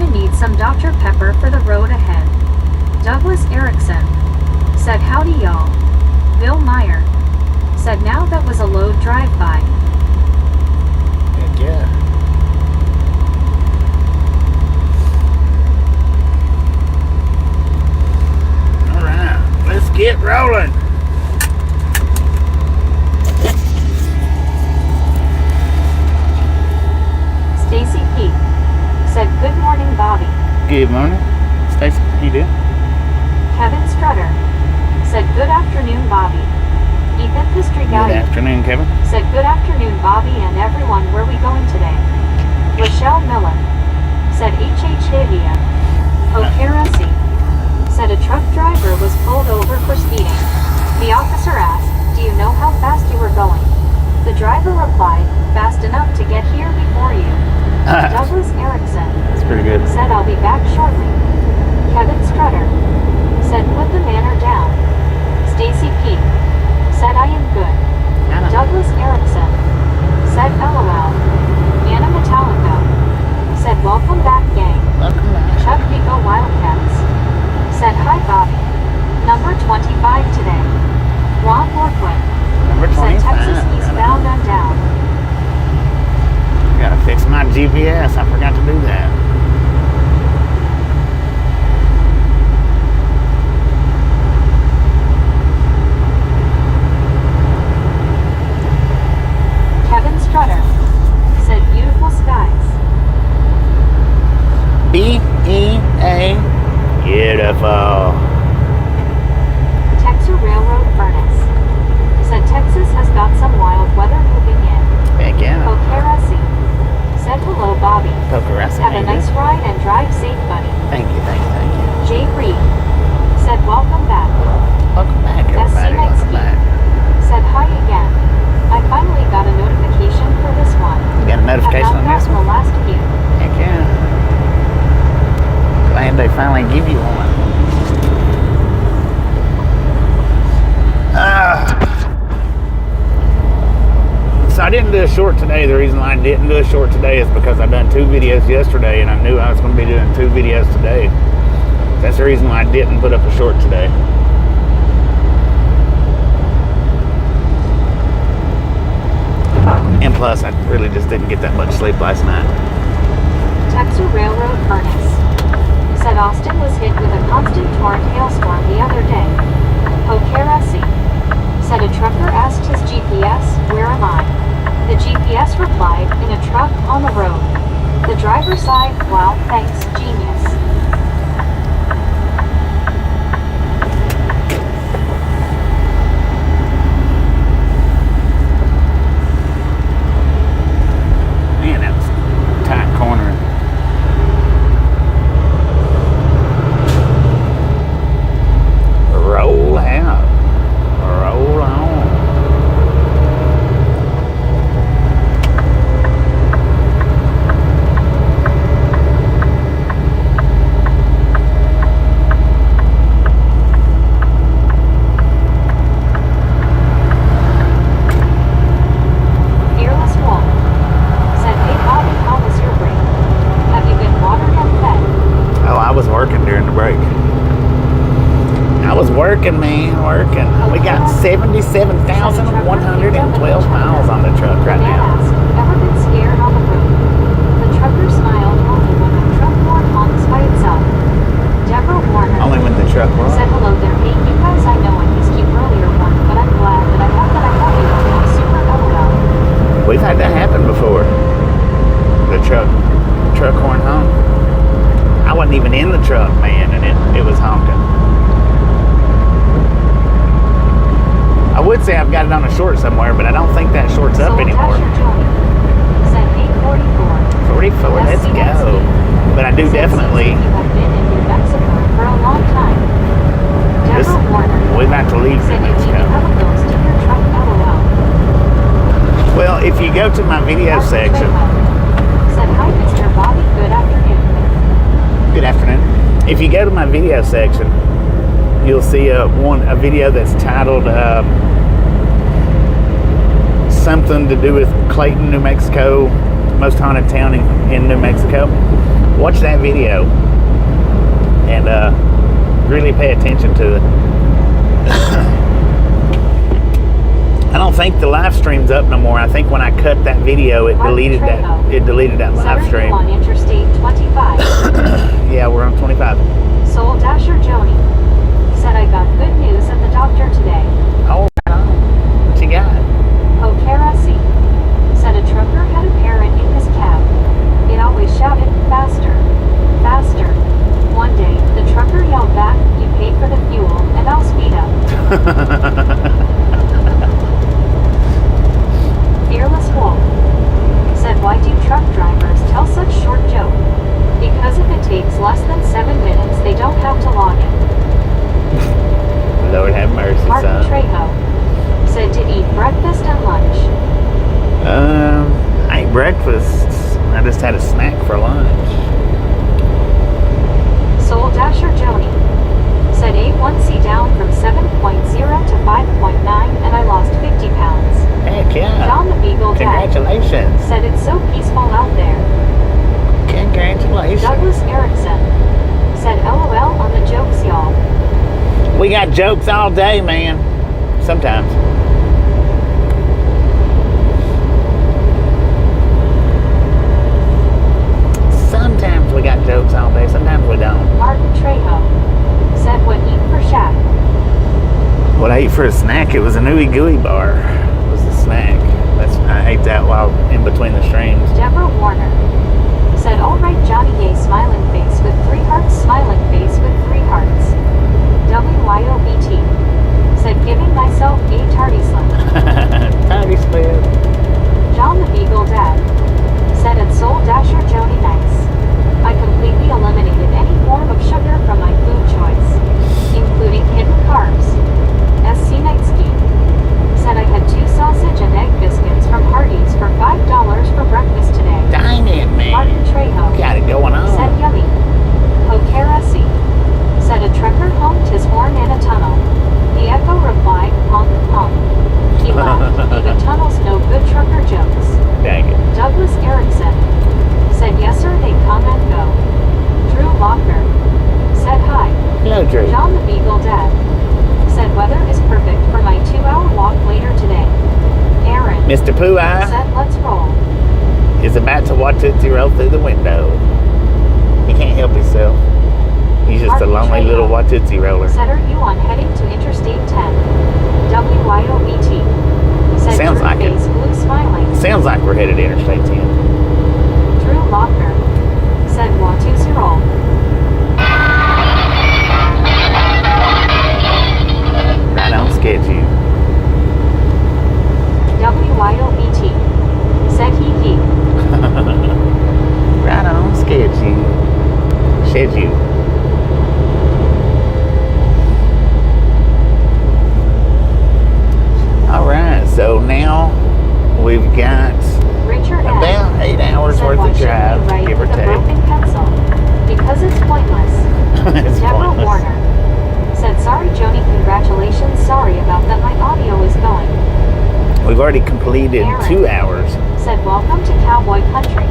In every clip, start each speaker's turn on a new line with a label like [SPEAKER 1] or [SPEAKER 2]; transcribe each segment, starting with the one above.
[SPEAKER 1] gonna need some Dr. Pepper for the road ahead. Douglas Erickson said howdy y'all. Bill Meyer said now that was a load drive-by.
[SPEAKER 2] Heck yeah. Alright, let's get rolling.
[SPEAKER 1] Stacy P said good morning Bobby.
[SPEAKER 2] Good morning. Stacy, how you doing?
[SPEAKER 1] Kevin Strutter said good afternoon Bobby. Ethan History Guy
[SPEAKER 2] Good afternoon, Kevin.
[SPEAKER 1] said good afternoon Bobby and everyone, where we going today? Rochelle Miller said HH Havia. O'Carasi said a truck driver was pulled over for speeding. The officer asked, do you know how fast you were going? The driver replied, fast enough to get here before you. Douglas Erickson
[SPEAKER 2] That's pretty good.
[SPEAKER 1] said I'll be back shortly. Kevin Strutter said put the manor down. Stacy P said I am good. Douglas Erickson said LOL. Anna Metallica said welcome back gang.
[SPEAKER 2] Welcome back.
[SPEAKER 1] Chuck Pico Wildcats said hi Bobby. Number 25 today. Ron Borquin
[SPEAKER 2] Number 25.
[SPEAKER 1] said Texas eastbound and down.
[SPEAKER 2] Gotta fix my GPS. I forgot to do that.
[SPEAKER 1] Kevin Strutter said beautiful skies.
[SPEAKER 2] B-E-A. Beautiful.
[SPEAKER 1] Texas Railroad Furnace said Texas has got some wild weather moving in.
[SPEAKER 2] Heck yeah.
[SPEAKER 1] O'Carasi said hello Bobby.
[SPEAKER 2] Pokerassi,
[SPEAKER 1] Have a
[SPEAKER 2] maybe.
[SPEAKER 1] nice ride and drive safe buddy.
[SPEAKER 2] Thank you, thank you, thank you.
[SPEAKER 1] Jay Reed said welcome back.
[SPEAKER 2] Welcome back,
[SPEAKER 1] SC
[SPEAKER 2] everybody. Welcome
[SPEAKER 1] Metzke
[SPEAKER 2] back.
[SPEAKER 1] said hi again. I finally got a notification for this one.
[SPEAKER 2] You got a notification on
[SPEAKER 1] Have not
[SPEAKER 2] this
[SPEAKER 1] gotten
[SPEAKER 2] one?
[SPEAKER 1] the last few.
[SPEAKER 2] Heck yeah. Glad they finally give you one. So I didn't do a short today. The reason why I didn't do a short today is because I done 2 videos yesterday and I knew I was going to be doing 2 videos today. That's the reason why I didn't put up a short today. And plus, I really just didn't get that much sleep last night.
[SPEAKER 1] Texas Railroad Furnace said Austin was hit with a constant torrent hailstorm the other day. O'Carasi said a trucker asked his GPS, where am I? The GPS replied, in a truck on the road. The driver sighed, wow, thanks, genius.
[SPEAKER 2] Man, that was a tight corner. Roll out. Roll on.
[SPEAKER 1] Fearless Wolf said, hey Bobby, how was your break? Have you been watered and fed?
[SPEAKER 2] Oh, I was working during the break. I was working, man, working. We got 77,112 miles on the truck right
[SPEAKER 1] Dan
[SPEAKER 2] now.
[SPEAKER 1] asked, ever been scared on the road? The trucker smiled only when the truck horn honks by itself. Deborah Warner
[SPEAKER 2] Only when the truck runs.
[SPEAKER 1] said hello there. Hey, you guys, I know I missed you earlier one, but I'm glad that I have you on my super LOL.
[SPEAKER 2] We've had that happen before. The truck horn honk. I wasn't even in the truck, man, and it was honking. I would say I've got it on a short somewhere, but I don't think that short's up anymore.
[SPEAKER 1] Said 844.
[SPEAKER 2] 44, let's go. But I do definitely.
[SPEAKER 1] You have been in New Mexico for a long time.
[SPEAKER 2] This,
[SPEAKER 1] Deborah Warner
[SPEAKER 2] we've got to leave
[SPEAKER 1] said
[SPEAKER 2] New
[SPEAKER 1] you need to have
[SPEAKER 2] Mexico.
[SPEAKER 1] a ghost in your truck LOL.
[SPEAKER 2] Well, if you go to my video section.
[SPEAKER 1] Said hi Mr. Bobby, good afternoon.
[SPEAKER 2] Good afternoon. If you go to my video section, you'll see a video that's titled something to do with Clayton, New Mexico, most haunted town in New Mexico. watch that video and really pay attention to it. I don't think the live stream's up no more. I think when I cut that video, it deleted that live stream.
[SPEAKER 1] On Interstate 25.
[SPEAKER 2] Yeah, we're on 25.
[SPEAKER 1] Soul Dasher Joni said, I got good news at the doctor today.
[SPEAKER 2] Oh, right on. What you got?
[SPEAKER 1] Okerasi said a trucker had a parrot in his cab. It always shouted, faster, faster. One day, the trucker yelled back, you paid for the fuel, and I'll speed up. Fearless Wolf said, why do truck drivers tell such short joke? Because if it takes less than 7 minutes, they don't have to log it.
[SPEAKER 2] Lord have mercy,
[SPEAKER 1] Martin
[SPEAKER 2] son.
[SPEAKER 1] Trejo said to eat breakfast and lunch.
[SPEAKER 2] I ate breakfast. I just had a snack for lunch.
[SPEAKER 1] Soul Dasher Joni said A1C down from 7.0 to 5.9 and I lost 50 pounds.
[SPEAKER 2] Heck yeah.
[SPEAKER 1] John the Beagle Dad
[SPEAKER 2] Congratulations.
[SPEAKER 1] said it's so peaceful out there.
[SPEAKER 2] Congratulations.
[SPEAKER 1] Douglas Erickson said LOL on the jokes, y'all.
[SPEAKER 2] We got jokes all day, man. Sometimes. Sometimes we got jokes all day. Sometimes we don't.
[SPEAKER 1] Martin Trejo said what eat for Shaq.
[SPEAKER 2] What I ate for a snack, it was an ooey gooey bar. It was the snack. I ate that while in between the streams.
[SPEAKER 1] Deborah Warner said alright Johnny Yay smiling face with 3 hearts, smiling face with 3 hearts. WYOBT said giving myself a tardy slip.
[SPEAKER 2] Tardy slip.
[SPEAKER 1] John the Beagle Dad said at Soul Dasher Joni Nice, I completely eliminated any form of sugar from my food choice, including hidden carbs. SC Nightsky said I had 2 sausage and egg biscuits from Hardee's for $5 for breakfast today.
[SPEAKER 2] Dang it, man.
[SPEAKER 1] Martin Trejo
[SPEAKER 2] Got it going on.
[SPEAKER 1] said yummy. Hokerasi said a trucker honked his horn in a tunnel. The echo replied, honk, honk. He laughed, even tunnels know good trucker jokes.
[SPEAKER 2] Dang it.
[SPEAKER 1] Douglas Erickson said yes sir, they come and go. Drew Locker said hi.
[SPEAKER 2] Hello, Drew.
[SPEAKER 1] John the Beagle Dad said weather is perfect for my 2-hour walk later today. Aaron
[SPEAKER 2] Mr. Pooh Eye
[SPEAKER 1] said let's roll.
[SPEAKER 2] is about to watch Tootsie roll through the window. He can't help himself. He's just a lonely little Watootsie roller.
[SPEAKER 1] Said are you on heading to Interstate 10? WYOBT said
[SPEAKER 2] Sounds
[SPEAKER 1] Drew
[SPEAKER 2] like it.
[SPEAKER 1] face blue smiling.
[SPEAKER 2] Sounds like we're headed to Interstate 10.
[SPEAKER 1] Drew Locker said Watootsie roll.
[SPEAKER 2] Right on schedule.
[SPEAKER 1] WYOBT said he.
[SPEAKER 2] Right on schedule. Schedule. Alright, so now we've got
[SPEAKER 1] Richard M.
[SPEAKER 2] about 8 hours
[SPEAKER 1] said,
[SPEAKER 2] worth
[SPEAKER 1] why
[SPEAKER 2] of
[SPEAKER 1] shouldn't
[SPEAKER 2] drive,
[SPEAKER 1] you write
[SPEAKER 2] give or
[SPEAKER 1] with a
[SPEAKER 2] take.
[SPEAKER 1] broken pencil? Because it's pointless.
[SPEAKER 2] It's
[SPEAKER 1] Deborah
[SPEAKER 2] pointless.
[SPEAKER 1] Warner said, sorry Joni, congratulations, sorry about that, my audio is going.
[SPEAKER 2] We've already completed
[SPEAKER 1] Aaron
[SPEAKER 2] 2 hours
[SPEAKER 1] said, welcome to Cowboy Country.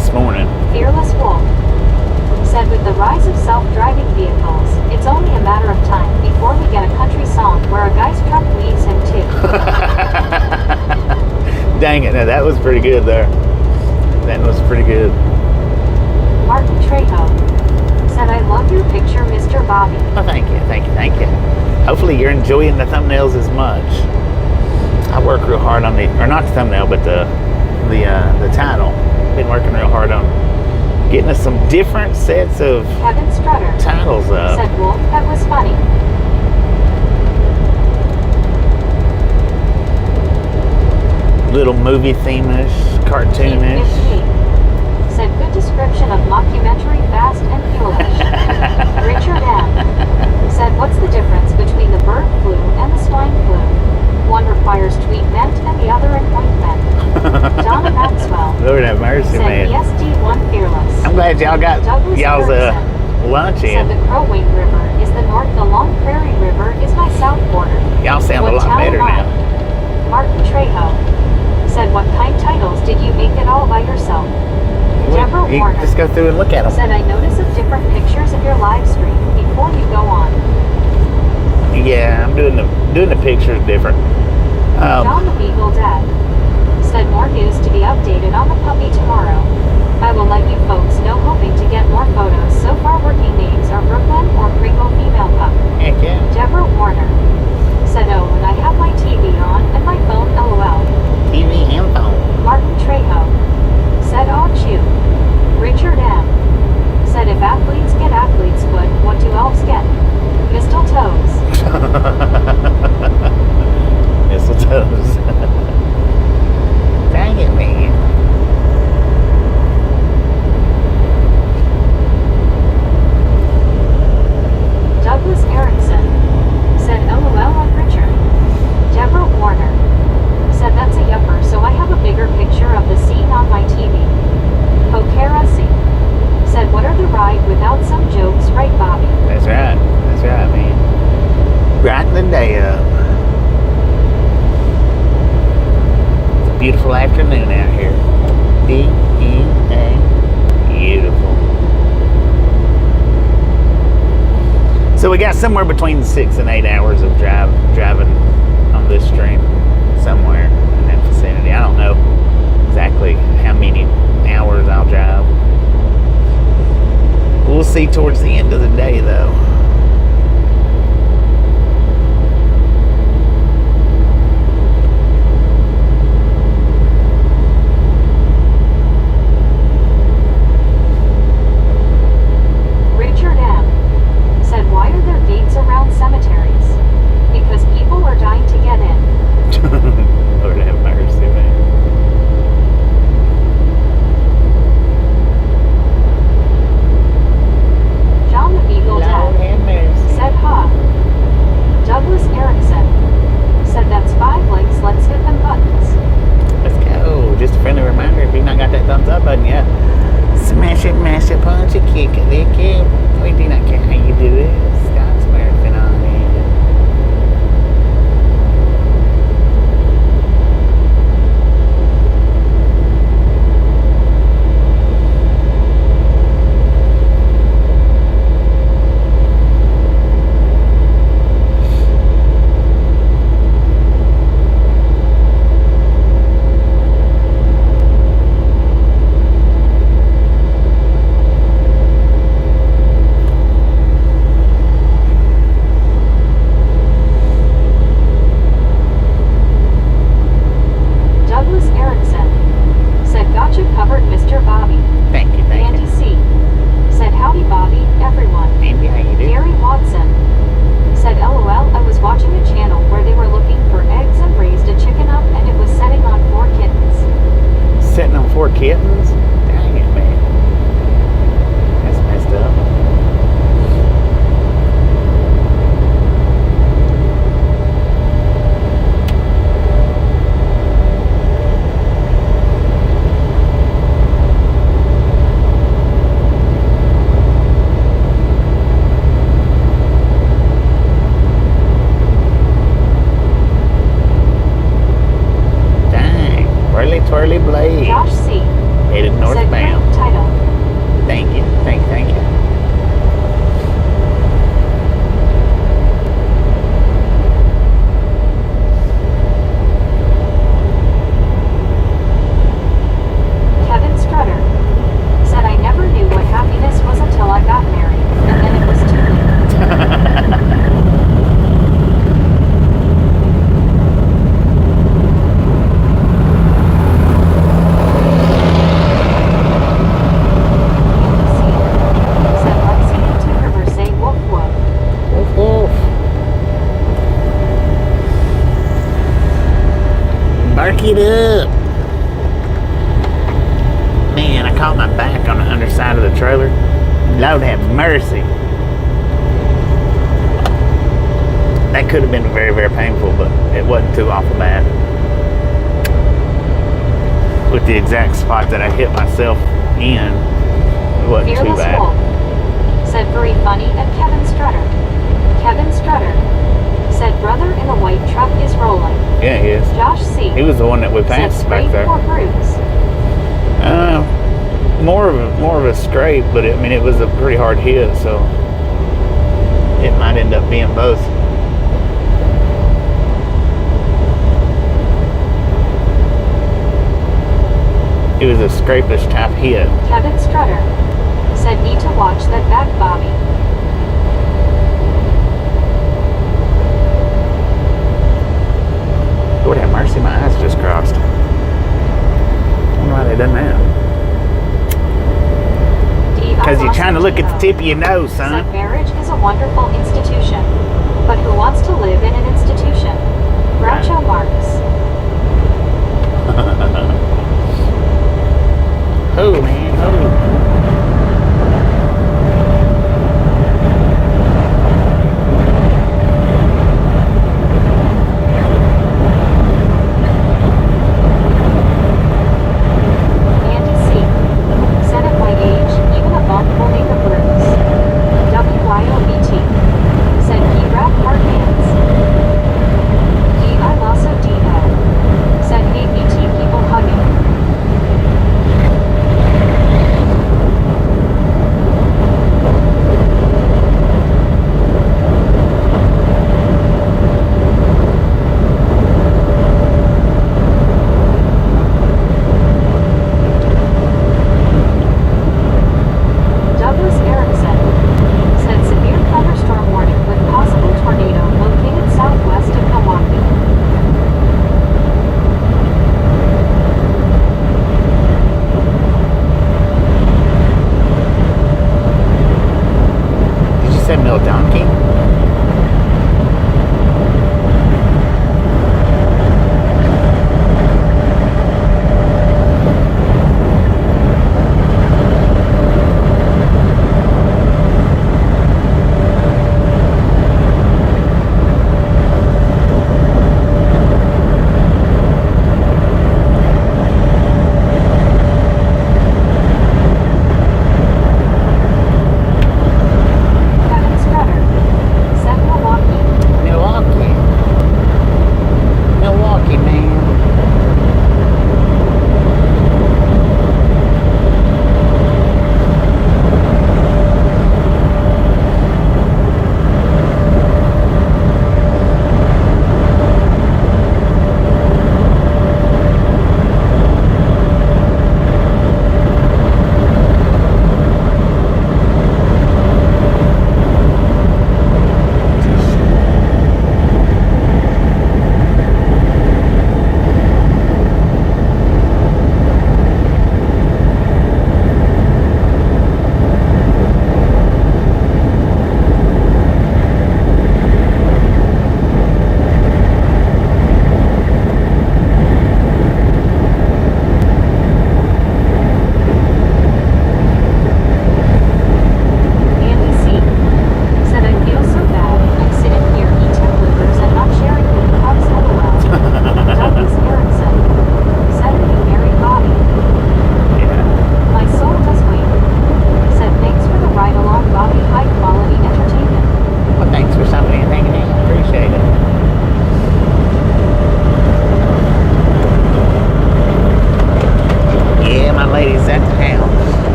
[SPEAKER 2] this morning.
[SPEAKER 1] Fearless Wolf said, with the rise of self-driving vehicles, it's only a matter of time before we get a country song where a guy's truck leaves him too.
[SPEAKER 2] Dang it, now that was pretty good there. That was pretty good.
[SPEAKER 1] Martin Trejo said, I love your picture, Mr. Bobby.
[SPEAKER 2] Oh, thank you, thank you, thank you. Hopefully you're enjoying the thumbnails as much. I work real hard on or not the thumbnail, but the title. Been working real hard on getting us some different sets of
[SPEAKER 1] Kevin Strutter
[SPEAKER 2] titles up.
[SPEAKER 1] said, Wolf, that was funny.
[SPEAKER 2] Little movie theme-ish, cartoonish.
[SPEAKER 1] Keith 58 said, good description of mockumentary, fast and fuelish. Richard M. said, what's the difference between the bird flu and the swine flu? One requires treatment and the other appointment. Donna Maxwell
[SPEAKER 2] Lord have mercy,
[SPEAKER 1] said,
[SPEAKER 2] man.
[SPEAKER 1] ESD1 Fearless.
[SPEAKER 2] I'm glad y'all got
[SPEAKER 1] Douglas
[SPEAKER 2] y'all's
[SPEAKER 1] Erickson
[SPEAKER 2] lunch
[SPEAKER 1] said, the
[SPEAKER 2] in.
[SPEAKER 1] Crow Wing River is the north, the Long Prairie River is my south border.
[SPEAKER 2] Y'all sound a lot
[SPEAKER 1] Town
[SPEAKER 2] better
[SPEAKER 1] Live.
[SPEAKER 2] now.
[SPEAKER 1] Martin Trejo said, what kind titles did you make it all by yourself? Deborah
[SPEAKER 2] You
[SPEAKER 1] Warner
[SPEAKER 2] just go through and look at them.
[SPEAKER 1] said, I notice of different pictures of your live stream before you go on.
[SPEAKER 2] Yeah, I'm doing the pictures different.
[SPEAKER 1] John the Beagle Dad said, more news to be updated on the puppy tomorrow. I will let you folks know, hoping to get more photos. So far working names are Brooklyn or Pringle female pup.
[SPEAKER 2] Heck yeah.
[SPEAKER 1] Deborah Warner said, oh, and I have my TV on and my phone, lol.
[SPEAKER 2] TV and phone.
[SPEAKER 1] Martin Trejo said, oh, chew. Richard M said, if athletes get athlete's foot, what do elves get? Mistletoes.
[SPEAKER 2] Mistletoes. Dang it, man.
[SPEAKER 1] Douglas Erickson said, LOL on Richard. Deborah Warner said, that's a yupper, so I have a bigger picture of the scene on my TV. Pokerasi said, what are the ride without some jokes, right, Bobby?
[SPEAKER 2] That's right, man. Brighten the day up. It's a beautiful afternoon out here. Beautiful. So we got somewhere between 6 and 8 hours of driving on this stream, somewhere in that vicinity. I don't know exactly how many hours I'll drive. We'll see towards the end of the day, though.
[SPEAKER 1] Richard M said, why are there gates around cemeteries? Because people are dying to get in.
[SPEAKER 2] Lord have mercy, man.
[SPEAKER 1] John the Beagle
[SPEAKER 2] Lord
[SPEAKER 1] Dad
[SPEAKER 2] have mercy.
[SPEAKER 1] said, ha. Douglas Erickson said, that's 5 likes, let's hit them buttons.
[SPEAKER 2] Let's go. Just a friendly reminder, if you've not got that thumbs up button yet, smash it, mash it, punch it, kick it, lick it. We do not care how you do it. Stop smurfing on it.
[SPEAKER 1] Douglas Erickson said, gotcha covered, Mr. Bobby.
[SPEAKER 2] Thank you, thank
[SPEAKER 1] Andy
[SPEAKER 2] you.
[SPEAKER 1] C said, howdy Bobby, everyone.
[SPEAKER 2] Andy, how you do?
[SPEAKER 1] Gary Watson said, LOL, I was watching a channel where they were looking for eggs and raised a chicken up and it was setting on 4 kittens.
[SPEAKER 2] Sitting on 4 kittens? Dang it, man. That's messed up. Dang. Whirly twirly blade.
[SPEAKER 1] Josh C
[SPEAKER 2] Headed
[SPEAKER 1] said,
[SPEAKER 2] northbound.
[SPEAKER 1] great title.
[SPEAKER 2] Thank you, thank you, thank you.
[SPEAKER 1] Kevin Strutter said, I never knew what happiness was until I got married, and then it was too late. Said Lexi and Tinkerbell say woof woof.
[SPEAKER 2] Woof woof. Bark it up. Man, I caught my back on the underside of the trailer. Lord have mercy. That could have been very, very painful, but it wasn't too awful bad. With the exact spot that I hit myself in, it wasn't too
[SPEAKER 1] Fearless
[SPEAKER 2] bad.
[SPEAKER 1] Wolf said, very funny, and Kevin Strutter said brother in the white truck is rolling.
[SPEAKER 2] Yeah, he is.
[SPEAKER 1] Josh C.
[SPEAKER 2] He was the one that whipped
[SPEAKER 1] said
[SPEAKER 2] pants
[SPEAKER 1] scrape
[SPEAKER 2] back there.
[SPEAKER 1] or bruise.
[SPEAKER 2] More of a scrape, but it was a pretty hard hit, so it might end up being both. It was a scrapish type hit.
[SPEAKER 1] Kevin Strutter said need to watch that back, Bobby.
[SPEAKER 2] Lord have mercy, my eyes just crossed. I wonder why they done that. Because you're trying to look at the tip of your nose, son.
[SPEAKER 1] Said marriage is a wonderful institution, but who wants to live in an institution? Groucho Marx.
[SPEAKER 2] Oh, man, oh.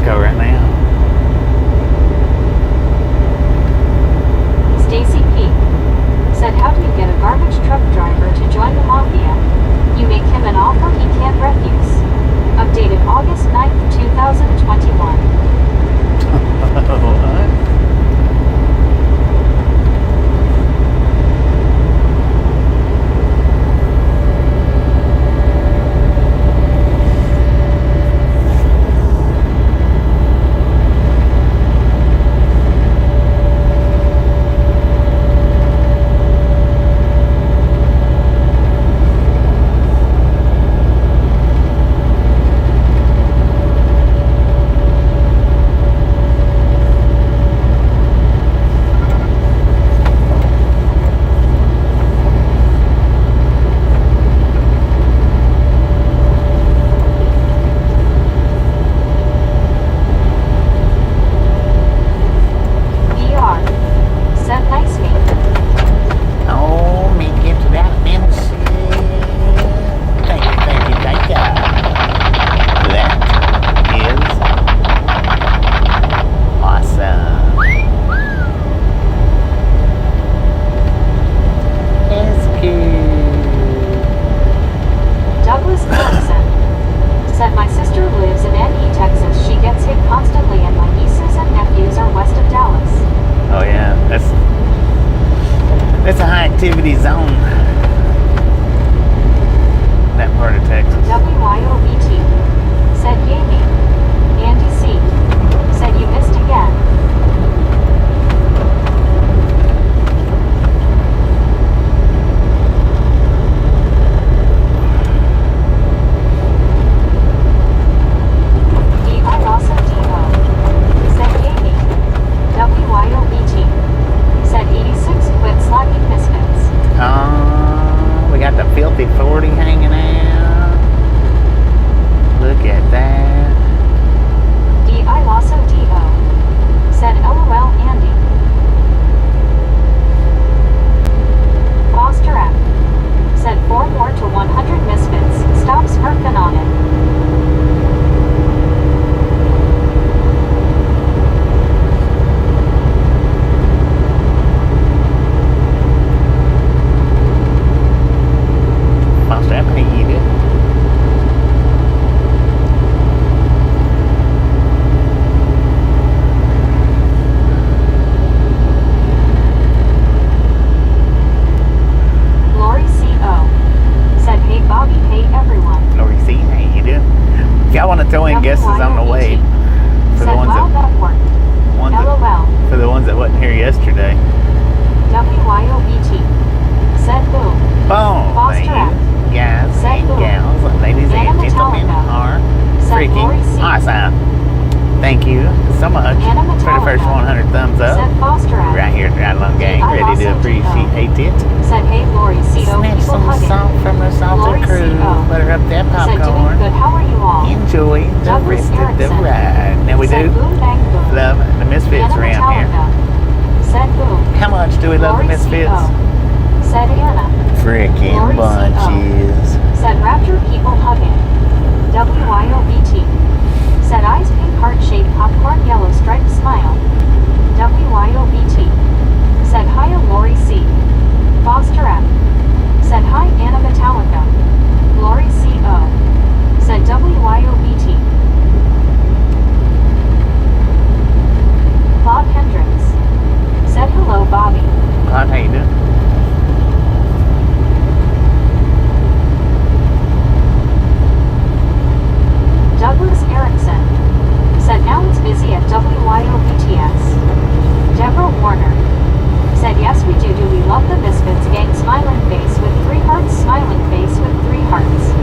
[SPEAKER 2] Mexico right now.
[SPEAKER 1] Stacy P. said, how do you get a garbage truck driver to join the mafia? You make him an offer he can't refuse. Updated August 9th, 2021.
[SPEAKER 2] What? It's a high activity zone. That part of Texas.
[SPEAKER 1] WYOBT said Yami. Andy C. said you missed again.
[SPEAKER 2] We got the filthy 40 hanging out. Look at that.
[SPEAKER 1] D.I.Lasso.D.O. said LOL Andy. Foster M. said 4 more to 100 misfits. Stop smurfing on it.
[SPEAKER 2] Throw in guesses on the way for the ones for the ones that wasn't here yesterday.
[SPEAKER 1] WYOBT said boom.
[SPEAKER 2] Boom. Thank you, guys and gals, ladies and gentlemen, are freaking awesome. Thank you so much for the first 100 thumbs up. Right here at Rattlon Gang, ready to appreciate it.
[SPEAKER 1] Said hey Lori C.O.
[SPEAKER 2] Snatch some salt from the salted crew. Butter up that popcorn.
[SPEAKER 1] Said doing good. How are you all?
[SPEAKER 2] Enjoy the rest of the ride. Now we do love the Misfits around here.
[SPEAKER 1] Said boom.
[SPEAKER 2] How much do we love the Misfits?
[SPEAKER 1] Said Anna.
[SPEAKER 2] Frickin' bunches.
[SPEAKER 1] Said Raptor people hugging. WYOBT. Said eyes pink heart-shaped popcorn yellow striped smile. WYOBT. Said hi Lori C. Foster M. Said hi Anna Metallica. Lori C.O. said WYOBT. Bob Hendricks said hello Bobby.
[SPEAKER 2] Claude, how you doing?
[SPEAKER 1] Douglas Erickson said now it's busy at WYOBTS. Deborah Warner said yes we do we love the Misfits gang smiling face with 3 hearts smiling face with 3 hearts.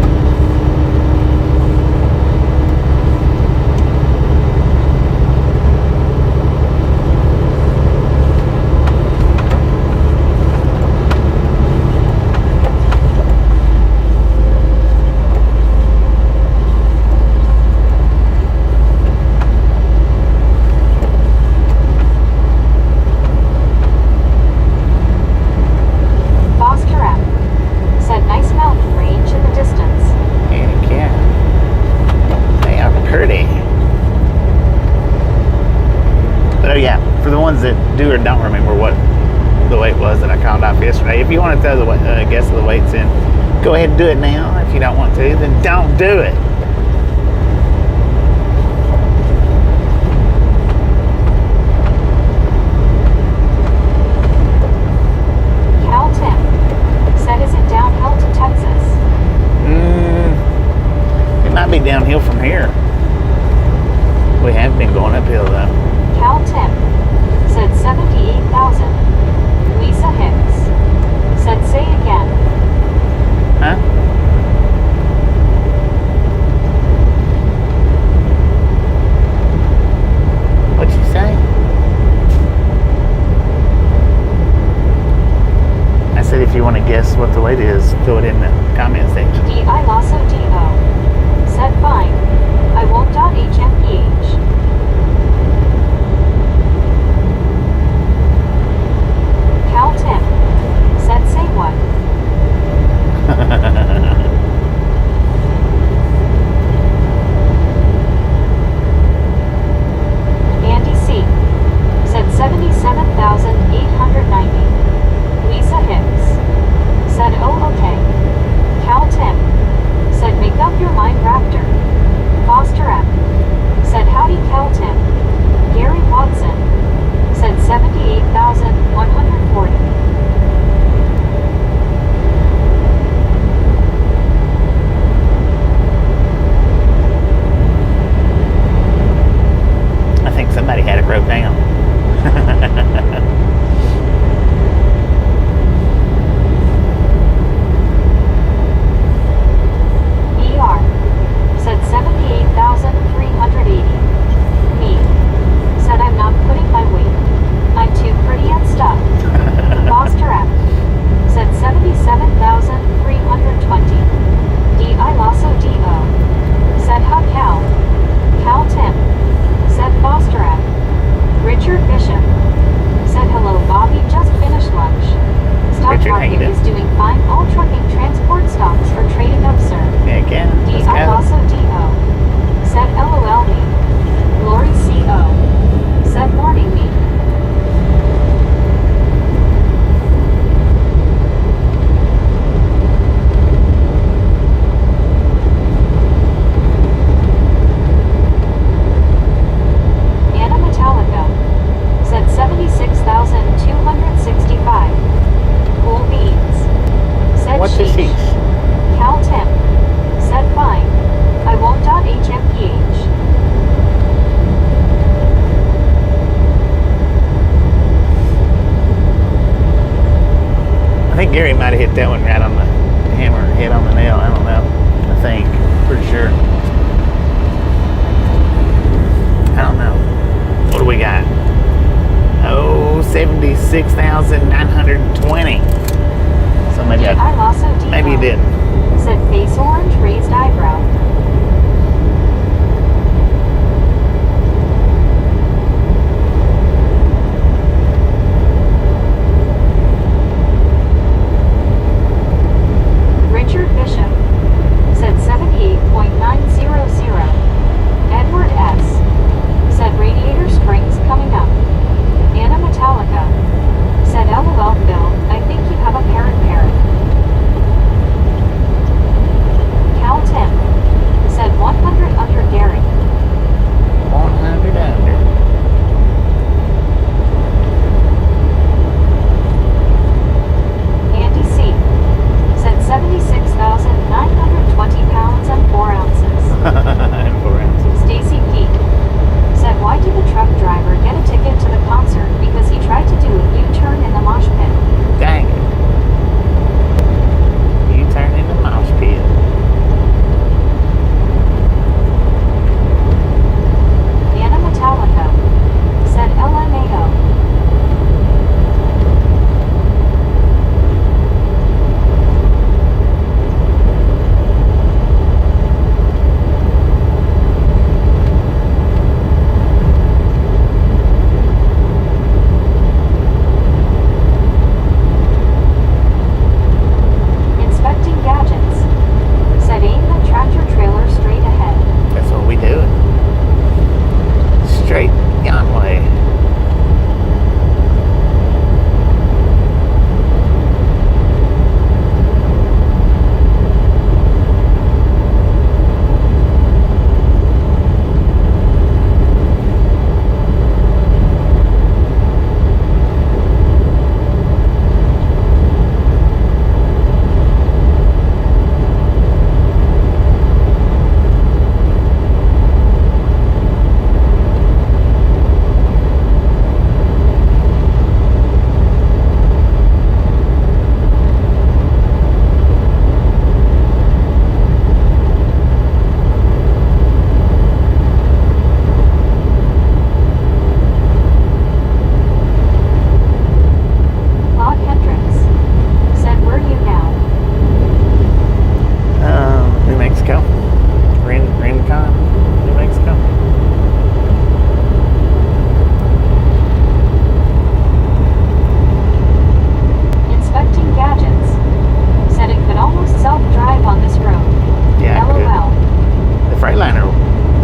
[SPEAKER 2] yeah, for the ones that do or don't remember what the weight was that I called off yesterday, if you want to throw the guess of the weights in, go ahead and do it now. If you don't want to, then don't do it.
[SPEAKER 1] Cal Tim said, is it downhill to Texas?
[SPEAKER 2] It might be downhill from here. We have been going uphill though.
[SPEAKER 1] Cal Tim said 78,000. Lisa Hicks said, say again.
[SPEAKER 2] Huh? What'd you say? I said if you want to guess what the weight is, throw it in the comment section.
[SPEAKER 1] D.I. Lasso D.O. said, fine. I won't .HMPH. Cal Tim said, say what? Andy C. said 77,890. Lisa Hicks said, oh, okay. Cal Tim said, make up your mind, Raptor. Foster M said, howdy, Cal Tim. Gary Watson said 78,140.
[SPEAKER 2] I think somebody had it wrote down.
[SPEAKER 1] ER said 78,380. Me said, I'm not putting my weight. I'm too pretty and stuff. Foster M said 77,320. D.I. Lasso D.O. said, how Cal? Cal Tim said, Foster M. Richard Bishop said, hello Bobby, just finished lunch. Stock
[SPEAKER 2] Richard, how you
[SPEAKER 1] market
[SPEAKER 2] doing?
[SPEAKER 1] is doing fine. All trucking transport stocks are trading up, sir.
[SPEAKER 2] Heck yeah, let's
[SPEAKER 1] D.I.
[SPEAKER 2] go.
[SPEAKER 1] Lasso D.O. said, LOL me. Lori C.O. said, morning me. Anna Metallica said 76,265. Cool beans said,
[SPEAKER 2] What's the
[SPEAKER 1] sheesh.
[SPEAKER 2] sheesh?
[SPEAKER 1] Cal Tim said, fine. I won't .HMPH.
[SPEAKER 2] I think Gary might have hit that one right on the hammer, hit on the nail. I don't know. I think. Pretty sure. I don't know. What do we got? Oh, 76,920. So maybe
[SPEAKER 1] I also D.O.
[SPEAKER 2] maybe you didn't.
[SPEAKER 1] said, face orange, raised eyebrow. Richard Bishop said 78.900. Edward S. said, Radiator Springs coming up. Anna Metallica said, LOL Phil, I think you have a parrot. Cal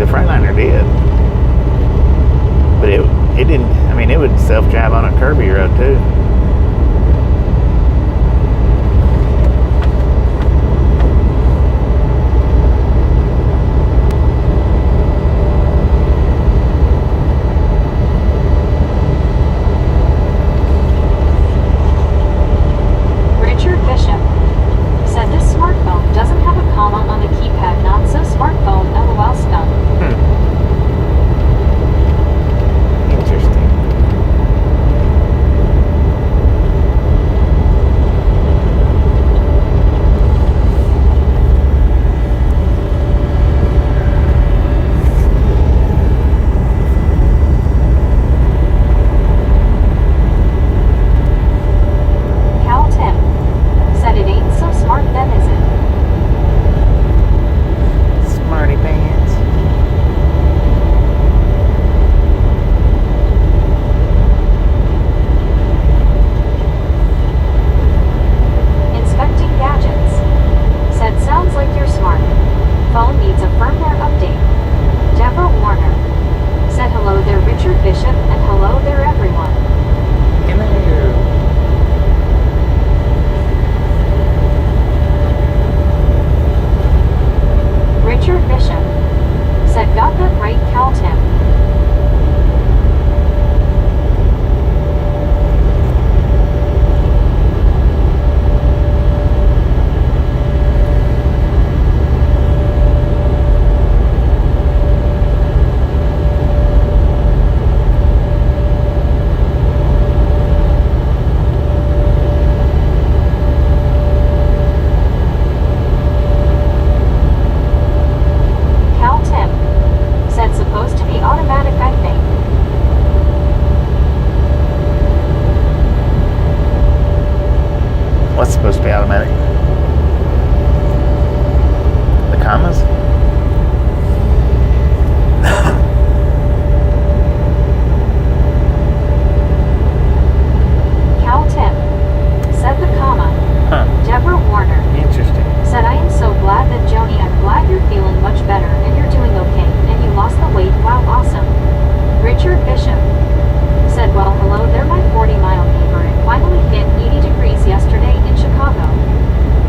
[SPEAKER 2] The Freightliner did. But it didn't, I mean, it would self-drive on a curvy road too.
[SPEAKER 1] Richard Bishop said this smartphone doesn't have a comma on the keypad. Not so smartphone. LOL scum.
[SPEAKER 2] Interesting.
[SPEAKER 1] Cal Tim said it ain't so smart then, is it?
[SPEAKER 2] Smarty pants.
[SPEAKER 1] Inspecting gadgets said sounds like you're smart. Phone needs a firmware update. Deborah Warner said hello there Richard Bishop and hello there everyone.
[SPEAKER 2] Hello.
[SPEAKER 1] Richard Bishop said got that right Cal Tim. Cal Tim said supposed to be automatic, I think.
[SPEAKER 2] What's supposed to be automatic? The commas?
[SPEAKER 1] Cal Tim said the comma.
[SPEAKER 2] Huh.
[SPEAKER 1] Deborah Warner
[SPEAKER 2] Interesting.
[SPEAKER 1] said I am so glad that Joni, I'm glad you're feeling much better and you're doing okay and you lost the weight. Wow, awesome. Richard Bishop said well hello there my 40-mile neighbor. It finally hit 80 degrees yesterday in Chicago.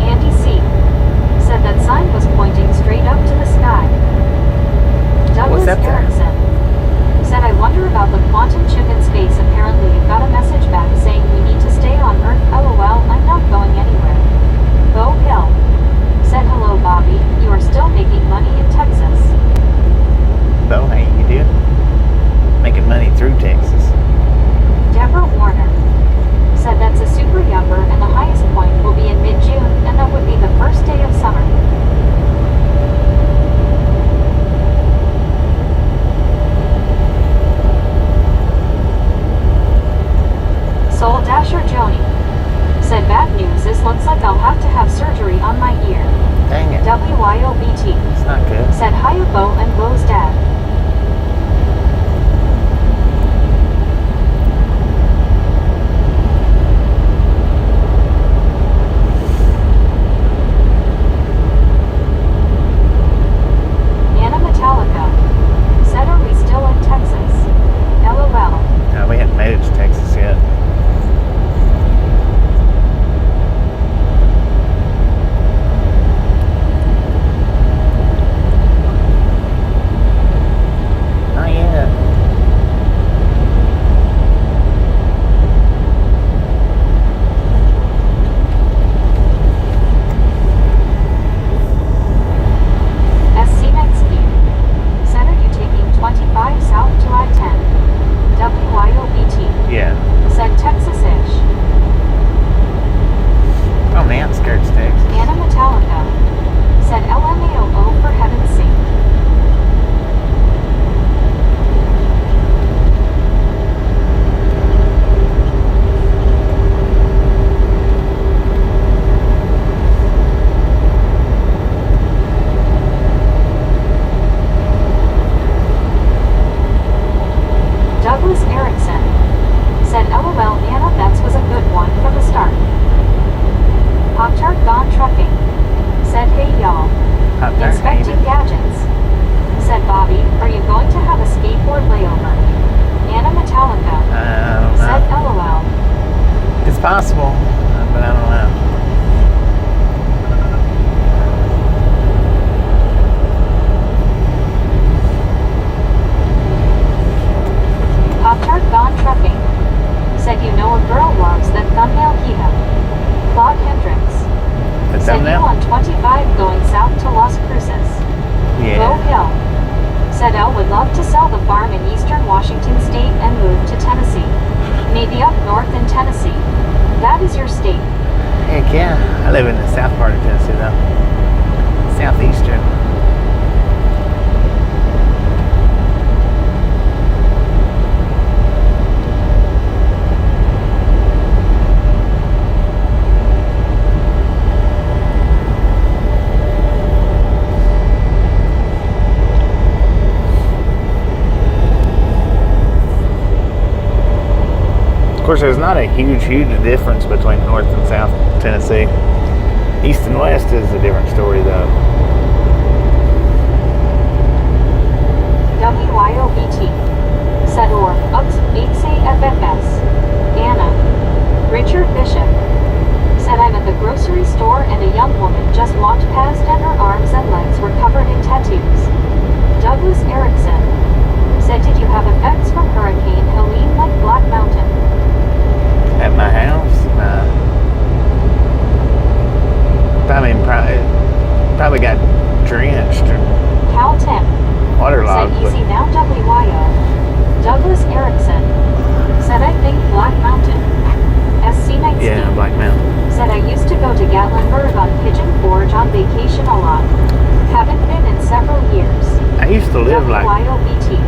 [SPEAKER 1] Andy C said that sign was pointing straight up to the sky. Douglas
[SPEAKER 2] What's up there?
[SPEAKER 1] Erickson said I wonder about the quantum chip in space. Apparently it got a message back saying we need to stay on Earth. LOL, I'm not going anywhere. Bo Hill said hello Bobby, you are still making money in Texas.
[SPEAKER 2] Bo, how you doing? Making money through Texas.
[SPEAKER 1] Deborah Warner said that's a super yumper and the highest point will be in mid-June and that would be the first day of summer. Soul Dasher Joni said bad news, this looks like I'll have to have surgery on my ear.
[SPEAKER 2] Dang it.
[SPEAKER 1] WYOBT
[SPEAKER 2] It's not good.
[SPEAKER 1] said hiya Bo, a skateboard layover. Anna Metallica
[SPEAKER 2] I don't
[SPEAKER 1] said
[SPEAKER 2] know.
[SPEAKER 1] LOL.
[SPEAKER 2] It's possible, but I don't know.
[SPEAKER 1] Pop-Tart Gone Trucking said you know a girl loves that thumbnail Kiha. Claude Hendricks
[SPEAKER 2] The
[SPEAKER 1] said you
[SPEAKER 2] thumbnail?
[SPEAKER 1] on 25 going south to Las Cruces. Bo
[SPEAKER 2] Yeah.
[SPEAKER 1] Hill said Elle would love to sell the farm in eastern Washington state and move to Tennessee. Maybe up north in Tennessee. That is your state.
[SPEAKER 2] Heck yeah. I live in the south part of Tennessee though. Southeastern. Of course, there's not a huge difference between North and South Tennessee. East and West is a different story, though.
[SPEAKER 1] WYOBT said or ups 8FFS. Anna. Richard Bishop said I'm at the grocery store and a young woman just walked past and her arms and legs were covered in tattoos. Douglas Erickson said did you have effects from Hurricane Helene like Black Mountain?
[SPEAKER 2] At my house, probably got drenched or
[SPEAKER 1] Cal Tim
[SPEAKER 2] waterlogged.
[SPEAKER 1] said
[SPEAKER 2] But
[SPEAKER 1] easy now WYO. Douglas Erickson said I think Black Mountain. SC Night
[SPEAKER 2] yeah,
[SPEAKER 1] Steve
[SPEAKER 2] Black Mountain.
[SPEAKER 1] said I used to go to Gatlinburg on Pigeon Forge on vacation a lot. Haven't been in several years.
[SPEAKER 2] I used to live like
[SPEAKER 1] WYOBT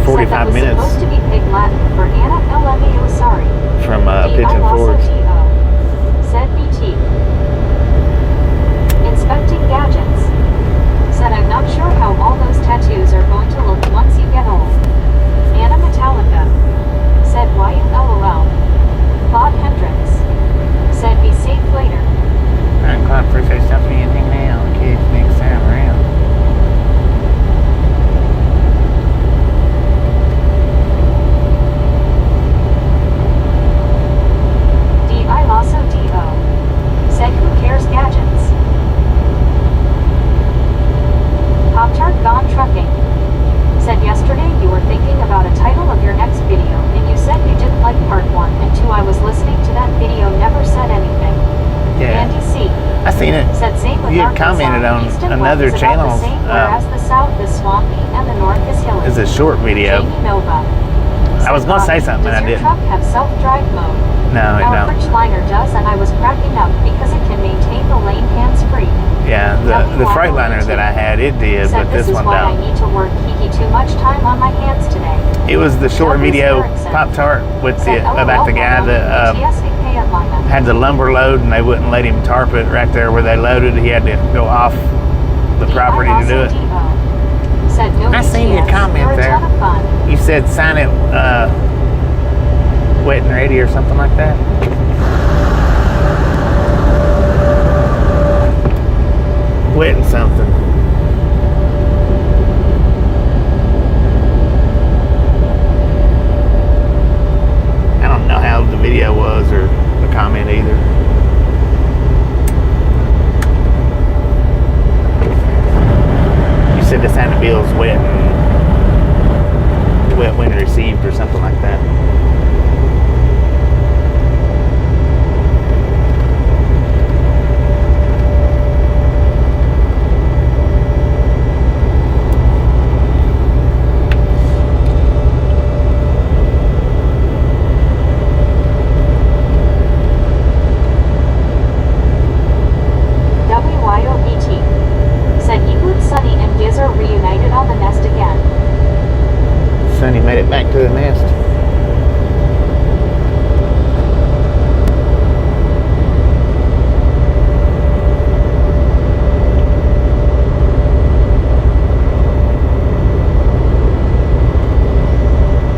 [SPEAKER 2] 45
[SPEAKER 1] said that was
[SPEAKER 2] minutes
[SPEAKER 1] supposed to be Pig Latin for Anna LMAO sorry.
[SPEAKER 2] from Pigeon Forge.
[SPEAKER 1] Said BT. Inspecting Gadgets said I'm not sure how all those tattoos are going to look once you get old. Anna Metallica said why you LOL. Claude Hendricks said be safe later.
[SPEAKER 2] Alright, Claude, appreciate something and hanging out. Kids next time around.
[SPEAKER 1] D.I. Lasso D.O. said who cares gadgets. Pop-Tart Gone Trucking said yesterday you were thinking about a title of your next video and you said you didn't like part 1 and 2. I was listening to that video, never said anything.
[SPEAKER 2] Yeah.
[SPEAKER 1] Andy C.
[SPEAKER 2] I seen it.
[SPEAKER 1] said same with
[SPEAKER 2] You had
[SPEAKER 1] Arkansas.
[SPEAKER 2] commented on
[SPEAKER 1] East and
[SPEAKER 2] another
[SPEAKER 1] West is about
[SPEAKER 2] channel's,
[SPEAKER 1] the same, whereas the south is swampy and the north is hilly.
[SPEAKER 2] It's a short video.
[SPEAKER 1] Jamie Nova
[SPEAKER 2] I was gonna say something,
[SPEAKER 1] does
[SPEAKER 2] and I
[SPEAKER 1] your
[SPEAKER 2] didn't.
[SPEAKER 1] truck have self-drive mode?
[SPEAKER 2] No, it
[SPEAKER 1] Our
[SPEAKER 2] don't.
[SPEAKER 1] Freightliner does, and I was cracking up because it can maintain the lane hands-free.
[SPEAKER 2] Yeah, the Freightliner that I had, it did,
[SPEAKER 1] Said
[SPEAKER 2] but this
[SPEAKER 1] is
[SPEAKER 2] one
[SPEAKER 1] why I
[SPEAKER 2] don't.
[SPEAKER 1] need to work Kiki too much time on my hands today.
[SPEAKER 2] It was the short
[SPEAKER 1] Douglas
[SPEAKER 2] video
[SPEAKER 1] Erickson
[SPEAKER 2] Pop-Tart with the
[SPEAKER 1] said,
[SPEAKER 2] about the guy that had the lumber load and they wouldn't let him tarp it right there where they loaded. He had to go off the property to do it.
[SPEAKER 1] Said no
[SPEAKER 2] I seen your
[SPEAKER 1] BTS,
[SPEAKER 2] comment
[SPEAKER 1] you're a
[SPEAKER 2] there.
[SPEAKER 1] ton of fun.
[SPEAKER 2] You said sign it wet and ready or something like that. Wet and something. I don't know how the video was or the comment either. You said the sign of bill's wet when received or something like that.
[SPEAKER 1] WYOBT said Euclid, Sunny, and Giz are reunited on the nest again.
[SPEAKER 2] Sonny made it back to the nest.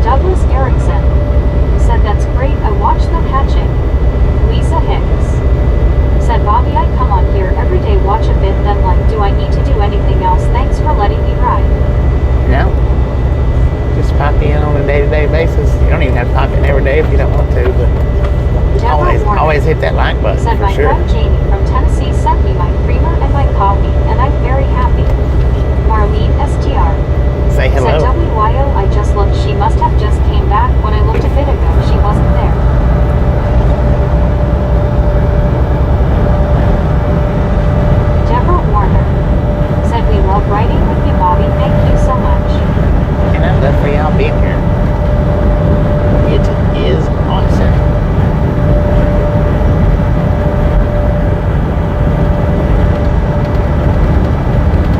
[SPEAKER 1] Douglas Erickson said that's great, I watched them hatching. Lisa Hicks said Bobby I come on here every day, watch a bit, then like do I need to do anything else? Thanks for letting me ride.
[SPEAKER 2] No. that like button
[SPEAKER 1] Said
[SPEAKER 2] for
[SPEAKER 1] my
[SPEAKER 2] sure.
[SPEAKER 1] friend Jamie from Tennessee sent me my creamer and my coffee, and I'm very happy. Marlene STR.
[SPEAKER 2] Say hello.
[SPEAKER 1] Said WYO, I just looked. She must have just came back. When I looked a bit ago, she wasn't there. Deborah Warner. Said we love riding with you, Bobby. Thank you so much.
[SPEAKER 2] And I'd love for y'all being here. It is awesome.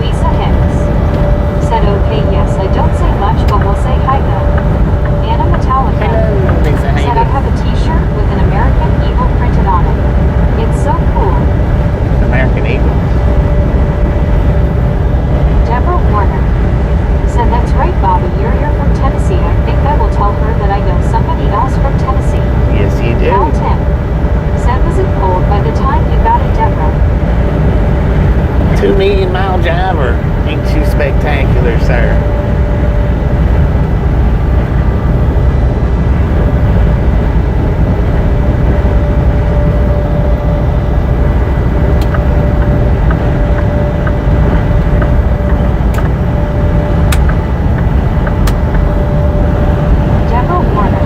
[SPEAKER 1] Lisa Hicks. Said okay, yes, I don't say much, but we'll say hi though. Anna Metallica.
[SPEAKER 2] Hello, Lisa. How you
[SPEAKER 1] Said I
[SPEAKER 2] doing?
[SPEAKER 1] have a t-shirt with an American Eagle printed on it. It's so cool.
[SPEAKER 2] American Eagle.
[SPEAKER 1] Deborah Warner. Said that's right, Bobby, you're here from Tennessee. I think I will tell her that I know somebody else from Tennessee.
[SPEAKER 2] Yes, you do.
[SPEAKER 1] Al Tim. Said was it cold by the time you got it, Deborah?
[SPEAKER 2] 2 million mile driver. Ain't you spectacular, sir?
[SPEAKER 1] Deborah Warner.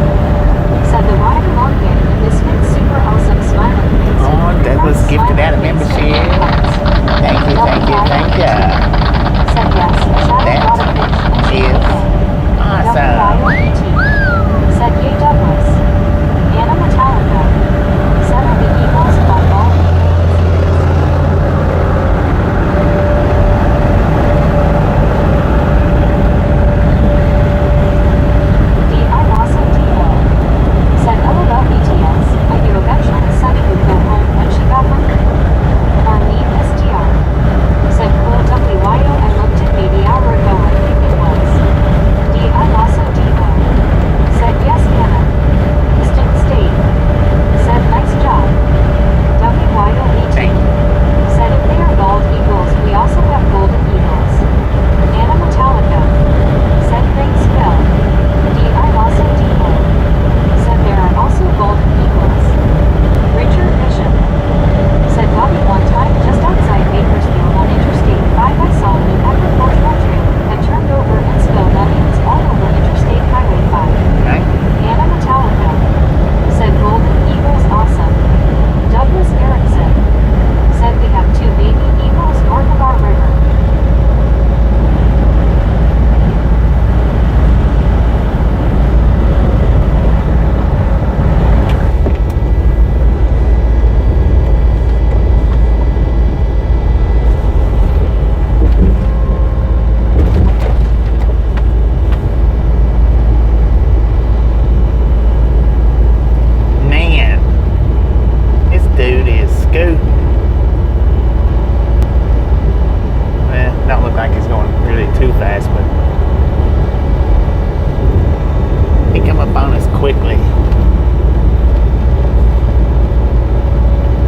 [SPEAKER 1] Said the ride along gang and Misfits super awesome smiling face.
[SPEAKER 2] Oh, Douglas
[SPEAKER 1] From
[SPEAKER 2] gifted out a
[SPEAKER 1] smiling face to
[SPEAKER 2] membership.
[SPEAKER 1] hearts.
[SPEAKER 2] Thank you, thank you, thank you.
[SPEAKER 1] Said yes, Shadow
[SPEAKER 2] That
[SPEAKER 1] got a fish and she
[SPEAKER 2] is
[SPEAKER 1] ate it.
[SPEAKER 2] awesome.
[SPEAKER 1] WIOET. Said yay Douglas. Anna Metallica. Said are the Eagles on all D.I. Lawson D.O. Said LOL BTS. I knew eventually Sunny would go home when she got hungry. Marlene STR. Said cool WYO, I looked at maybe hour ago, I think it was. D.I. Lasso D.O. Said yes, Anna. Distant state. Said nice job. WYO18.
[SPEAKER 2] Thank you.
[SPEAKER 1] Said if they are bald eagles, we also have golden eagles. Anna Metallica. Said great spell. D.I. Lasso D.O. Said there are also golden eagles. Richard Bishop. Said Bobby one time just outside Bakersfield on Interstate 5 I saw an agricultural trailer that turned over and spilled onions all over Interstate Highway 5.
[SPEAKER 2] Okay.
[SPEAKER 1] Anna Metallica. Said golden eagles awesome. Douglas Erickson. Said we have 2 baby eagles north of our river.
[SPEAKER 2] Man, this dude is scooting. Well, don't look like he's going really too fast, but he come up on us quickly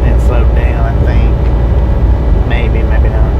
[SPEAKER 2] and slowed down, I think. Maybe, maybe not.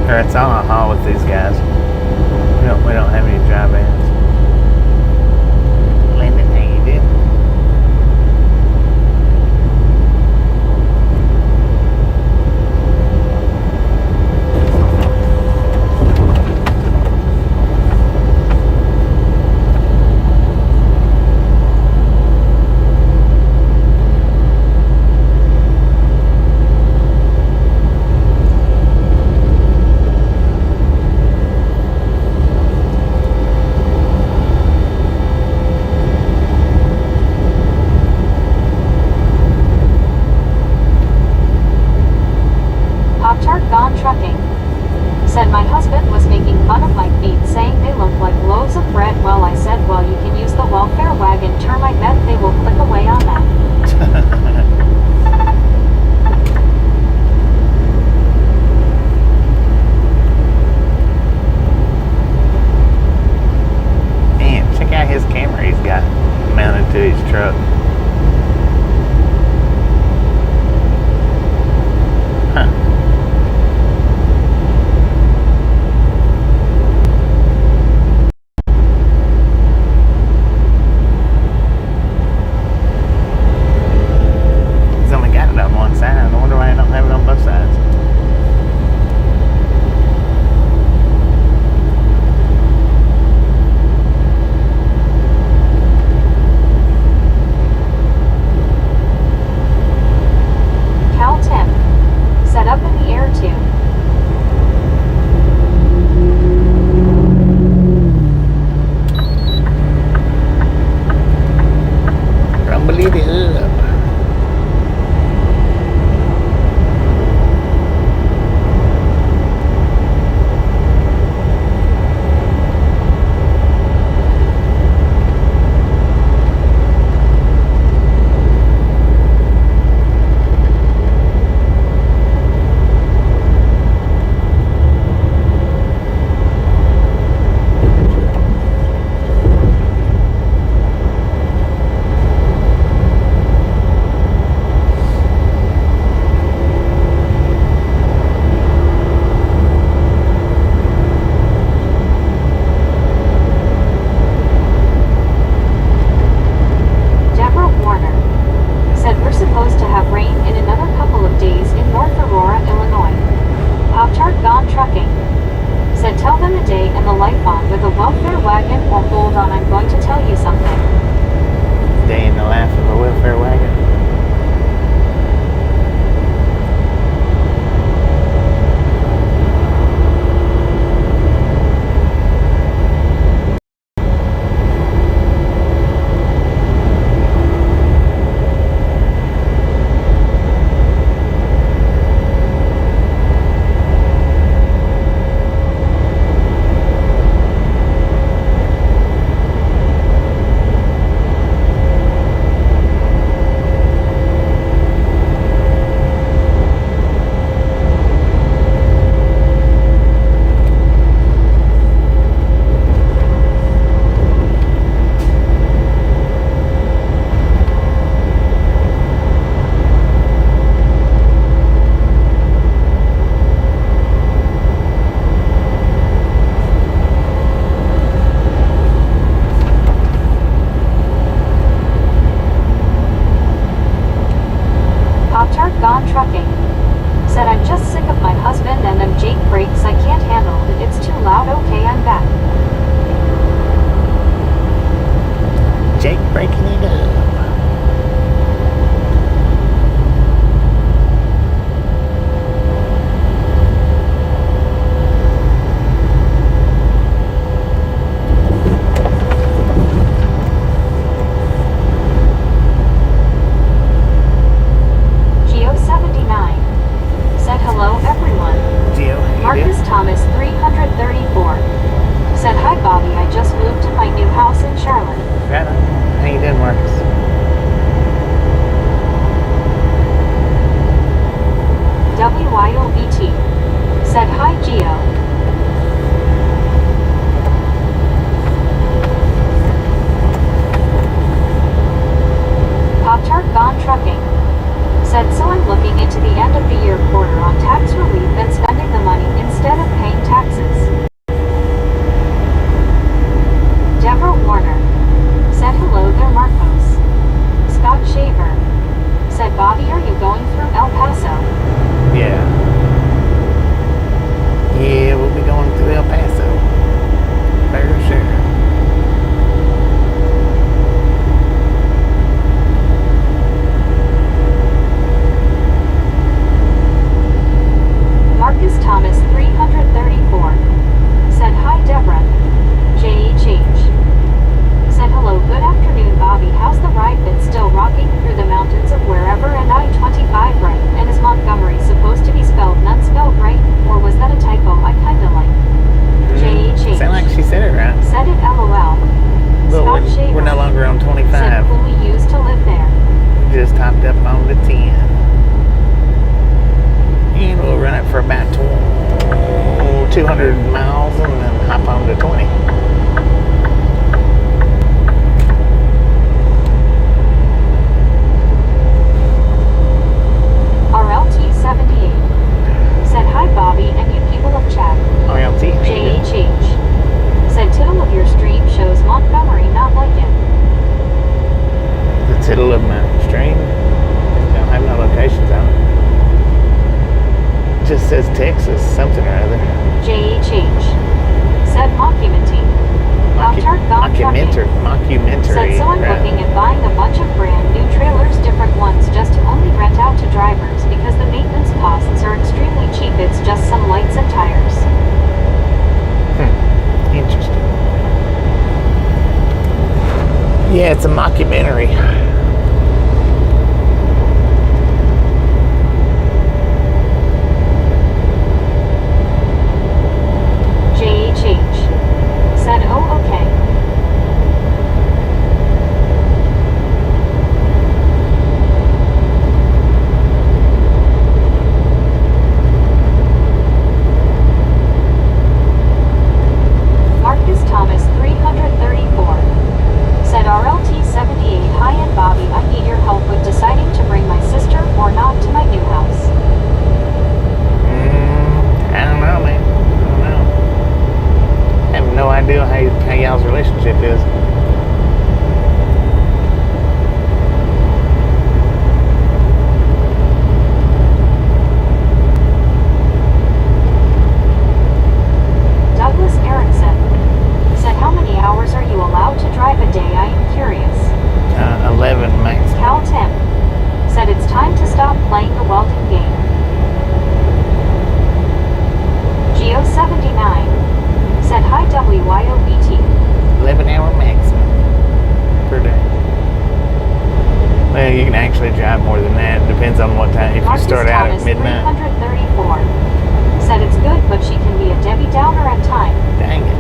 [SPEAKER 2] Or it's on a haul with these guys. We don't have any dry vans. Landon, how you doing?
[SPEAKER 1] Pop-Tart Gone Trucking said my husband was making fun of my feet, saying they look like loaves of bread. Well, I said, well, you can use the welfare wagon term. I bet they will click away on that.
[SPEAKER 2] Man, check out his camera he's got mounted to his truck. Huh. He's only got it on one side. I wonder why I don't have it on both sides.
[SPEAKER 1] Cal Tim said up in the air too.
[SPEAKER 2] Rumble it up.
[SPEAKER 1] Deborah Warner said we're supposed to have rain in another couple of days in North Aurora, Illinois. Pop-Tart Gone Trucking said tell them a day in the life on with a welfare wagon, or hold on, I'm going to tell you something.
[SPEAKER 2] Day in the life of a welfare wagon.
[SPEAKER 1] Pop-Tart Gone Trucking said I'm just sick of my husband and them Jake brakes. I can't handle it. It's too loud. Okay, I'm back.
[SPEAKER 2] Jake breaking it up.
[SPEAKER 1] Geo79 said hello everyone.
[SPEAKER 2] Gio, how you
[SPEAKER 1] Marcus
[SPEAKER 2] doing?
[SPEAKER 1] Thomas 334 said hi Bobby, I just moved to my new house in Charlotte.
[SPEAKER 2] Right on. How you doing, Marcus?
[SPEAKER 1] WYOBT said hi Geo. Pop-Tart Gone Trucking said so I'm looking into the end of the year quarter on tax relief and spending the money instead of paying
[SPEAKER 2] 200 miles and then hop on to 20.
[SPEAKER 1] RLT78 said, "Hi Bobby and you people of chat."
[SPEAKER 2] RLT.
[SPEAKER 1] JHH said, "Tittle of your stream shows Montgomery not like it."
[SPEAKER 2] The title of my stream. Don't have no locations on it. Just says Texas, something or other.
[SPEAKER 1] JHH said, "Mockumentary.
[SPEAKER 2] Mockumentary.
[SPEAKER 1] Said, "So I'm looking at buying a bunch of brand new trailers, different ones, just to only rent out to drivers because the maintenance costs are extremely cheap. It's just some lights and tires."
[SPEAKER 2] Interesting. Yeah, it's a mockumentary.
[SPEAKER 1] JHH said, "Oh, okay." Marcus Thomas 334 said, RLT78, "Hi and Bobby, I need your help with deciding to bring my sister or not to my new house."
[SPEAKER 2] I don't know, man. I don't know. I have no idea how y'all's relationship is.
[SPEAKER 1] Douglas Erickson said, "How many hours are you allowed to drive a day? I am curious."
[SPEAKER 2] 11 max.
[SPEAKER 1] Cal Tim said, "It's time to stop playing the welding game." Geo79 said, "Hi WYOBT."
[SPEAKER 2] 11-hour maximum per day. Well, you can actually drive more than that. Depends on what time. If you
[SPEAKER 1] Marcus
[SPEAKER 2] start out
[SPEAKER 1] Thomas
[SPEAKER 2] at midnight.
[SPEAKER 1] 334 said, "It's good, but she can be a Debbie Downer at times."
[SPEAKER 2] Dang it.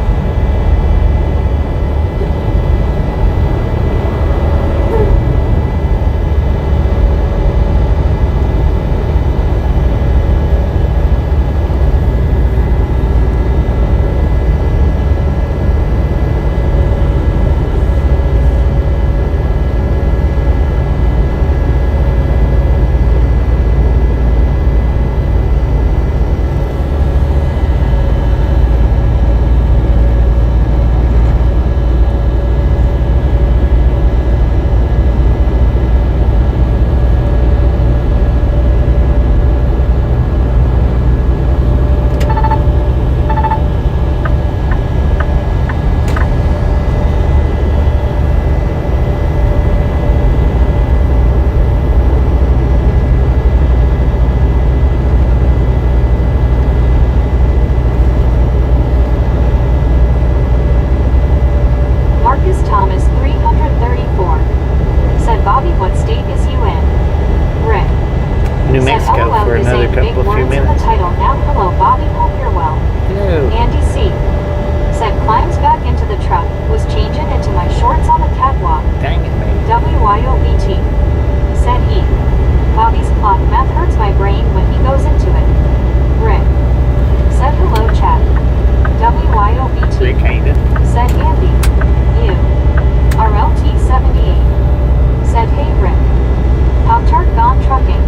[SPEAKER 1] Marcus Thomas 334 said, "Bobby, what state is you in?" Rick
[SPEAKER 2] New
[SPEAKER 1] said,
[SPEAKER 2] Mexico
[SPEAKER 1] "LOL,
[SPEAKER 2] for
[SPEAKER 1] you
[SPEAKER 2] another
[SPEAKER 1] say big
[SPEAKER 2] couple of few
[SPEAKER 1] words in the
[SPEAKER 2] minutes.
[SPEAKER 1] title now. Hello Bobby, hope you're well."
[SPEAKER 2] Hello.
[SPEAKER 1] Andy C said, "Climbs back into the truck, was changing into my shorts on the catwalk."
[SPEAKER 2] Dang it, man.
[SPEAKER 1] WYOBT said he, "Bobby's clock math hurts my brain when he goes into it." Rick said, "Hello chat." WYOBT
[SPEAKER 2] Rick, how you doing?
[SPEAKER 1] said Andy. You. RLT78 said, "Hey Rick." Pop-Tart Gone Trucking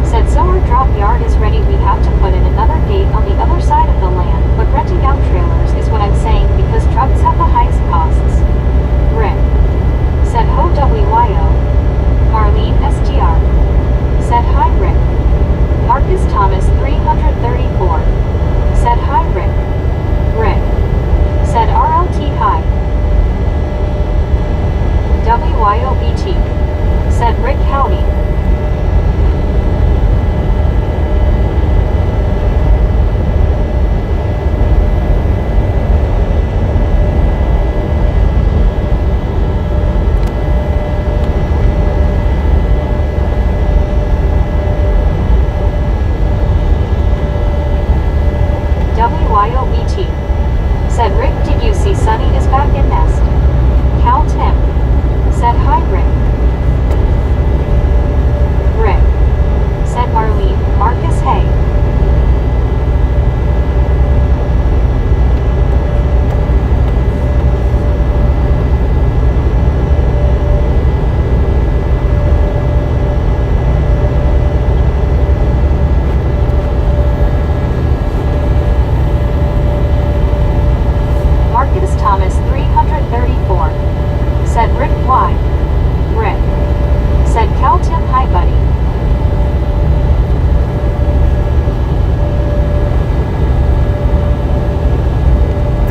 [SPEAKER 1] said, "So our drop yard is ready. We have to put in another gate on the other side of the land, but renting out trailers is what I'm saying because trucks have the highest costs." Rick said, "Ho WYO." Marlene STR said, "Hi Rick." Marcus Thomas 334 said, "Hi Rick." Rick said, "RLT hi." WYOBT said, "Rick howdy." WYOBT said, "Rick, did you see Sunny is back in nest?" Cal Tim said, "Hi Rick." Rick said, "Marlene, Marcus hey."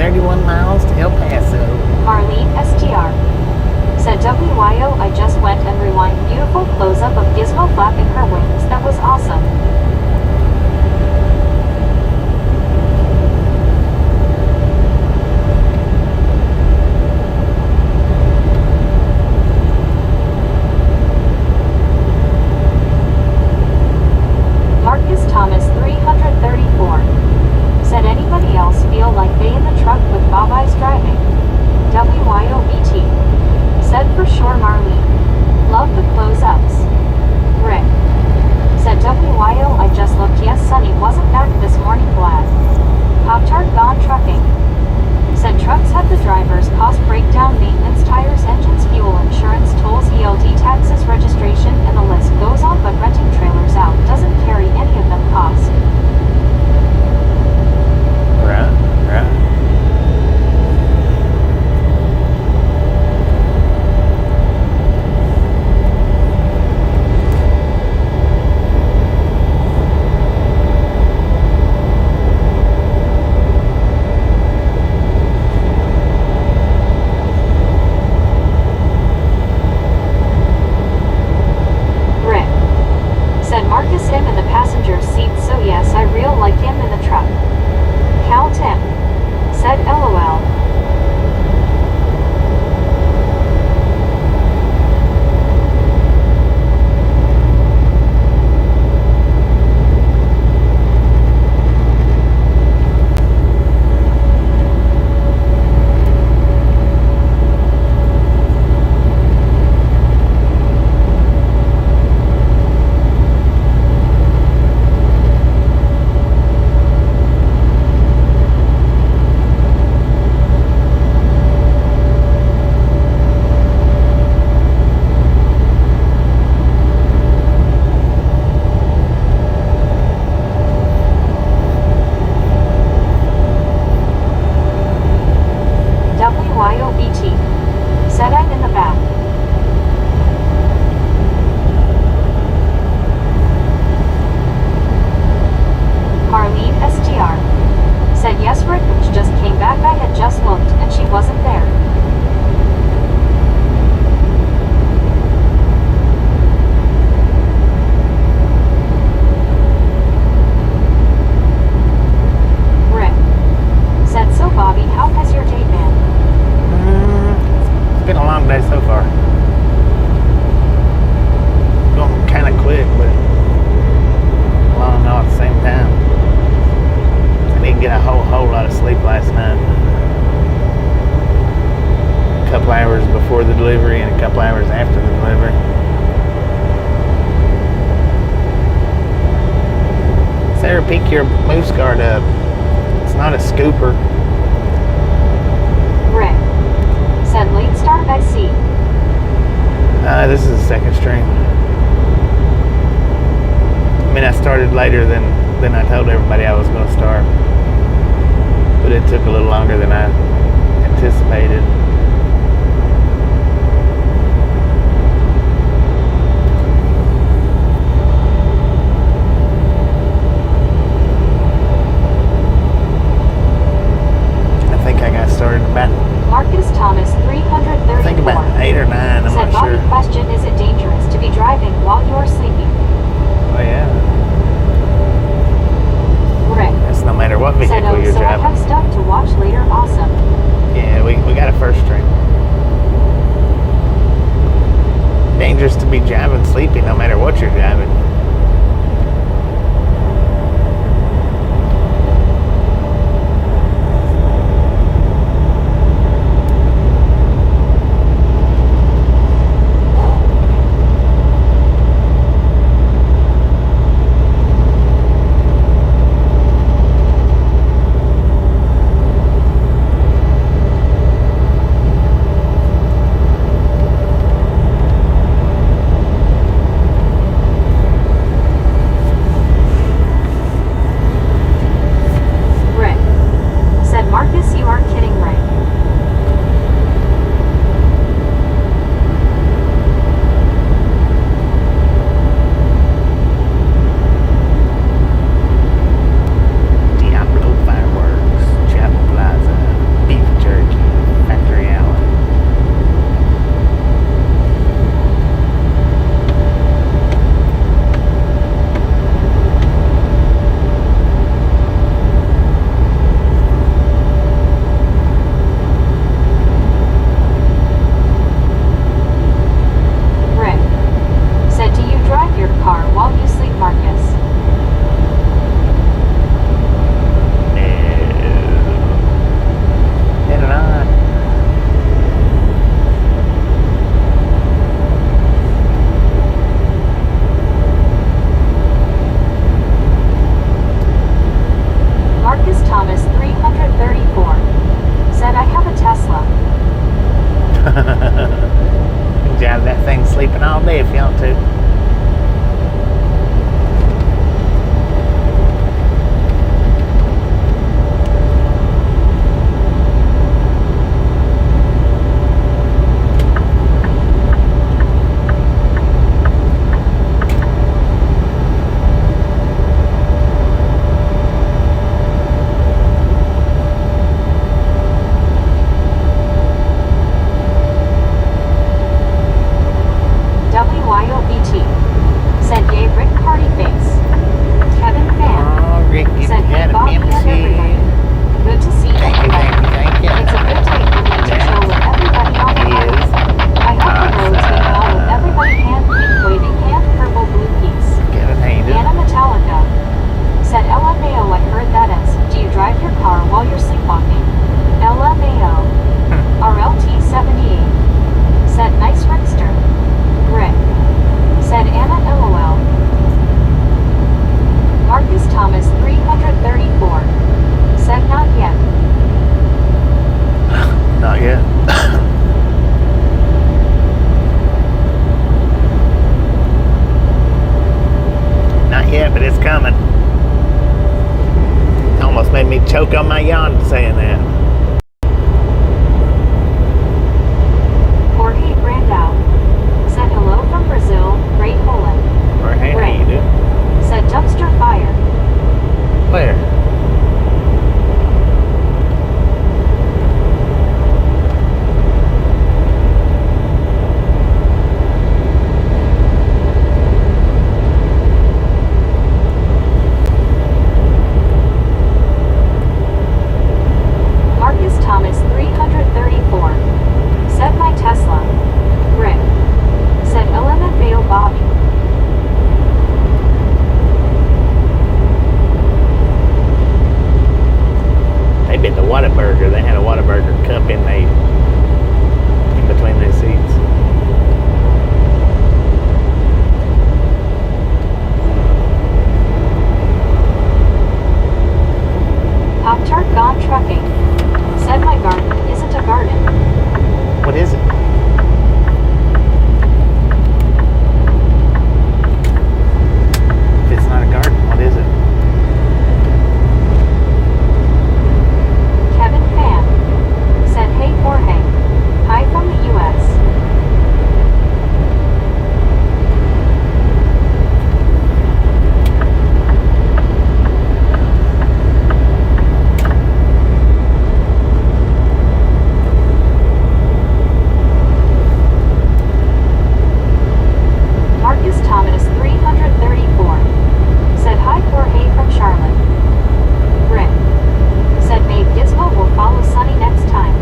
[SPEAKER 2] 31 miles to El Paso.
[SPEAKER 1] Marlene STR said, WYO, I just went and rewind. Beautiful close-up of Gizmo flapping her wings. That was awesome. Marcus Thomas 334 said, anybody else feel like they in the truck with Bob Eyes driving? WYOBT said, for sure Marlene. Love the close-ups. Rick said, WYO, I just looked. Yes, Sonny wasn't back this morning. Glad. Pop-Tart Gone Trucking said, trucks have the drivers, cost, breakdown, maintenance, tires, engines, fuel, insurance, tolls, ELD, taxes, registration, and the list goes on, but renting trailers out doesn't carry any of them costs.
[SPEAKER 2] Right.
[SPEAKER 1] Rick said, Marcus him in the passenger seat, so yes, I real like him in the truck. Cal Tim said, LOL. WYOBT said, I'm in the back. Marlene STR said, yes, Rick just came back. I had just looked and she wasn't there. Rick said, so Bobby, how has your day been?
[SPEAKER 2] It's been a long day so far. Going kind of quick, but long all at the same time. I didn't get a whole lot of sleep last night. A couple hours before the delivery and a couple hours after the delivery. Sarah, pick your moose guard up. It's not a scooper.
[SPEAKER 1] Rick said, late start, I see.
[SPEAKER 2] This is the second stream. I mean, I started later than I told everybody I was going to start. But it took a little longer than I anticipated. I think I got started about,
[SPEAKER 1] Marcus Thomas 334
[SPEAKER 2] I think about 8 or 9, I'm
[SPEAKER 1] said,
[SPEAKER 2] not
[SPEAKER 1] Bobby,
[SPEAKER 2] sure.
[SPEAKER 1] question, is it dangerous to be driving while you're sleeping?
[SPEAKER 2] Oh yeah.
[SPEAKER 1] Rick
[SPEAKER 2] That's no matter what
[SPEAKER 1] said,
[SPEAKER 2] vehicle
[SPEAKER 1] oh,
[SPEAKER 2] you're
[SPEAKER 1] so I
[SPEAKER 2] driving.
[SPEAKER 1] have stuff to watch later. Awesome.
[SPEAKER 2] Yeah, we got a first stream. Dangerous to be driving sleepy no matter what you're driving.
[SPEAKER 1] while you're sleepwalking. LMAO. RLT78. Said nice Rickster. Rick. Said Anna LOL. Marcus Thomas 334. Said not yet.
[SPEAKER 2] Not yet. Not yet, but it's coming. Almost made me choke on my yawn saying that.
[SPEAKER 1] Jorge Brandau. Said hello from Brazil, Great Poland.
[SPEAKER 2] Or hey, how you doing?
[SPEAKER 1] Said dumpster fire.
[SPEAKER 2] Where?
[SPEAKER 1] Marcus Thomas 334. Said my Tesla. Rick. Said Element Vale Bobby.
[SPEAKER 2] They've been to Whataburger. They had a Whataburger cup in between their seats.
[SPEAKER 1] Pop-Tart gone trucking. Said my garden isn't a garden.
[SPEAKER 2] What is it? If it's not a garden, what is it?
[SPEAKER 1] Kevin Fan. Said hey Jorge. Hi from the US. Marcus Thomas 334. Said hi Jorge from Charlotte. Rick. Said maybe Gizmo will follow Sunny next time.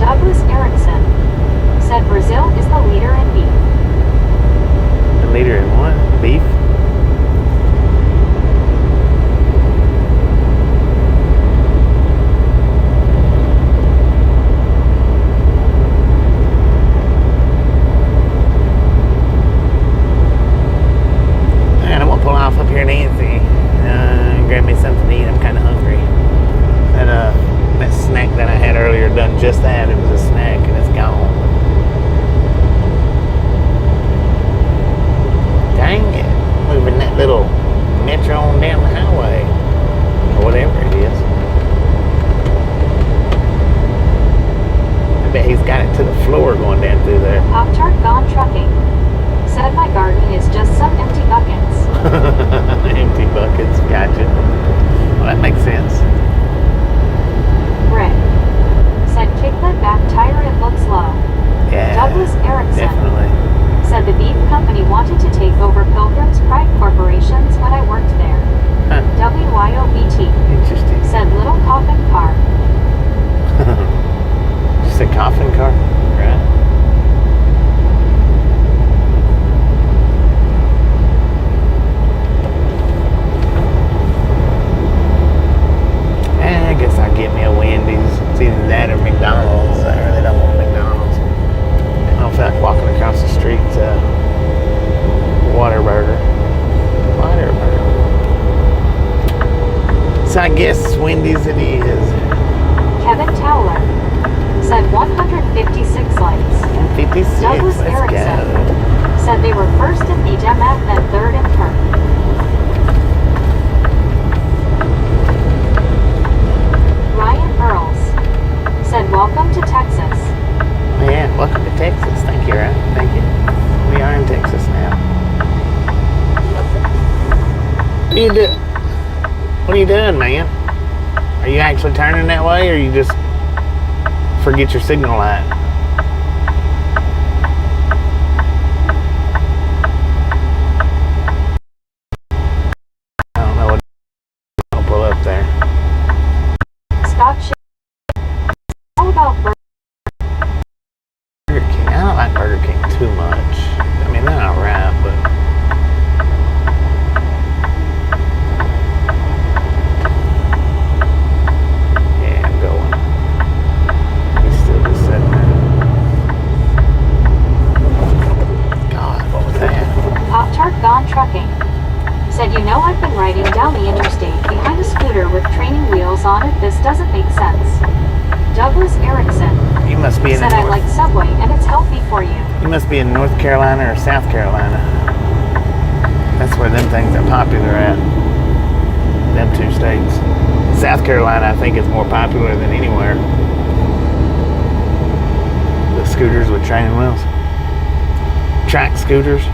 [SPEAKER 1] Douglas Erickson. Said Brazil is the leader in beef.
[SPEAKER 2] The leader in what? Beef? Man, I'm gonna pull off up here in Nancy. Grab me something to eat. I'm kind of hungry. That snack that I had earlier done just that. It was a snack and it's gone. Dang it. Moving that little metro on down the highway. Or whatever it is. I bet he's got it to the floor going down through there.
[SPEAKER 1] Pop-Tart gone trucking. Said my garden is just some empty buckets.
[SPEAKER 2] Empty buckets. Gotcha. Well, that makes sense.
[SPEAKER 1] Rick. Said kick that back tire, it looks low.
[SPEAKER 2] Yeah.
[SPEAKER 1] Douglas Erickson.
[SPEAKER 2] Definitely.
[SPEAKER 1] Said the beef company wanted to take over Pilgrim's Pride Corporations when I worked there.
[SPEAKER 2] Huh.
[SPEAKER 1] WYOBT.
[SPEAKER 2] Interesting.
[SPEAKER 1] Said little coffin car.
[SPEAKER 2] Just a coffin car? Right. I guess I'll get me a Wendy's. It's either that or McDonald's. I really don't want McDonald's. I don't feel like walking across the street to Whataburger. So I guess Wendy's it is.
[SPEAKER 1] Kevin Towler. Said 156 likes.
[SPEAKER 2] 56.
[SPEAKER 1] Douglas
[SPEAKER 2] Let's
[SPEAKER 1] Erickson.
[SPEAKER 2] go.
[SPEAKER 1] Said they were first in BDMF, then third in Turk. Ryan Earls. Said welcome to Texas.
[SPEAKER 2] Yeah, welcome to Texas. Thank you, Ryan. Thank you. We are in Texas now. What are you doing, man? Are you actually turning that way, or you just forget your signal light? I don't know what I'll pull up there.
[SPEAKER 1] Scott about Burger
[SPEAKER 2] Burger King. I don't like Burger King too much. I mean, they're alright, but yeah, I'm going. He's still just sitting there. God, what was that?
[SPEAKER 1] Pop-Tart Gone Trucking said, you know, I've been riding down the interstate behind a scooter with training wheels on it. This doesn't make sense. Douglas Erickson
[SPEAKER 2] You must be in
[SPEAKER 1] said, I like Subway and it's healthy for you.
[SPEAKER 2] You must be in North Carolina or South Carolina. That's where them things are popular at. Them two states. South Carolina, I think, is more popular than anywhere. The scooters with training wheels. Track scooters.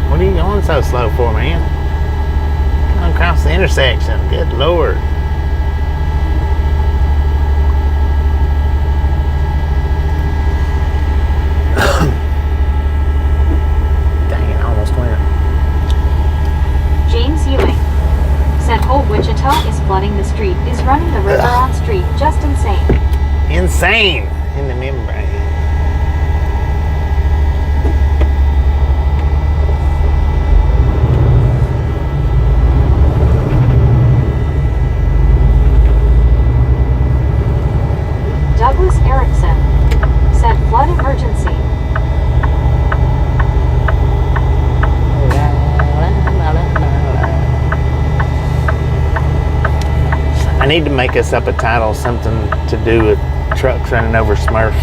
[SPEAKER 2] What are you going so slow for, man? Come across the intersection. Good Lord. Dang it, I almost went.
[SPEAKER 1] James Ewing said, whole Wichita is flooding the street, is running the river on street. Just insane.
[SPEAKER 2] Insane in the membrane.
[SPEAKER 1] Douglas Erickson said, flood emergency.
[SPEAKER 2] I need to make us up a title, something to do with trucks running over Smurfs.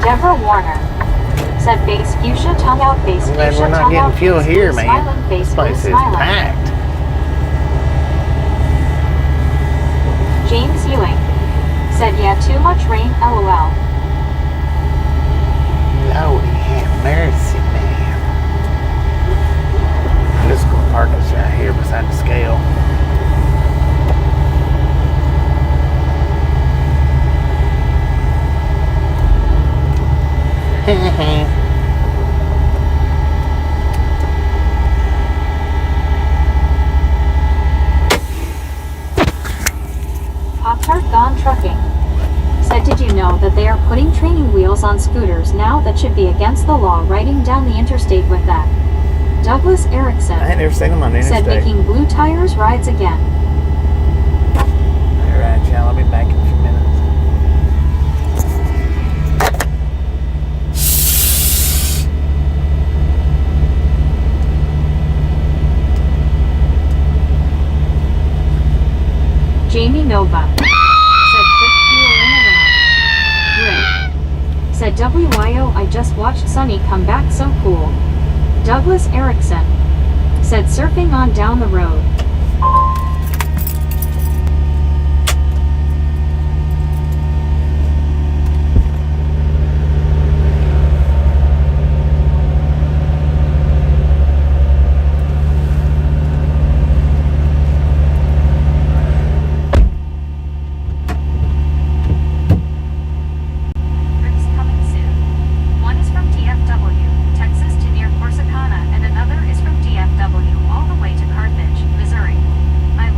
[SPEAKER 1] Deborah Warner said, face fuchsia, tongue out, face
[SPEAKER 2] I'm glad
[SPEAKER 1] fuchsia,
[SPEAKER 2] we're not
[SPEAKER 1] tongue
[SPEAKER 2] getting
[SPEAKER 1] out,
[SPEAKER 2] fuel
[SPEAKER 1] face
[SPEAKER 2] here,
[SPEAKER 1] blue,
[SPEAKER 2] man.
[SPEAKER 1] smiling, face
[SPEAKER 2] This
[SPEAKER 1] blue,
[SPEAKER 2] place is
[SPEAKER 1] smiling.
[SPEAKER 2] packed.
[SPEAKER 1] James Ewing said, yeah, too much rain, LOL.
[SPEAKER 2] Lordy have mercy, man. I'm just going to park us right here beside the scale.
[SPEAKER 1] Pop-Tart Gone Trucking said, did you know that they are putting training wheels on scooters now? That should be against the law, riding down the interstate with that. Douglas Erickson
[SPEAKER 2] I ain't never seen them on the
[SPEAKER 1] said,
[SPEAKER 2] interstate.
[SPEAKER 1] making blue tires rides again.
[SPEAKER 2] All right, y'all. I'll be back in a few minutes.
[SPEAKER 1] Jamie Nova said, quick fuel in around. Rick said, WYO, I just watched Sunny come back, so cool. Douglas Erickson said, surfing on down the road. Rick's coming soon. One is from DFW, Texas to near Corsicana, and another is from DFW all the way to Carthage, Missouri. I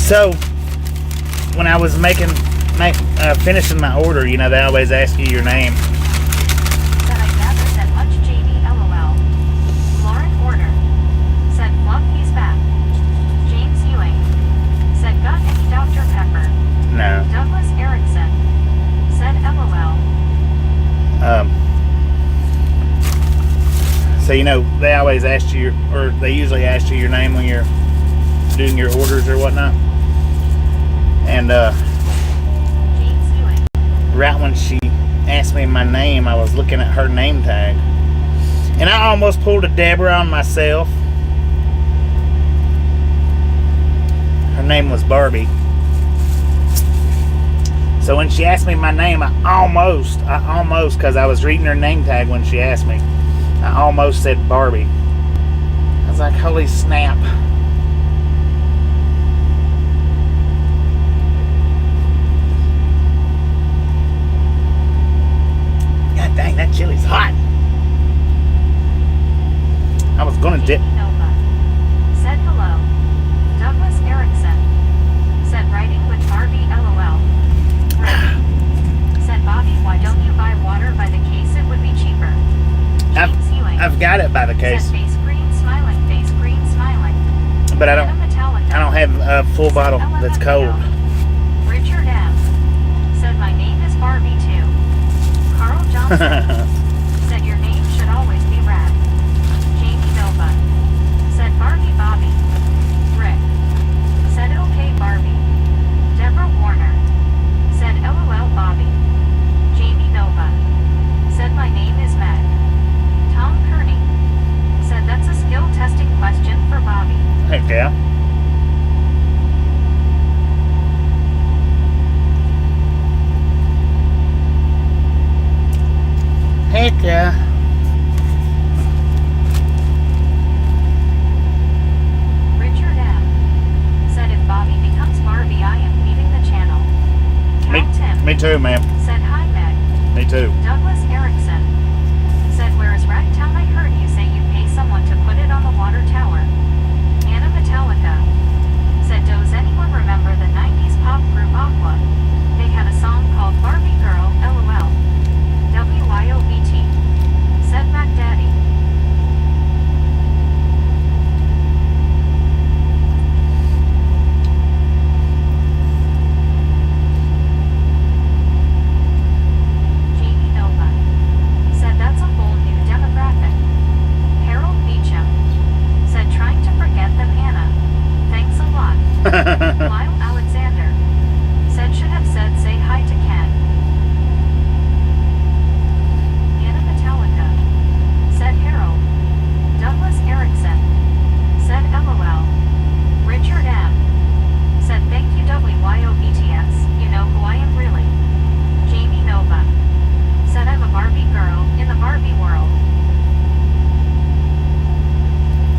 [SPEAKER 2] So, when I was finishing my order, you know, they always ask you your name.
[SPEAKER 1] Said I gathered that much, JD, LOL. Lauren Order. Said Fluff, he's back. James Ewing. Said got any Dr. Pepper?
[SPEAKER 2] No.
[SPEAKER 1] Douglas Erickson. Said LOL.
[SPEAKER 2] So, you know, they always ask you, or they usually ask you your name when you're doing your orders or whatnot. And,
[SPEAKER 1] James Ewing.
[SPEAKER 2] right when she asked me my name, I was looking at her name tag. And I almost pulled a Deborah on myself. Her name was Barbie. So when she asked me my name, I almost, because I was reading her name tag when she asked me, I almost said Barbie. I was like, holy snap. God dang, that chili's hot. I was gonna dip.
[SPEAKER 1] Nova. Said hello. Douglas Erickson. Said writing with Barbie, LOL. Right. Said Bobby, why don't you buy water by the case? It would be cheaper. James Ewing.
[SPEAKER 2] I've got it by the case.
[SPEAKER 1] Said face green smiling, face green smiling.
[SPEAKER 2] But I don't have a full bottle that's cold.
[SPEAKER 1] Richard M. Said my name is Barbie too. Carl Johnson. Said your name should always be Rad. Jamie Nova. Said Barbie Bobby. Rick. Said okay Barbie. Deborah Warner. Said LOL Bobby. Jamie Nova. Said my name is Meg. Tom Kearney. Said that's a skill testing question for Bobby.
[SPEAKER 2] Heck yeah. Heck yeah.
[SPEAKER 1] Richard M. Said if Bobby becomes Barbie, I am leaving the channel. Cal Tim.
[SPEAKER 2] Me too, ma'am.
[SPEAKER 1] Said hi Meg.
[SPEAKER 2] Me too.
[SPEAKER 1] Douglas Erickson. Said where is Ragtown? I heard you say you pay someone to put it on the water tower. Anna Metallica. Said does anyone remember the 90s pop group Aqua? They had a song called Barbie Girl, LOL. WYOBT. Said Mac Daddy. Jamie Nova. Said that's a whole new demographic. Harold Beecham. Said trying to forget them, Anna. Thanks a lot. Lyle Alexander. Said should have said say hi to Ken. Anna Metallica. Said Harold. Douglas Erickson. Said LOL. Richard M. Said thank you WYOBTS. You know who I am really. Jamie Nova. Said I'm a Barbie girl in the Barbie world.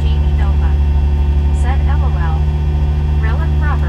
[SPEAKER 1] Jamie Nova. Said LOL. Relic Robert.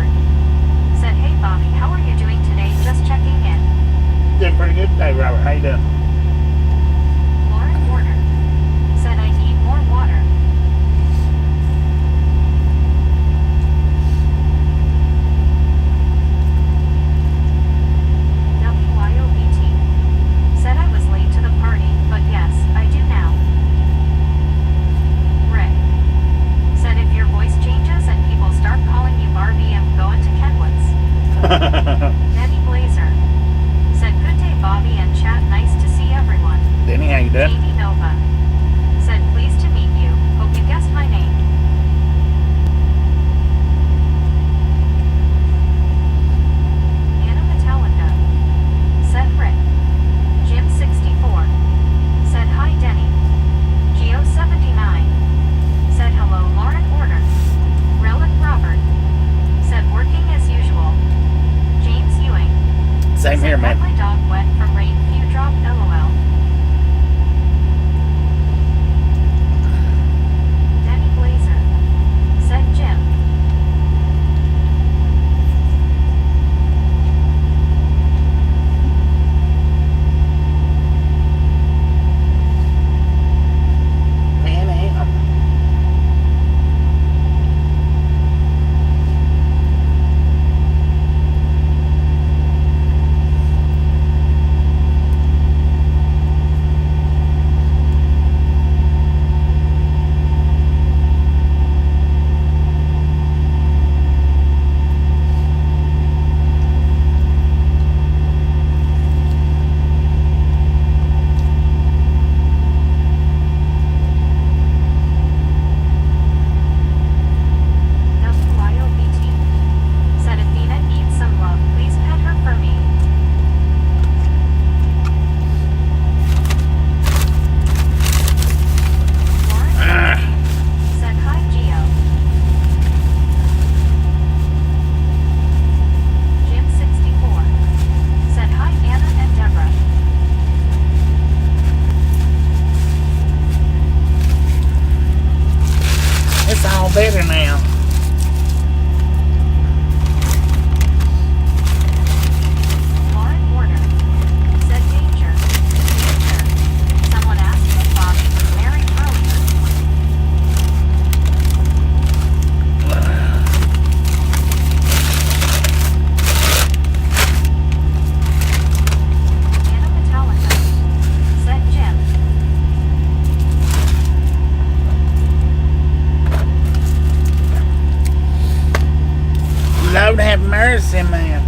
[SPEAKER 2] have mercy, man.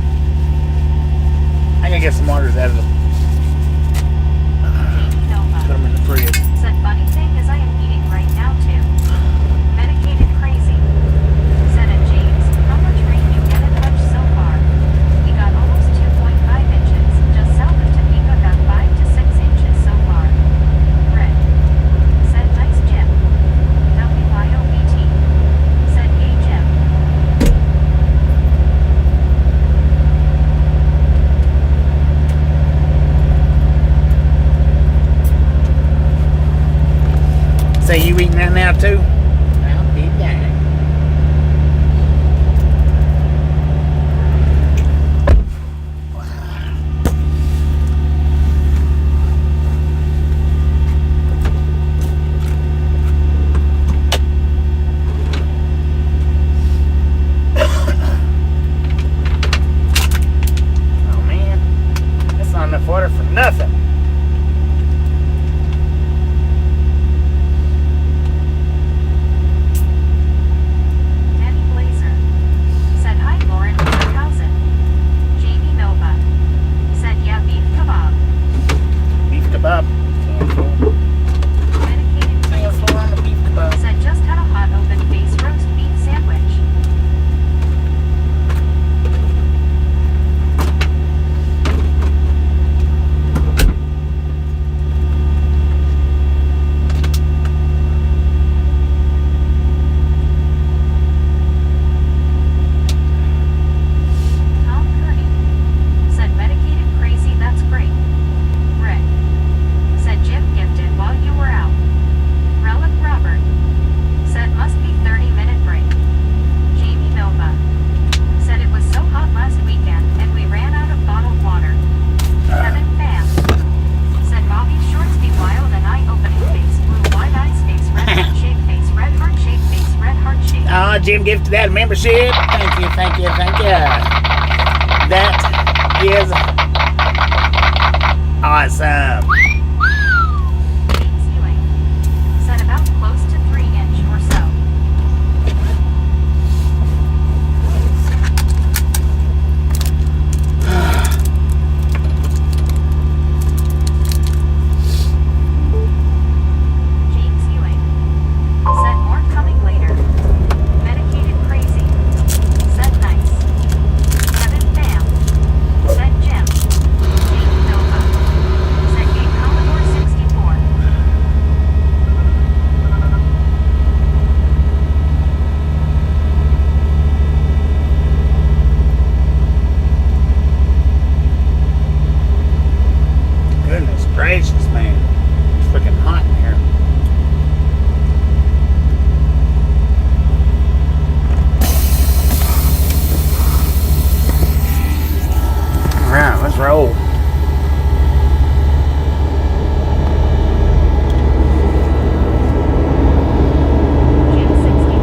[SPEAKER 2] I gotta get some waters out of them. Put them in the fridge.
[SPEAKER 1] Said funny thing is I am eating right now too. Medicated crazy. Said at James, how much rain you get in Hutch so far? We got almost 2.5 inches. Just south of Topeka got 5 to 6 inches so far. Red. Said nice Jim. WYOBT. Said hey Jim.
[SPEAKER 2] So you eating that now too? I'll be back. Oh man, that's not enough water for nothing.
[SPEAKER 1] Danny Blazer. Said hi Lauren, how's it? Jamie Nova. Said yeah beef kebab.
[SPEAKER 2] Beef kebab.
[SPEAKER 1] Medicated crazy.
[SPEAKER 2] On the beef kebab.
[SPEAKER 1] Said just had a hot open face roast beef sandwich. Tom Kearney. Said medicated crazy, that's great. Rick. Said Jim gifted while you were out. Relic Robert. Said must be 30-minute break. Jamie Nova. Said it was so hot last weekend and we ran out of bottled water. Kevin Pham. Said Bobby's shorts be wild and eye-opening face, blue wide eyes face, red heart shape face, red heart shape face, red heart shape.
[SPEAKER 2] Oh, Jim gifted that membership. Thank you, thank you, thank you. That is awesome.
[SPEAKER 1] James Ewing. Said about close to 3 inch or so. James Ewing. Said more coming later. Medicated crazy. Said nice. Kevin Pham. Said Jim. Jamie Nova. Said gay Commodore 64.
[SPEAKER 2] Goodness gracious, man. It's freaking hot in here. All right, let's roll.
[SPEAKER 1] Jim 64.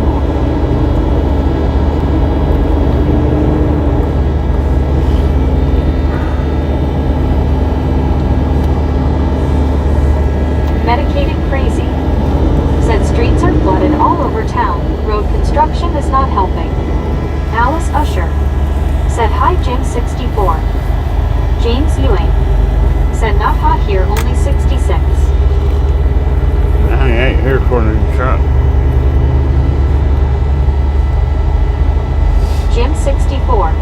[SPEAKER 1] Medicated crazy. Said streets are flooded all over town. Road construction is not helping. Alice Usher. Said hi Jim 64. James Ewing. Said not hot here, only 66.
[SPEAKER 2] 98 here according to the truck.
[SPEAKER 1] Jim 64.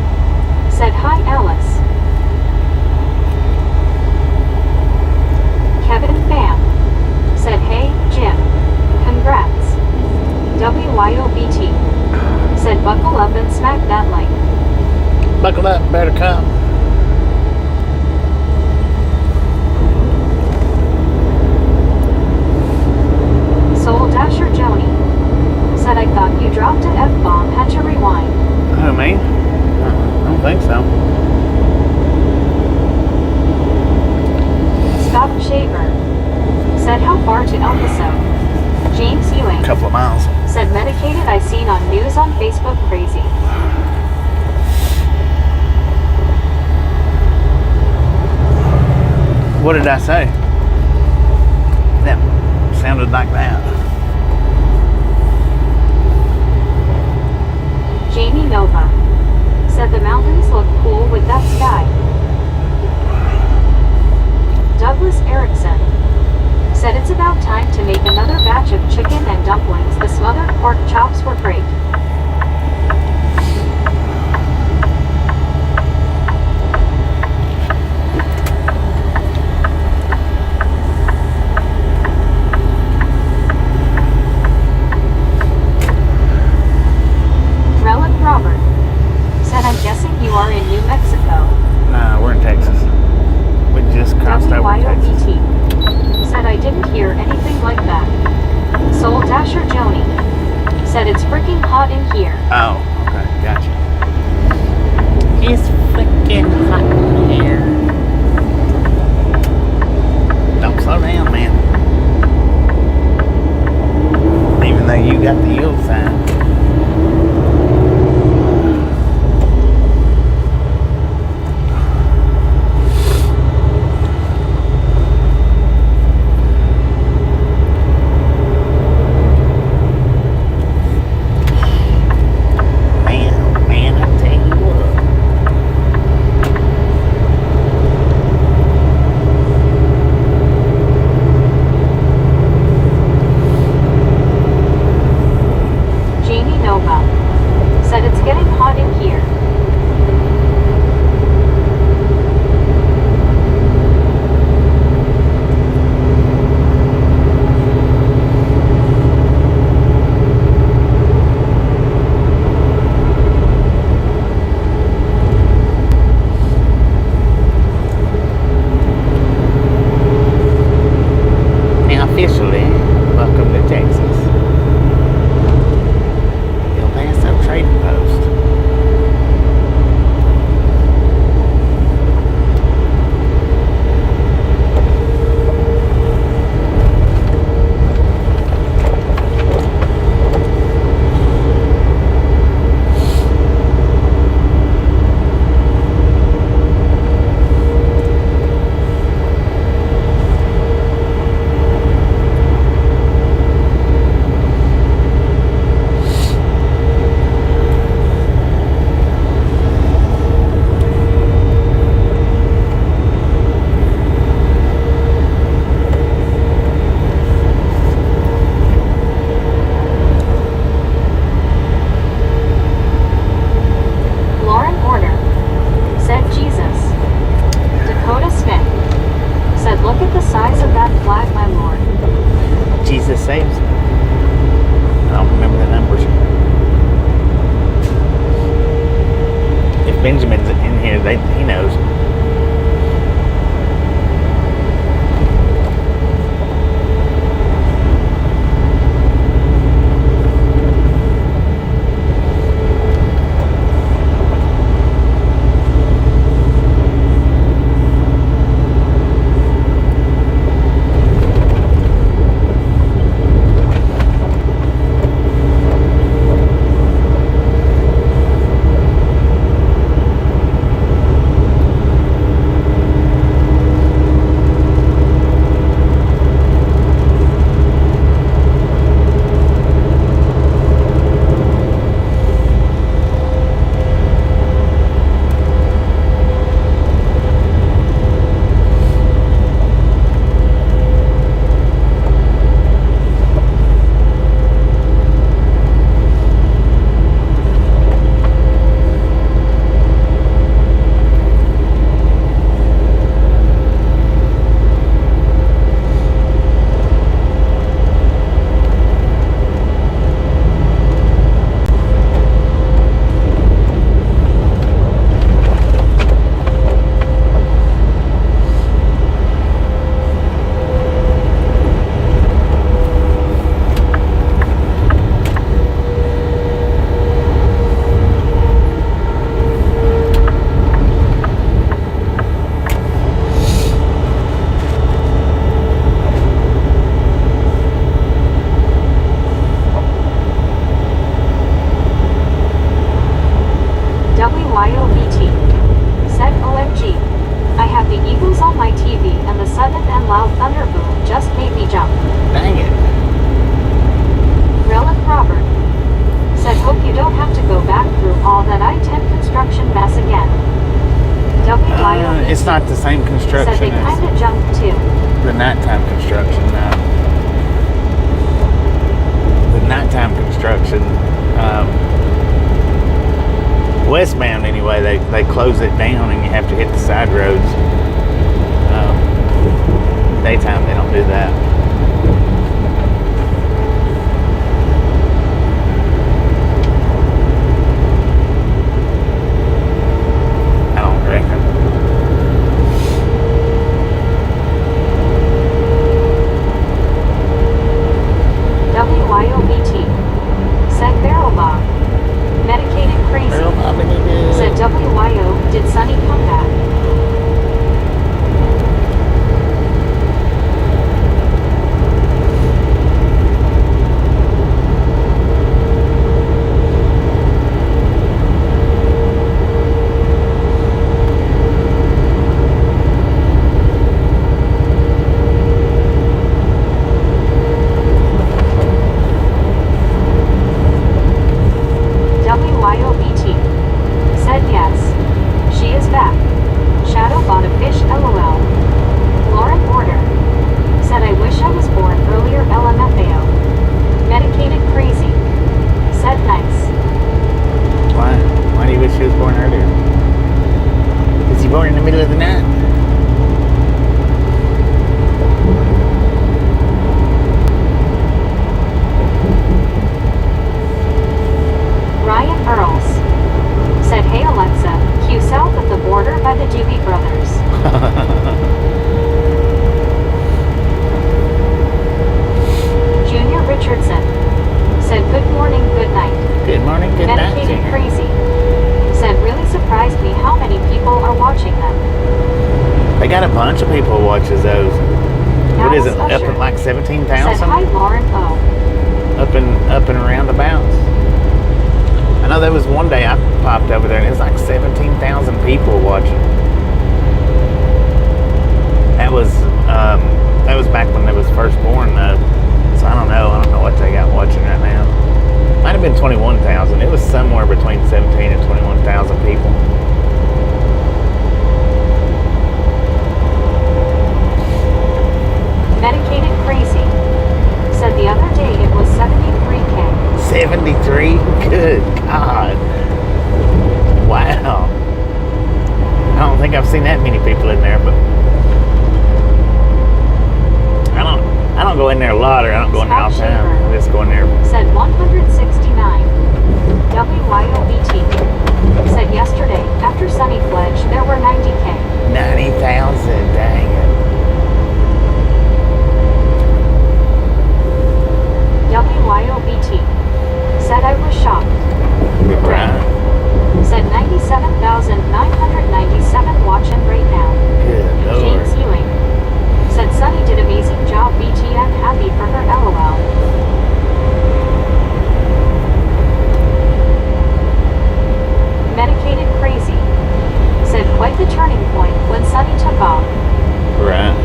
[SPEAKER 1] Said hi Alice. Kevin Pham. Said hey Jim. Congrats. WYOBT. Said buckle up and smack that like.
[SPEAKER 2] Buckle up, better come.
[SPEAKER 1] Soul Dasher Joni. Said I thought you dropped an F-bomb, had to rewind.
[SPEAKER 2] Oh, me? I don't think so.
[SPEAKER 1] Scott Shaver. Said how far to El Paso. James Ewing.
[SPEAKER 2] A couple of miles.
[SPEAKER 1] Said medicated I seen on news on Facebook crazy.
[SPEAKER 2] What did I say? That sounded like that.
[SPEAKER 1] Jamie Nova. said the mountains look cool with that sky. Douglas Erickson said it's about time to make another batch of chicken and dumplings. The smothered pork chops were great. Relic Robert said, I'm guessing you are in New Mexico.
[SPEAKER 2] Nah, we're in Texas. We just crossed over Texas.
[SPEAKER 1] WYOBT said, I didn't hear anything like that. Soul Dasher Joni said, it's freaking hot in here.
[SPEAKER 2] Oh, okay, gotcha. It's freaking hot in here. Don't slow down, man. Even though you got the yield sign. Officially, welcome to Texas. El Paso Trading Post. Jesus saves. I don't remember the numbers. If Benjamin's in here, he knows. WYOBT said, OMG. I have the Eagles on my TV and the sudden and loud thunder boom just made me jump. Dang it.
[SPEAKER 1] Relic Robert said, hope you don't have to go back through all that I-10 construction
[SPEAKER 2] not the same
[SPEAKER 1] said
[SPEAKER 2] construction
[SPEAKER 1] they
[SPEAKER 2] as
[SPEAKER 1] kinda jumped too.
[SPEAKER 2] the nighttime construction, no. The nighttime construction, westbound anyway, they close it down and you have to hit the side roads. Daytime, they don't do that. I don't reckon.
[SPEAKER 1] WYOBT said Barrel Bob. Medicated crazy.
[SPEAKER 2] Barrel bobbing again.
[SPEAKER 1] Said WYO, did Sunny come back? WYOBT said yes. She is back. Shadow bought a fish LOL. Lauren Order said I wish I was born earlier LMFAO. Medicated crazy. Said nice.
[SPEAKER 2] Why? Why do you wish he was born earlier? Is he born in the middle of the night?
[SPEAKER 1] Ryan Earls said hey Alexa, cue south of the border by the Doobie Brothers. Junior Richardson said good morning, good night.
[SPEAKER 2] Good morning, good night,
[SPEAKER 1] Medicated
[SPEAKER 2] Junior.
[SPEAKER 1] crazy said really surprised me how many people are watching them.
[SPEAKER 2] They got a bunch of people who watches those. What is it?
[SPEAKER 1] Alice
[SPEAKER 2] Up
[SPEAKER 1] Usher
[SPEAKER 2] at like
[SPEAKER 1] said
[SPEAKER 2] 17,000?
[SPEAKER 1] hi Lauren O.
[SPEAKER 2] Up and roundabouts. I know there was one day I popped over there and it was like 17,000 people watching. That was back when they was first born though. So I don't know what they got watching right now. Might have been 21,000. It was somewhere between 17 and 21,000 people.
[SPEAKER 1] Medicated crazy said the other day it was 73K.
[SPEAKER 2] 73? Good God. Wow. I don't think I've seen that many people in there, but I don't go in there a lot, or I don't go in there all the time. I just go in there.
[SPEAKER 1] Said 169. WYOBT said yesterday, after Sunny Fledge, there were 90K.
[SPEAKER 2] 90,000, dang it.
[SPEAKER 1] WYOBT said I was shocked.
[SPEAKER 2] Right.
[SPEAKER 1] Said 97,997 watching right now.
[SPEAKER 2] Good Lord.
[SPEAKER 1] James Ewing said Sunny did amazing job BTN, happy for her LOL. Medicated crazy said quite the turning point when Sunny took off.
[SPEAKER 2] Right.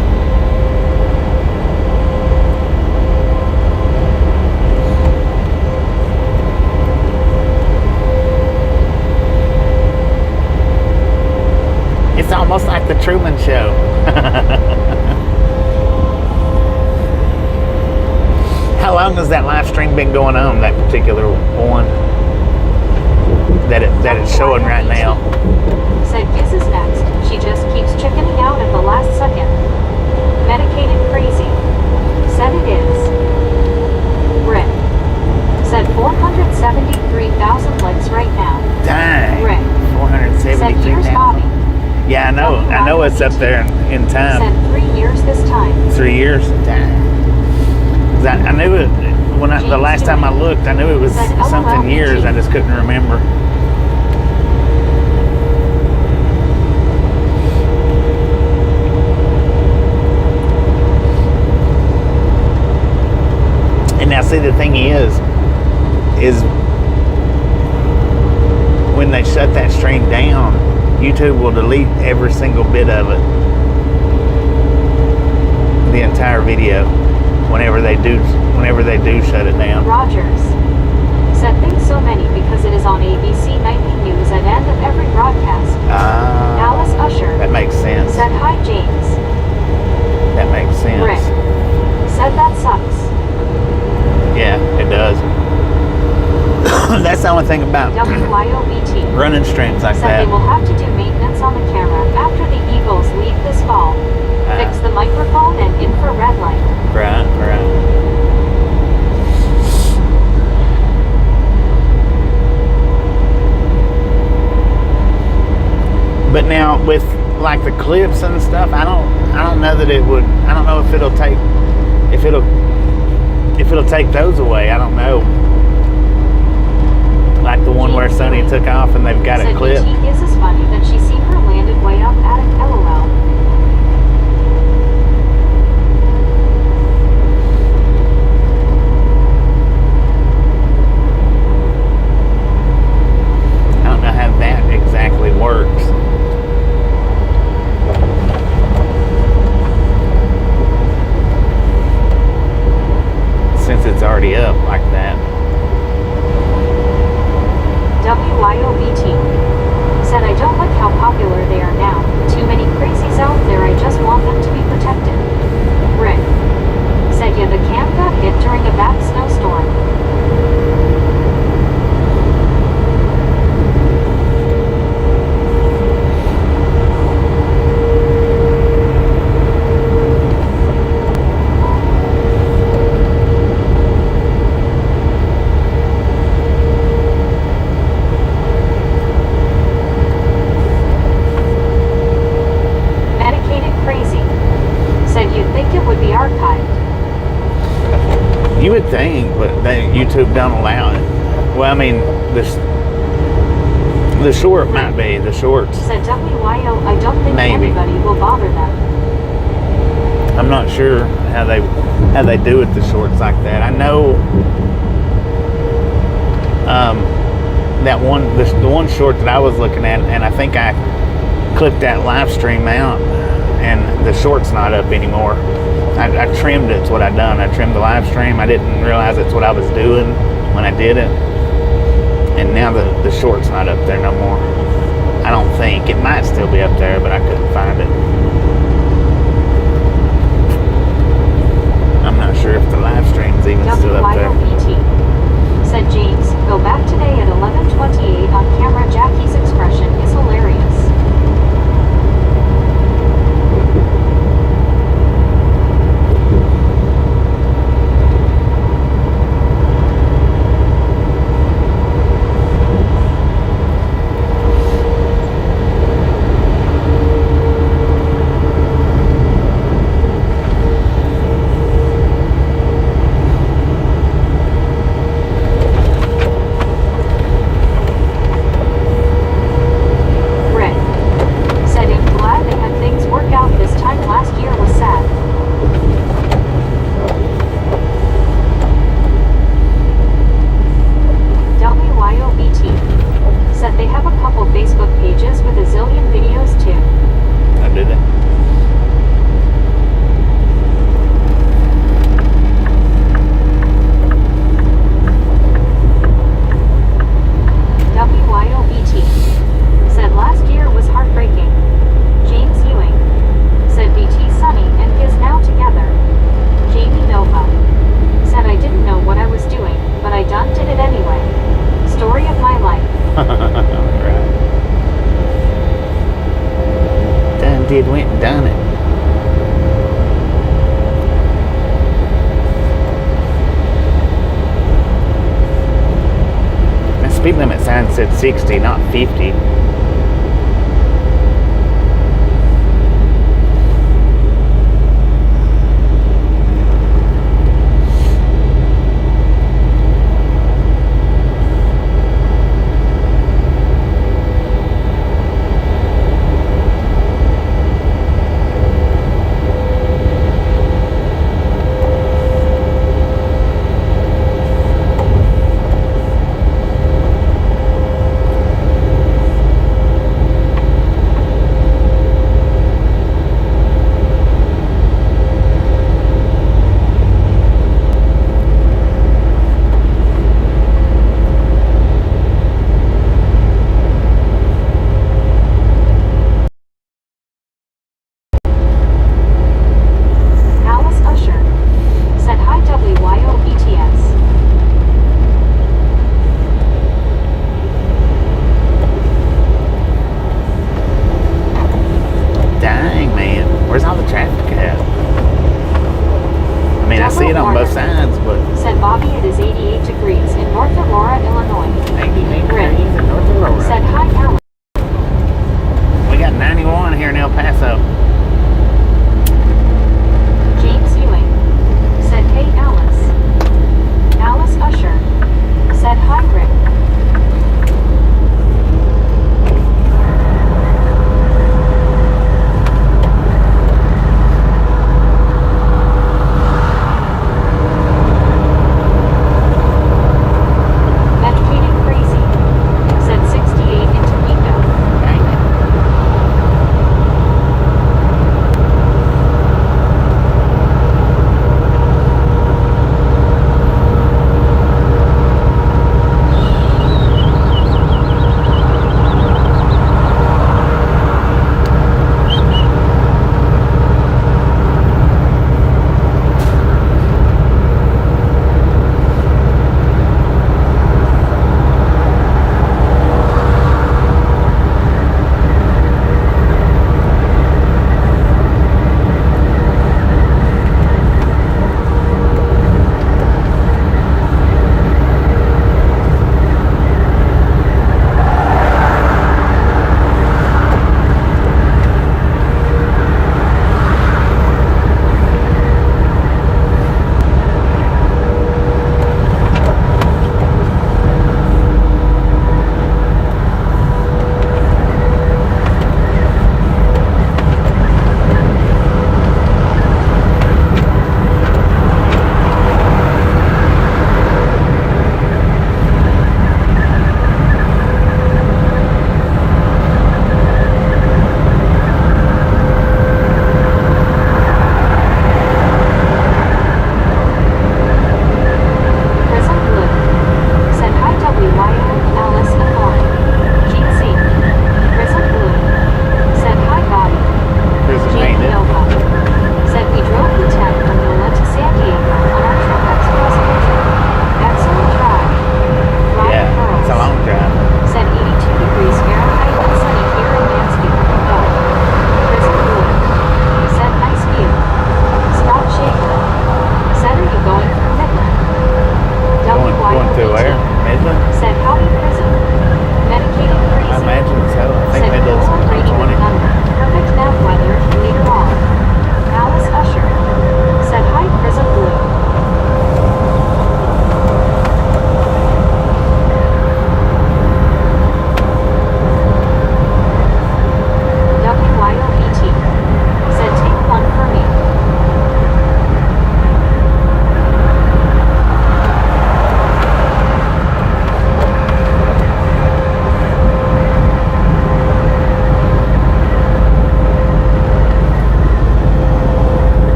[SPEAKER 2] It's almost like the Truman Show. How long has that live stream been going on, that particular one that it's showing right now?
[SPEAKER 1] Said Giz is next. She just keeps chickening out at the last second. Medicated crazy said it is. Rick said 473,000 likes right now.
[SPEAKER 2] Dang.
[SPEAKER 1] Rick said here's
[SPEAKER 2] 473,000.
[SPEAKER 1] Bobby.
[SPEAKER 2] Yeah, I know it's up there in time.
[SPEAKER 1] Said 3 years this time.
[SPEAKER 2] 3 years? Dang. 'Cause I knew it when the last time I looked. I knew it was something years. I just couldn't remember. And now, see, the thing is when they shut that stream down, YouTube will delete every single bit of it, the entire video, whenever they do shut it down.
[SPEAKER 1] Rogers said thanks so many because it is on ABC Nightly News at end of every broadcast.
[SPEAKER 2] Ah,
[SPEAKER 1] Alice Usher
[SPEAKER 2] that makes sense.
[SPEAKER 1] said
[SPEAKER 2] thing about
[SPEAKER 1] WYOBT
[SPEAKER 2] running streams like
[SPEAKER 1] said
[SPEAKER 2] that.
[SPEAKER 1] they will have to do maintenance on the camera after the Eagles leave this fall. Fix the microphone and infrared light.
[SPEAKER 2] Right, right. But now with like the clips and stuff, I don't know that it would. I don't know if it'll take those away. I don't know. Like the one where Sony took off and they've got a clip.
[SPEAKER 1] Said BT is as funny that she seen her landed way up at an LOL.
[SPEAKER 2] I don't know how that exactly works. Since it's already up like that.
[SPEAKER 1] WYOBT said I don't like how popular they are now. Too many crazies out there, I just want them to be protected. Rick said yeah, the cam got hit during a bad snowstorm.
[SPEAKER 2] You would think, but YouTube don't allow it. Well, I mean, the short might be the shorts.
[SPEAKER 1] Said WYO, I don't think
[SPEAKER 2] Maybe.
[SPEAKER 1] anybody will bother them.
[SPEAKER 2] I'm not sure how they do it, the shorts like that. I know that the one short that I was looking at, and I think I clipped that live stream out, and the short's not up anymore. I trimmed it's what I done. I trimmed the live stream. I didn't realize it's what I was doing when I did it. And now the short's not up there no more. I don't think. It might still be up there, but I couldn't find it. I'm not sure if the live stream's even still up there.
[SPEAKER 1] WYOBT said James, go back today at 11:28 on camera. Jackie's expression is hilarious.
[SPEAKER 2] Went and done it. The speed limit sign said 60, not 50.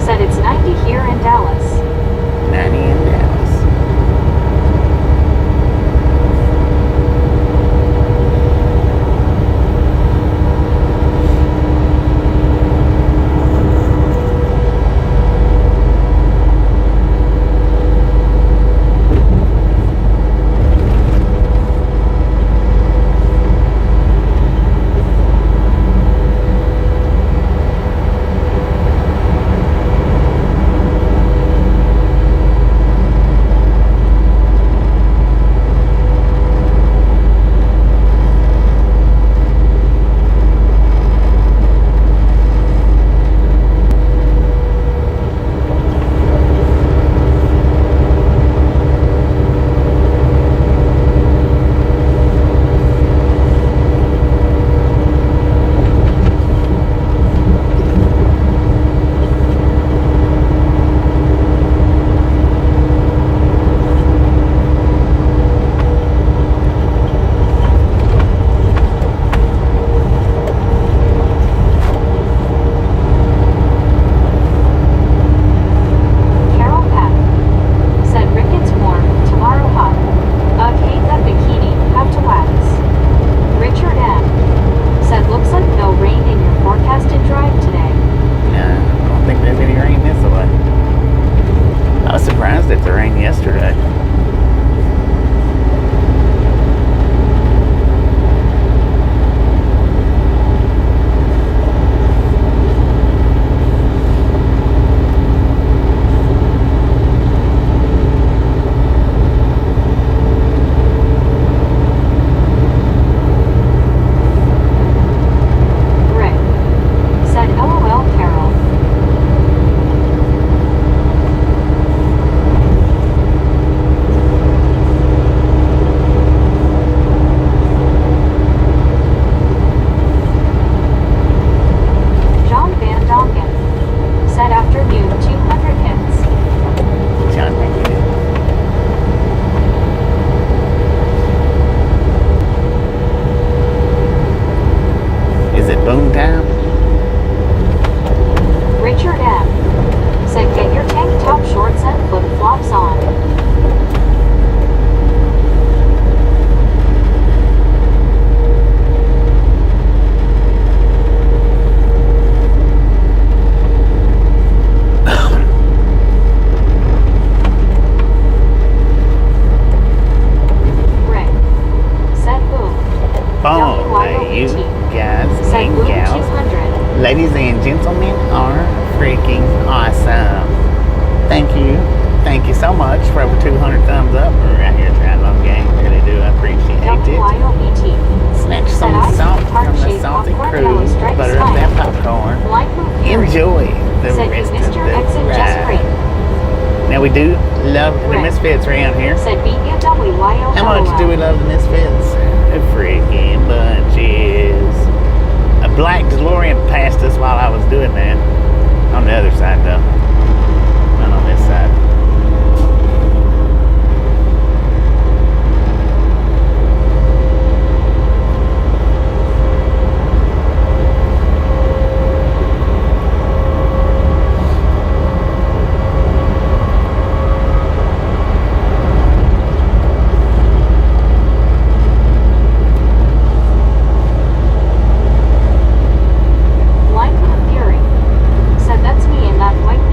[SPEAKER 1] said it's 90 here in Dallas.
[SPEAKER 2] 90 in Dallas. Ladies and gentlemen are freaking awesome. Thank you. Thank you so much for over 200 thumbs up. We're right here trying long game. Really do appreciate it. Snatch some salt from the salty crew. Butter up that popcorn. Enjoy the rest of the ride. Now we do love the Misfits around here. How much do we love the Misfits? A freaking bunches. A black DeLorean passed us while I was doing that. On the other side though. Not on this side.
[SPEAKER 1] Said that's me in that white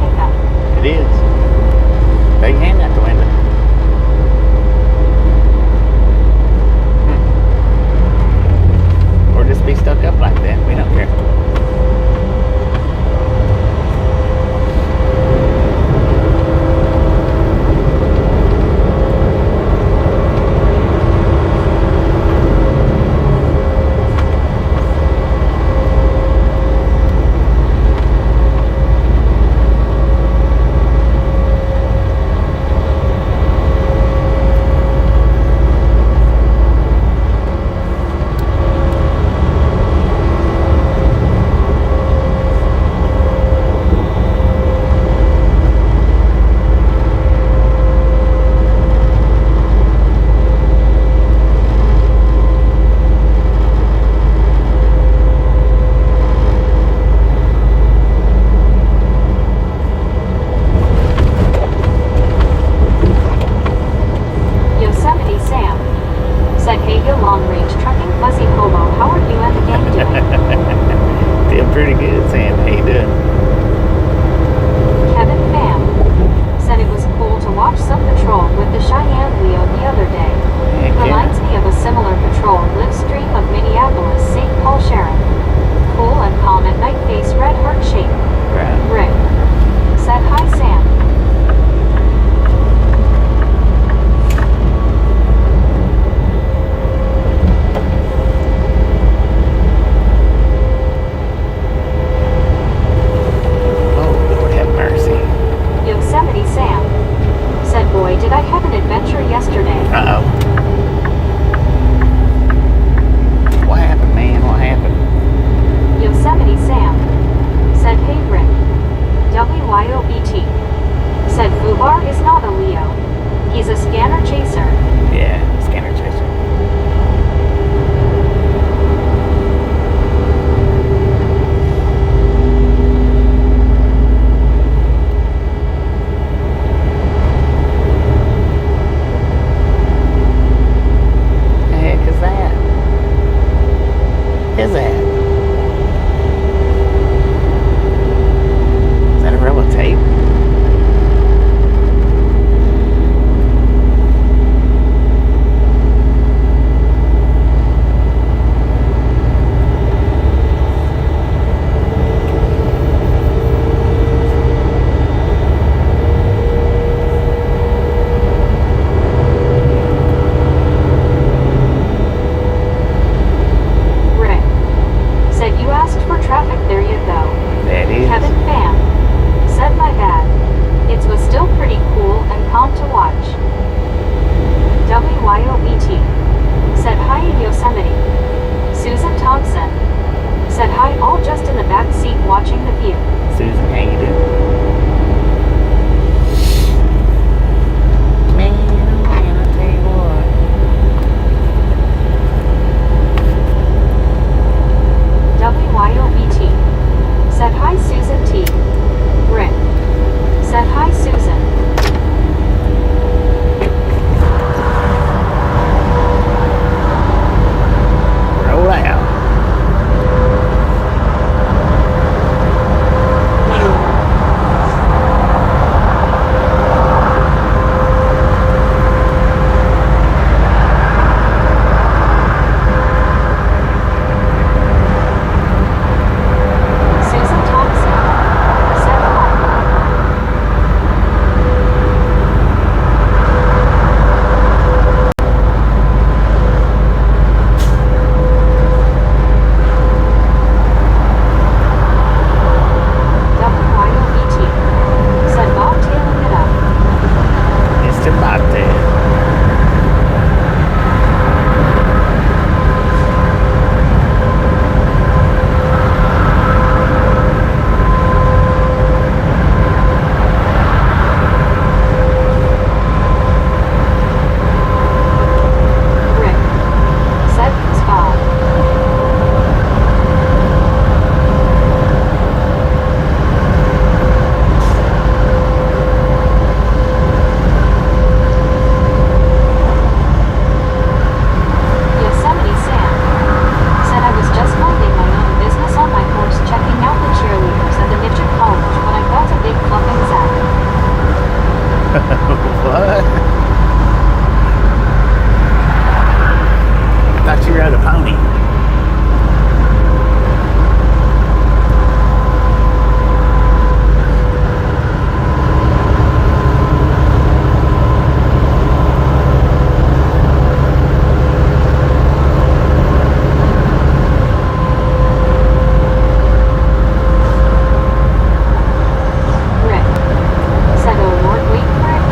[SPEAKER 1] YOET. Said Fubar is not a Leo. He's a scanner chaser.
[SPEAKER 2] Yeah, scanner chaser. Heck is that? Is that? Is that a roll of tape?
[SPEAKER 1] Rick. Said you asked for traffic, there you go.
[SPEAKER 2] That is.
[SPEAKER 1] Kevin Fan. Said my bad. It was still pretty cool and calm to watch. WYOET. Said hi in Yosemite. Susan Thompson. Said hi all just in the back seat watching the view.
[SPEAKER 2] Susan, how you doing? Man, I'll tell you what.
[SPEAKER 1] WYOET. Said hi Susan T. Rick. Said hi Susan.
[SPEAKER 2] Roll out.
[SPEAKER 1] Susan Thompson. Said hi. WYOET. Said Bob tailing it up.
[SPEAKER 2] Mr. Bobtail.
[SPEAKER 1] Rick. Said it's Bob. Yosemite Sam. Said I was just minding my own business on my horse checking out the cheerleaders at the midget college when I felt a big fluffing zap.
[SPEAKER 2] What? I thought you rode a pony.
[SPEAKER 1] Rick. Said oh Lord wait for it,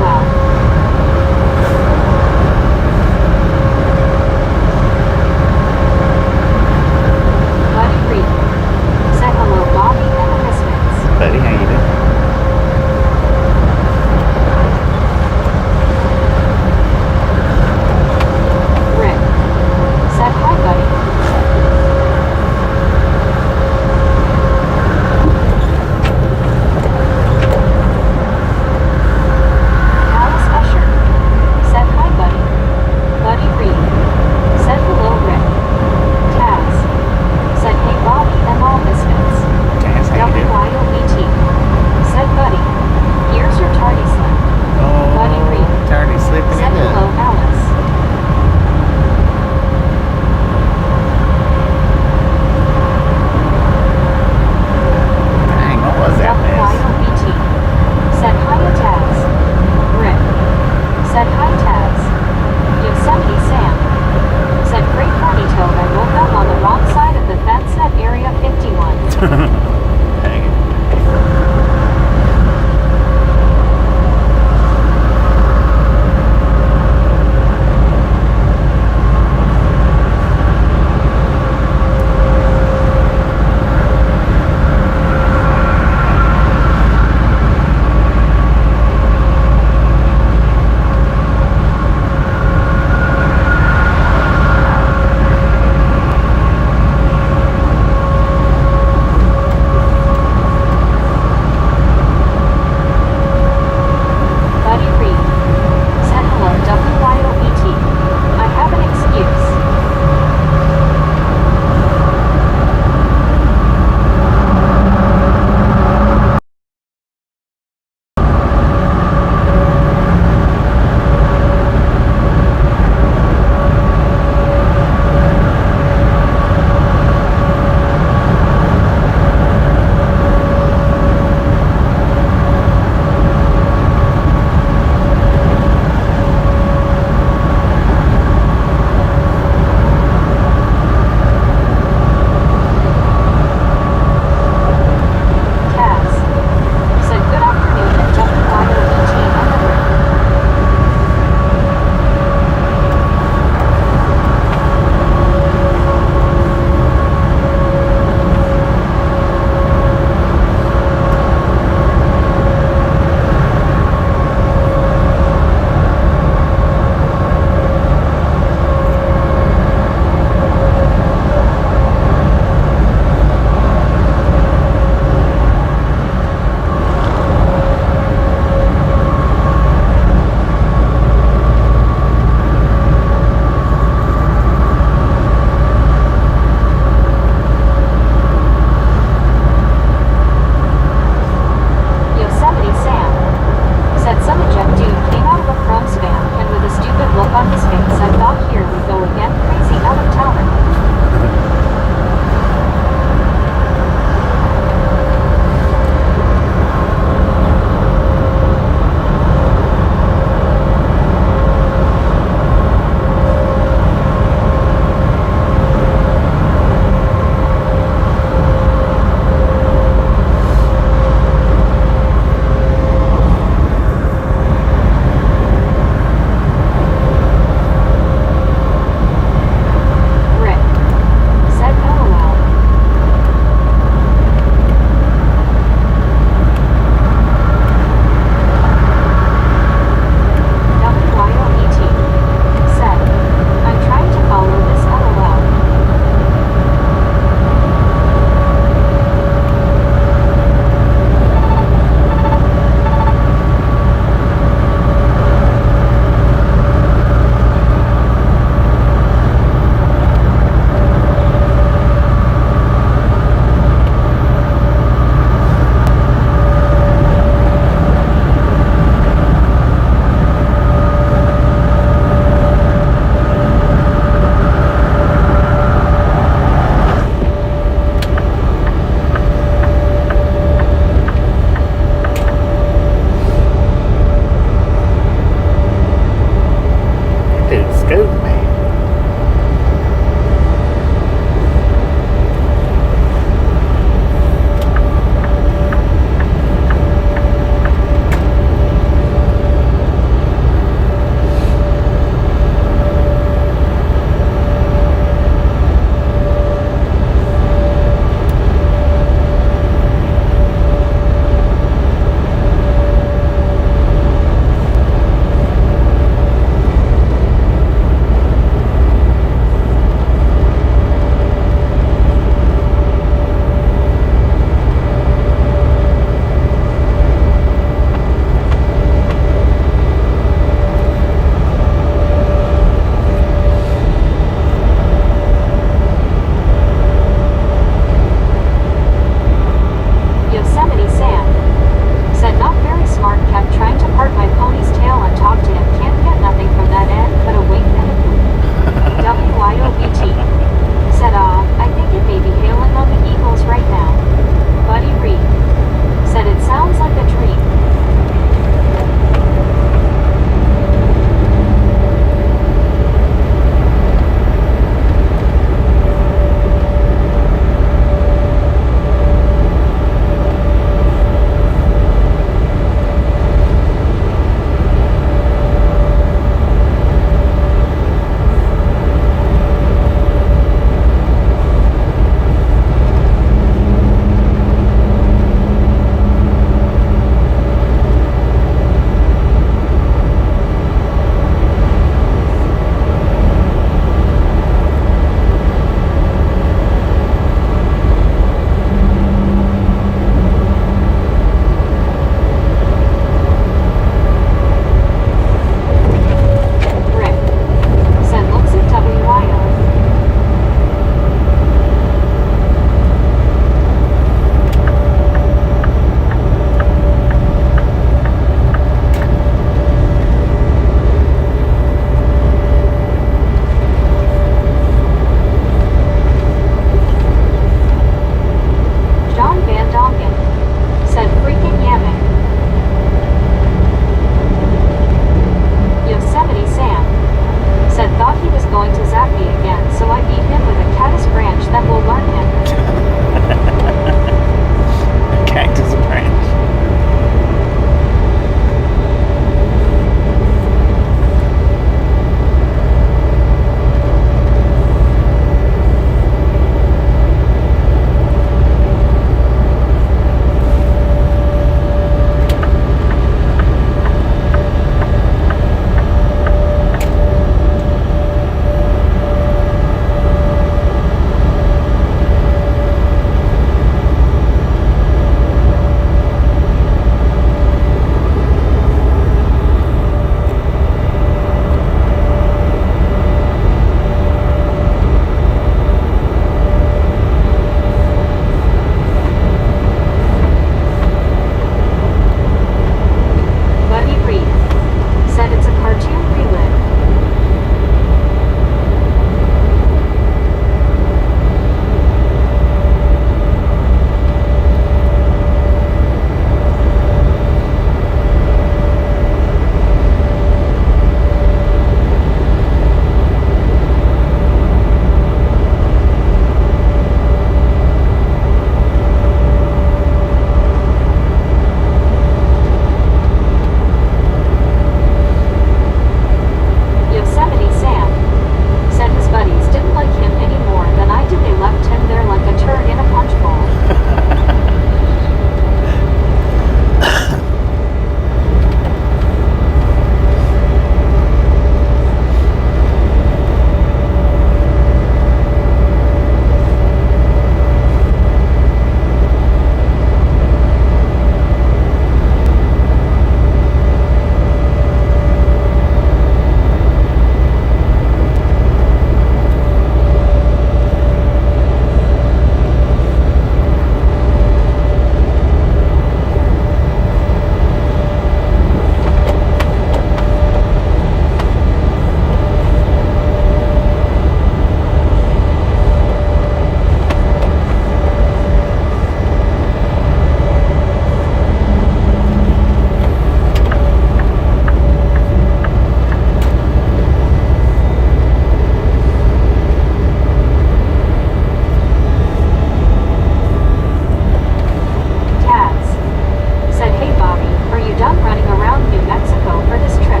[SPEAKER 1] around New Mexico for this trip.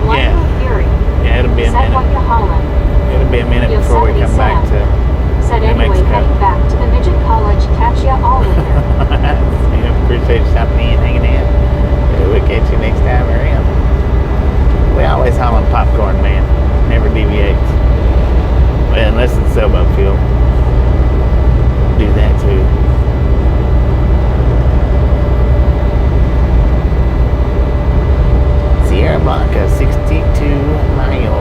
[SPEAKER 2] Yeah.
[SPEAKER 1] Michael Fury
[SPEAKER 2] Yeah, it'll be a
[SPEAKER 1] said, "What
[SPEAKER 2] minute.
[SPEAKER 1] you hollin'?"
[SPEAKER 2] It'll be a minute before we come back to
[SPEAKER 1] Said,
[SPEAKER 2] New
[SPEAKER 1] "Anyway,
[SPEAKER 2] Mexico.
[SPEAKER 1] heading back to the midget college. Catch ya all later."
[SPEAKER 2] Appreciate you stopping in, hanging in. We'll catch you next time around. We always hauling popcorn, man. Never deviates. Well, unless it's sailboat fuel. Do that too. Sierra Blanca, 62 miles.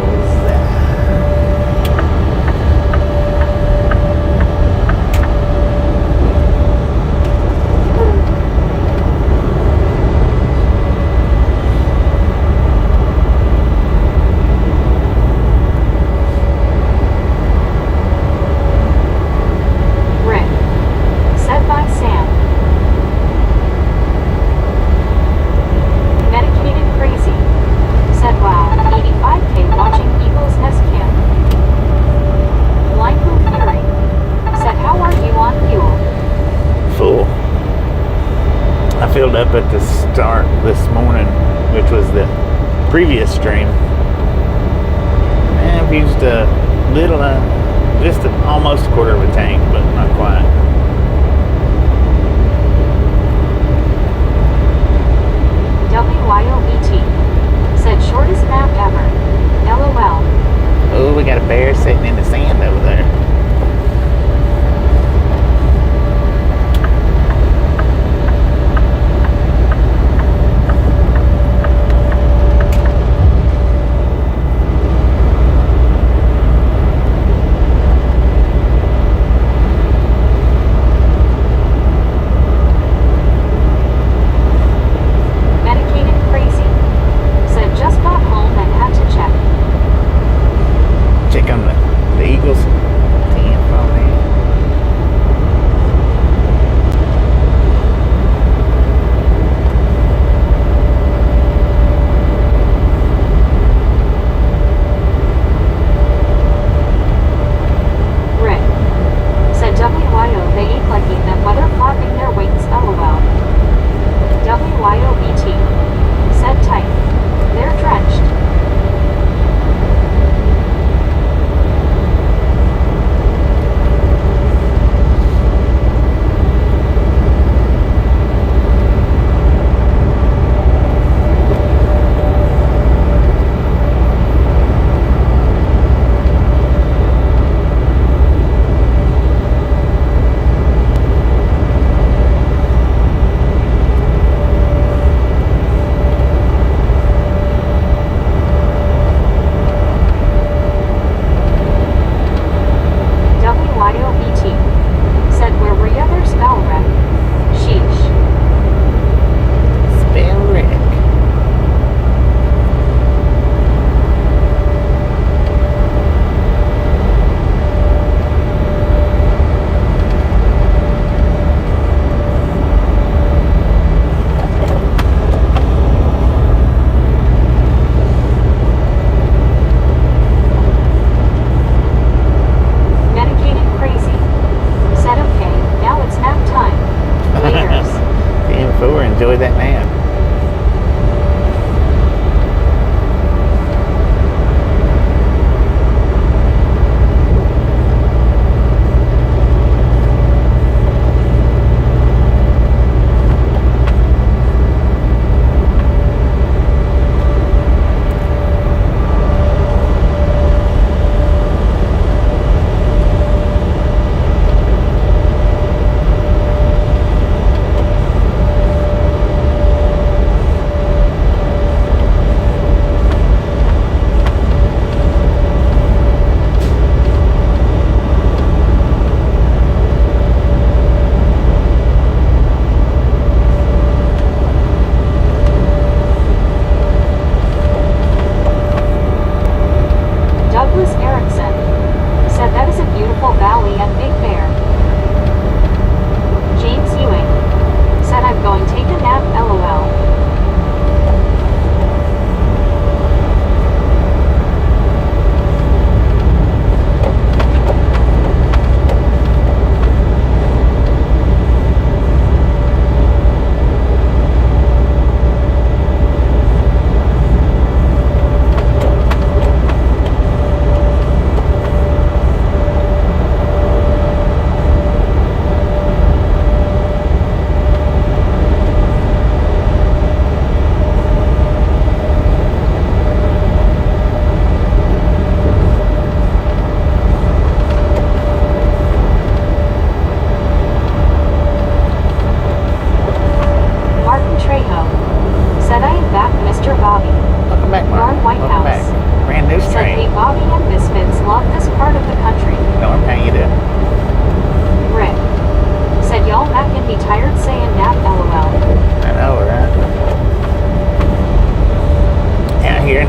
[SPEAKER 1] Rick. Said by Sam. Medicated crazy. Said, "Wow, 85K watching Eagles Nest Camp." Michael Fury said, "How are you on fuel?"
[SPEAKER 2] Full. I filled up at the start this morning, which was the previous stream. And I've used a little, just almost a quarter of a tank, but not quite.
[SPEAKER 1] WYOBT said, "Shortest nap ever. LOL."
[SPEAKER 2] Oh, we got a bear sitting in the sand over there.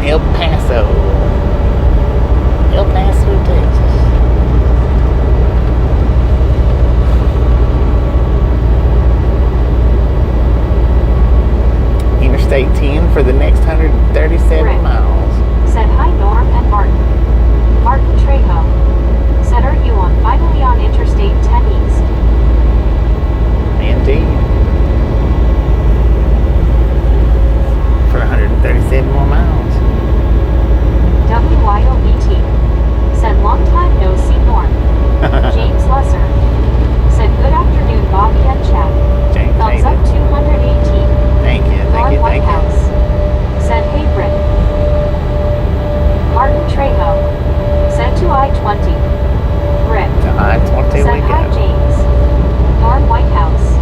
[SPEAKER 2] in El Paso. El Paso, Texas. Interstate 10 for the next 137
[SPEAKER 1] Rick
[SPEAKER 2] miles.
[SPEAKER 1] said hi Norm and Martin. Martin Trejo said are you on finally on Interstate 10 East?
[SPEAKER 2] Indeed. For 137 more miles.
[SPEAKER 1] WYOBT said long time no see Norm. James Lesser said good afternoon Bobby and Chad.
[SPEAKER 2] James
[SPEAKER 1] Thumbs up 218.
[SPEAKER 2] Thank you, thank
[SPEAKER 1] Norm
[SPEAKER 2] you, thank you.
[SPEAKER 1] Whitehouse said hey Britt. Martin Trejo said to I-20. Britt
[SPEAKER 2] To I-20
[SPEAKER 1] said
[SPEAKER 2] we
[SPEAKER 1] hi
[SPEAKER 2] go.
[SPEAKER 1] James. Norm Whitehouse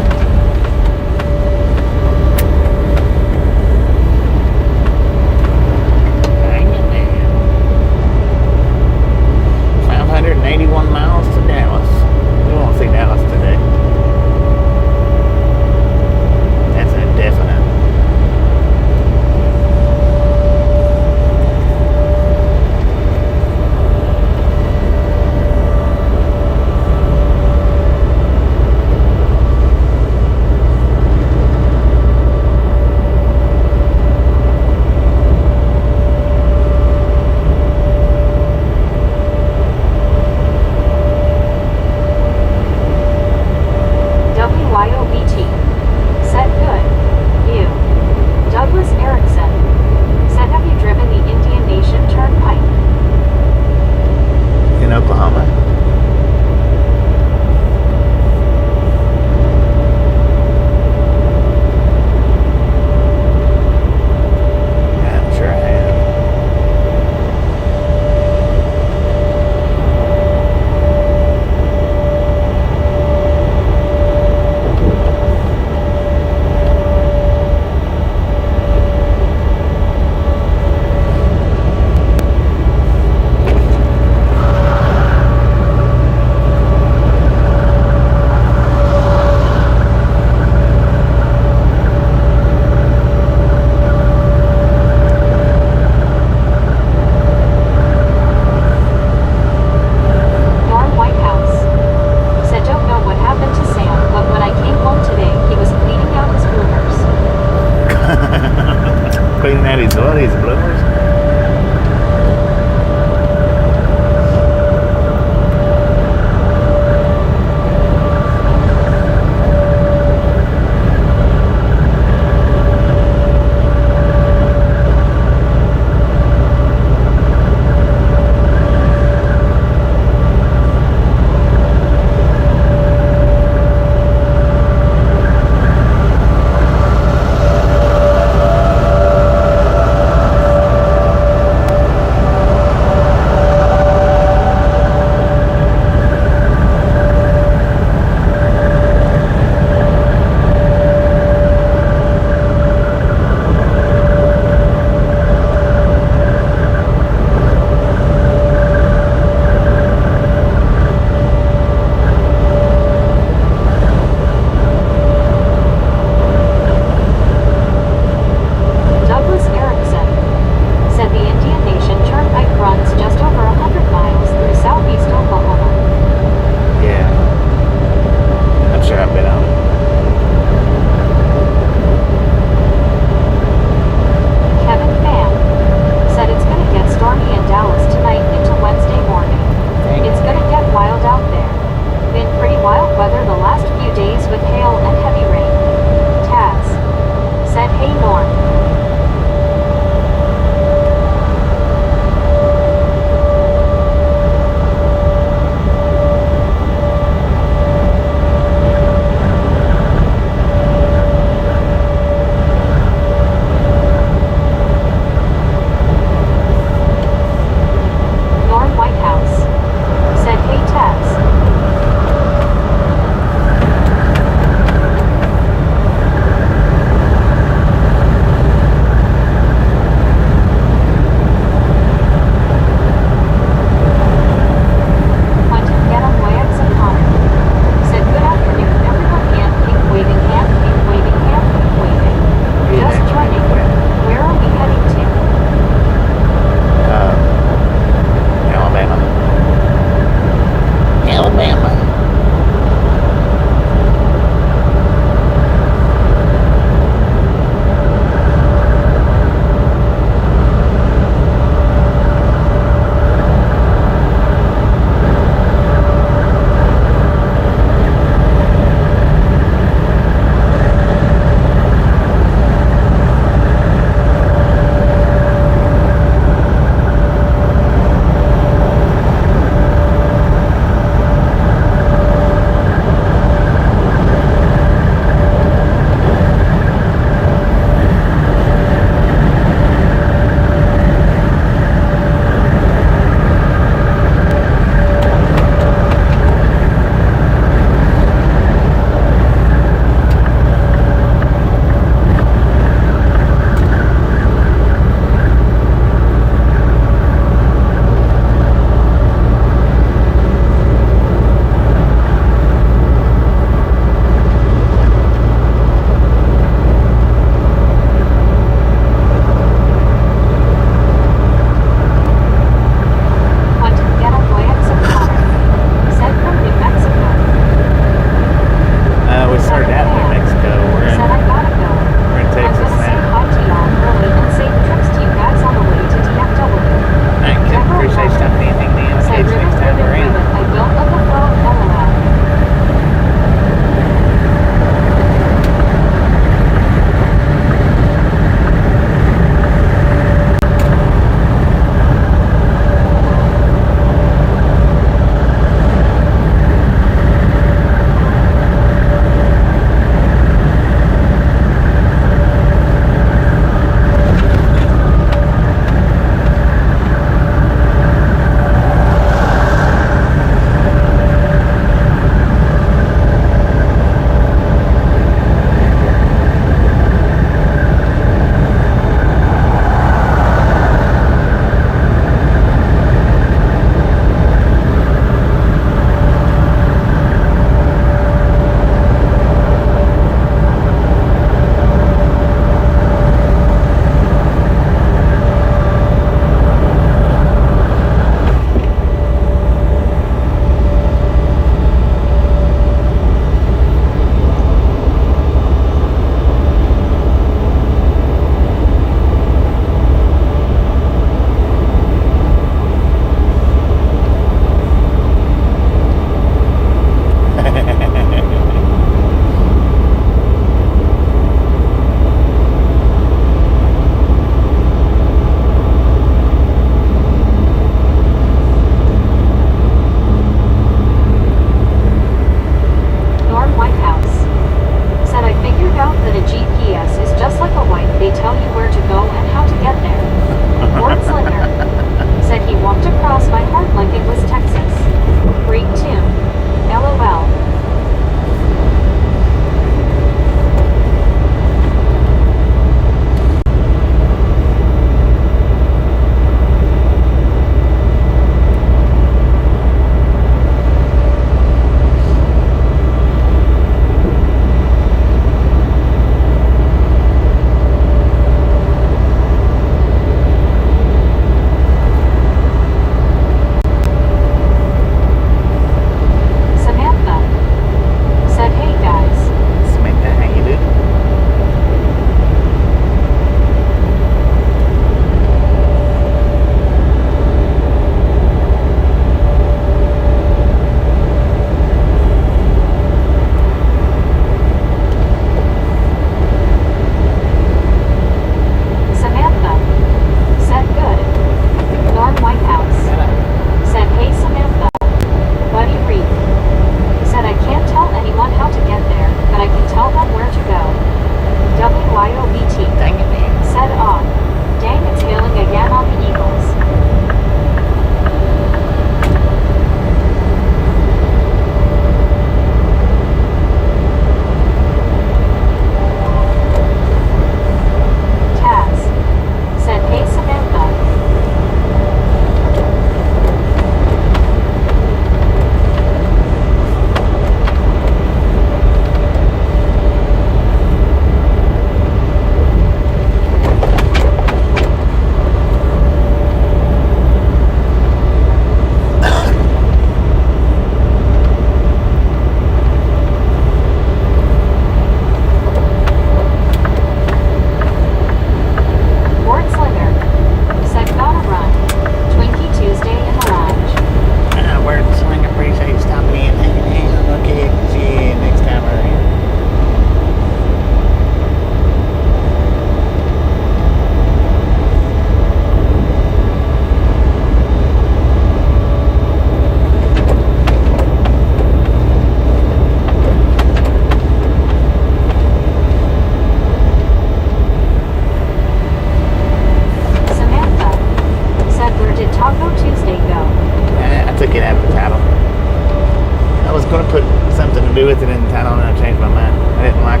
[SPEAKER 2] different title and I changed my mind. I didn't like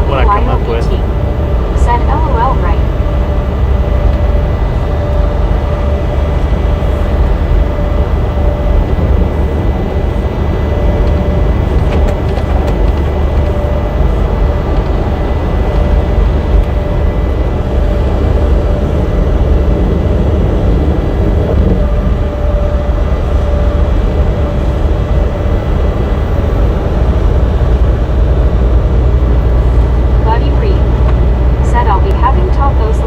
[SPEAKER 2] what I come up with.
[SPEAKER 1] WYOBT said LOL right. Buddy Reed said I'll be having tacos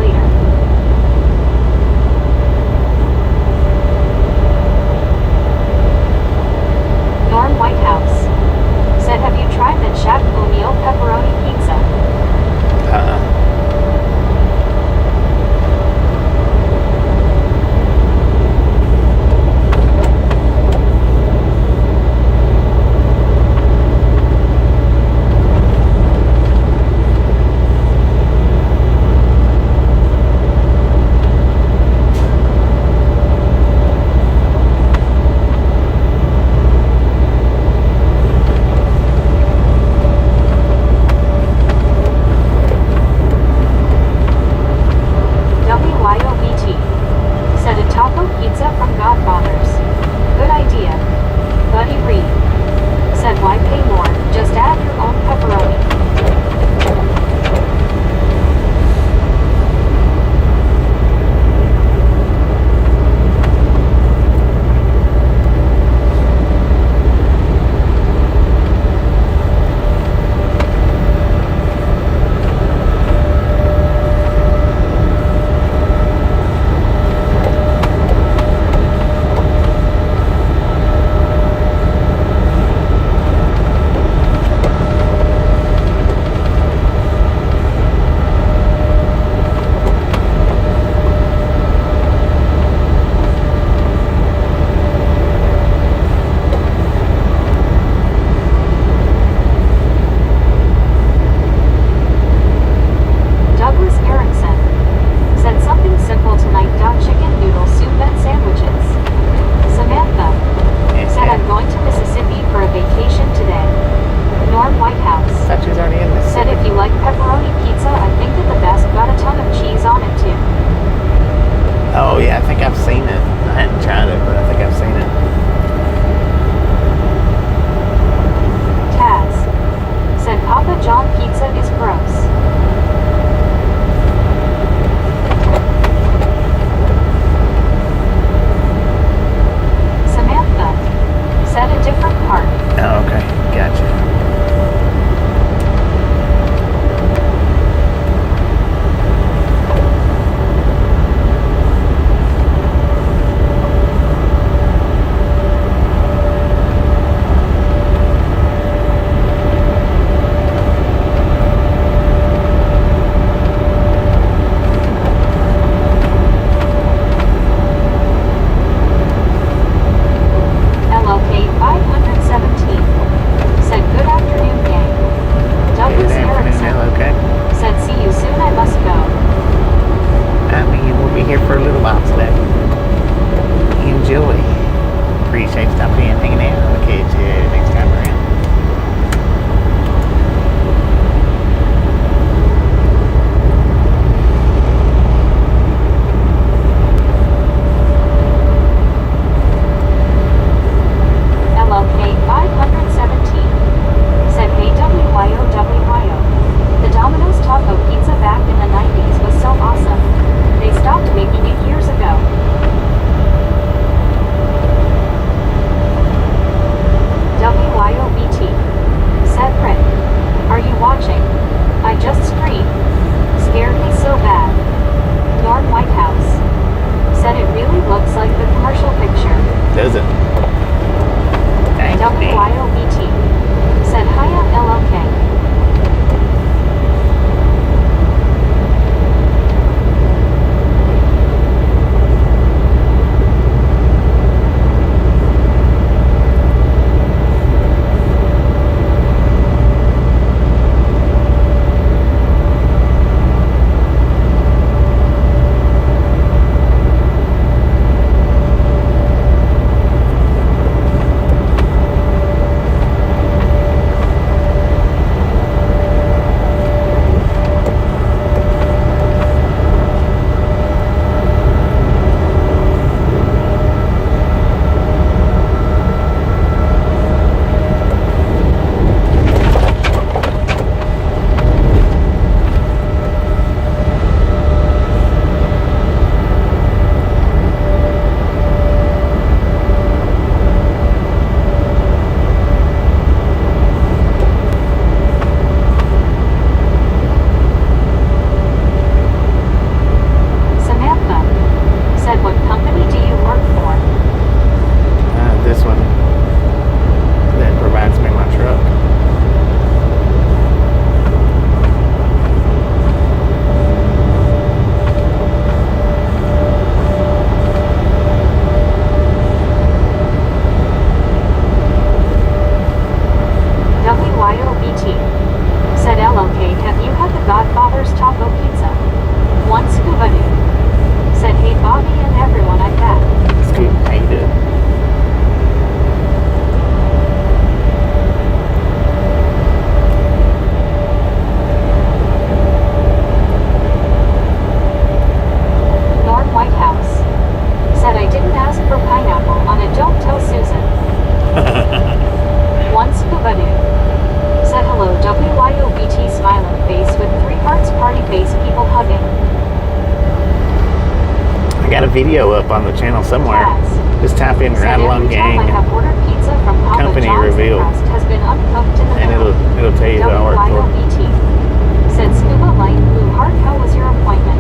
[SPEAKER 2] video up on the channel somewhere.
[SPEAKER 1] Kaz
[SPEAKER 2] Just tap in
[SPEAKER 1] said
[SPEAKER 2] Ride-Along
[SPEAKER 1] every time I
[SPEAKER 2] Gang
[SPEAKER 1] have ordered pizza from Papa
[SPEAKER 2] company
[SPEAKER 1] John's,
[SPEAKER 2] reveal.
[SPEAKER 1] the crust has been uncooked in the
[SPEAKER 2] and
[SPEAKER 1] middle.
[SPEAKER 2] it'll tell you who I work for.
[SPEAKER 1] WYOBT said Scuba Light Blue Heart, how was your appointment?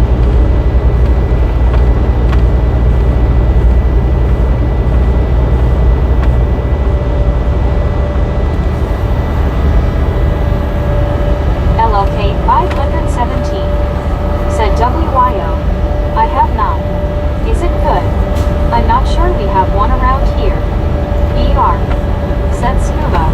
[SPEAKER 1] LLK 517 said WYO, I have not. Is it good? I'm not sure we have one around here. ER said Scuba.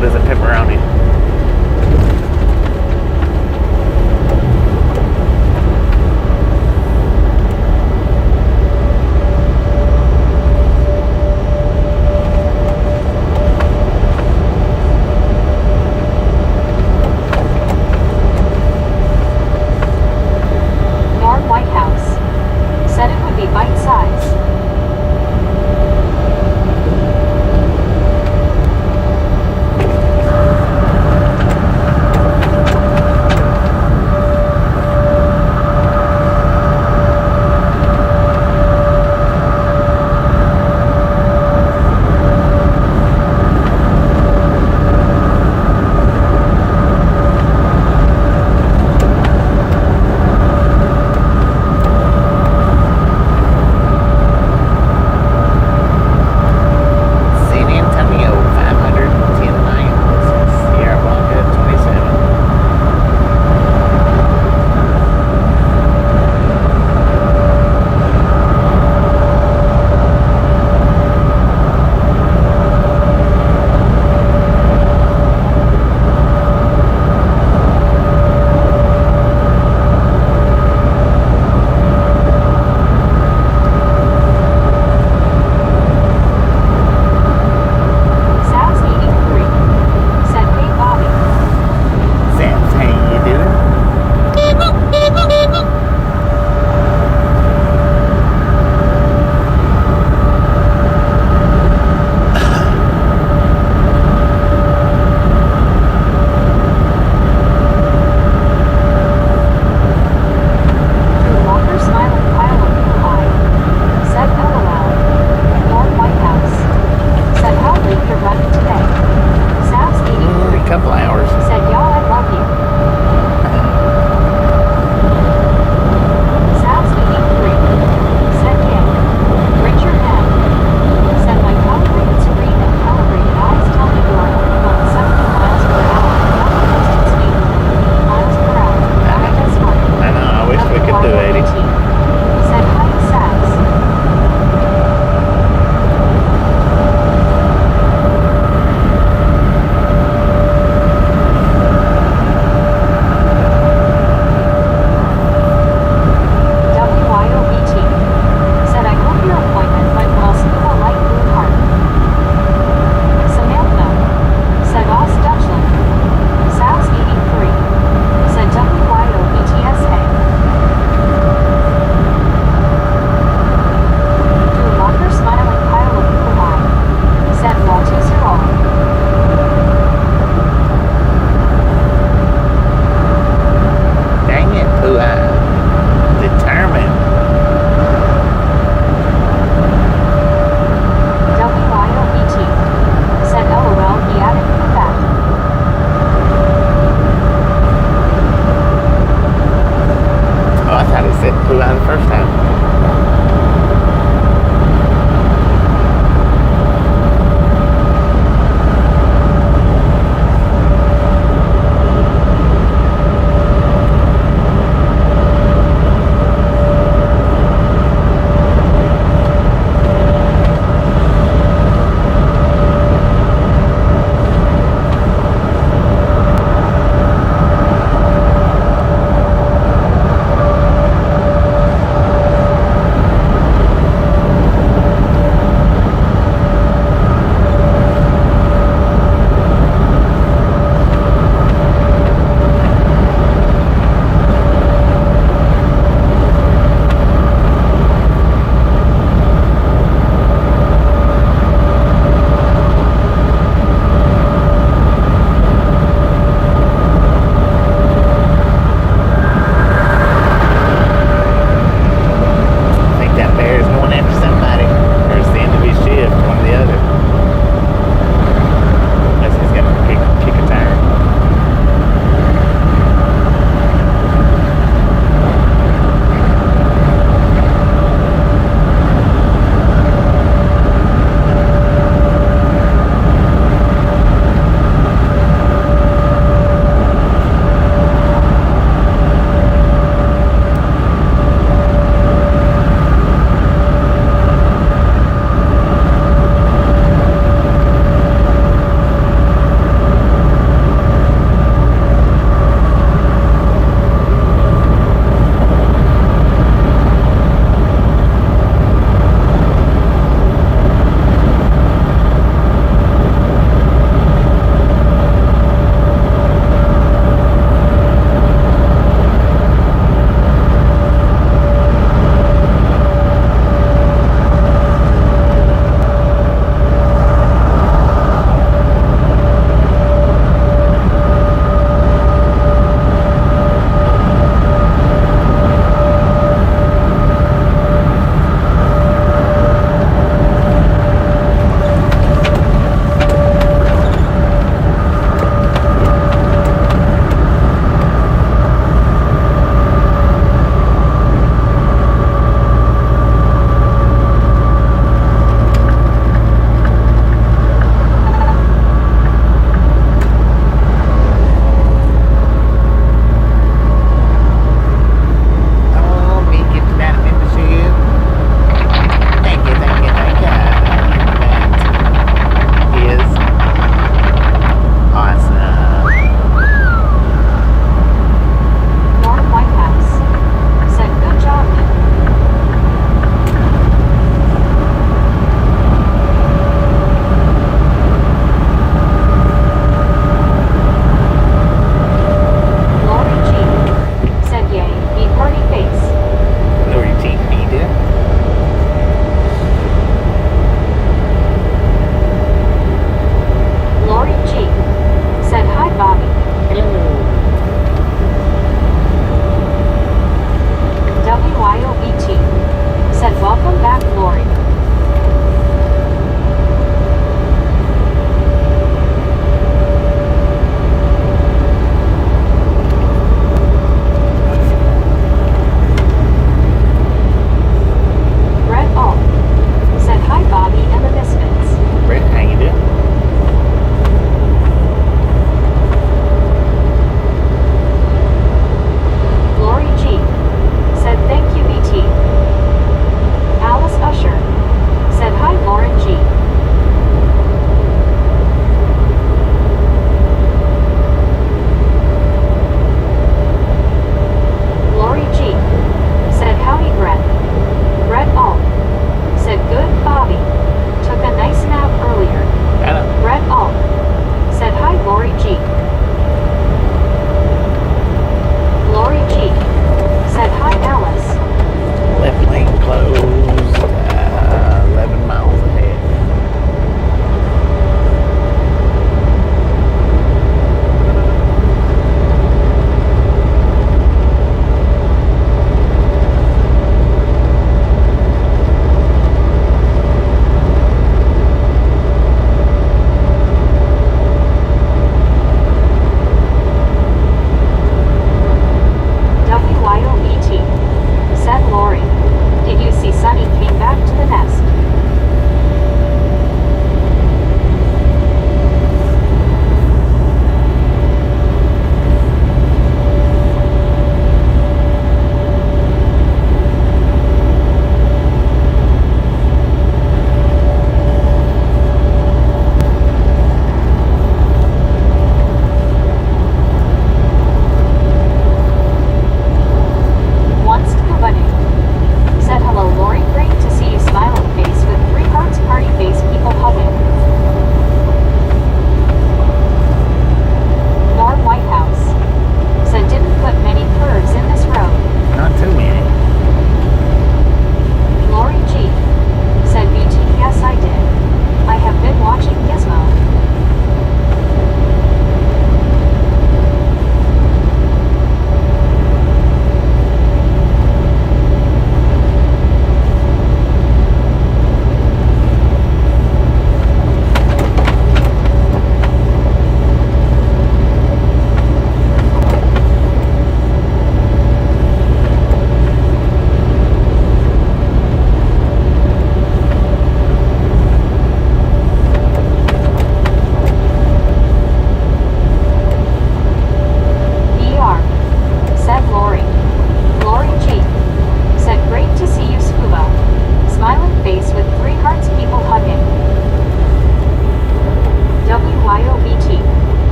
[SPEAKER 2] count as a pepperoni.
[SPEAKER 1] Norm Whitehouse said it would be bite-sized.
[SPEAKER 2] San Antonio, 510 miles. Sierra Blanca, 27.
[SPEAKER 1] Sav's 83 said, "Hey Bobby,
[SPEAKER 2] Sam's, how you doing?
[SPEAKER 1] through Walker smiling pile of blue eye," said LOL. Norm Whitehouse said, "How late you're running today?" Sav's 83
[SPEAKER 2] A couple hours.
[SPEAKER 1] said, "Y'all, I love you." Sav's 83 said, "Yay. Richard M. said, my calibrated screen and calibrated eyes tell me you are only going 70 miles per hour. Not the posted speed limit, 80 miles per hour. Alright, that's fine."
[SPEAKER 2] I know, I wish we could do 80.
[SPEAKER 1] Said, "Hi, Savs."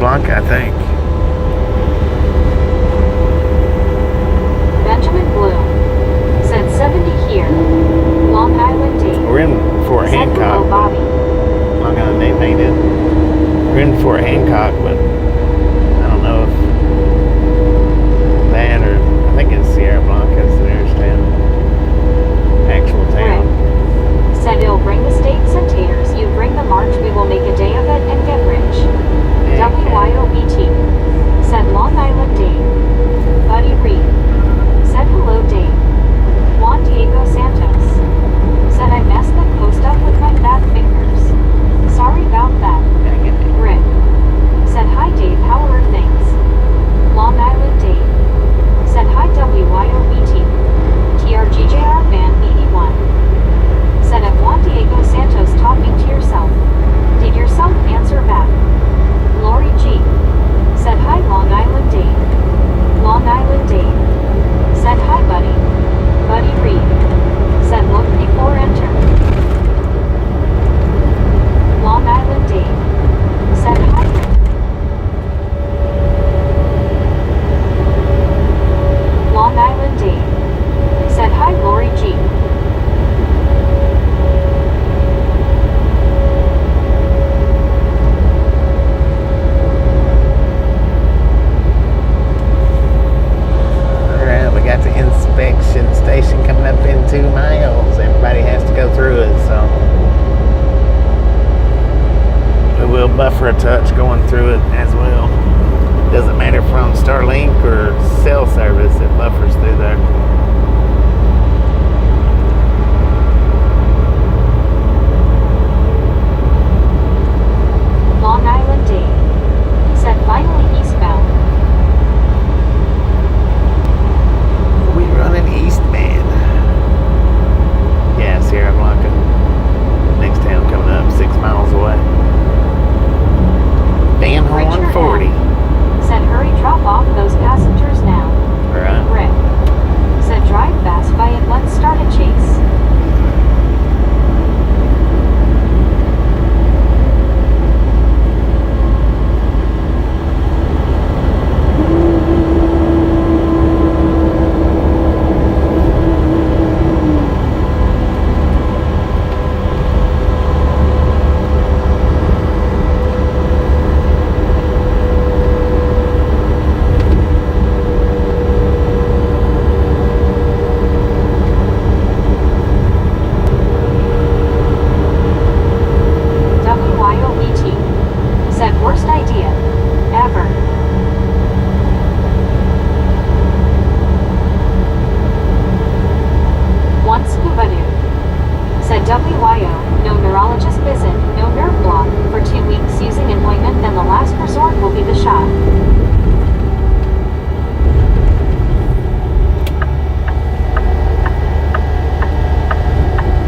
[SPEAKER 2] Blanca, I think.
[SPEAKER 1] Benjamin Bloom said 70 here. Long Island Dave.
[SPEAKER 2] We're in Fort
[SPEAKER 1] Said
[SPEAKER 2] Hancock.
[SPEAKER 1] hello, Bobby.
[SPEAKER 2] Long Island Dave ain't it. We're in Fort Hancock, but I don't know if that or I think it's Sierra Blanca is the nearest town. Actual town.
[SPEAKER 1] Rick said he'll bring the steaks and taters. You bring the march. We will make a day of it and get rich. WYOBT said Long Island Dave. Buddy Reed said hello, Dave. Juan Diego Santos said I messed the post up with my fat fingers. Sorry about that.
[SPEAKER 2] Dang it.
[SPEAKER 1] Rick said hi, Dave. How are things? Long Island Dave said hi, WYOBT. TRGJR Fan 81 said at Juan Diego Santos talking to yourself. Did yourself answer back? Lori G said hi, Long Island Dave. Long Island Dave said hi, buddy. Buddy Reed said look before enter. Long Island Dave said hi, Rick. Long Island Dave said hi, Lori G.
[SPEAKER 2] Alright, we got the inspection station coming up in 2 miles. Everybody has to go through it, so we will buffer a touch going through it as well. Doesn't matter if we're on Starlink or cell service, it buffers through there.
[SPEAKER 1] Long Island Dave said finally eastbound.
[SPEAKER 2] We running eastbound. Yeah, Sierra Blanca. Next town coming up, 6 miles away. Van Horn
[SPEAKER 1] Richard
[SPEAKER 2] 40.
[SPEAKER 1] Said hurry, drop off those passengers now.
[SPEAKER 2] Right.
[SPEAKER 1] Rick said drive fast by it, let's start a chase. WYOBT said worst idea ever. One scuba dude said WYO, no neurologist visit, no nerve block, for 2 weeks using employment, then the last resort will be the shot.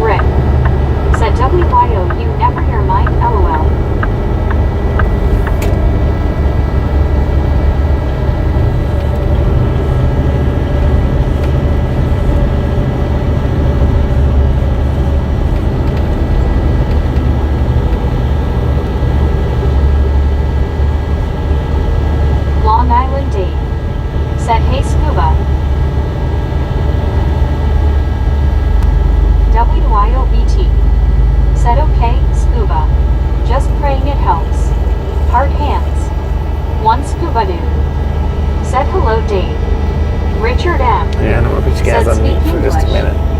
[SPEAKER 1] Rick said WYO, you never hear mine, LOL. Long Island Dave said hey scuba. WYOBT said okay scuba. Just praying it helps. Heart hands. One scuba dude said hello Dave. Richard M
[SPEAKER 2] Yeah, I'm gonna put you guys
[SPEAKER 1] said
[SPEAKER 2] on mute
[SPEAKER 1] speak
[SPEAKER 2] for just a
[SPEAKER 1] English.
[SPEAKER 2] minute.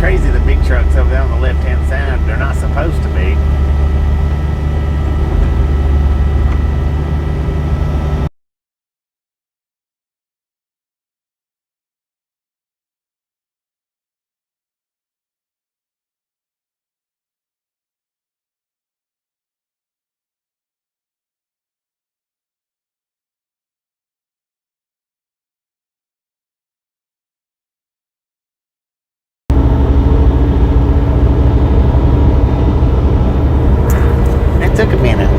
[SPEAKER 2] crazy, the big trucks over there on the left-hand side. They're not supposed to be. It took a minute.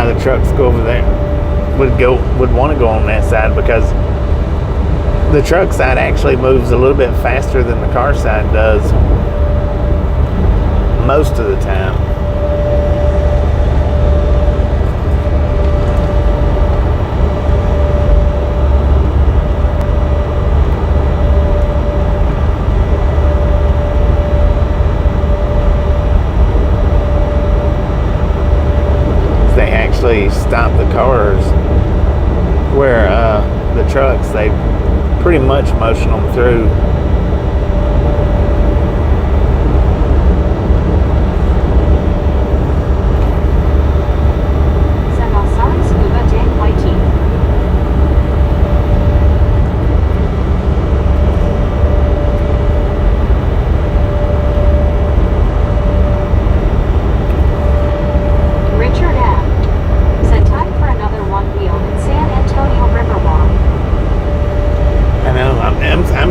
[SPEAKER 2] The trucks go over there would want to go on that side, because the truck side actually moves a little bit faster than the car side does most of the time. Stop the cars where the trucks, they pretty much motion them through.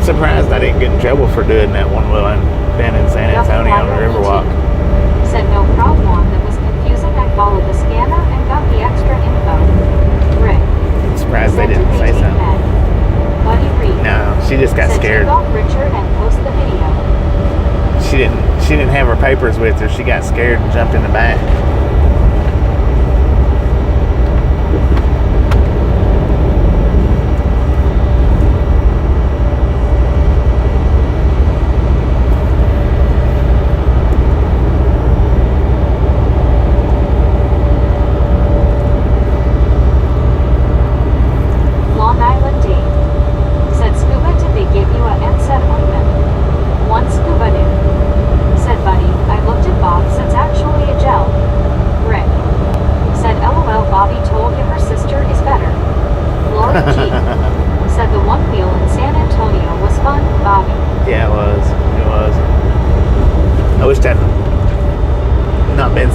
[SPEAKER 2] Surprised I didn't get in trouble for doing that one wheel down in San Antonio on the Riverwalk.
[SPEAKER 1] Said no problem, that was confusing. I followed the scanner and got the extra info. Rick.
[SPEAKER 2] I'm surprised they didn't say something.
[SPEAKER 1] Buddy Reed.
[SPEAKER 2] No, she just got scared.
[SPEAKER 1] Said Richard and post the video.
[SPEAKER 2] She didn't have her papers with her. She got scared and jumped in the back.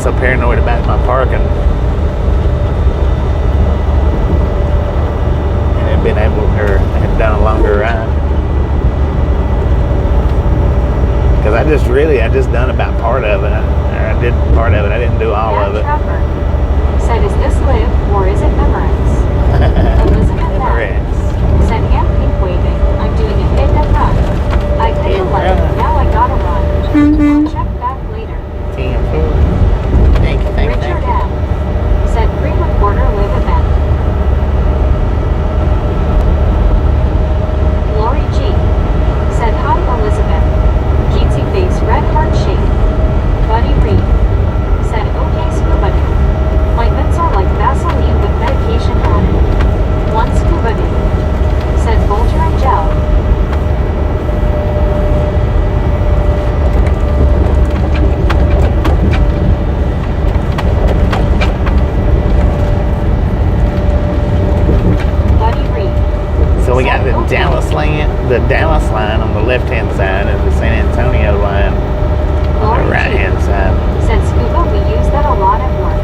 [SPEAKER 2] So paranoid about my parking, and had been able, or had done a longer ride, because I just done about part of it. I did part of it. I didn't do all of it.
[SPEAKER 1] Trapper said, "Is this live or is it Emirates?" Elizabeth
[SPEAKER 2] Emirates
[SPEAKER 1] said, "Hand pink waving. I'm doing a hit and run. I couldn't let it. Now I gotta run. I'll check back later." Richard M. said, "Pre-recorder live event." Lori G. said, "Hi Elizabeth. Jeetsy face, red heart shape." Buddy Reed said, "Okay scuba dude. My mitts are like Vaseline with medication added." One scuba dude said, "Vulture and gel."
[SPEAKER 2] So we got the Dallas line on the left-hand side and the San Antonio line on the right-hand side.
[SPEAKER 1] Said scuba, we use that a lot at work.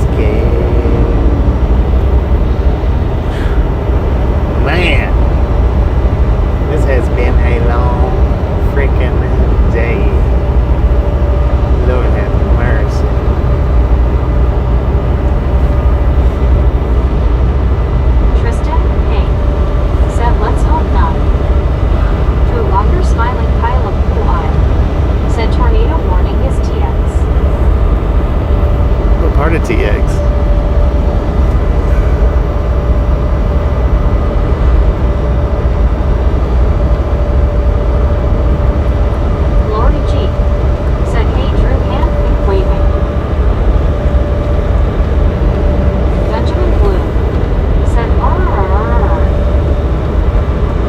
[SPEAKER 2] Let's get. Man, this has been a long freaking day. Lord have mercy.
[SPEAKER 1] Tristan, hey, said let's hope not. Drew Walker smiling pile of cool eye. Said tornado warning is TX.
[SPEAKER 2] What part of TX?
[SPEAKER 1] Lori G. said hey Drew hand quick waving. Benjamin Blue said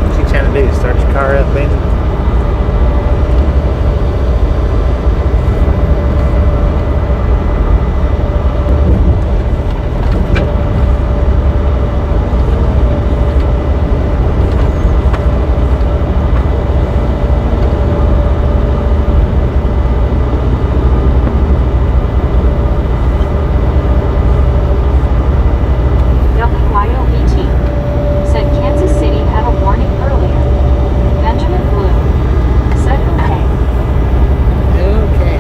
[SPEAKER 2] What you trying to do? Start your car up, Benjamin?
[SPEAKER 1] WYOBT said Kansas City had a warning earlier. Benjamin Blue said okay.
[SPEAKER 2] Okay.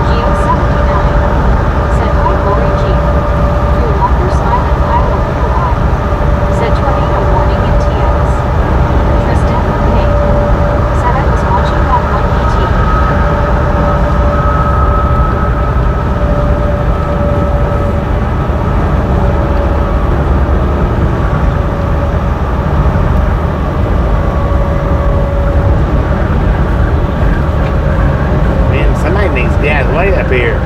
[SPEAKER 1] Geo 79 said hi Lori G. Drew Walker smiling pile of cool eye. Said tornado warning in TX. Tristan, hey, said I was watching that one ET.
[SPEAKER 2] Man, somebody needs gas way up here.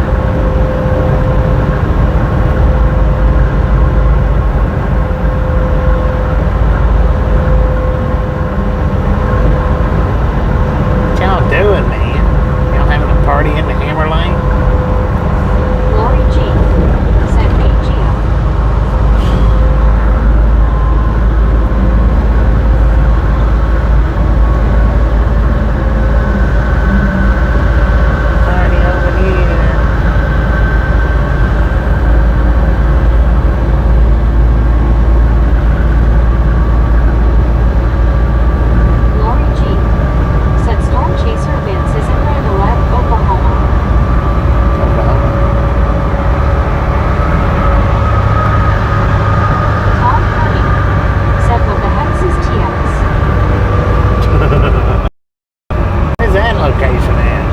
[SPEAKER 2] What y'all doing, man? Y'all having a party in the Hammer Lane?
[SPEAKER 1] Lori G. said hey Geo.
[SPEAKER 2] Party over here.
[SPEAKER 1] Lori G. said Storm Chaser Vince is in Randolph, Oklahoma.
[SPEAKER 2] Oklahoma.
[SPEAKER 1] Tom Cunning said what the heck is TX?
[SPEAKER 2] Where's that location at?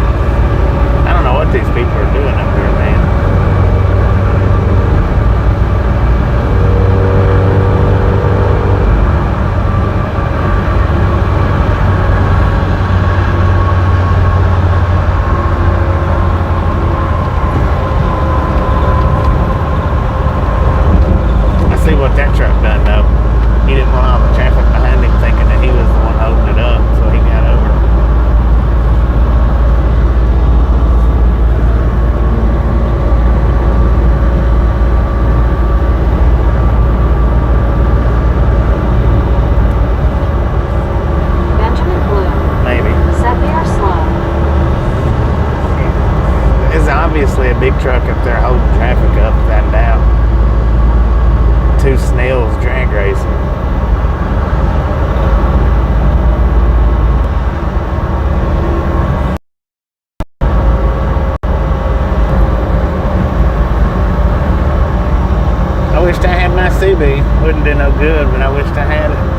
[SPEAKER 2] I don't know what these people are doing up here, man. I see what that truck done though. He didn't want all the traffic behind him thinking that he was the one holding it up, so he got over.
[SPEAKER 1] Benjamin Blue
[SPEAKER 2] Maybe.
[SPEAKER 1] said they are slow.
[SPEAKER 2] There's obviously a big truck up there holding traffic up, without a doubt. Two snails drag racing. I wished I had my CB. Wouldn't do no good, but I wished I had it.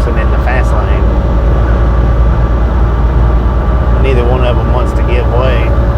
[SPEAKER 2] racing in the fast lane. Neither one of them wants to give way.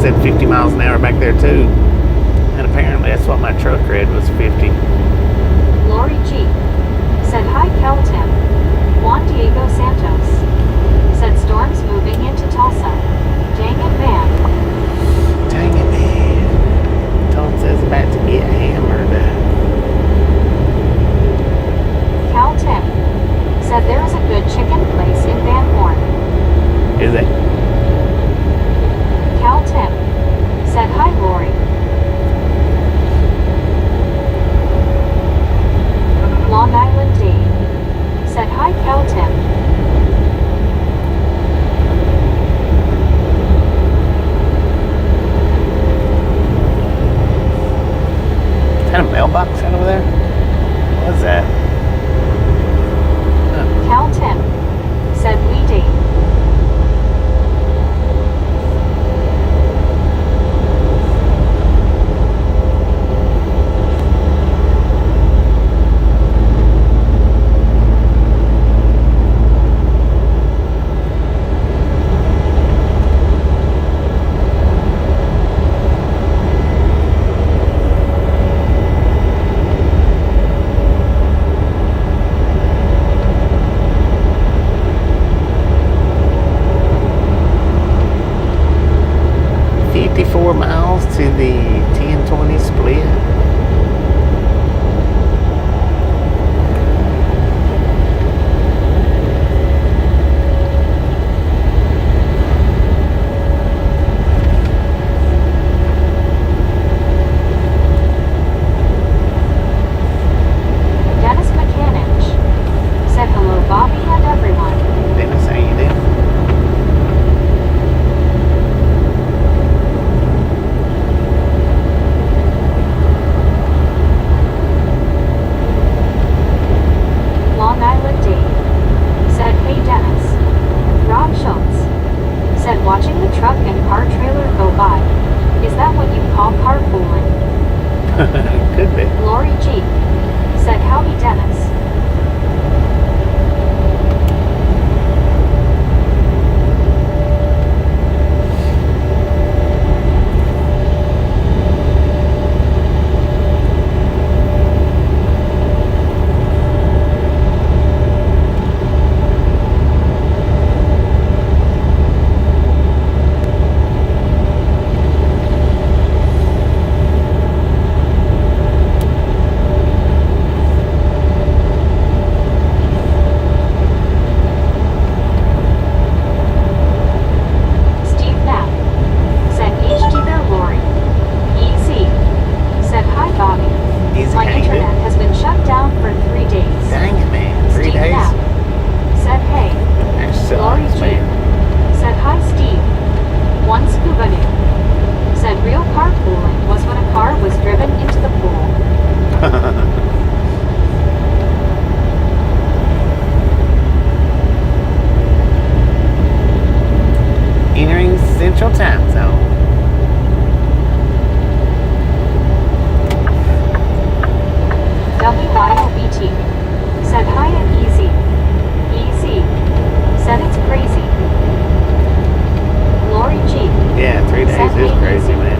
[SPEAKER 2] said 50 miles an hour back there too. And apparently that's what my truck read was 50.
[SPEAKER 1] Lori G. said, "Hi, Caltem. Juan Diego Santos." Said, "Storms moving into Tulsa. Dang it, man."
[SPEAKER 2] Dang it, man. Tulsa's about to get hammered.
[SPEAKER 1] Caltem said, "There is a good chicken place in Van Horn."
[SPEAKER 2] Is it?
[SPEAKER 1] Caltem said, "Hi, Lori." Long Island D. said, "Hi, Caltem."
[SPEAKER 2] Is that a mailbox out over there? What is that?
[SPEAKER 1] Caltem said, "We D."
[SPEAKER 2] 54 miles to the 10-20 split.
[SPEAKER 1] Dennis McCanich said hello, Bobby and everyone.
[SPEAKER 2] Dennis, how you doing?
[SPEAKER 1] Long Island Dave said, hey Dennis. Rob Schultz said, watching the truck and car trailer go by. Is that what you call carpooling?
[SPEAKER 2] Could be.
[SPEAKER 1] Lori G said, howdy Dennis. Steve Knapp said, HG there Lori. EZ said, hi Bobby.
[SPEAKER 2] Easy,
[SPEAKER 1] My
[SPEAKER 2] how you
[SPEAKER 1] internet
[SPEAKER 2] doing?
[SPEAKER 1] has been shut down for 3 days.
[SPEAKER 2] Dang it, man. 3
[SPEAKER 1] Steve
[SPEAKER 2] days?
[SPEAKER 1] Knapp said, hey.
[SPEAKER 2] That
[SPEAKER 1] Lori
[SPEAKER 2] sucks,
[SPEAKER 1] G
[SPEAKER 2] man.
[SPEAKER 1] said, hi Steve. One scuba dude said, real carpooling was when a car was driven into the pool.
[SPEAKER 2] Entering Central Time Zone.
[SPEAKER 1] WYOBT said, hi and easy. EZ said, it's crazy. Lori G
[SPEAKER 2] Yeah, 3 days is crazy, man.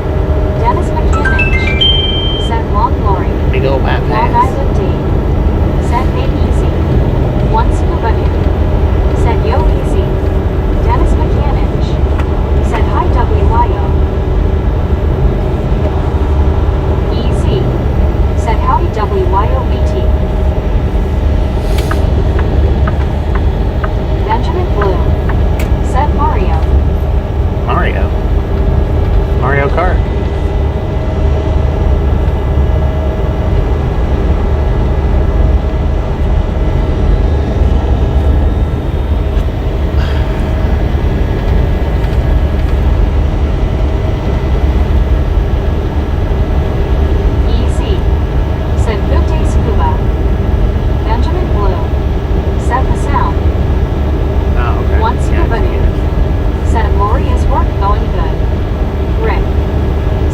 [SPEAKER 1] Dennis McCanich said, long Lori.
[SPEAKER 2] Big old
[SPEAKER 1] Long
[SPEAKER 2] bypass.
[SPEAKER 1] Island Dave said, hey easy. One scuba dude said, yo easy. Dennis McCanich said, hi WYO. EZ said, howdy WYOBT. Benjamin Bloom said, Mario.
[SPEAKER 2] Mario Kart.
[SPEAKER 1] EZ said, good day scuba. Benjamin Bloom said, the sound.
[SPEAKER 2] Oh, okay.
[SPEAKER 1] One scuba dude said, glorious work going good. Rick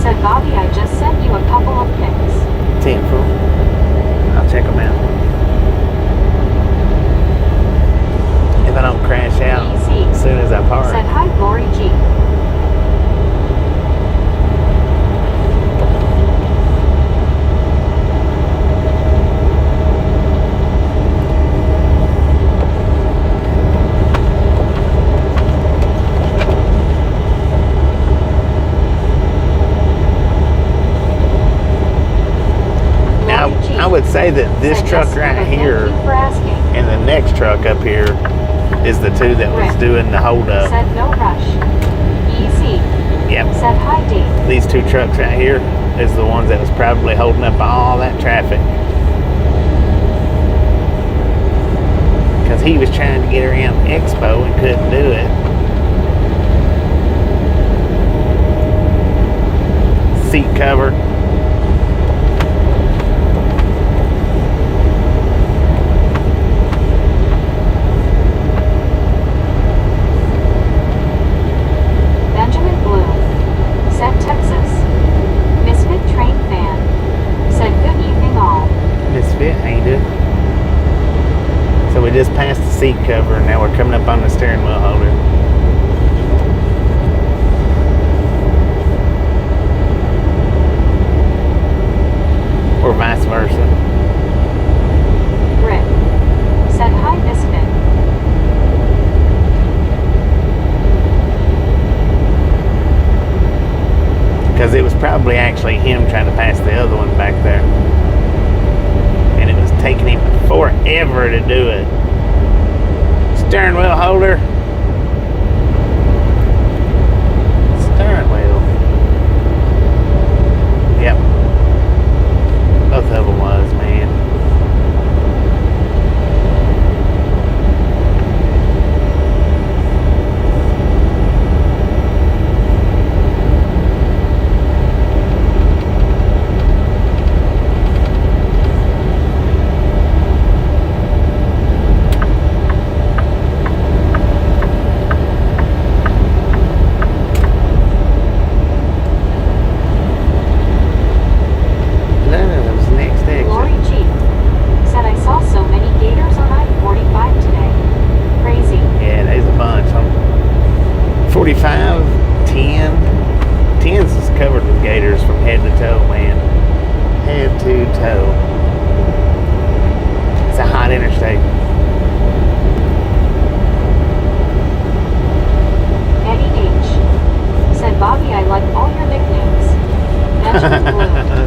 [SPEAKER 1] said, Bobby, I just sent you a couple of pics.
[SPEAKER 2] 10 fool. I'll check them out. If I don't crash out
[SPEAKER 1] EZ
[SPEAKER 2] as soon as I park.
[SPEAKER 1] said, hi Lori G.
[SPEAKER 2] Now,
[SPEAKER 1] Lori G
[SPEAKER 2] I would say that this
[SPEAKER 1] said,
[SPEAKER 2] truck
[SPEAKER 1] yes,
[SPEAKER 2] right
[SPEAKER 1] scuba,
[SPEAKER 2] here
[SPEAKER 1] Thank you for asking.
[SPEAKER 2] and the next truck up here is the two that was
[SPEAKER 1] Rick
[SPEAKER 2] doing the hold up.
[SPEAKER 1] said, no rush. EZ
[SPEAKER 2] Yep.
[SPEAKER 1] said, hi Dave.
[SPEAKER 2] These two trucks right here is the ones that was probably holding up all that traffic. Because he was trying to get around Expo and couldn't do it. Seat cover.
[SPEAKER 1] Benjamin Bloom said, Texas. Misfit train fan said, good evening all.
[SPEAKER 2] Misfit, how you doing? So we just passed the seat cover and now we're coming up on the steering wheel holder. Or vice versa.
[SPEAKER 1] Rick said, hi Misfit.
[SPEAKER 2] probably actually him trying to pass the other one back there. And it was taking him forever to do it. Steering wheel holder. Steering wheel. Yep. Both of them was, man.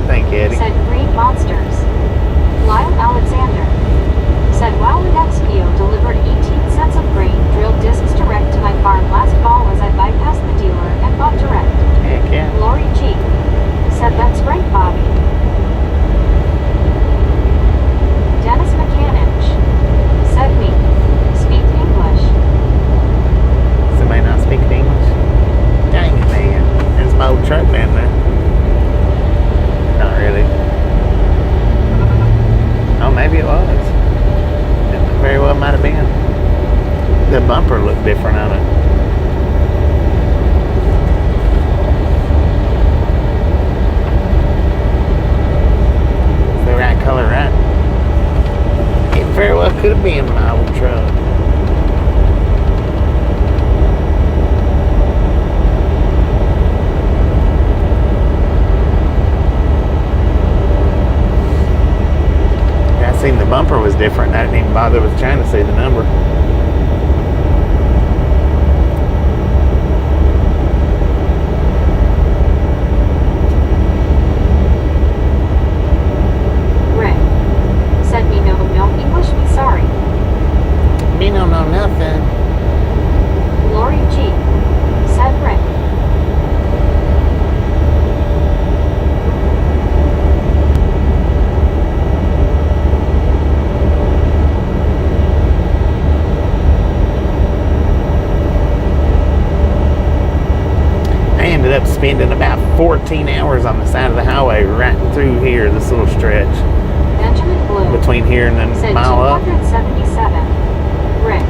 [SPEAKER 2] Thank you, Eddie.
[SPEAKER 1] Said Green Monsters. Lyle Alexander. Said wow, an XPO delivered 18 sets of grain drilled discs direct to my farm last fall as I bypassed the dealer and bought direct.
[SPEAKER 2] Heck yeah.
[SPEAKER 1] Lori G. Said that's right, Bobby. Dennis McCanich. Said we speak English.
[SPEAKER 2] Somebody not speaking English? Dang it, man. There's my old truck down there. Not really. Oh, maybe it was. It very well might have been. The bumper looked different on it. It's the right color, right? It very well could have been my old truck. Seen the bumper was different. I didn't even bother with trying to see the number.
[SPEAKER 1] Rick. Said me no English, me sorry.
[SPEAKER 2] Me no know nothing.
[SPEAKER 1] Lori G. Said Rick.
[SPEAKER 2] Up spending about 14 hours on the side of the highway right through here, this little stretch.
[SPEAKER 1] Benjamin Blue.
[SPEAKER 2] Between here and then
[SPEAKER 1] Said
[SPEAKER 2] mile up.
[SPEAKER 1] 277. Rick.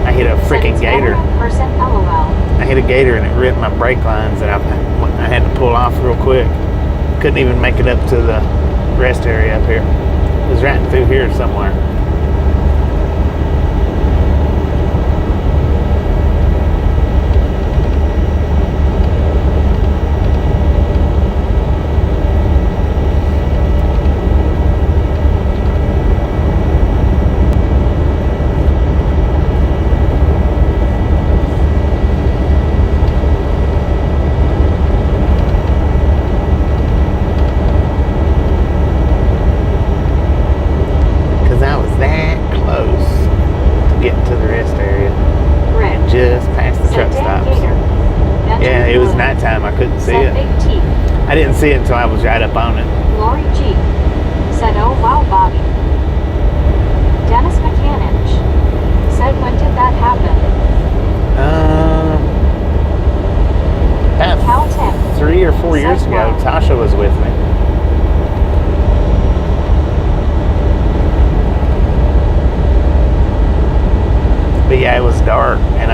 [SPEAKER 2] I hit a freaking gator.
[SPEAKER 1] Person LOL.
[SPEAKER 2] I hit a gator and it ripped my brake lines and I had to pull off real quick. Couldn't even make it up to the rest area up here. It was right through here somewhere. I couldn't see it. I didn't see it until I was right up on it.
[SPEAKER 1] Lori G. Said, oh wow, Bobby. Dennis McCanich. Said, when did that happen?
[SPEAKER 2] About 3 or 4 years ago. Tasha was with me. But yeah, it was dark and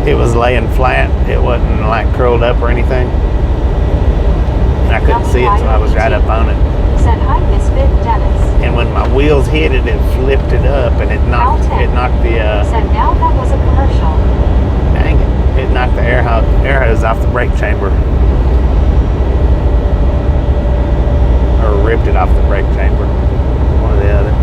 [SPEAKER 2] it was laying flat. It wasn't like curled up or anything. And I couldn't see it until I was right up on it.
[SPEAKER 1] Said hi, Misfit Dennis.
[SPEAKER 2] And when my wheels hit it, it flipped it up and it knocked the
[SPEAKER 1] said now that was a commercial.
[SPEAKER 2] Dang it. It knocked the air hose off the brake chamber. Or ripped it off the brake chamber. One or the other.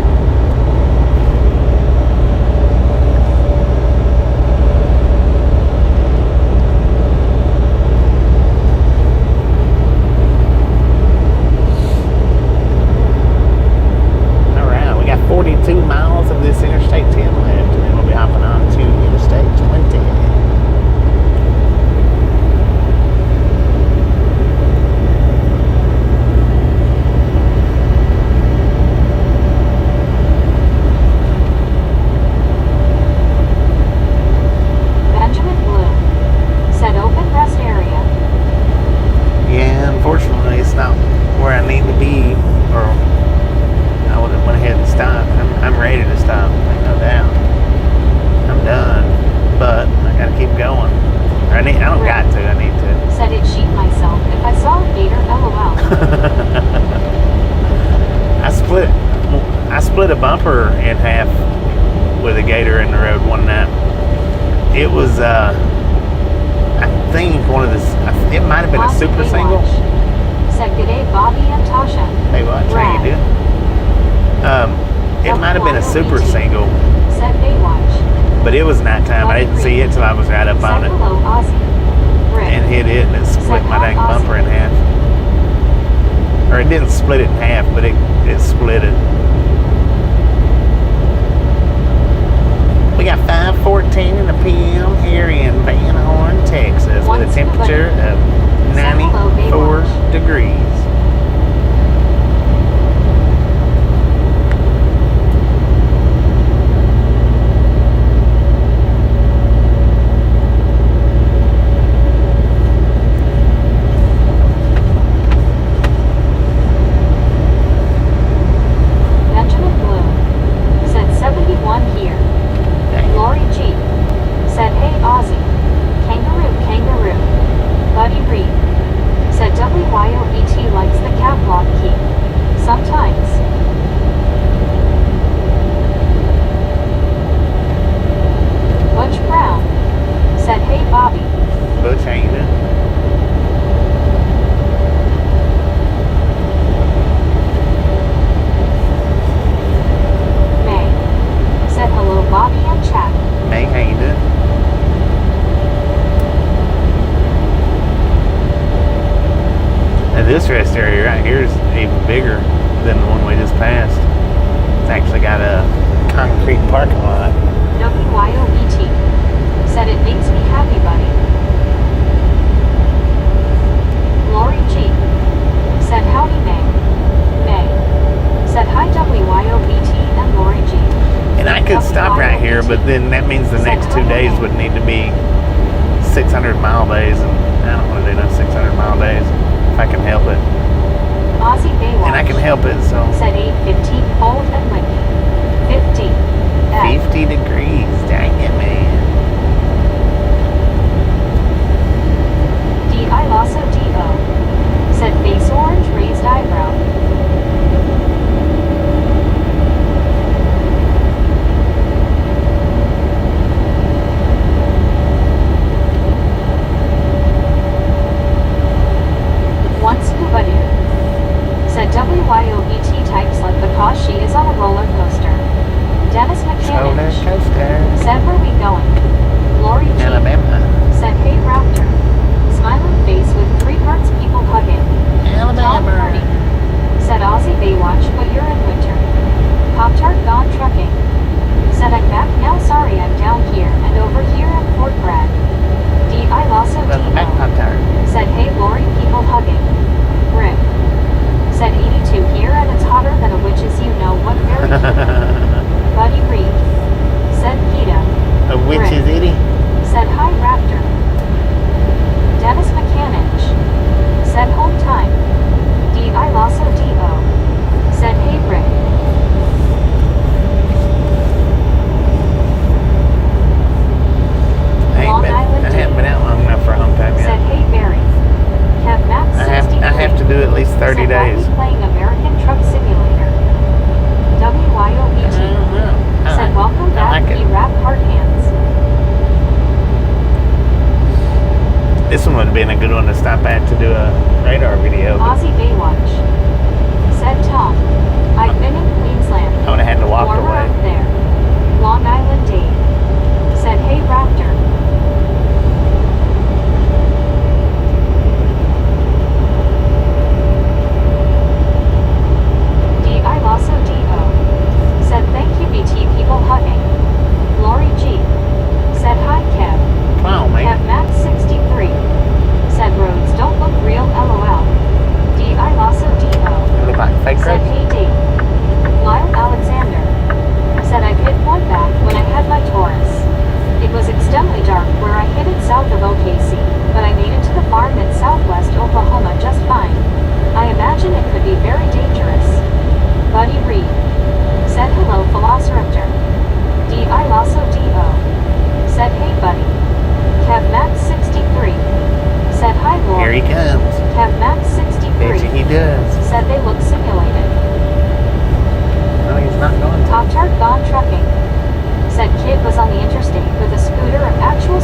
[SPEAKER 2] it was, I think one of the, it might have been a
[SPEAKER 1] Ozzy
[SPEAKER 2] super
[SPEAKER 1] Baywatch
[SPEAKER 2] single.
[SPEAKER 1] said, "Good day, Bobby and Tasha."
[SPEAKER 2] Hey, watch, how you
[SPEAKER 1] Brad
[SPEAKER 2] doing? It might have been a super single,
[SPEAKER 1] said, "Baywatch."
[SPEAKER 2] but it was nighttime. I didn't see it till I was right up on
[SPEAKER 1] Said,
[SPEAKER 2] it
[SPEAKER 1] "Hello, Ozzy." Rick
[SPEAKER 2] and hit it, and it split my dang bumper in half. Or it didn't split it in half, but it split it. We got 5:14 in the p.m. here in Van Horn, Texas, with a temperature of 94 degrees.
[SPEAKER 1] Benjamin Bloom said, "71 here." Lori G said, "Hey, Ozzy." Kangaroo. Buddy Reed said, "WYOET likes the catalog key. Sometimes." Butch Brown said, "Hey, Bobby."
[SPEAKER 2] Butch, how you doing?
[SPEAKER 1] May said, "Hello, Bobby and chat."
[SPEAKER 2] Hey, how you doing? Now this rest area right here is even bigger than the one we just passed. It's actually got a concrete parking lot.
[SPEAKER 1] WYOET said, "It makes me happy, buddy." Lori G said, "Howdy, May." May said, "Hi, WYOET and Lori G."
[SPEAKER 2] And I could stop right here, but then that means the next 2 days would need to be 600-mile days, and I don't want to do no 600-mile days if I can help it.
[SPEAKER 1] Ozzy Baywatch
[SPEAKER 2] And I can help it, so
[SPEAKER 1] said, "8:15 cold and windy. 50.
[SPEAKER 2] 50 degrees, dang it, man.
[SPEAKER 1] D.I. Lasso D.O. said, "Face orange, raised eyebrow." One scuba dude said, "WYOET types like because she is on a roller coaster." Dennis
[SPEAKER 2] Roller
[SPEAKER 1] McCann
[SPEAKER 2] coaster,
[SPEAKER 1] said, "Where we going?" Lori G
[SPEAKER 2] Alabama.
[SPEAKER 1] said, "Hey, Raptor." Smiling face with 3 hearts, people hugging. Tom
[SPEAKER 2] Alabama.
[SPEAKER 1] Hardy said, "Ozzy Baywatch, but you're in winter." Pop-Tart Gone Trucking said, "I'm back now, sorry I'm down here and over here at Fort Bragg." D.I. Lasso
[SPEAKER 2] Welcome back,
[SPEAKER 1] D.O.
[SPEAKER 2] Pop-Tart.
[SPEAKER 1] said, "Hey, Lori, people hugging." Rick said, 82 here and it's hotter than a witch's you know what, very cute." Buddy Reed said, "Gita."
[SPEAKER 2] A witch is itty.
[SPEAKER 1] Said, "Hi, Raptor." Dennis McCanich said, "Home time." D.I. Lasso D.O. said, "Hey, Rick." Long Island
[SPEAKER 2] I haven't been out long enough for a home time
[SPEAKER 1] said,
[SPEAKER 2] yet.
[SPEAKER 1] "Hey, Barry." Kev Max
[SPEAKER 2] I
[SPEAKER 1] 63
[SPEAKER 2] have to do at least 30
[SPEAKER 1] said,
[SPEAKER 2] days.
[SPEAKER 1] "Bobby playing American Truck Simulator." WYOET said, "Welcome
[SPEAKER 2] I
[SPEAKER 1] back,
[SPEAKER 2] like it.
[SPEAKER 1] E-Rap Hard Hands."
[SPEAKER 2] This one would have been a good one to stop at to do a radar video. But
[SPEAKER 1] Ozzy Baywatch said, "Tom, I've been in Queensland.
[SPEAKER 2] I would have had to walk
[SPEAKER 1] Warmer
[SPEAKER 2] away.
[SPEAKER 1] up there." Long Island Dave said, "Hey, Raptor." D.I. Lasso D.O. said, "Thank you, BT people hugging." Lori G said, "Hi, Kev."
[SPEAKER 2] Come on, mate.
[SPEAKER 1] Kev Max 63 said, "Roads don't look real, LOL." D.I. Lasso D.O.
[SPEAKER 2] They look like fake
[SPEAKER 1] said,
[SPEAKER 2] roads.
[SPEAKER 1] "Hey, Dave." Lyle Alexander said, "I've hit one back when I had my Taurus. It was extremely dark where I hit it south of OKC, but I made it to the farm in southwest Oklahoma just fine. I imagine it could be very dangerous." Buddy Reed said, "Hello, Velociraptor." D.I. Lasso D.O. said, "Hey, buddy." Kev Max 63 said, "Hi, Lord."
[SPEAKER 2] Here he comes.
[SPEAKER 1] Kev Max 63
[SPEAKER 2] Bet you he does.
[SPEAKER 1] said they look simulated.
[SPEAKER 2] No, he's not going to.
[SPEAKER 1] Pop-Tart Gone Trucking said, "Kid was on the interstate with a scooter of actual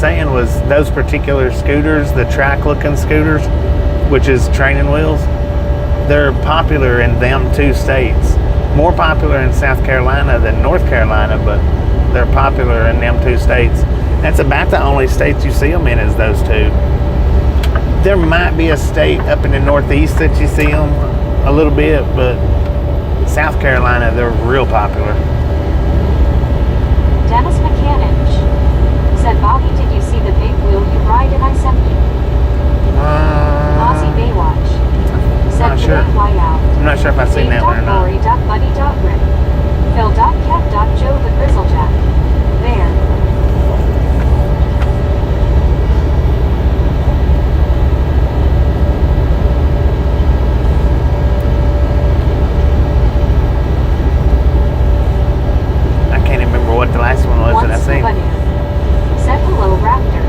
[SPEAKER 2] saying was those particular scooters, the track-looking scooters, which is training wheels, they're popular in them two states. More popular in South Carolina than North Carolina, but they're popular in them two states. That's about the only states you see them in is those two. There might be a state up in the Northeast that you see them a little bit, but South Carolina, they're real popular.
[SPEAKER 1] Dennis McCannich said, Bobby, did you see the big wheel you ride in I-70? Aussie Baywatch said,
[SPEAKER 2] not sure.
[SPEAKER 1] Why out?
[SPEAKER 2] I'm not sure if I've seen that one or not.
[SPEAKER 1] Lori.buddy.rick Phil.cat.joe the Grizzlejack There.
[SPEAKER 2] I can't even remember what the last one was that I seen.
[SPEAKER 1] Said hello, Raptor.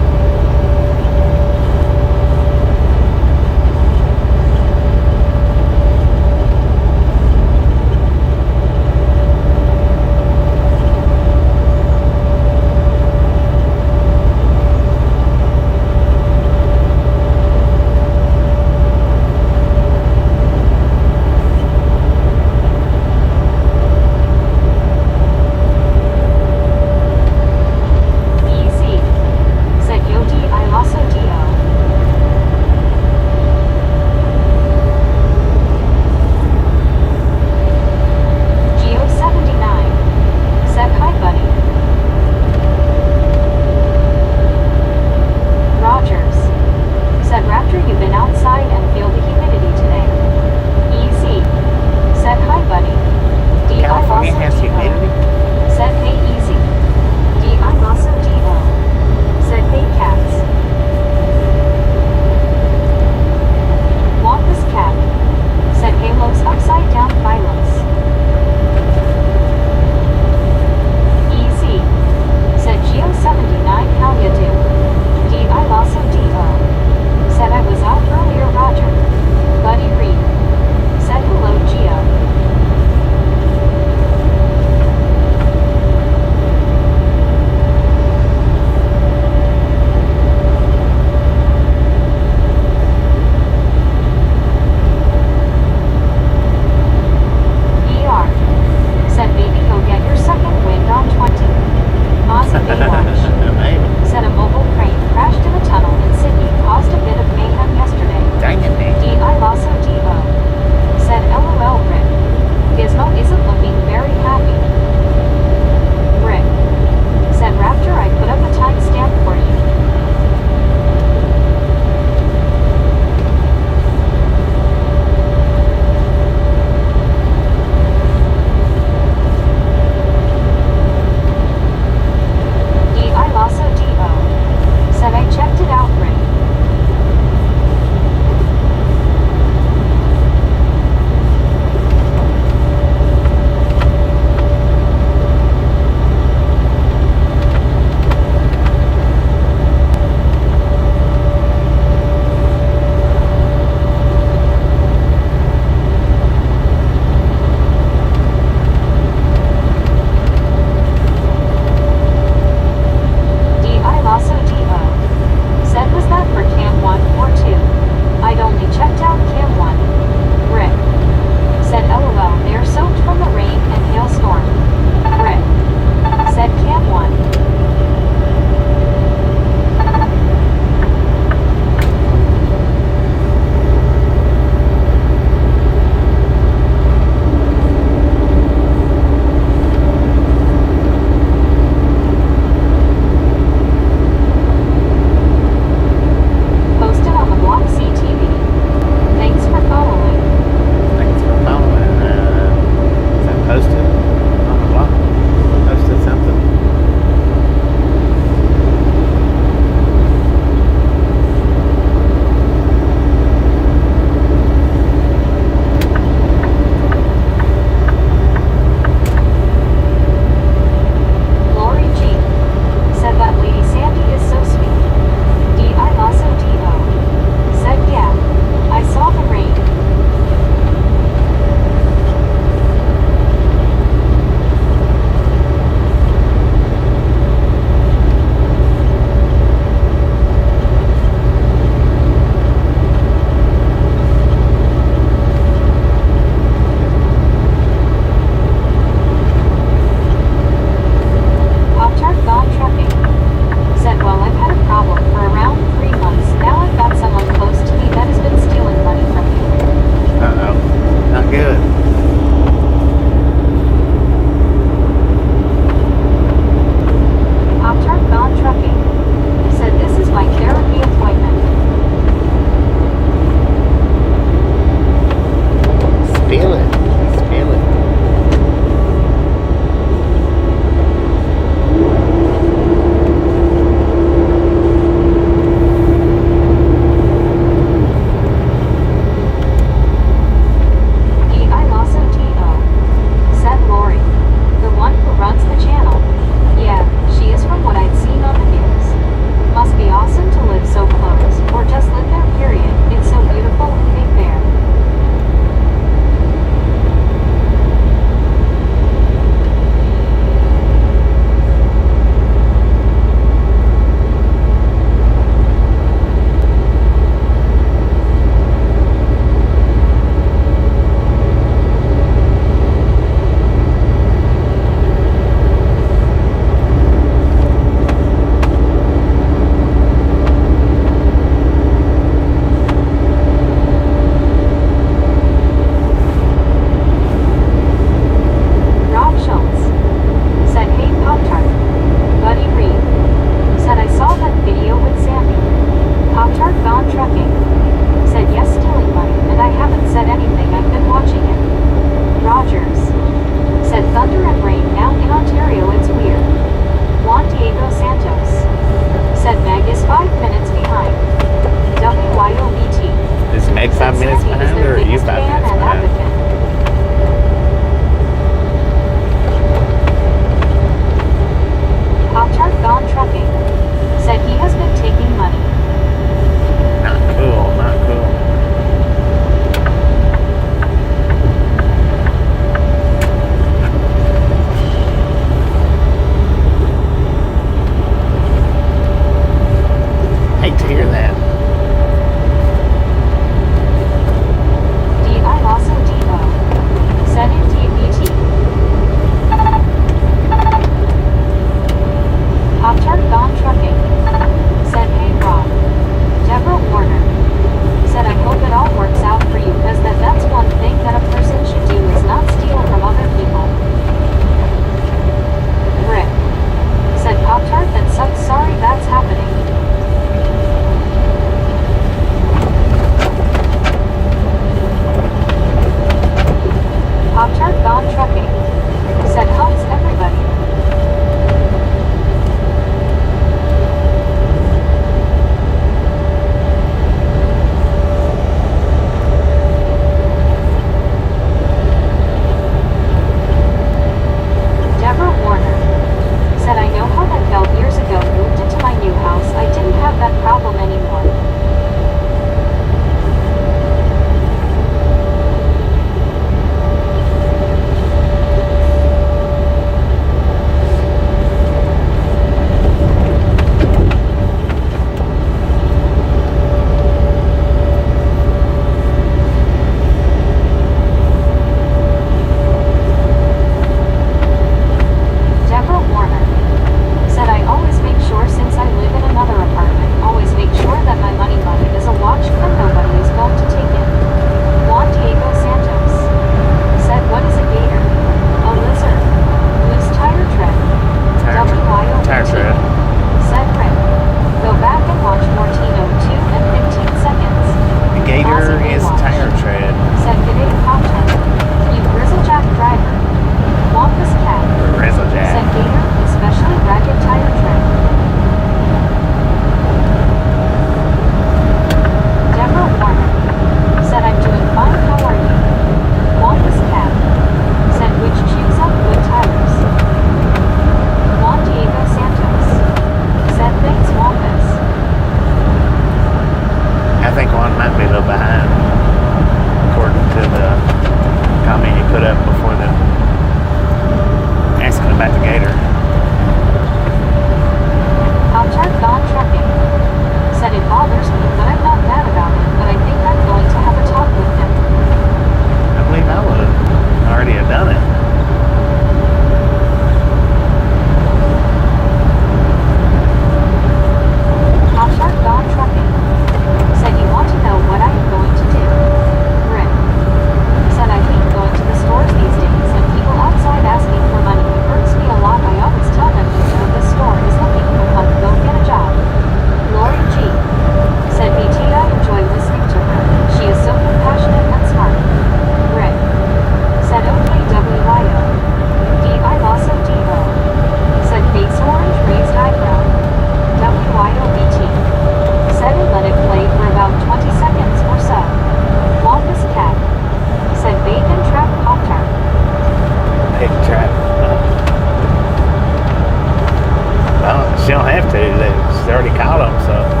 [SPEAKER 2] have to. She's already caught them, so.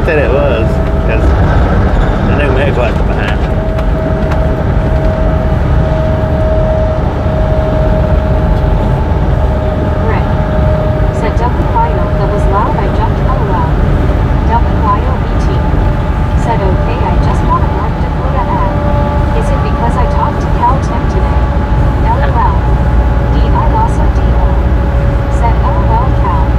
[SPEAKER 2] That it was, because the new Meg left it behind.
[SPEAKER 1] Rick said WYO, that was loud, I jumped LOL. WYOBT said okay, I just want a North Dakota ad. Is it because I talked to Cal Tim today? LOL. I also DO said LOL Cal.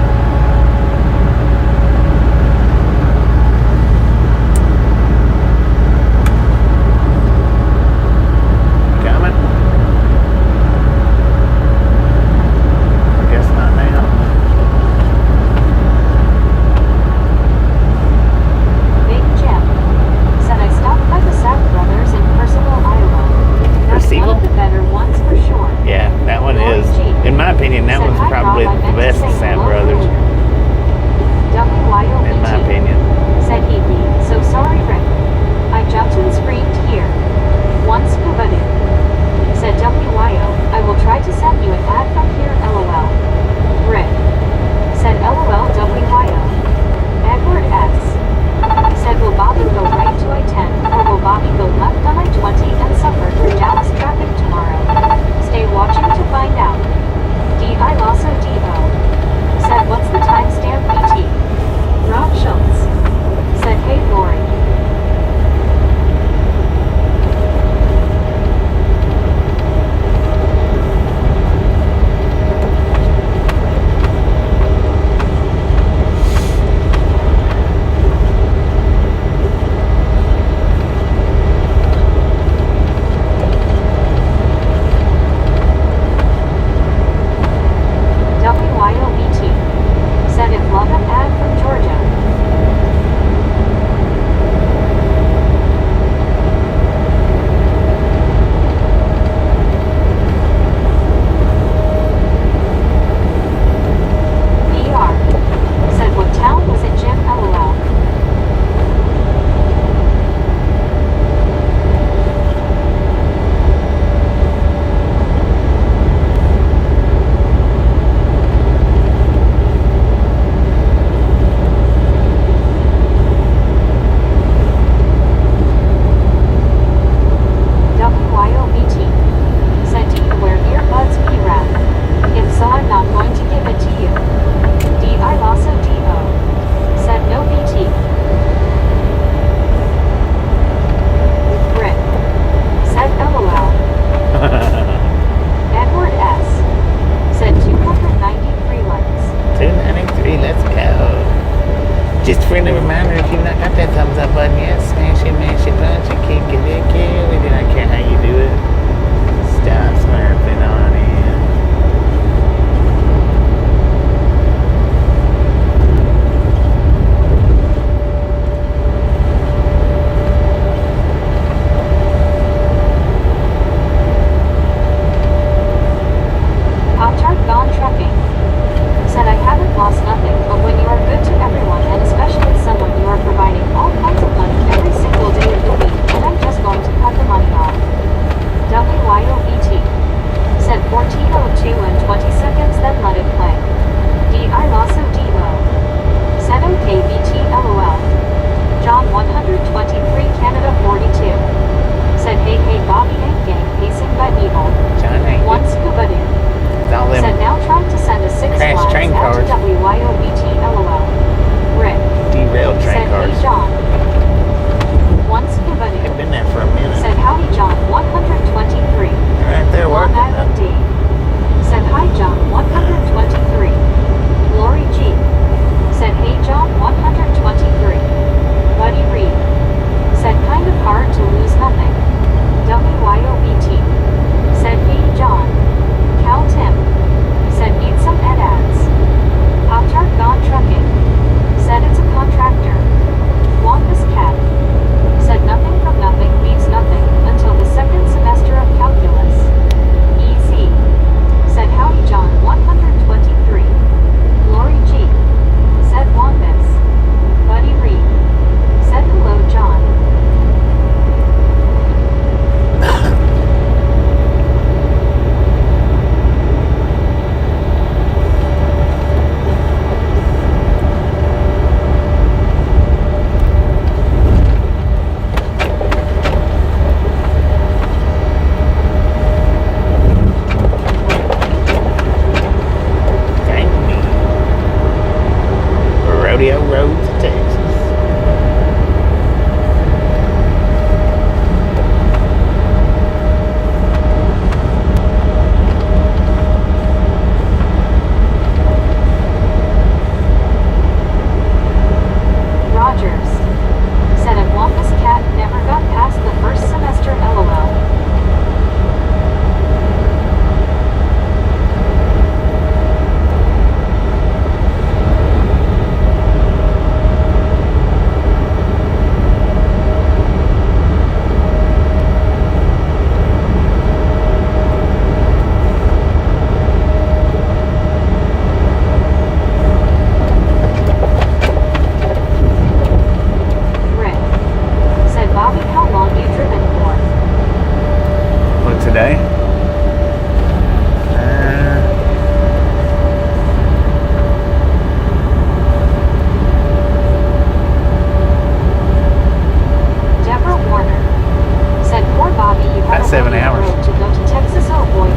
[SPEAKER 2] hours.
[SPEAKER 1] road to go to Texas. Oh boy,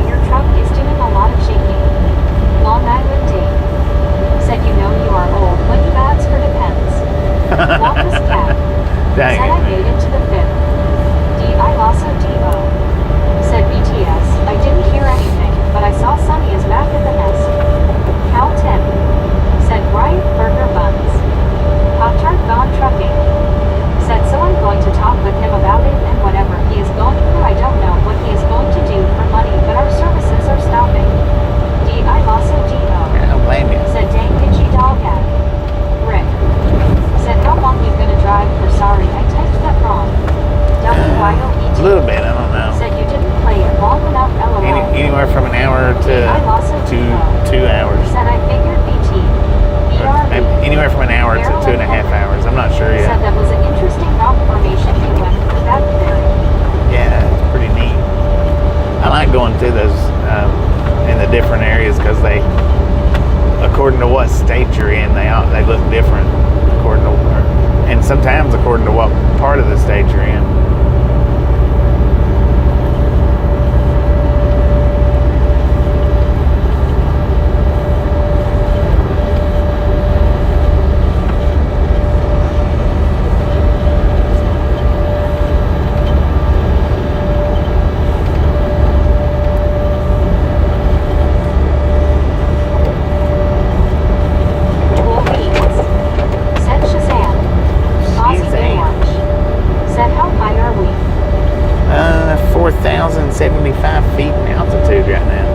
[SPEAKER 1] your truck is doing a lot of shaking. Long Island Dave said you know you are old when you ask for depends. Walker's cat
[SPEAKER 2] Dang
[SPEAKER 1] said
[SPEAKER 2] it.
[SPEAKER 1] I made it to the fifth. D.I. Lasso D.O. said BTS. I didn't hear anything, but I saw Sonny is back at the nest. Cal Tim said Riot Burger Buns. Pop-Tart Gone Trucking said so I'm going to talk with him about it and whatever he is going through. I don't know what he is going to do for money, but our services are stopping. D.I. Lasso D.O.
[SPEAKER 2] I don't blame you.
[SPEAKER 1] said dang itchy dog ad. Rick said how long you gonna drive for? Sorry, I typed that wrong. WYOET
[SPEAKER 2] A little bit, I don't know.
[SPEAKER 1] said you didn't play it long enough. LOL.
[SPEAKER 2] Anywhere from an hour to
[SPEAKER 1] I lost a
[SPEAKER 2] 2 hours.
[SPEAKER 1] said I figured BT.
[SPEAKER 2] Or maybe anywhere from an hour to 2.5 hours. I'm not sure
[SPEAKER 1] Said
[SPEAKER 2] yet.
[SPEAKER 1] that was an interesting rock formation you went through that theory.
[SPEAKER 2] Yeah, it's pretty neat. I like going through those in the different areas because they, according to what state you're in, they look different. According to, and sometimes according to what part of the state you're in.
[SPEAKER 1] Cool beans. Said Shazam. Aussie Baywatch said how high are we?
[SPEAKER 2] 4,075 feet in altitude right now.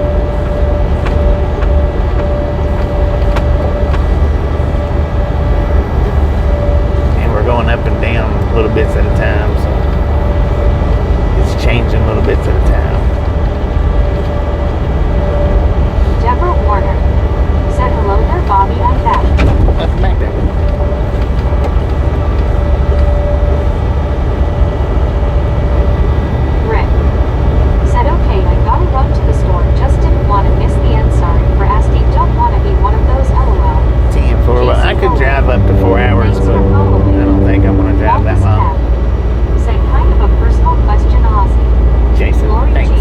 [SPEAKER 2] And we're going up and down little bits at a time, so it's changing little bits at a time.
[SPEAKER 1] Deborah Warner said hello there, Bobby. I'm back.
[SPEAKER 2] Welcome back there.
[SPEAKER 1] Rick said okay, I gotta run to the store. Just didn't want to miss the end. Sorry for asking. Don't want to be one of those. LOL.
[SPEAKER 2] 10 4. Well, I could drive up to 4 hours,
[SPEAKER 1] Thanks
[SPEAKER 2] but
[SPEAKER 1] for following.
[SPEAKER 2] I don't think I'm going to drive that
[SPEAKER 1] Walker's
[SPEAKER 2] long.
[SPEAKER 1] cat said kind of a personal question, Aussie.
[SPEAKER 2] Jason,
[SPEAKER 1] Lori
[SPEAKER 2] thank
[SPEAKER 1] G.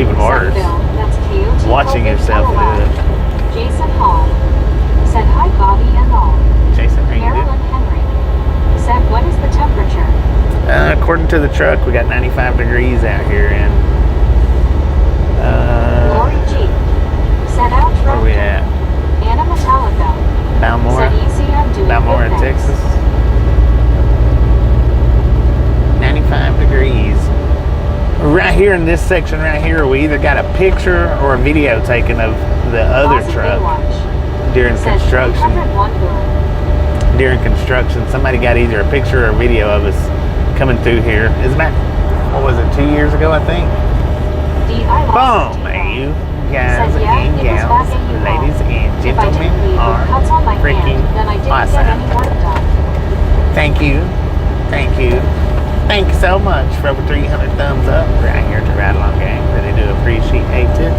[SPEAKER 2] even
[SPEAKER 1] Said
[SPEAKER 2] worse.
[SPEAKER 1] Bill, that's Coyote
[SPEAKER 2] Watching
[SPEAKER 1] COVID
[SPEAKER 2] yourself do
[SPEAKER 1] LOL.
[SPEAKER 2] it.
[SPEAKER 1] Jason Hall said hi Bobby and all.
[SPEAKER 2] Jason, how you
[SPEAKER 1] Marilyn
[SPEAKER 2] doing?
[SPEAKER 1] Henry said what is the temperature?
[SPEAKER 2] According to the truck, we got 95 degrees out here in.
[SPEAKER 1] Lori G said out
[SPEAKER 2] Where we at?
[SPEAKER 1] Anna Metallica
[SPEAKER 2] Balmora?
[SPEAKER 1] said easy I'm doing
[SPEAKER 2] Balmora,
[SPEAKER 1] good, thanks.
[SPEAKER 2] Texas. 95 degrees. Right here in this section right here, we either got a picture or a video taken of the other
[SPEAKER 1] Ozzy
[SPEAKER 2] truck
[SPEAKER 1] Baywatch
[SPEAKER 2] during
[SPEAKER 1] said
[SPEAKER 2] construction.
[SPEAKER 1] 301 boom.
[SPEAKER 2] During construction, somebody got either a picture or a video of us coming through here. It's about, what was it, 2 years ago, I think?
[SPEAKER 1] D.I. lost
[SPEAKER 2] Boom,
[SPEAKER 1] it,
[SPEAKER 2] you guys
[SPEAKER 1] said, yeah,
[SPEAKER 2] and
[SPEAKER 1] it was
[SPEAKER 2] gals,
[SPEAKER 1] back in U-Haul.
[SPEAKER 2] ladies and
[SPEAKER 1] If I
[SPEAKER 2] gentlemen,
[SPEAKER 1] didn't leave
[SPEAKER 2] are
[SPEAKER 1] with cuts on my
[SPEAKER 2] freaking
[SPEAKER 1] hand, then I didn't
[SPEAKER 2] awesome.
[SPEAKER 1] get any work done.
[SPEAKER 2] Thank you. Thank you. Thank you so much for over 300 thumbs up right here to Ride Along Gang. Really do appreciate it.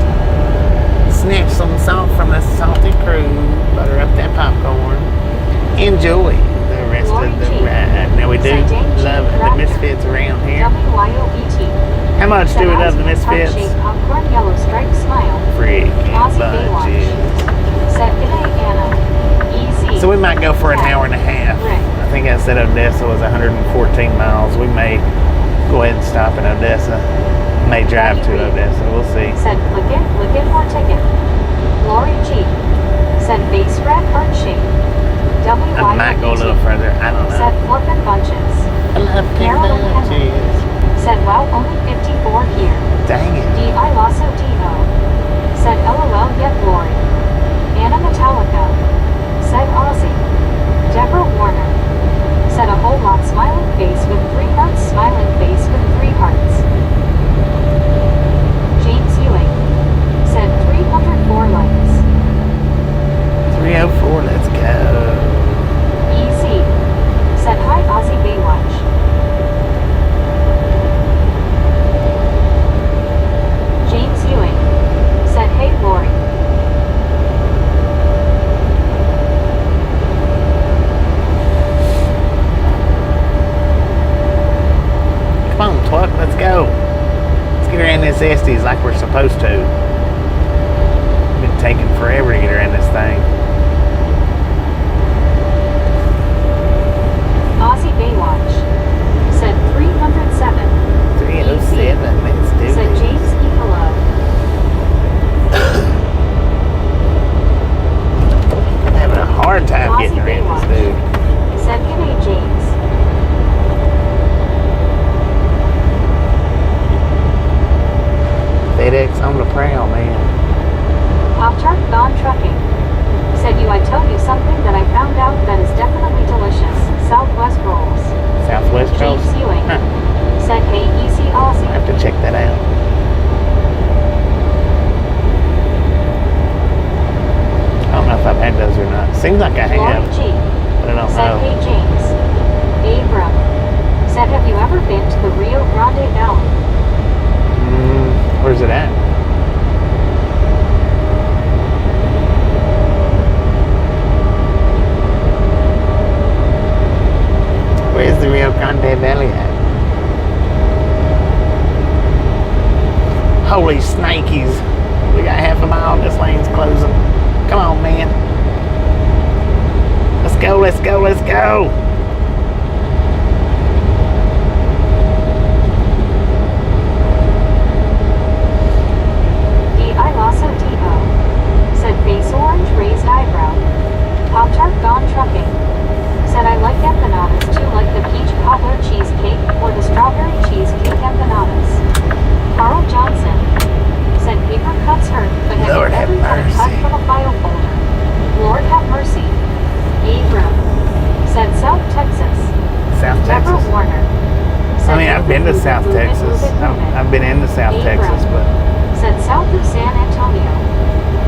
[SPEAKER 2] Snatch some salt from the salty crew. Butter up that popcorn. Enjoy the rest
[SPEAKER 1] Lori
[SPEAKER 2] of the
[SPEAKER 1] G.
[SPEAKER 2] ride. Now we do
[SPEAKER 1] Said Jane G.
[SPEAKER 2] love the
[SPEAKER 1] Raptor.
[SPEAKER 2] Misfits around here.
[SPEAKER 1] W-Y-O-E-T.
[SPEAKER 2] How much
[SPEAKER 1] Said
[SPEAKER 2] do we love
[SPEAKER 1] Ozzy
[SPEAKER 2] the Misfits?
[SPEAKER 1] Heart-shaped popcorn yellow striped smile.
[SPEAKER 2] Freaking
[SPEAKER 1] Ozzy Baywatch
[SPEAKER 2] bunches.
[SPEAKER 1] said g'day Anna. Easy.
[SPEAKER 2] So we might go for an hour and a half.
[SPEAKER 1] Rick.
[SPEAKER 2] I think I said Odessa was 114 miles. We may go ahead and stop in Odessa. May drive to Odessa. We'll see.
[SPEAKER 1] Said click it for ticket. Lori G said base red heart shape. W-Y-O-E-T.
[SPEAKER 2] I might go a little further. I don't know.
[SPEAKER 1] Said flippin' bunches.
[SPEAKER 2] I love
[SPEAKER 1] Marilyn Henry
[SPEAKER 2] bunches.
[SPEAKER 1] said wow only 54 here.
[SPEAKER 2] Dang it.
[SPEAKER 1] D.I. Lasso D.O. said LOL yet Lori. Anna Metallica said Ozzy. Deborah Warner said a whole lot smiling face with 3 hearts smiling face with 3 hearts. James Ewing said 304 likes.
[SPEAKER 2] 304, let's go.
[SPEAKER 1] EC said hi Ozzy Baywatch. James Ewing said hey Lori.
[SPEAKER 2] Come on, Twuck, let's go. Let's get her in this Estes like we're supposed to. Been taking forever to get her in this thing.
[SPEAKER 1] Ozzy Baywatch said 307.
[SPEAKER 2] 307, let's do
[SPEAKER 1] Said
[SPEAKER 2] this.
[SPEAKER 1] James E. Hello.
[SPEAKER 2] I'm having a hard time getting her in this dude.
[SPEAKER 1] Said g'day James.
[SPEAKER 2] FedEx on the prowl, man.
[SPEAKER 1] Pop-Tart Gone Trucking. Said I tell you something that I found out that is definitely delicious. Southwest rolls.
[SPEAKER 2] Southwest Rolls.
[SPEAKER 1] James Ewing.
[SPEAKER 2] Huh.
[SPEAKER 1] Said hey easy Aussie.
[SPEAKER 2] I have to check that out. I don't know if I've had those or not. Seems like I
[SPEAKER 1] Lori
[SPEAKER 2] have,
[SPEAKER 1] G.
[SPEAKER 2] but I don't
[SPEAKER 1] Said
[SPEAKER 2] know.
[SPEAKER 1] hey James. Abram. Said have you ever been to the Rio Grande Valley?
[SPEAKER 2] Where's it at? Where's the Rio Grande Valley at? Holy snakies. We got half a mile. This lane's closing. Come on, man. Let's go, let's go, let's go.
[SPEAKER 1] D.I. Lasso D.O. Said face orange raised eyebrow. Pop-Tart Gone Trucking. Said I like empanadas too, like the peach cobbler cheesecake or the strawberry cheesecake empanadas. Carl Johnson. Said paper cuts hurt, but have
[SPEAKER 2] Lord
[SPEAKER 1] you
[SPEAKER 2] have
[SPEAKER 1] ever had a cut
[SPEAKER 2] mercy.
[SPEAKER 1] from a file folder? Lord have mercy. Abram. Said South Texas.
[SPEAKER 2] South
[SPEAKER 1] Deborah
[SPEAKER 2] Texas.
[SPEAKER 1] Warner.
[SPEAKER 2] I mean, I've been to South Texas. I've been into South Texas, but
[SPEAKER 1] Said south of San Antonio.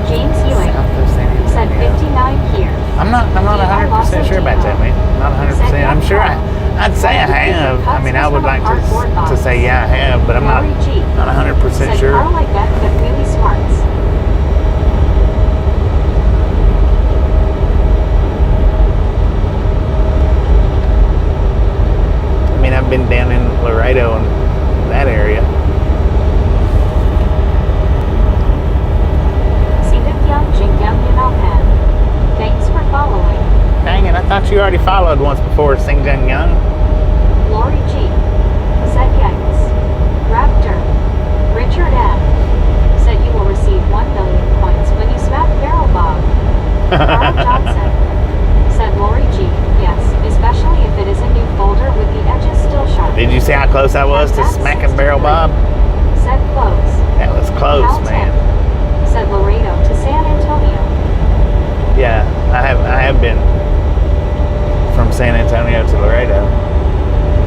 [SPEAKER 1] James Ewing.
[SPEAKER 2] South of San
[SPEAKER 1] Said
[SPEAKER 2] Antonio.
[SPEAKER 1] 59 here.
[SPEAKER 2] I'm not 100% sure about that, man. Not 100%. I'm sure I'd say I have. I mean, I would like to say yeah, I have, but I'm not 100%
[SPEAKER 1] Said
[SPEAKER 2] sure.
[SPEAKER 1] Carl like that, but really smarts.
[SPEAKER 2] I mean, I've been down in Laredo and that area. followed once before, Sing Jung Young.
[SPEAKER 1] Lori G. said Yanks. Raptor. Richard M. said you will receive 1 million points when you smack Barrel Bob. Carl Johnson said Lori G. Yes, especially if it is a new folder with the edges still sharp.
[SPEAKER 2] Did you see how close I was to
[SPEAKER 1] That's
[SPEAKER 2] smacking Barrel
[SPEAKER 1] 63.
[SPEAKER 2] Bob?
[SPEAKER 1] Said Close.
[SPEAKER 2] That was close,
[SPEAKER 1] Cal
[SPEAKER 2] man.
[SPEAKER 1] Tim said Laredo to San Antonio.
[SPEAKER 2] Yeah, I have been from San Antonio to Laredo,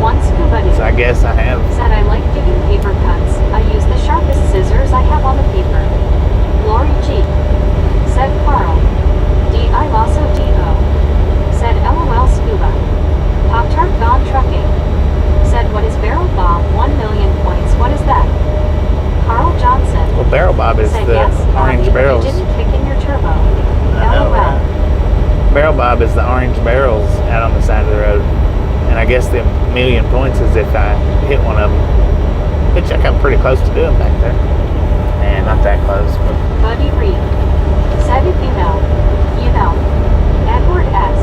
[SPEAKER 1] One Scuba
[SPEAKER 2] so I guess I have.
[SPEAKER 1] said I like giving paper cuts. I use the sharpest scissors I have on the paper. Lori G. said Carl. D.I. Lasso D.O. said LOL Scuba. Pop-Tart Gone Trucking said what is Barrel Bob? 1 million points. What is that? Carl Johnson
[SPEAKER 2] Well, Barrel Bob is
[SPEAKER 1] said
[SPEAKER 2] the
[SPEAKER 1] yes,
[SPEAKER 2] orange
[SPEAKER 1] Bobby,
[SPEAKER 2] barrels.
[SPEAKER 1] you didn't kick in your turbo.
[SPEAKER 2] I know,
[SPEAKER 1] LOL.
[SPEAKER 2] right? Barrel Bob is the orange barrels out on the side of the road. And I guess the million points is if I hit one of them, which I come pretty close to doing back there. And not that close, but
[SPEAKER 1] Buddy Reed said if you know, you know. Edward S.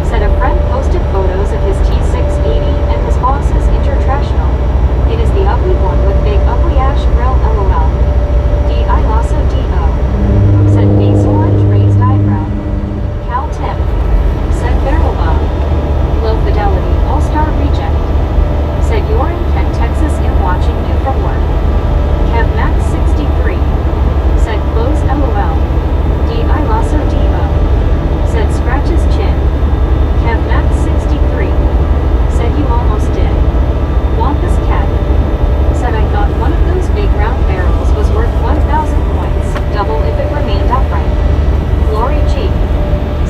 [SPEAKER 1] said a friend posted photos of his T680 and his boss's Intertractional. It is the ugly one with big ugly ash grill LOL. D.I. Lasso D.O. said face orange raised eyebrow. Cal Tim said Barrel Bob. Low Fidelity All-Star Reject said you're in Kent, Texas and watching you from work. Kev Max 63 said close LOL. D.I. Lasso D.O. said scratch his chin. Kev Max 63 said you almost did. Wampus Cat said I thought one of those big round barrels was worth 1,000 points, double if it remained upright. Lori G.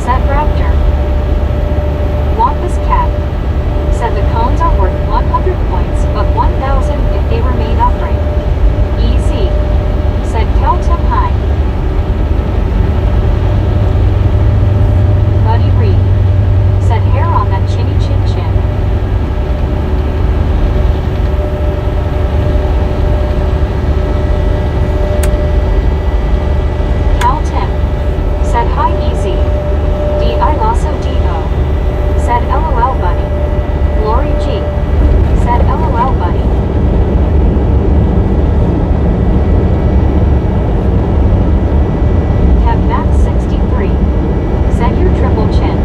[SPEAKER 1] said Raptor. Wampus Cat said the cones are worth 100 points, but 1,000 if they remain upright. EZ said Kelton High. Buddy Reed said hair on that chinny chin chin. Cal Tim said hi easy. D.I. Lasso D.O. said LOL buddy. Lori G. said LOL buddy. Kev Max 63 said your triple chin.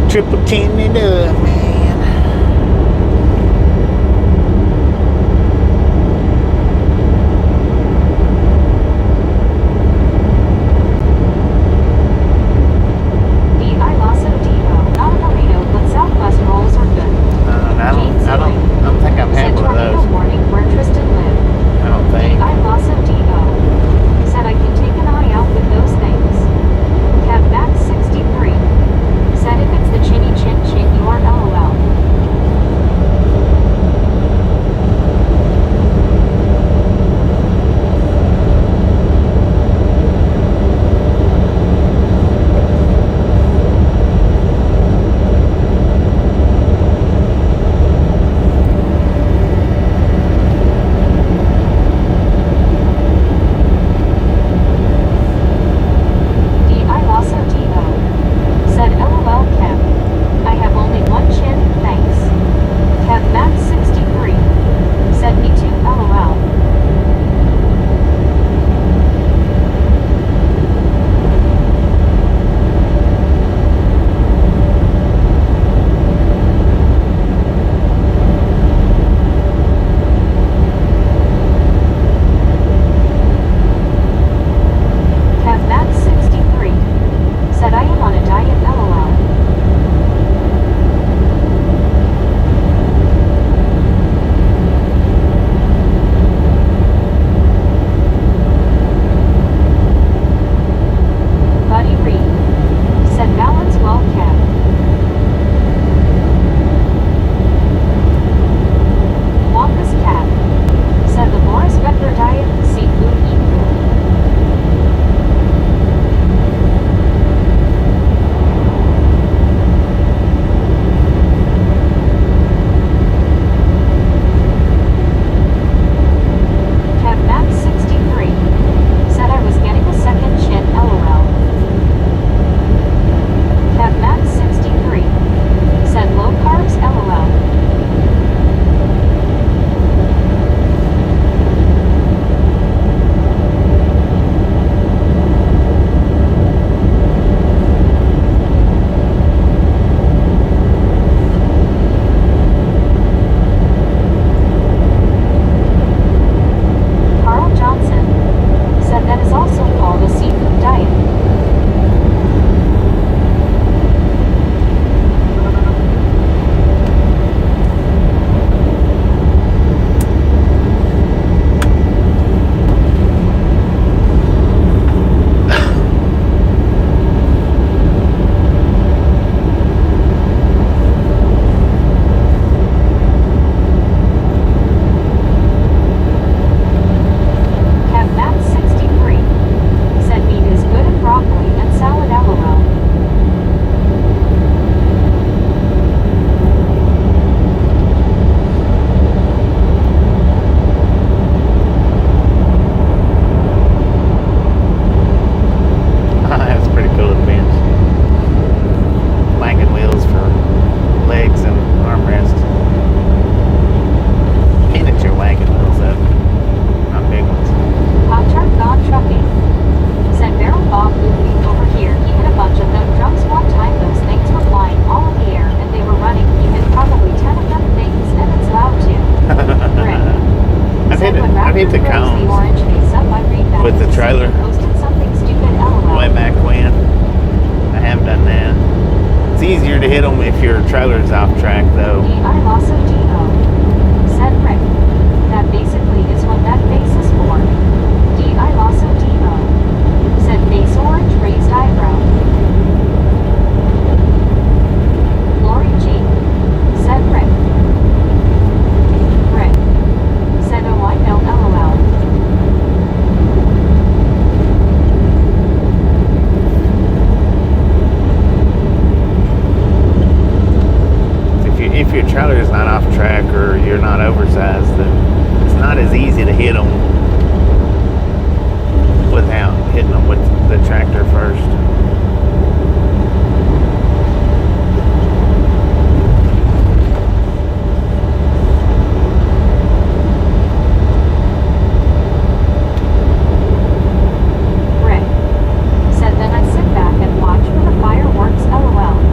[SPEAKER 2] triple chin it up, man.
[SPEAKER 1] D.I. Lasso D.O. Not a burrito, but Southwest rolls are good.
[SPEAKER 2] I don't think I've had
[SPEAKER 1] Said
[SPEAKER 2] one of
[SPEAKER 1] tornado
[SPEAKER 2] those.
[SPEAKER 1] warning where Tristan lived.
[SPEAKER 2] I don't think.
[SPEAKER 1] D.I. Lasso D.O. said I can take an eye out with those things. Kev Max 63 said if it's the chinny chin chin you are LOL.
[SPEAKER 2] It's easier to hit them if your trailer's off track, though.
[SPEAKER 1] I also do, said Rick. That basically is what that face is for. I also do, said Face Orange raised eyebrow. Lori G, said Rick. Rick, said oh I know LOL.
[SPEAKER 2] If your trailer is not off track or you're not oversized, then it's not as easy to hit them without hitting them with the tractor first.
[SPEAKER 1] Rick said then I sit back and watch for the fireworks LOL.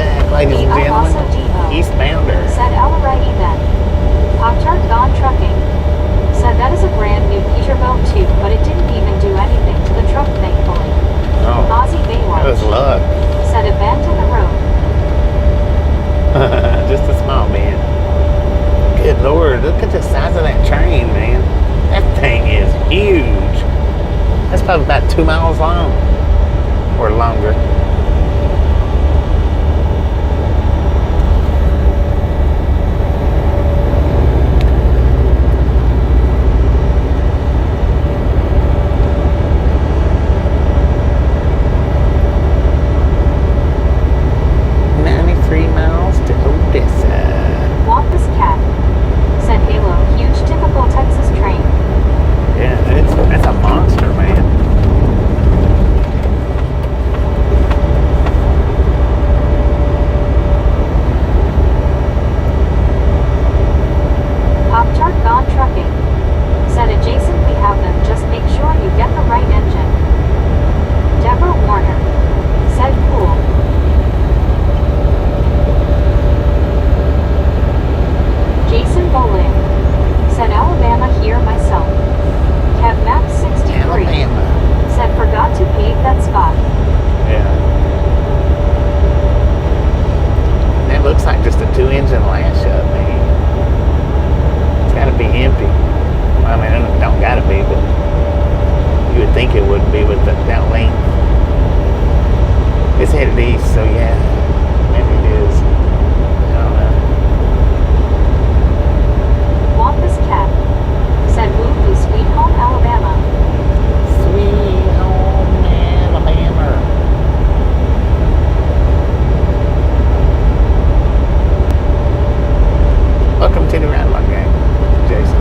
[SPEAKER 2] back, ladies and
[SPEAKER 1] I'm
[SPEAKER 2] gentlemen.
[SPEAKER 1] also D.O.
[SPEAKER 2] Eastbounder.
[SPEAKER 1] Said alrighty then. Pop-Tart Gone Trucking. Said that is a brand new Peterbilt too, but it didn't even do anything to the truck thankfully.
[SPEAKER 2] Oh,
[SPEAKER 1] Ozzy
[SPEAKER 2] that was
[SPEAKER 1] Baywatch.
[SPEAKER 2] luck.
[SPEAKER 1] Said abandon the road.
[SPEAKER 2] Just a small bit. Good Lord, look at the size of that train, man. That thing is huge. That's probably about 2 miles long or longer.
[SPEAKER 1] Wampus Cat. Said Halo. Huge typical Texas train.
[SPEAKER 2] Yeah, that's a monster, man.
[SPEAKER 1] Pop-Tart Gone Trucking. Said adjacent we have them, just make sure you get the right engine. Deborah Warner. Said cool. Jason Bolin. Said Alabama here myself. Kev Max 63.
[SPEAKER 2] Alabama.
[SPEAKER 1] Said forgot to pave that spot.
[SPEAKER 2] Yeah. That looks like just a 2-engine lash up, man. It's gotta be empty. I mean, it don't gotta be, but you would think it would be with that length. It's headed east, so yeah, maybe it is. I don't know.
[SPEAKER 1] Wampus Cat. Said woo woo sweet home Alabama.
[SPEAKER 2] Sweet home Alabama. Welcome to the Ride Along Gang, Jason.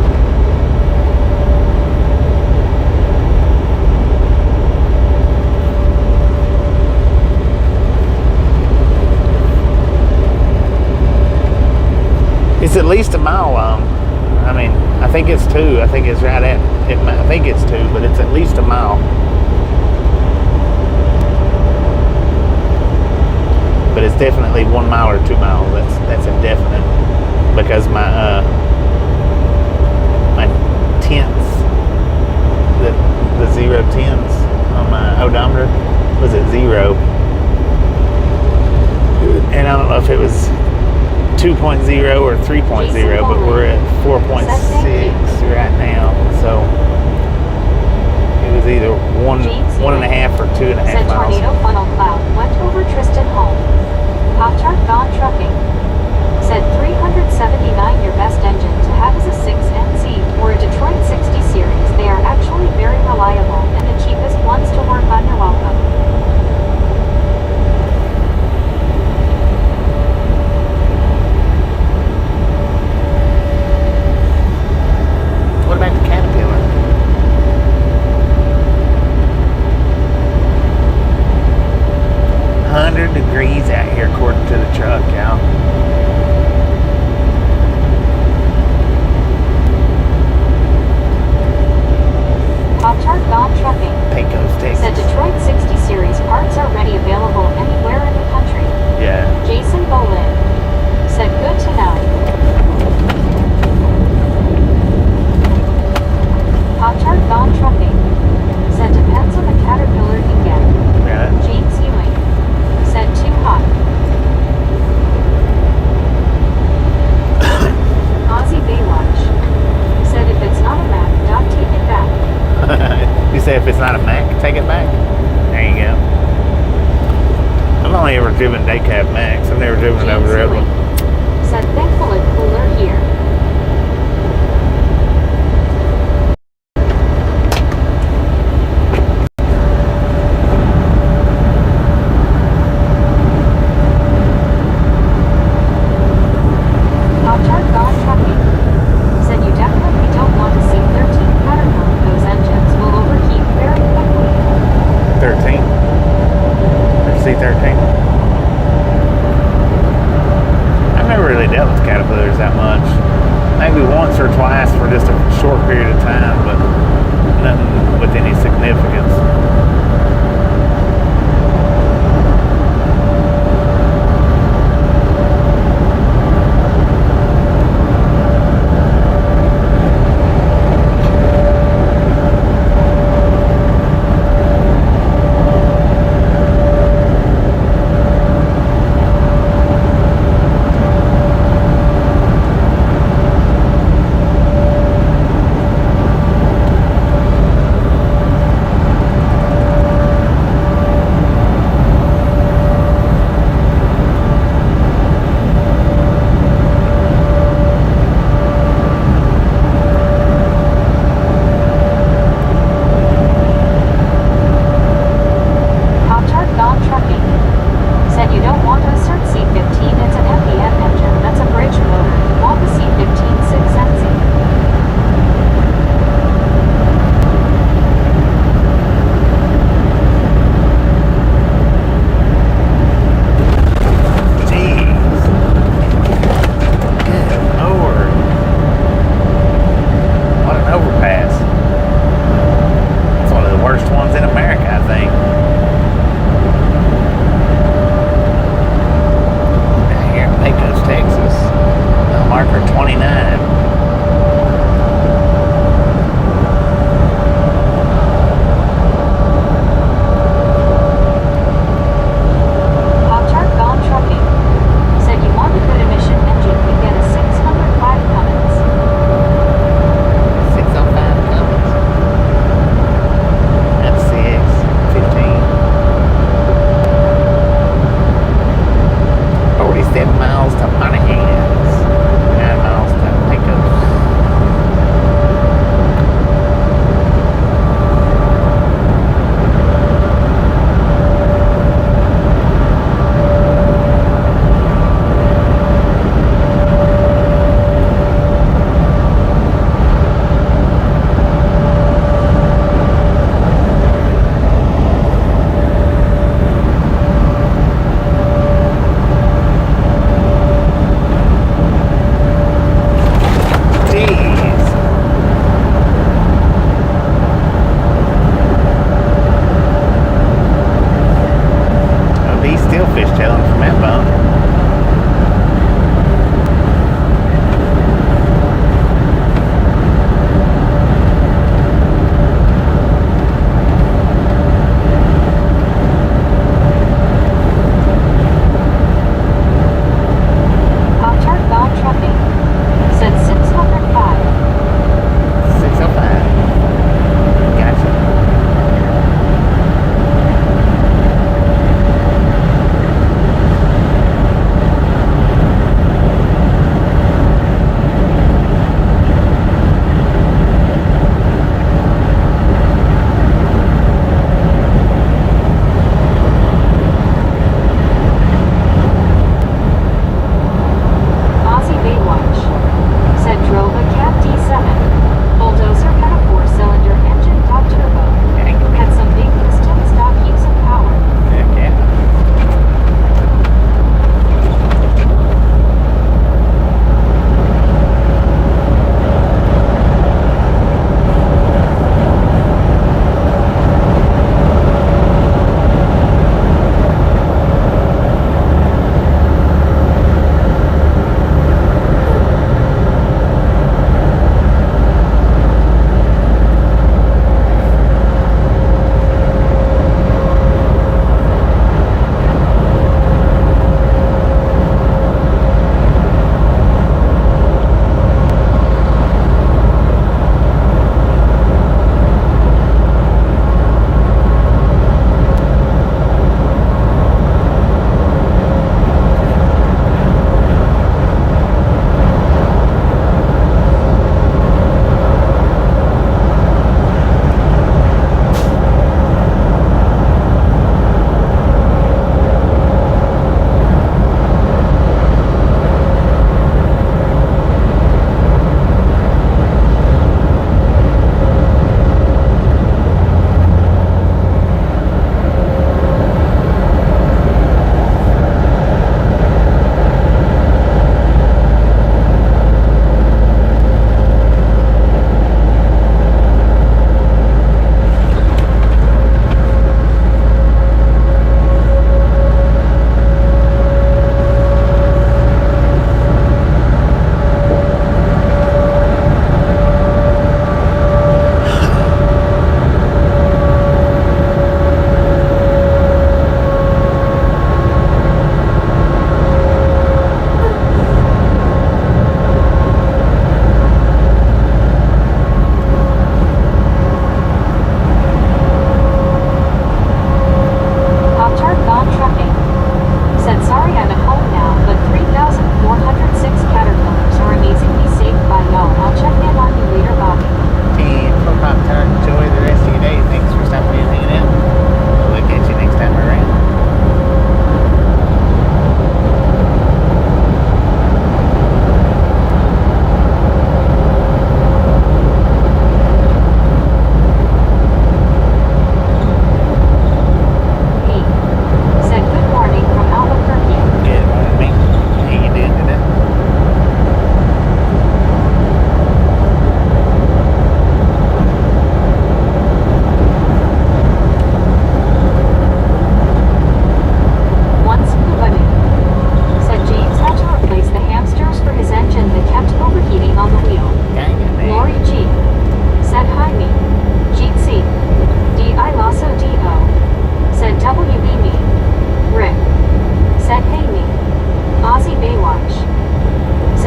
[SPEAKER 2] It's at least a mile long. I mean, I think it's 2. I think it's right at it. I think it's 2, but it's at least a mile. But it's definitely 1 mile or 2 miles. That's indefinite because my tenths, the 0 tenths on my odometer was at 0, and I don't know if it was 2.0 or 3.0, but we're at 4.6 right now. So it was either one and a half or 2.5
[SPEAKER 1] Said
[SPEAKER 2] miles.
[SPEAKER 1] tornado funnel cloud went over Tristan home. Pop-Tart Gone Trucking. Said 379 your best engine to have is a 6NC or a Detroit 60 series. They are actually very reliable and the cheapest ones to work on. You're welcome.
[SPEAKER 2] What about the Caterpillar? Degrees out here according to the truck, y'all.
[SPEAKER 1] Pop-Tart Gone Trucking.
[SPEAKER 2] Pecos, Texas.
[SPEAKER 1] Said Detroit 60 series parts are ready available anywhere in the country.
[SPEAKER 2] Yeah.
[SPEAKER 1] Jason Bolin. Said good to know. Pop-Tart Gone Trucking. Said depends on the Caterpillar you get.
[SPEAKER 2] Right.
[SPEAKER 1] James Ewing. Said too hot. Ozzy Baywatch. Said if it's not a Mac, don't take it back.
[SPEAKER 2] You say if it's not a Mac, take it back? There you go. I've only ever driven day cab Macs. I've never driven it over the other one.
[SPEAKER 1] Said thankfully cooler here. Pop-Tart Gone Trucking. Said you definitely don't want to see 13 Caterpillar. Those engines will overheat very quickly.
[SPEAKER 2] 13. Or C13.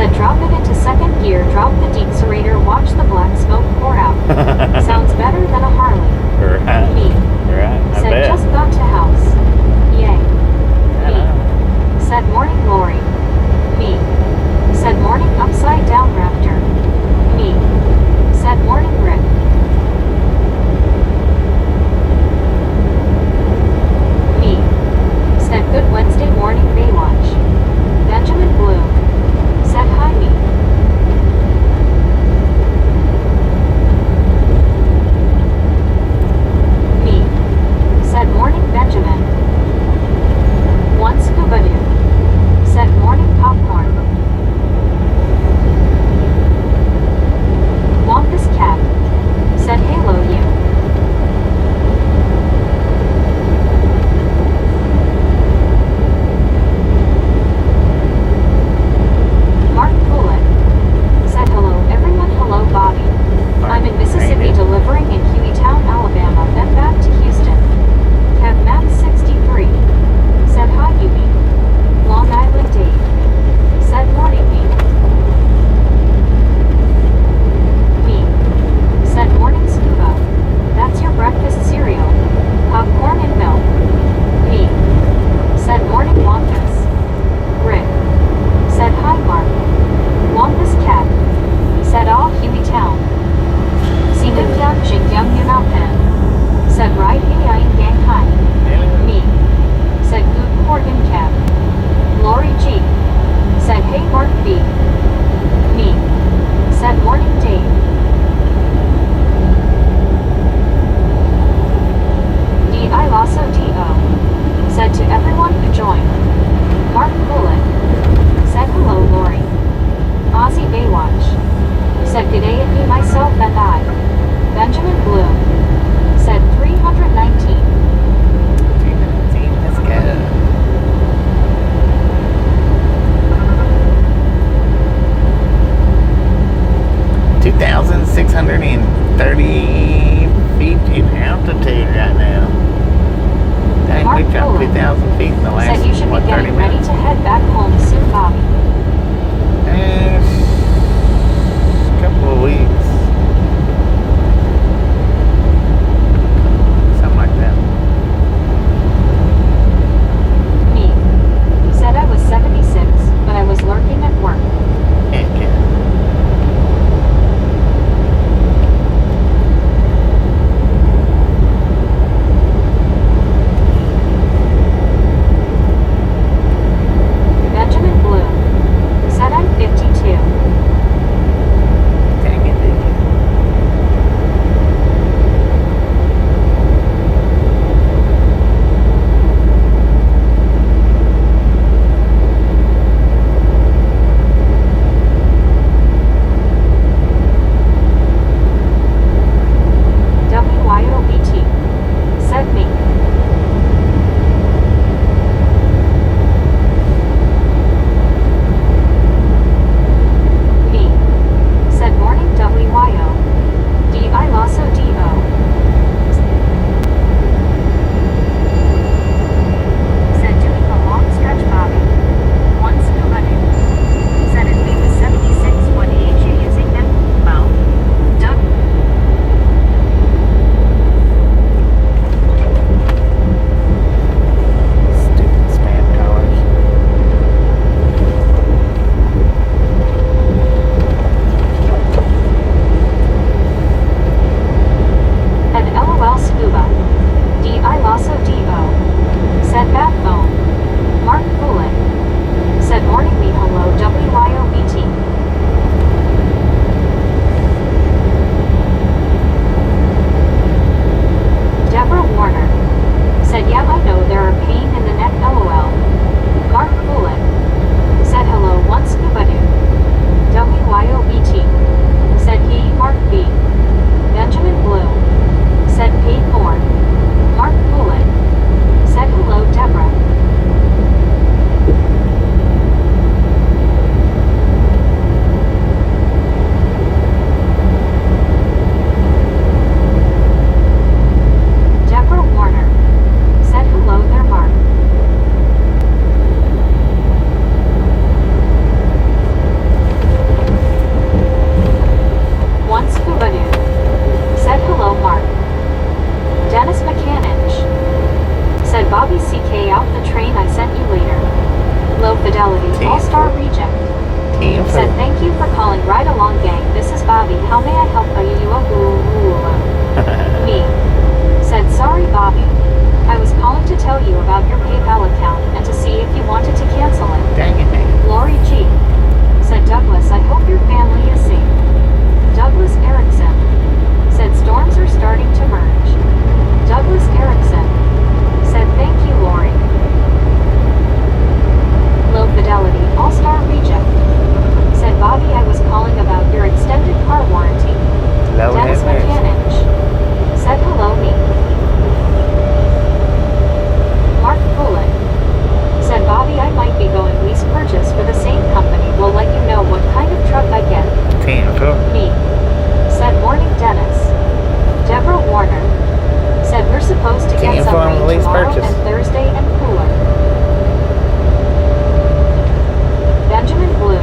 [SPEAKER 1] Said drop it into second gear, drop the decelerator, watch the black smoke pour out. Sounds better than a Harley.
[SPEAKER 2] Right.
[SPEAKER 1] Me.
[SPEAKER 2] Right. I
[SPEAKER 1] Said
[SPEAKER 2] bet.
[SPEAKER 1] just got to house. Yay.
[SPEAKER 2] I know.
[SPEAKER 1] Said morning glory. Me. Said morning upside down raptor. Me. Said morning rip. Me. Said good Wednesday morning Baywatch. Benjamin Bloom. Said hi me. Me. Said morning Benjamin. One scuba dude. Said morning popcorn. Wampus cat. Said hello you. Mark Bullock. Said hello everyone, hello Bobby. I'm in Mississippi delivering in Hueytown, Alabama, then back to Houston. Kev Map 63. Said hi Huey. Long Island Dave. Said morning me. Me. Said morning scuba. That's your breakfast cereal. Popcorn and milk. Me. Said morning wampus. Rick. Said hi Mark. Wampus cat. Said all Hueytown. Sinuk yang jing yang yunapen. Said right hey I in gang hi. Me. Said good Morgan Cap. Lori G. Said hey Mark B. Me. Said morning Dave. D.I. Lasso D.O. Said to everyone who joined. Mark Bullock. Said hello Lori. Ozzy Baywatch. Said good day at me myself and I. Benjamin Bloom. Said 319.
[SPEAKER 2] 319, let's go. 2,630 feet in altitude right now. Dang,
[SPEAKER 1] Mark
[SPEAKER 2] we jumped
[SPEAKER 1] Bullock
[SPEAKER 2] 2,000 feet in the last,
[SPEAKER 1] Said you should be
[SPEAKER 2] 30
[SPEAKER 1] getting ready
[SPEAKER 2] minutes?
[SPEAKER 1] to head back home soon, Bobby.
[SPEAKER 2] Couple of weeks. Something like that.
[SPEAKER 1] Me. Said I was 76, but I was lurking at work.
[SPEAKER 2] Heck yeah.
[SPEAKER 1] All-Star Reject.
[SPEAKER 2] Team
[SPEAKER 1] Said thank you for calling Ride Along Gang. This is Bobby. How may I help you? Me. Said sorry Bobby. I was calling to tell you about your PayPal account and to see if you wanted to cancel it.
[SPEAKER 2] Dang it, man.
[SPEAKER 1] Lori G. Said Douglas, I hope your family is safe. Douglas Erickson. Said storms are starting to merge. Douglas Erickson. Said thank you Lori. Low Fidelity All-Star Reject. Said Bobby, I was calling about your extended car warranty.
[SPEAKER 2] Low
[SPEAKER 1] Dennis
[SPEAKER 2] Hitler.
[SPEAKER 1] Mechanic. Said hello me. Mark Bullock. Said Bobby, I might be going lease purchase for the same company. We'll let you know what kind of truck I get.
[SPEAKER 2] Team Cook.
[SPEAKER 1] Me. Said morning Dennis. Deborah Warner. Said we're supposed to get some rain
[SPEAKER 2] lease
[SPEAKER 1] tomorrow
[SPEAKER 2] purchase.
[SPEAKER 1] and Thursday and cooler. Benjamin Blue.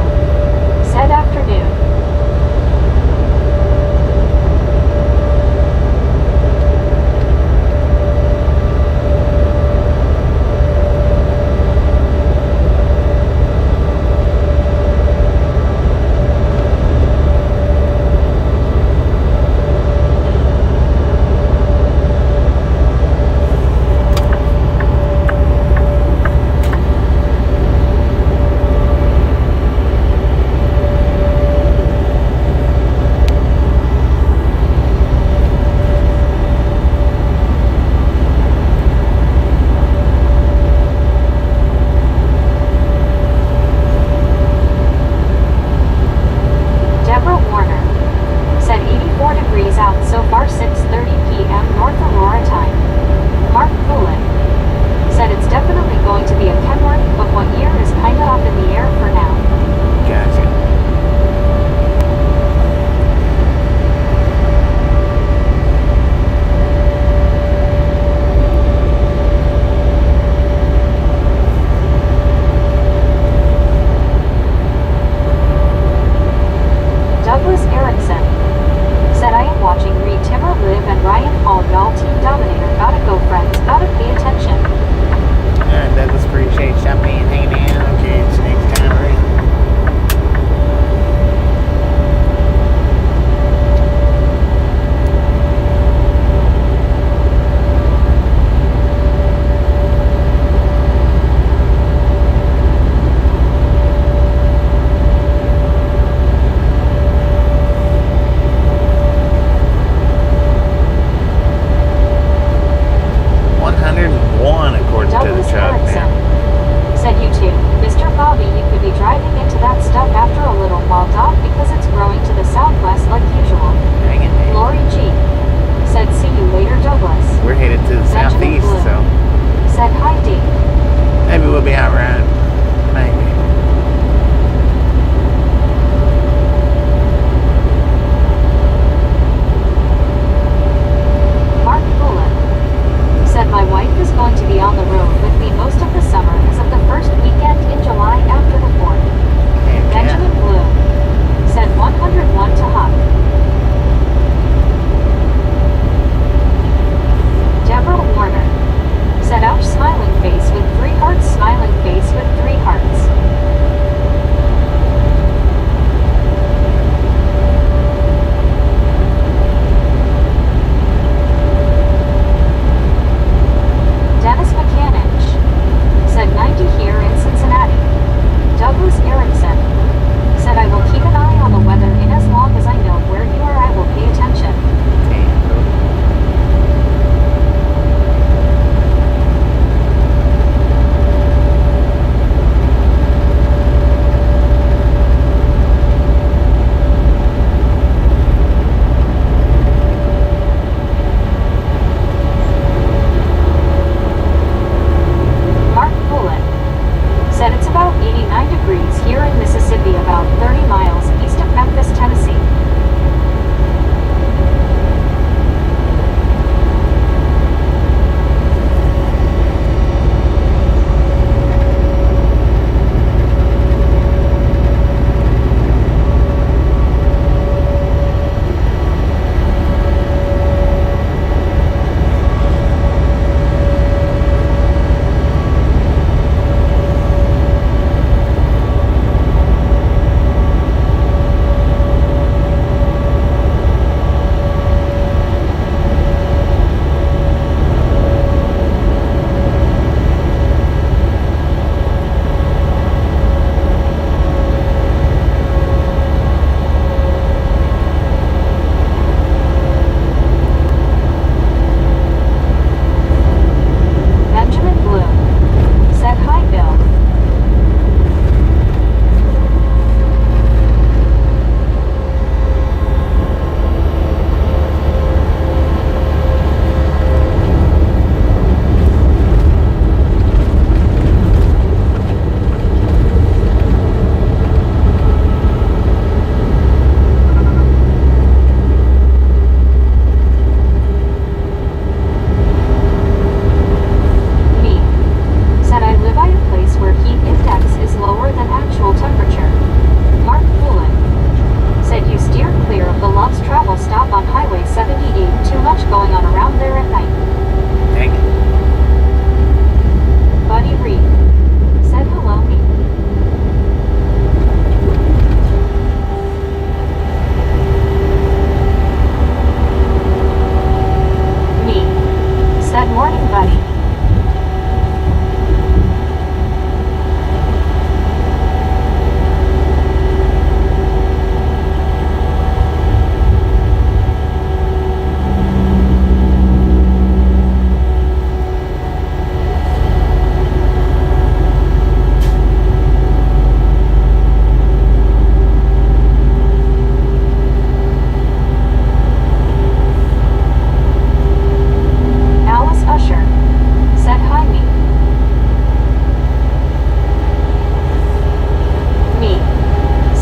[SPEAKER 1] Said afternoon. Deborah Warner. Said 84 degrees out so far 6:30 p.m. North Aurora time. Mark Bullock. Said it's definitely going to be a Kenworth, but what year is kinda up in the air for now.
[SPEAKER 2] Gotcha.
[SPEAKER 1] Douglas Erickson. Said I am watching Reed Timmer Live and Ryan Hall y'all team dominator. Gotta go friends, gotta pay attention.
[SPEAKER 2] Alright, Douglas, appreciate shopping and hanging out. Okay, it's next time around. According to the
[SPEAKER 1] Douglas
[SPEAKER 2] truck
[SPEAKER 1] Erickson.
[SPEAKER 2] now.
[SPEAKER 1] Said you too. Mr. Bobby, you could be driving into that stuff after a little while, Doc, because it's growing to the southwest like usual.
[SPEAKER 2] Dang it, man.
[SPEAKER 1] Lori G. Said see you later, Douglas.
[SPEAKER 2] We're headed to the
[SPEAKER 1] Benjamin
[SPEAKER 2] southeast,
[SPEAKER 1] Blue.
[SPEAKER 2] so
[SPEAKER 1] Said hi, D.
[SPEAKER 2] maybe we'll be out riding. Maybe.
[SPEAKER 1] Mark Bullock. Said my wife is going to be on the road with me most of the summer as of the first weekend in July after the 4th.
[SPEAKER 2] Heck yeah.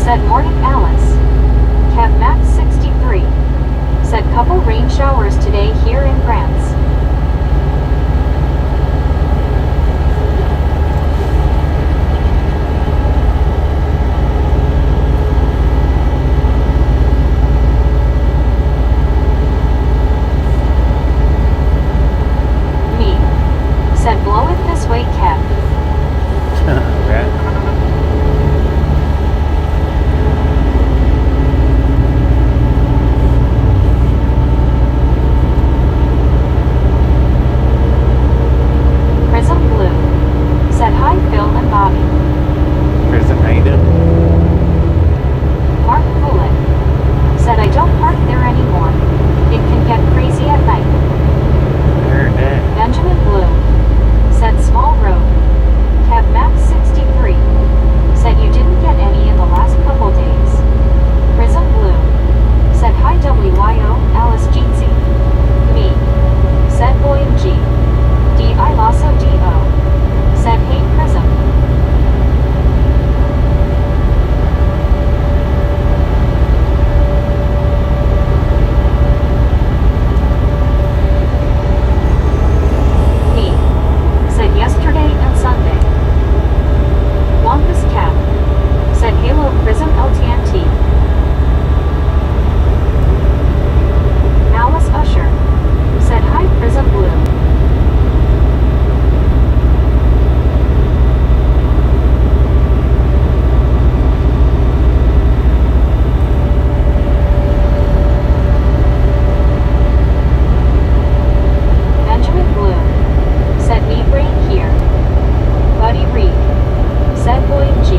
[SPEAKER 1] said morning Alice. Kev Max 63 said couple rain showers today here in France. Me said blow it this way Kev.
[SPEAKER 2] Right.
[SPEAKER 1] Prism Blue said hi Phil and Bobby.
[SPEAKER 2] Prism, how you doing?
[SPEAKER 1] Mark Bullet said I don't park there anymore. It can get crazy at night.
[SPEAKER 2] Heard that.
[SPEAKER 1] Benjamin Blue said small road. Kev Max 63 said you didn't get any in the last couple days. Prism Blue said hi WYO Alice Jeetsy. Me said Boeing G. D I Lasso DO said hey Prism. Me said yesterday and Sunday. Wampus Cap said Halo Prism LTNT. Alice Usher said hi Prism Blue. Benjamin Blue said need rain here. Buddy Reed said Boeing G.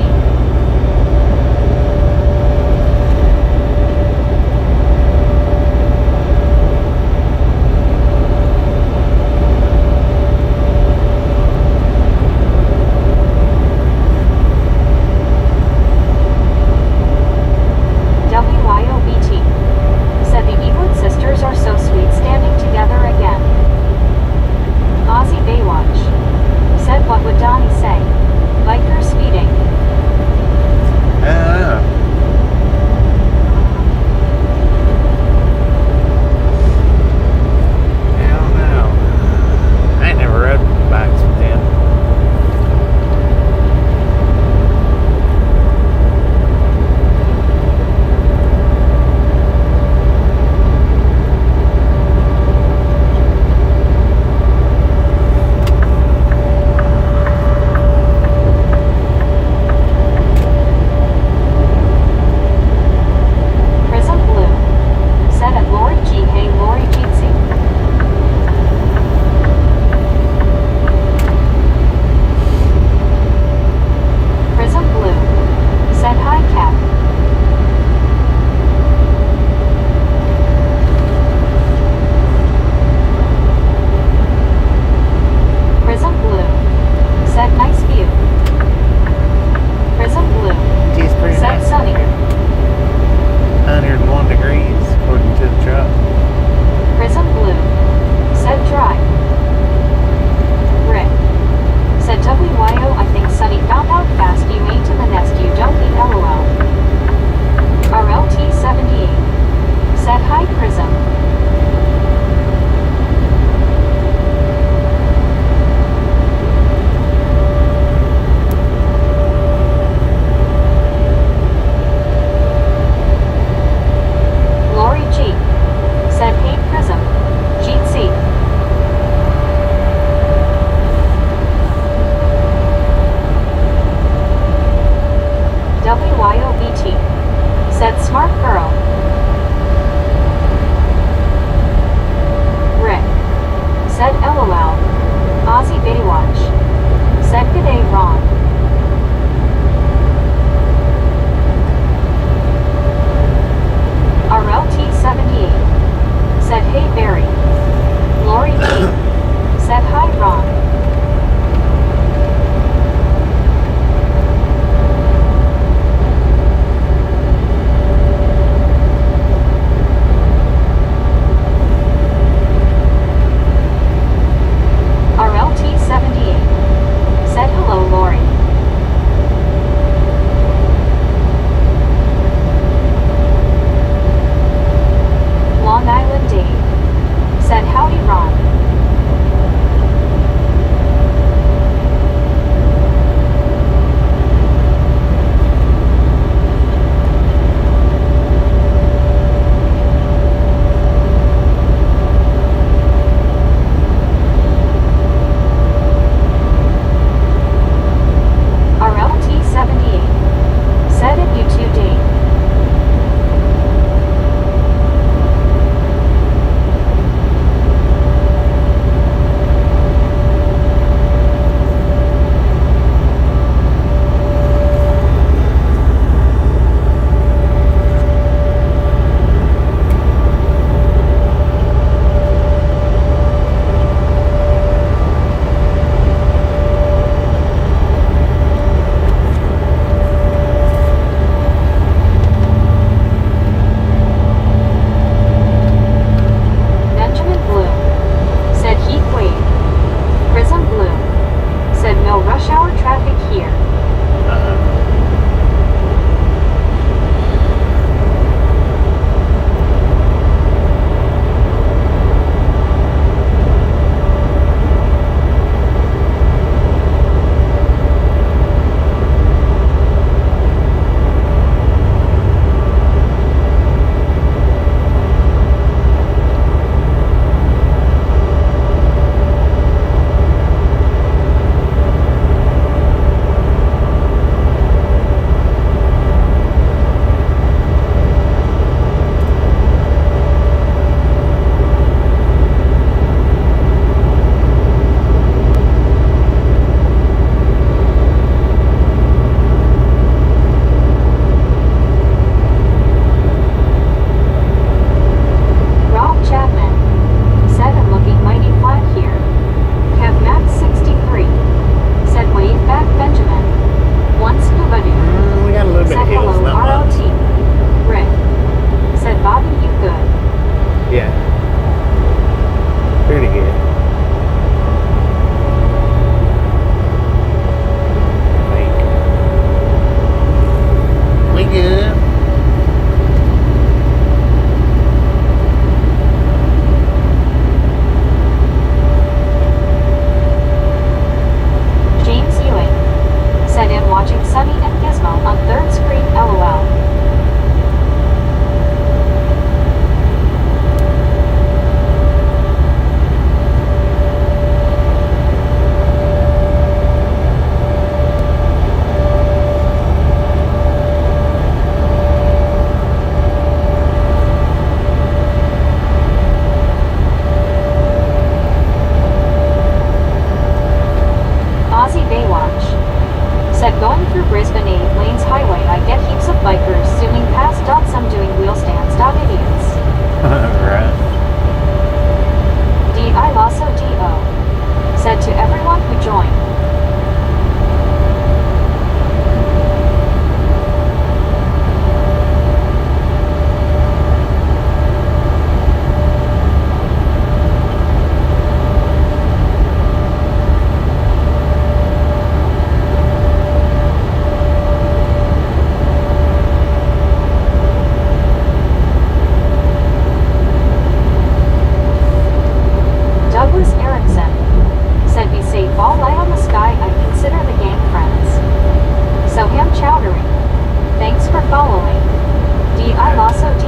[SPEAKER 1] WYOBT said the Ewood sisters are so sweet standing together again. Ozzy Baywatch said what would Donnie say? Biker speeding.
[SPEAKER 2] I don't know. I don't know. I ain't never rode bikes with them.
[SPEAKER 1] Prism Blue said at Lori G. Hey Lori Jeetsy. Prism Blue said hi Cap. Prism Blue said nice view. Prism Blue
[SPEAKER 2] Geez, pretty
[SPEAKER 1] said
[SPEAKER 2] nice.
[SPEAKER 1] sunny.
[SPEAKER 2] 101 degrees according to the truck.
[SPEAKER 1] Prism Blue said dry. Rick said WYO I think Sunny found out fast you ain't in the nest you don't eat LOL. RLT 78 said hi Prism. Lori G said hey Prism. Jeetsy. WYOBT said smart girl. Rick said LOL. Ozzy Baywatch said g'day Ron. RLT 78 said hey Barry. Lori G said hi Ron.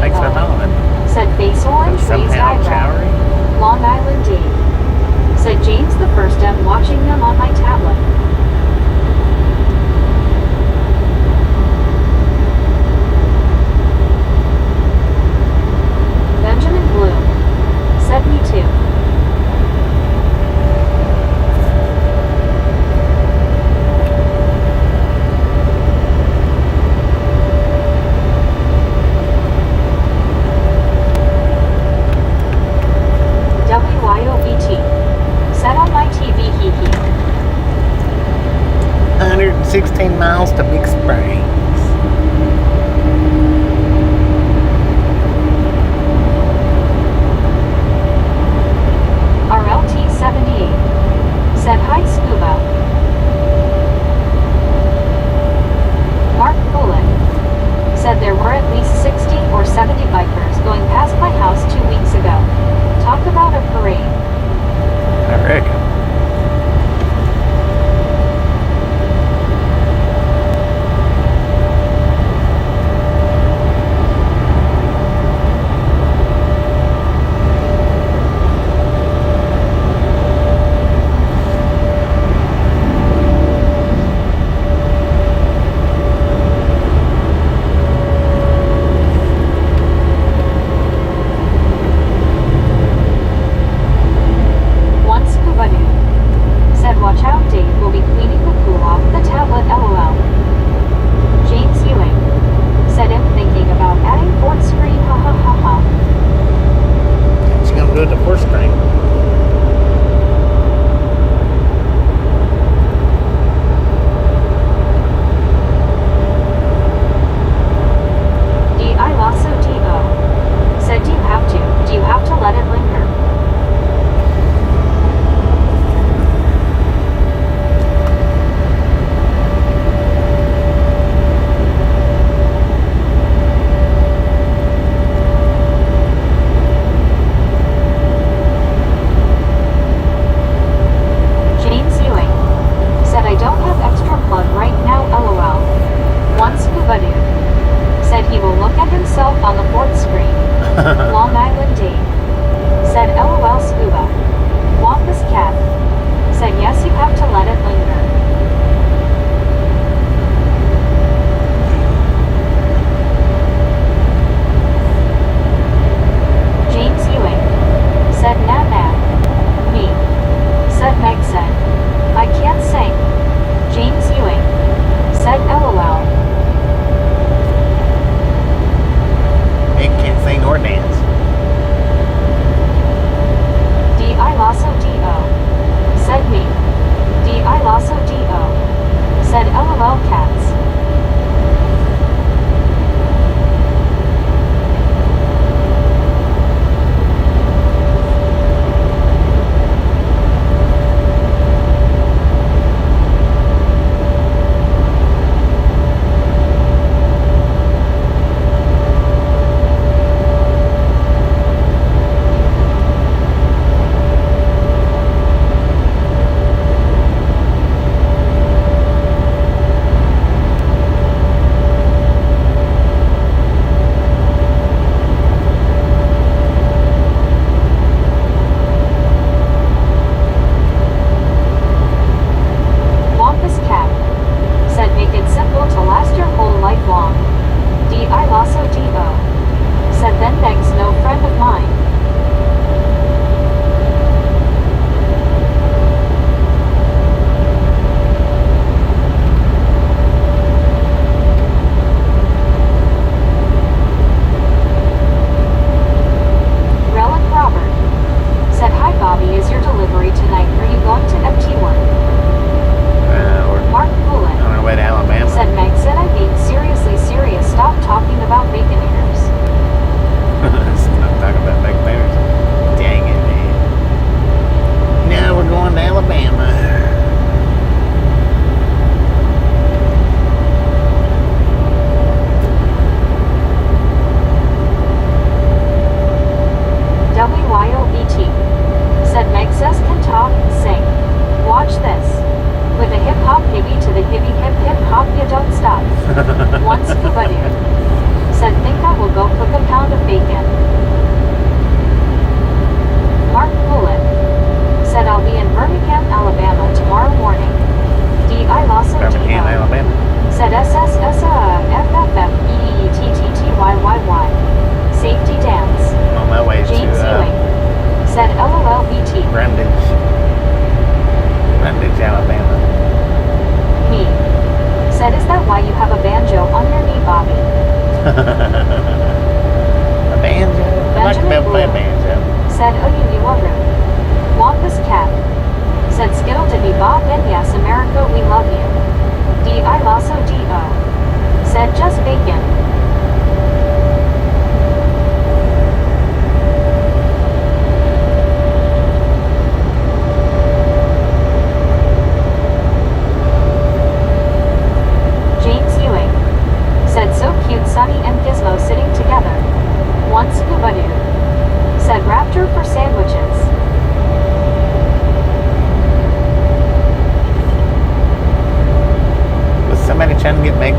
[SPEAKER 2] Thanks for calling.
[SPEAKER 1] said face orange raised
[SPEAKER 2] Somehow
[SPEAKER 1] eyebrow.
[SPEAKER 2] Chowery.
[SPEAKER 1] Long Island D, said James the first M watching them on my tablet. Benjamin Bloom, said me too. WYOBT, said on my TV hee hee.
[SPEAKER 2] 116 miles to Big Springs.
[SPEAKER 1] RLT78, said hi Scuba. Mark Bullen, said there were at least 60 or 70 bikers going past my house 2 weeks ago. Talk about a parade.
[SPEAKER 2] I reckon.
[SPEAKER 1] Watch out, Dave will be cleaning the pool off the tablet LOL. James Ewing, said him thinking about adding fourth screen ha ha ha ha.
[SPEAKER 2] She's gonna do it the fourth string.
[SPEAKER 1] D.I. Lasso D.O. said do you have to let it linger? On the fourth screen. Long Island D, said LOL Scuba. Wampus Cat, said yes you have to let it linger. James Ewing, said nah nah. Me, said Meg said. I can't sing. James Ewing, said LOL.
[SPEAKER 2] Can't sing or dance.
[SPEAKER 1] D.I. Lasso D.O. said me. D.I. Lasso D.O. said LOL cats. said think I will go cook a pound of bacon. Mark Bullet said I'll be in Birmingham, Alabama tomorrow morning. D.I. Lawson
[SPEAKER 2] Birmingham,
[SPEAKER 1] D.O.
[SPEAKER 2] Alabama.
[SPEAKER 1] said SSSFFEETTTYYY. Safety dance.
[SPEAKER 2] On my way
[SPEAKER 1] James
[SPEAKER 2] to
[SPEAKER 1] Ewing said LOLBT.
[SPEAKER 2] Brandage, Alabama.
[SPEAKER 1] Me said is that why you have a banjo on your knee, Bobby?
[SPEAKER 2] A banjo? I'd like to be able to play a banjo.
[SPEAKER 1] Said Oyuniwaru. Wampus Cat said Skittle Dibby Bob and yes America we love you. D.I. Lasso D.O. said just bacon. James Ewing said so cute Sunny and Gizmo sitting together. One scuba dude said Raptor for sandwiches.
[SPEAKER 2] Was somebody trying to get Meg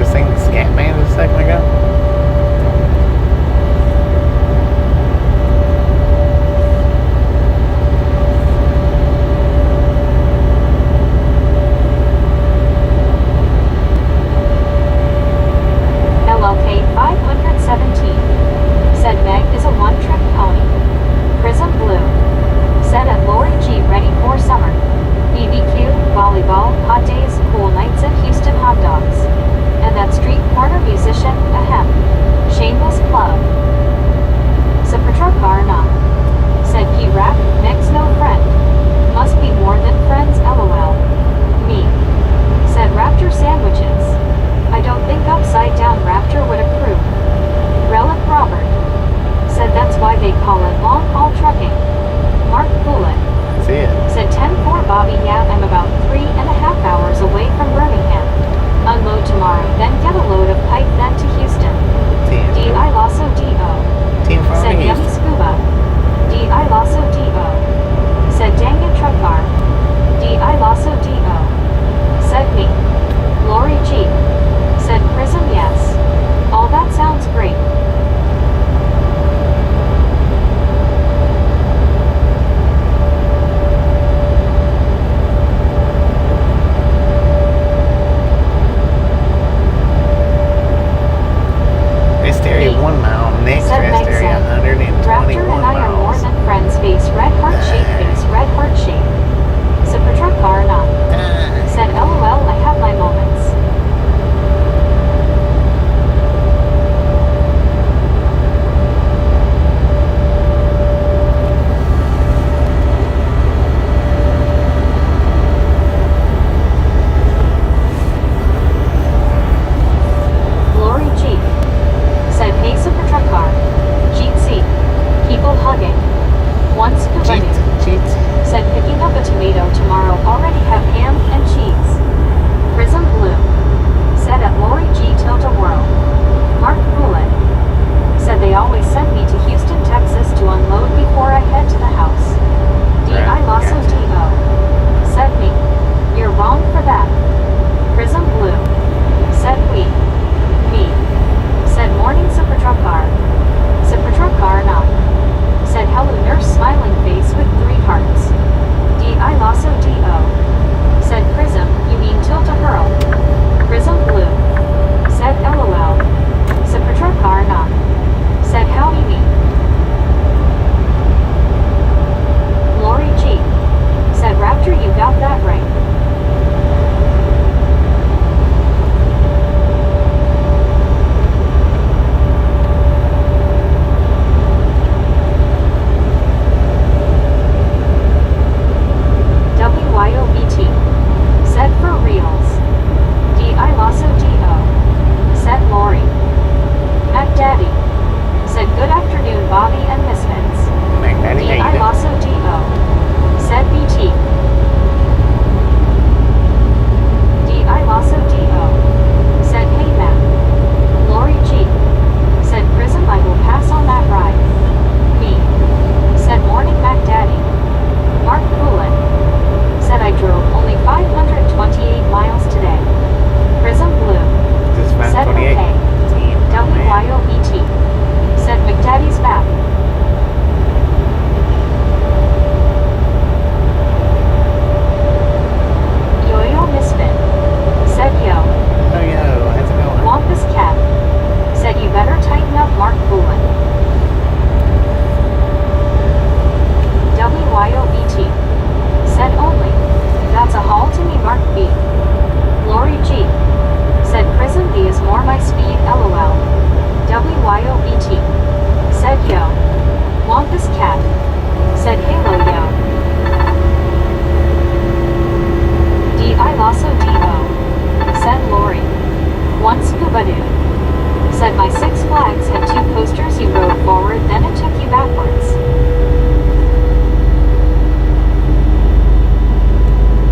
[SPEAKER 1] Said my Six Flags had two coasters, you rode forward, then it took you backwards.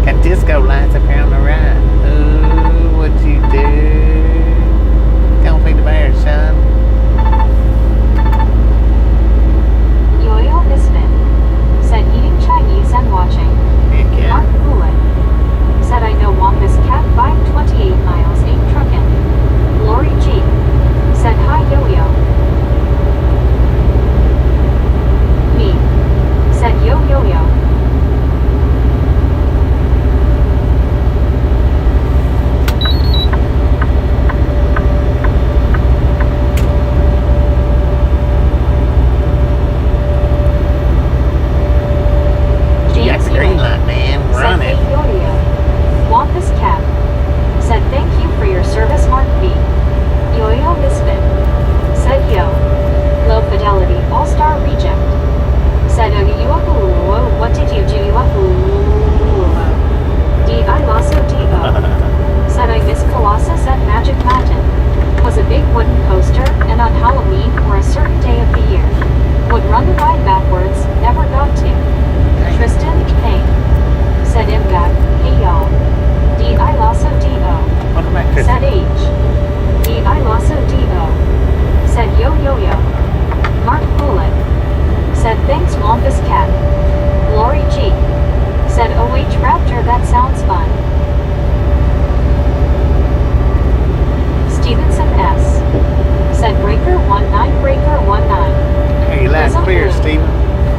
[SPEAKER 2] Got disco lights up here on the right. Ooh, what'd you do? Don't feed the bear, son.
[SPEAKER 1] Yo-Yo Misfit said eating Chinese and watching.
[SPEAKER 2] Heck yeah.
[SPEAKER 1] Mark Bullet said I know Wampus Cat 528 miles, ain't truckin'. Lori G said hi Yo-Yo. Me said yo-yo-yo.
[SPEAKER 2] You got the green light, man. Run
[SPEAKER 1] said,
[SPEAKER 2] it.
[SPEAKER 1] "Hey, Yo-Yo." Wampus Cat said thank you for your service, Mark B. Yo-Yo Misfit said yo. Low Fidelity All-Star Reject said what did you do? D.I. Lasso D.O. said I miss Colossus at Magic Mountain. Was a big wooden coaster, and on Halloween or a certain day of the year would run the ride backwards, never got to. Tristan Payne said impact, hey y'all. D.I. Lasso D.O.
[SPEAKER 2] Welcome back,
[SPEAKER 1] said
[SPEAKER 2] Tristan.
[SPEAKER 1] H. D.I. Lasso D.O. said yo yo yo. Mark Bullet said thanks Wampus Cat. Lori G said OH Raptor, that sounds fun. Stevenson S said Breaker 19 Breaker 19
[SPEAKER 2] Hey, you loud and clear, Steven.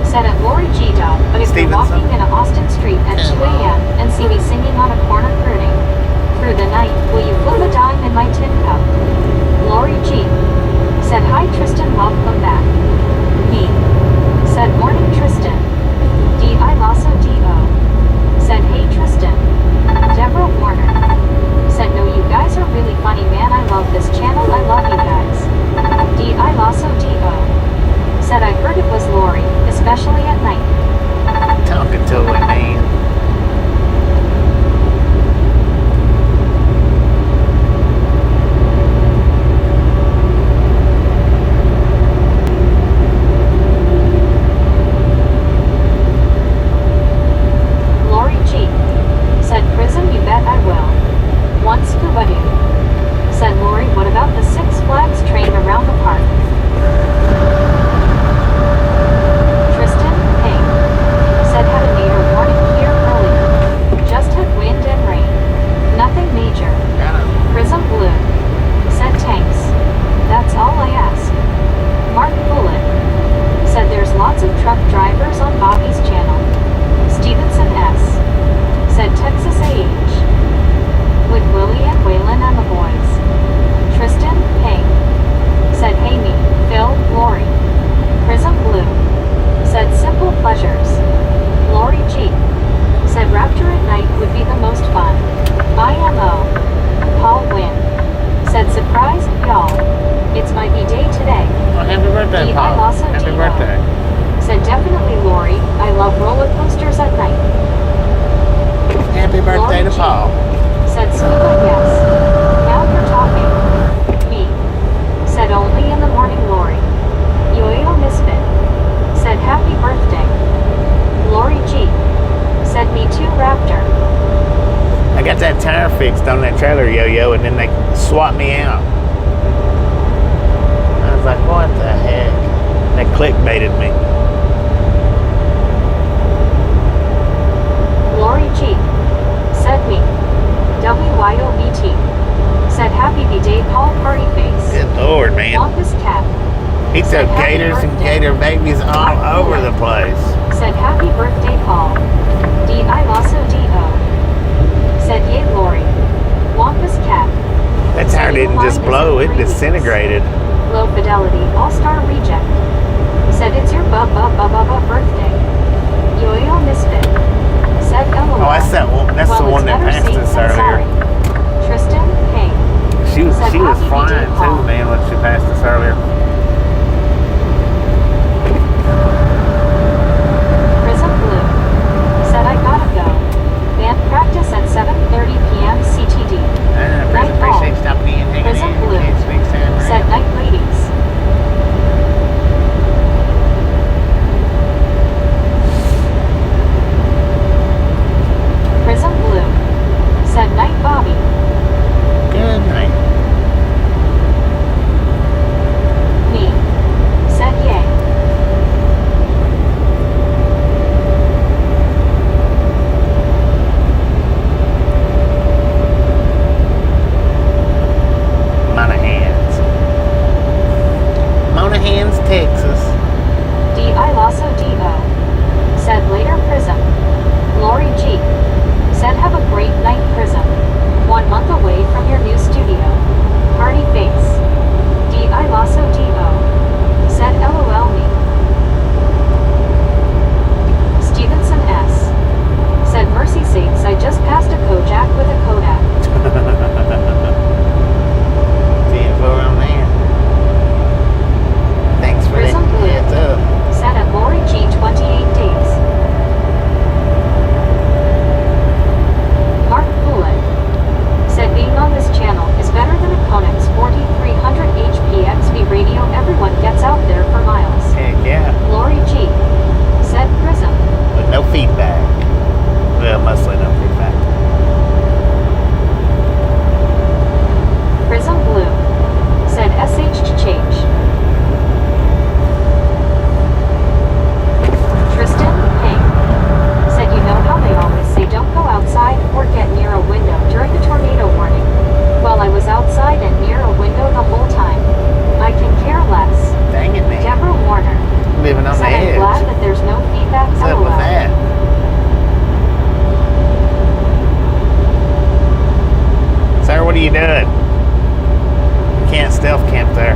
[SPEAKER 1] said at Lori G Dub, but if you're
[SPEAKER 2] Stevenson.
[SPEAKER 1] walking in Austin Street at 2 a.m. and see me singing on a corner crooning through the night, will you flip a dime in my tin cup? Lori G said hi Tristan, welcome back. Me said morning Tristan. D.I. Lasso D.O. said hey Tristan. Deborah Warner said no, you guys are really funny, man, I love this channel, I love you guys. D.I. Lasso D.O. said I heard it was Lori, especially at night.
[SPEAKER 2] Talking to it, man.
[SPEAKER 1] Lori G said Prism, you bet I will. One scuba dude said Lori, what about the Six Flags train around the park? Tristan Payne said had a nadir warning here earlier. Just had wind and rain. Nothing major. Prism Blue said tanks. That's all I ask. Mark Bullet said there's lots of truck drivers on Bobby's channel. Stevenson S said Texas AH with Willie and Waylon and the boys. Tristan Payne said hey me, Phil, Lori. Prism Blue said simple pleasures. Lori G said Raptor at night would be the most fun. IMO. Paul Wynn said surprise, y'all. It's my B-day today.
[SPEAKER 2] Well, happy birthday,
[SPEAKER 1] D.I.
[SPEAKER 2] Paul.
[SPEAKER 1] Lasso
[SPEAKER 2] Happy
[SPEAKER 1] D.O.
[SPEAKER 2] birthday.
[SPEAKER 1] said definitely Lori, I love roller coasters at night.
[SPEAKER 2] Happy birthday to
[SPEAKER 1] Lori G
[SPEAKER 2] Paul.
[SPEAKER 1] said scuba, yes. Now you're talking. Me said only in the morning, Lori. Yo-Yo Misfit said happy birthday. Lori G said me too, Raptor.
[SPEAKER 2] I got that tire fixed on that trailer, Yo-Yo, and then they swapped me out. I was like, what the heck? They clickbaited me.
[SPEAKER 1] Lori G said me. WYOBT said happy B-Day, Paul Party Face.
[SPEAKER 2] Good Lord, man.
[SPEAKER 1] Wampus Cat
[SPEAKER 2] He took
[SPEAKER 1] said happy
[SPEAKER 2] gators and
[SPEAKER 1] birthday.
[SPEAKER 2] gator babies all over the place.
[SPEAKER 1] said happy birthday, Paul. D.I. Lasso D.O. said yay, Lori. Wampus Cat
[SPEAKER 2] That tire didn't just blow, it disintegrated.
[SPEAKER 1] Low Fidelity All-Star Reject said it's your birthday. Yo-Yo Misfit said LOL.
[SPEAKER 2] Oh, that's the
[SPEAKER 1] Well,
[SPEAKER 2] one
[SPEAKER 1] it's
[SPEAKER 2] that
[SPEAKER 1] better
[SPEAKER 2] passed
[SPEAKER 1] safe
[SPEAKER 2] us
[SPEAKER 1] than
[SPEAKER 2] earlier.
[SPEAKER 1] sorry. Tristan Payne
[SPEAKER 2] She was
[SPEAKER 1] said happy
[SPEAKER 2] flying
[SPEAKER 1] B-Day,
[SPEAKER 2] too,
[SPEAKER 1] Paul.
[SPEAKER 2] man, when she passed us earlier.
[SPEAKER 1] Prism Blue said I gotta go. Band practice at 7:30 p.m. CTD.
[SPEAKER 2] I
[SPEAKER 1] Night
[SPEAKER 2] appreciate
[SPEAKER 1] all.
[SPEAKER 2] you stopping in and hanging
[SPEAKER 1] Prism
[SPEAKER 2] in.
[SPEAKER 1] Blue
[SPEAKER 2] Catch you next time,
[SPEAKER 1] said
[SPEAKER 2] right?
[SPEAKER 1] night
[SPEAKER 2] off camp there.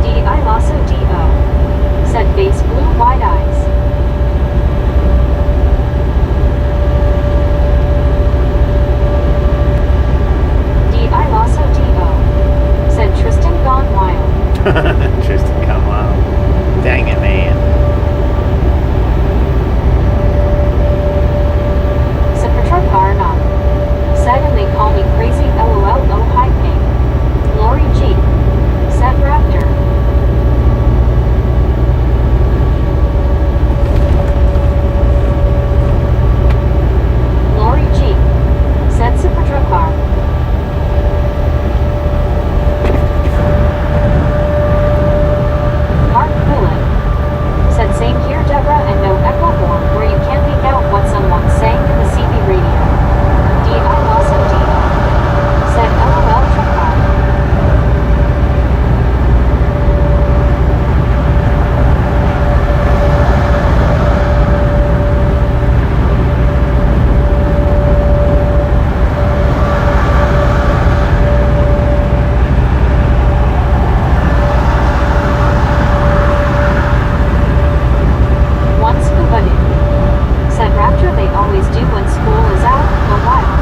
[SPEAKER 1] D.I. Lasso D.O. said face blue wide eyes. D.I. Lasso D.O. said Tristan gone wild.
[SPEAKER 2] Tristan gone wild. Dang it, man.
[SPEAKER 1] Garna said, and they call me crazy, lol, oh hi ping. Lori G said Raptor. Lori G said Super Truck Car. Mark Bullen said same here, Deborah, and no echo horn where you can't make out what someone's saying in the CB radio. D.I. Lawson D.O. said LOL truck car. One scuba dude said Rapture they always do when school is out, a while.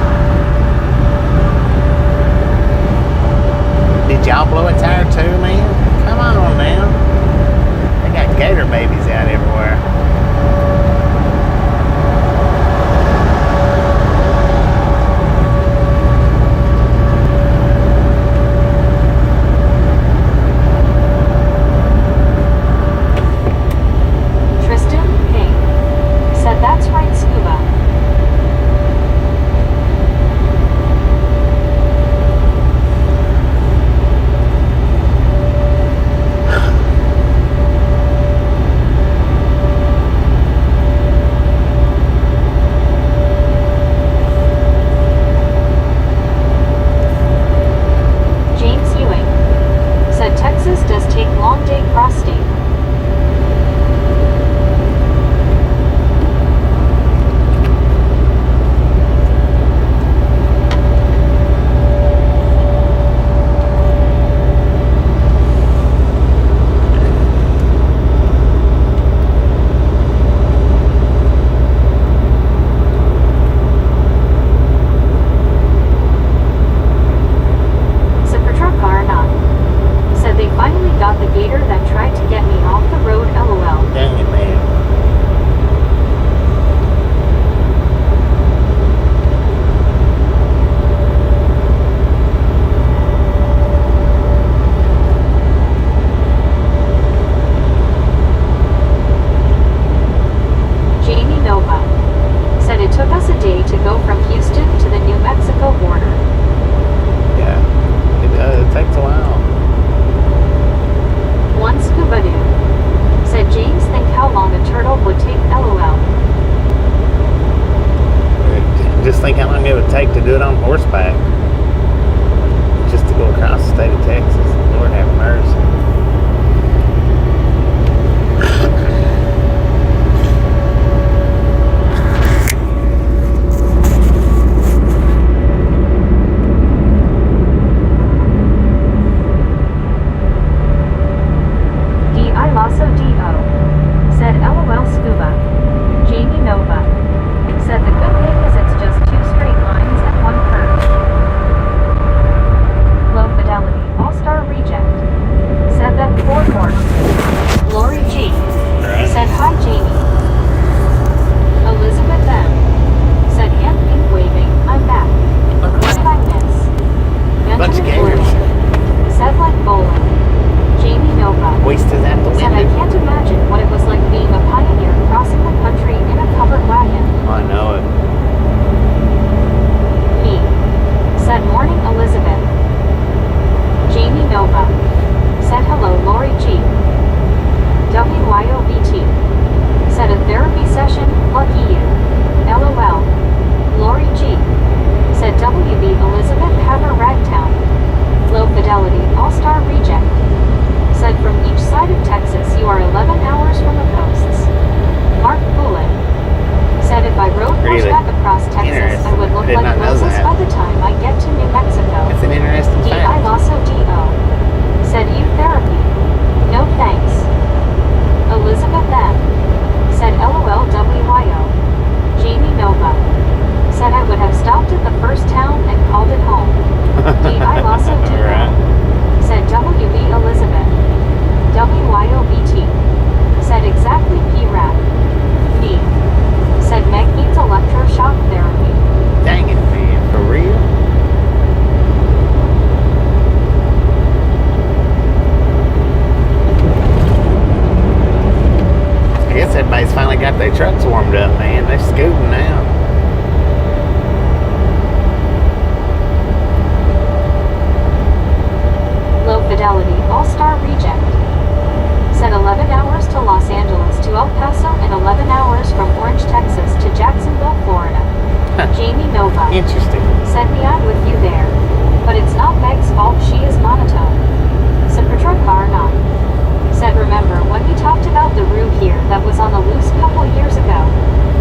[SPEAKER 2] Did y'all blow a tire too, man? Come on now. They got gator babies out everywhere.
[SPEAKER 1] Tristan King said that's right, scuba. James Ewing said Texas does take long day cross state. Super Truck Car not said they finally got the gator that tried to get me off the road, lol.
[SPEAKER 2] Dang it, man.
[SPEAKER 1] Jamie Nova said it took us a day to go from Houston to the New Mexico border.
[SPEAKER 2] Yeah. It takes a while.
[SPEAKER 1] One scuba dude said James think how long a turtle would take, lol.
[SPEAKER 2] Just think how long it would take to do it on horseback. Just to go across the state of Texas. Lord have mercy.
[SPEAKER 1] D.I. Lasso D.O. said LOL scuba. Jamie Nova said the good thing is it's just two straight lines and one curve. Low fidelity all-star reject said that four more. Lori G said hi Jamie. Elizabeth M said hand pink waving, I'm back. What did I miss?
[SPEAKER 2] Bunch of
[SPEAKER 1] Benjamin
[SPEAKER 2] gators.
[SPEAKER 1] Blue said like bowling. Jamie Nova
[SPEAKER 2] Wasted at the
[SPEAKER 1] said I
[SPEAKER 2] window.
[SPEAKER 1] can't imagine what it was like being a pioneer crossing the country in a covered wagon.
[SPEAKER 2] I know it.
[SPEAKER 1] Me said morning Elizabeth. Jamie Nova said hello Lori G. WYOBT said a therapy session, lucky you. LOL. Lori G said WB Elizabeth Haver Ragtown. Low fidelity all-star reject said from each side of Texas you are 11 hours from the coasts. Mark Bullen said if I rode
[SPEAKER 2] Really?
[SPEAKER 1] horseback across Texas I would look
[SPEAKER 2] Did
[SPEAKER 1] like
[SPEAKER 2] not know
[SPEAKER 1] Moses
[SPEAKER 2] that.
[SPEAKER 1] by the time I get to New Mexico.
[SPEAKER 2] It's an interesting everybody's finally got their trucks warmed up, man. They're scooting now.
[SPEAKER 1] Low fidelity all-star reject. Said 11 hours to Los Angeles to El Paso and 11 hours from Orange, Texas to Jacksonville, Florida. Jamie Nova.
[SPEAKER 2] Interesting.
[SPEAKER 1] Said me I'm with you there. But it's not Meg's fault, she is monotone. Said Patrol Car not. Said remember when we talked about the rue here that was on the loose couple years ago?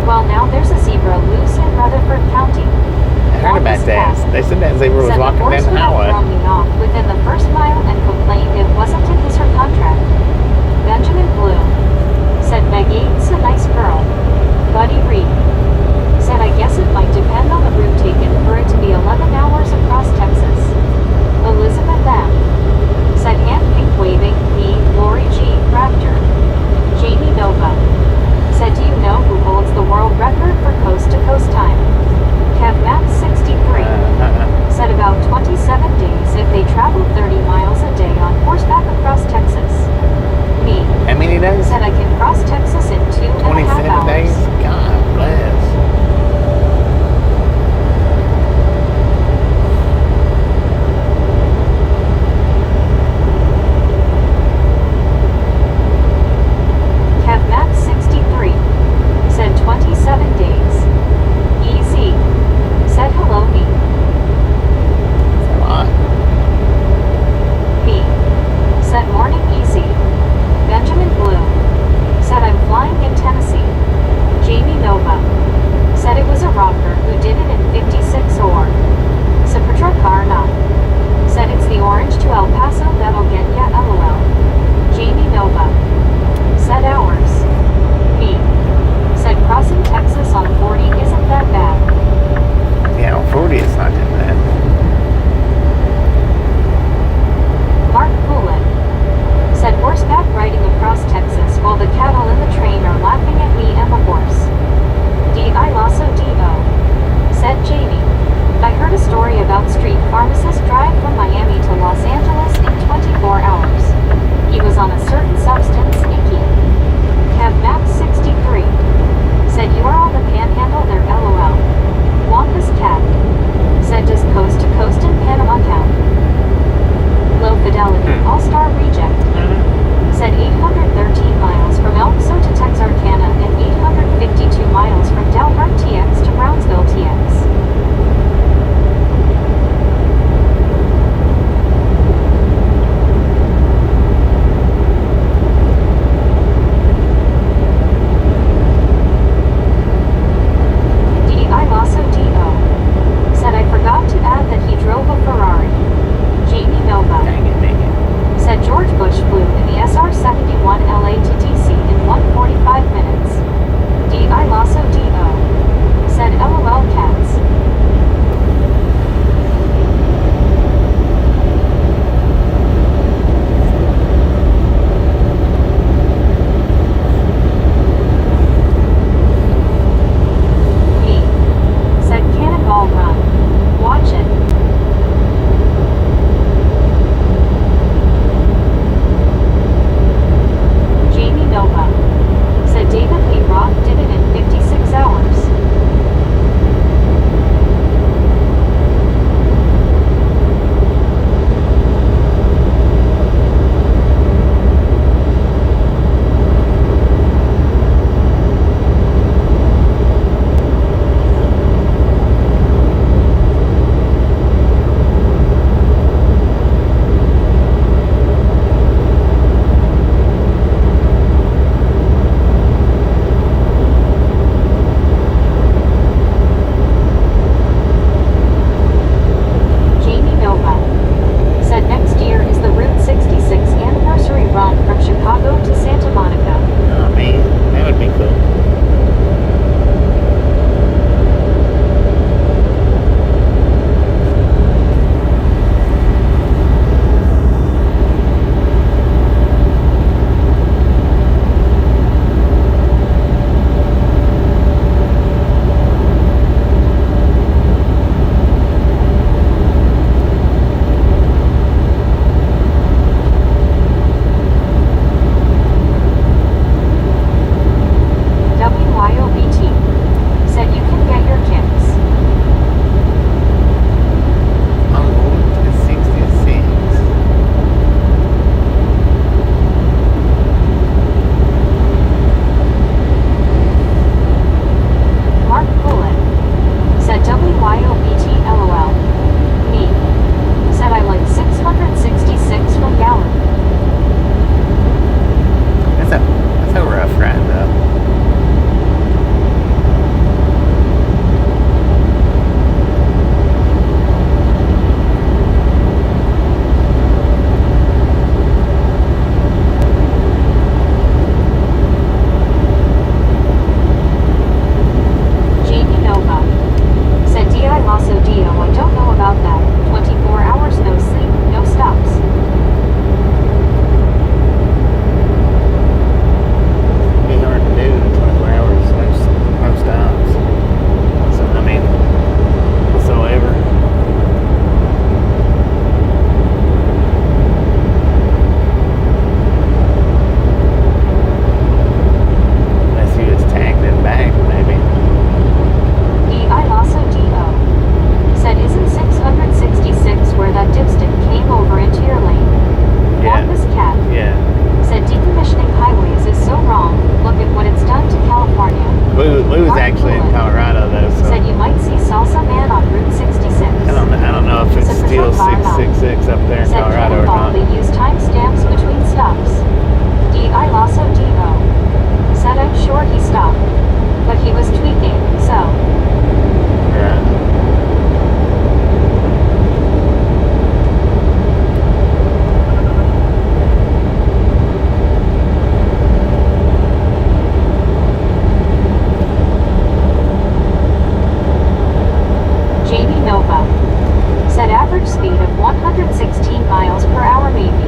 [SPEAKER 1] Well now there's a zebra loose in Rutherford County.
[SPEAKER 2] I heard about that. They said that zebra was walking down the highway.
[SPEAKER 1] Said the horse would have thrown me off within the first mile and complained it wasn't in
[SPEAKER 2] there in
[SPEAKER 1] Said
[SPEAKER 2] Colorado or
[SPEAKER 1] Campbell
[SPEAKER 2] not.
[SPEAKER 1] they use timestamps between stops. D.I. Lasso D.O. said I'm sure he stopped. But he was tweaking, so.
[SPEAKER 2] Yeah.
[SPEAKER 1] Jamie Nova said average speed of 116 miles per hour maybe.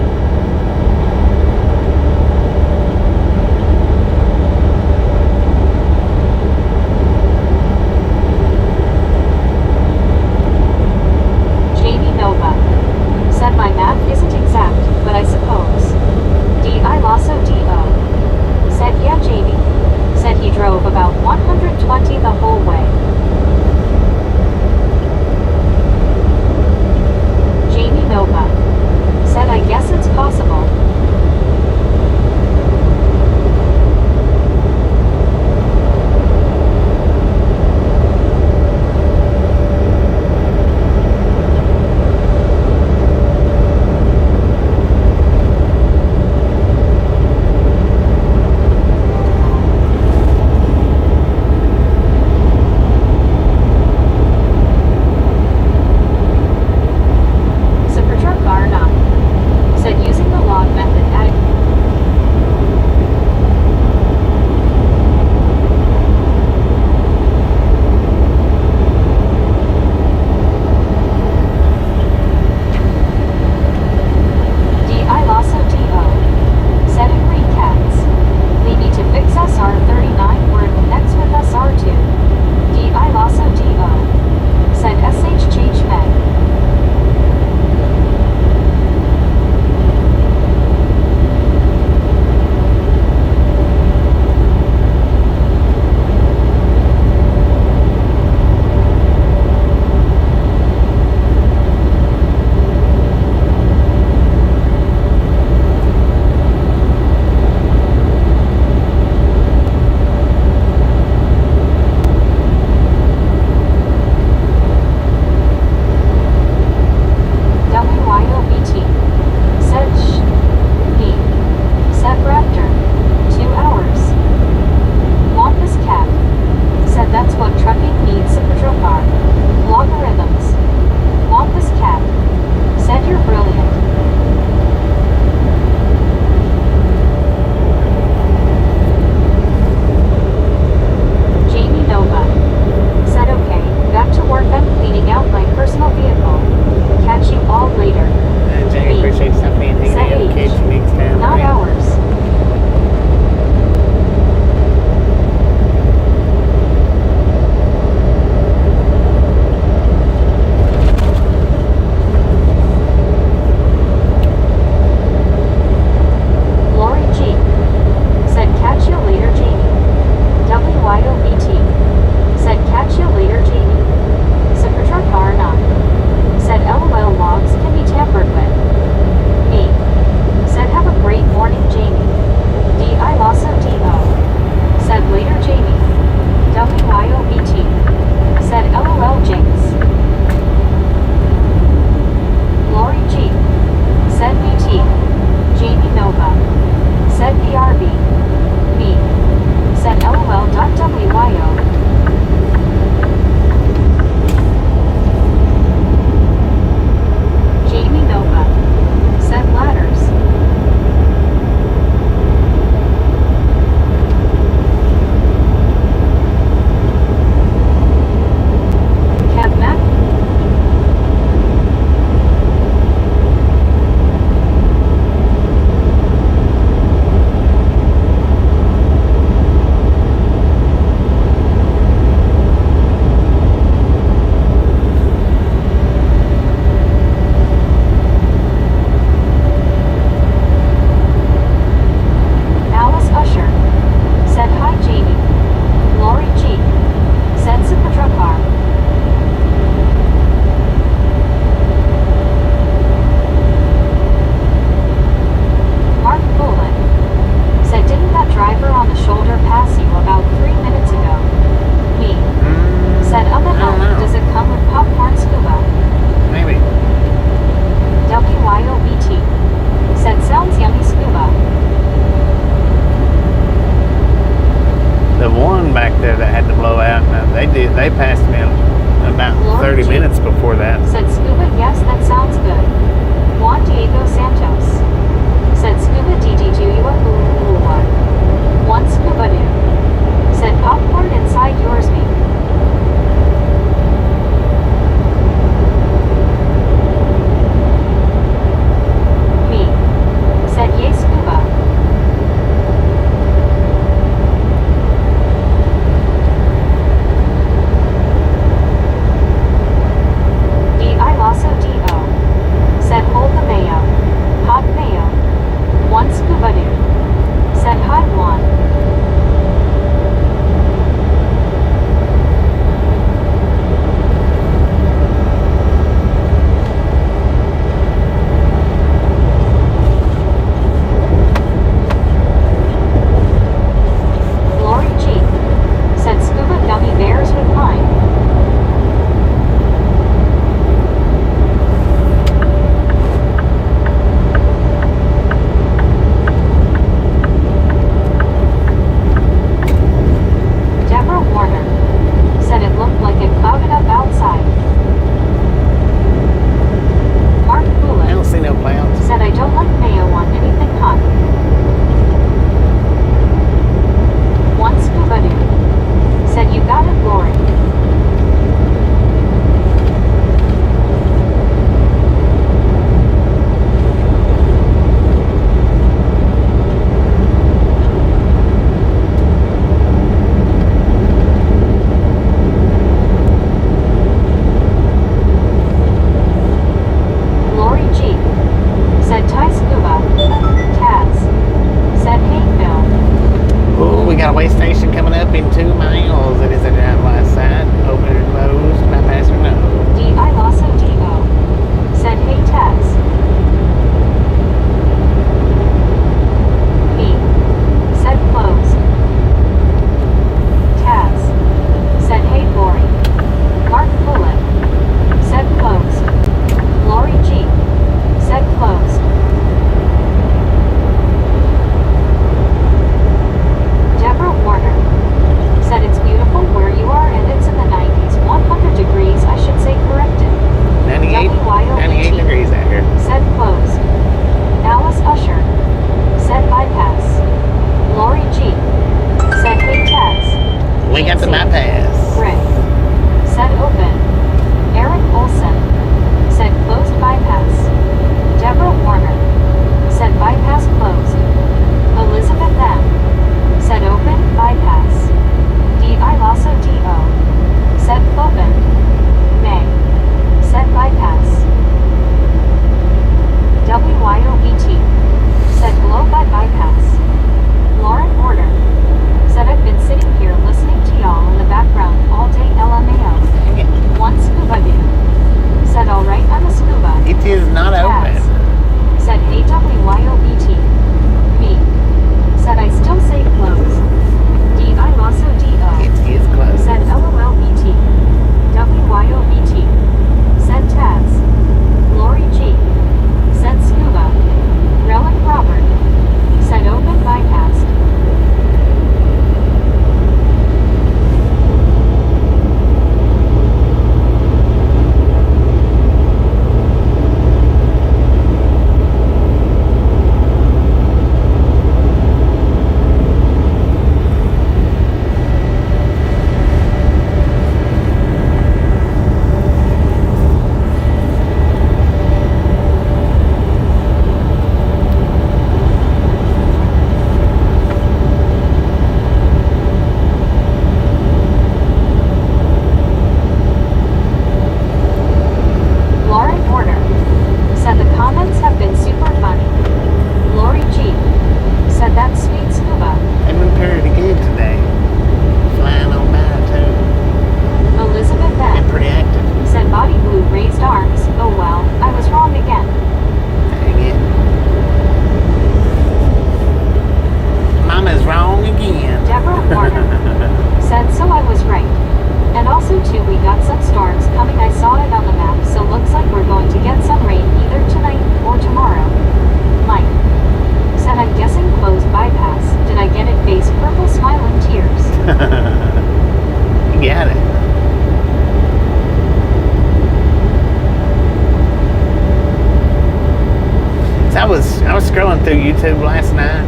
[SPEAKER 2] was scrolling through YouTube last night,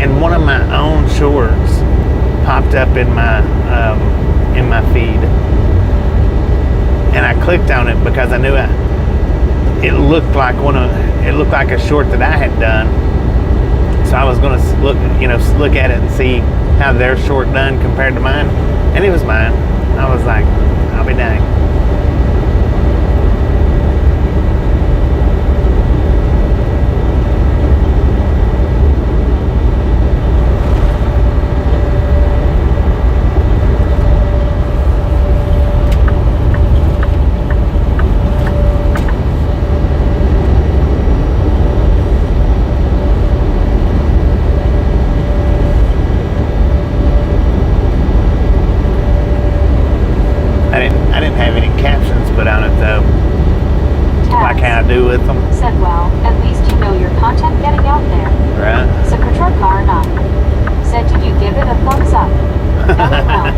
[SPEAKER 2] and one of my own shorts popped up in my feed, and I clicked on it because I knew it looked like a short that I had done. So I was going to look at it and see how their short done compared to mine, and it was mine. I was like, I'll be dang. I didn't have any captions put on it though, like how I do with them.
[SPEAKER 1] Said, well, at least you know your content getting out there.
[SPEAKER 2] Right.
[SPEAKER 1] Sakurakarna. Said, did you give it a thumbs up? LOL.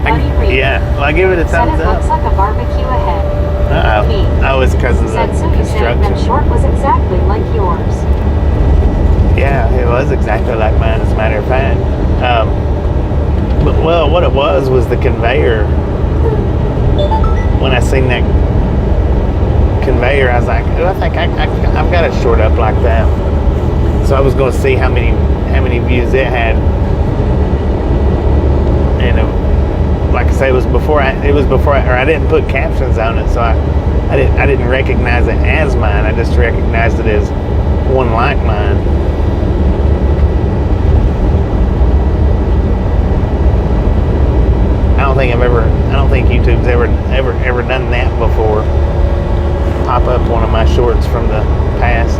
[SPEAKER 1] Buddy Reed.
[SPEAKER 2] Yeah, well, I give it a
[SPEAKER 1] Said
[SPEAKER 2] thumbs
[SPEAKER 1] it
[SPEAKER 2] up.
[SPEAKER 1] looks like a barbecue ahead. Me.
[SPEAKER 2] Oh, it's because of the
[SPEAKER 1] Said, so you said that
[SPEAKER 2] construction.
[SPEAKER 1] short was exactly like yours.
[SPEAKER 2] Yeah, it was exactly like mine, as a matter of fact. But well, what it was the conveyor. When I seen that conveyor, I was like, oh, I think I've got it short up like that. So I was going to see how many views it had. And like I say, it was before I didn't put captions on it, so I didn't recognize it as mine. I just recognized it as one like mine. I don't think YouTube's ever done that before. Pop up one of my shorts from the past,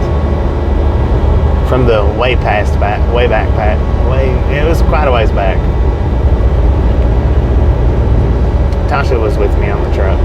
[SPEAKER 2] from the way back. It was quite a ways back. Tasha was with me on the truck.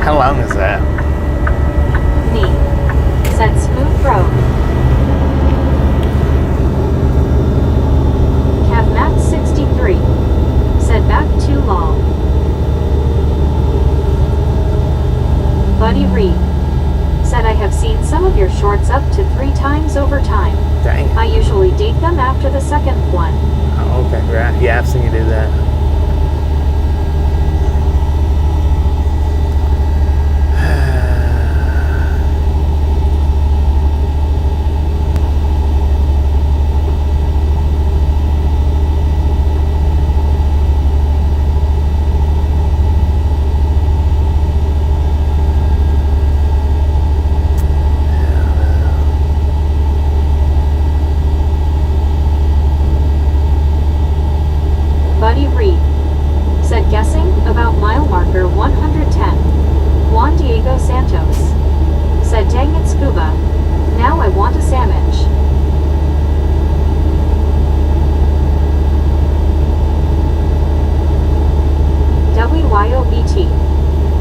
[SPEAKER 2] How long is that?
[SPEAKER 1] Me. Said smooth road. Cavmat 63. Said back too long. Buddy Reed. Said I have seen some of your shorts up to 3 times over time.
[SPEAKER 2] Dang.
[SPEAKER 1] I usually date them after the second one.
[SPEAKER 2] Oh, okay, right. Yeah, I've seen you do that.
[SPEAKER 1] Buddy Reed. Said guessing about mile marker 110. Juan Diego Santos. Said dang it scuba. Now I want a sandwich. WYOBT.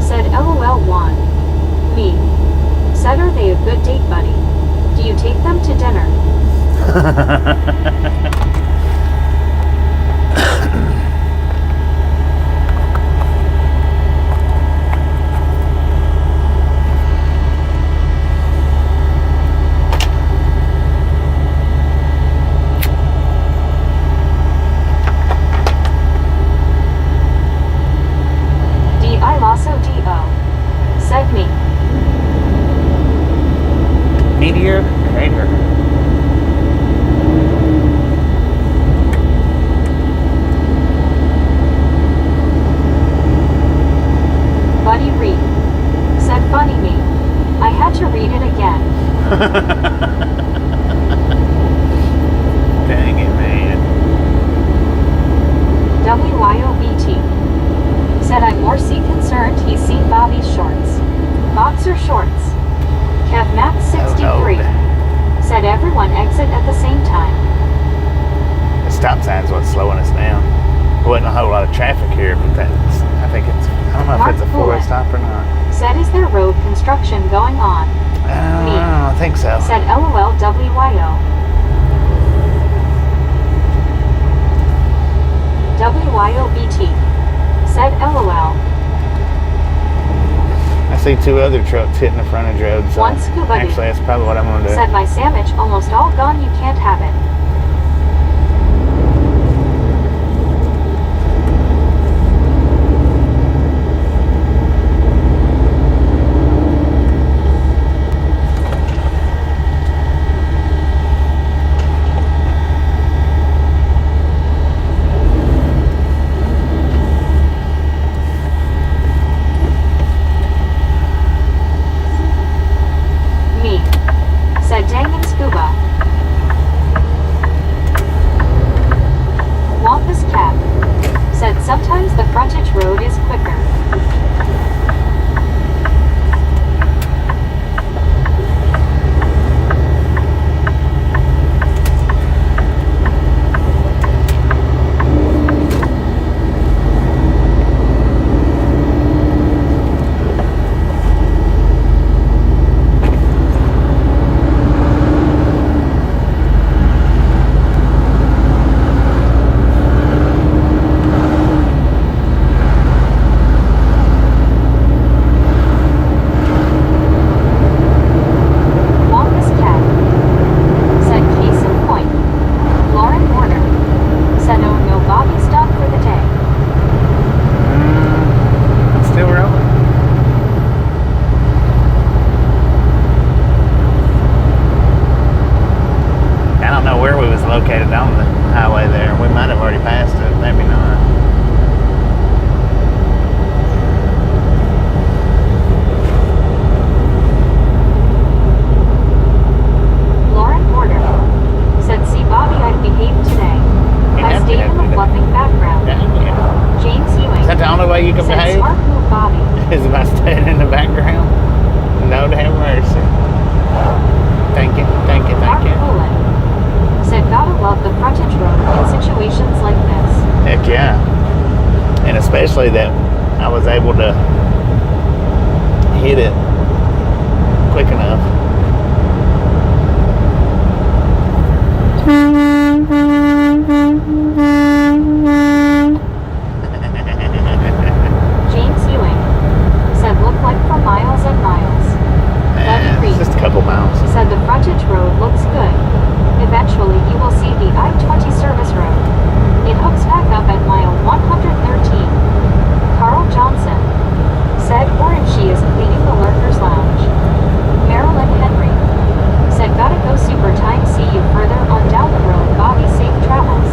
[SPEAKER 1] Said LOL Juan. Me. Said are they a good date, buddy? Do you take them to dinner? Said me.
[SPEAKER 2] Meteor crater.
[SPEAKER 1] Buddy Reed. Said funny me. I had to read it again.
[SPEAKER 2] Dang it, man.
[SPEAKER 1] WYOBT. boxer shorts. Kev Max
[SPEAKER 2] Oh,
[SPEAKER 1] 63
[SPEAKER 2] no.
[SPEAKER 1] said everyone exit at the same time.
[SPEAKER 2] The stop sign's what's slowing us down. There wasn't a whole lot of traffic here, but that's, I don't know if
[SPEAKER 1] Mark
[SPEAKER 2] it's a four-way
[SPEAKER 1] Bullitt
[SPEAKER 2] stop or not.
[SPEAKER 1] said, is there road construction going on?
[SPEAKER 2] I think so.
[SPEAKER 1] Said LOLWYO. WYOBT said LOL.
[SPEAKER 2] I see two other trucks hitting the frontage road, so
[SPEAKER 1] One scuba dude
[SPEAKER 2] actually that's probably what I'm going to do.
[SPEAKER 1] said my sandwich almost all gone, you can't have it. Me said dang it scuba. Wampus Cap said sometimes the frontage road is quicker. Wampus Cat said case in point. Lauren Warner said oh no, Bobby's done for the day.
[SPEAKER 2] I'm still rolling. I don't know where we was located on the highway there. We might have already passed it, maybe not.
[SPEAKER 1] Lauren Warner said see Bobby, I've behaved today.
[SPEAKER 2] You
[SPEAKER 1] I
[SPEAKER 2] have to
[SPEAKER 1] stayed
[SPEAKER 2] have
[SPEAKER 1] in the
[SPEAKER 2] to.
[SPEAKER 1] fluffing background.
[SPEAKER 2] Dang it.
[SPEAKER 1] James Ewing
[SPEAKER 2] Is that the only way you can
[SPEAKER 1] said
[SPEAKER 2] behave?
[SPEAKER 1] smart move Bobby.
[SPEAKER 2] Is by staying in the background? No, to have mercy. Thank you, thank you,
[SPEAKER 1] Mark
[SPEAKER 2] thank you.
[SPEAKER 1] Bullitt said gotta love the frontage road in situations like this.
[SPEAKER 2] Heck yeah. And especially that I was able to hit it quick enough.
[SPEAKER 1] James Ewing said look like for miles and miles. Buddy
[SPEAKER 2] It's just a couple miles.
[SPEAKER 1] said the frontage road looks good. Eventually you will see the I-20 service road. It hooks back up at mile 113. Carl Johnson said or if she is cleaning the lurkers lounge. Marilyn Henry said gotta go super time, see you further on down the road, Bobby, safe travels.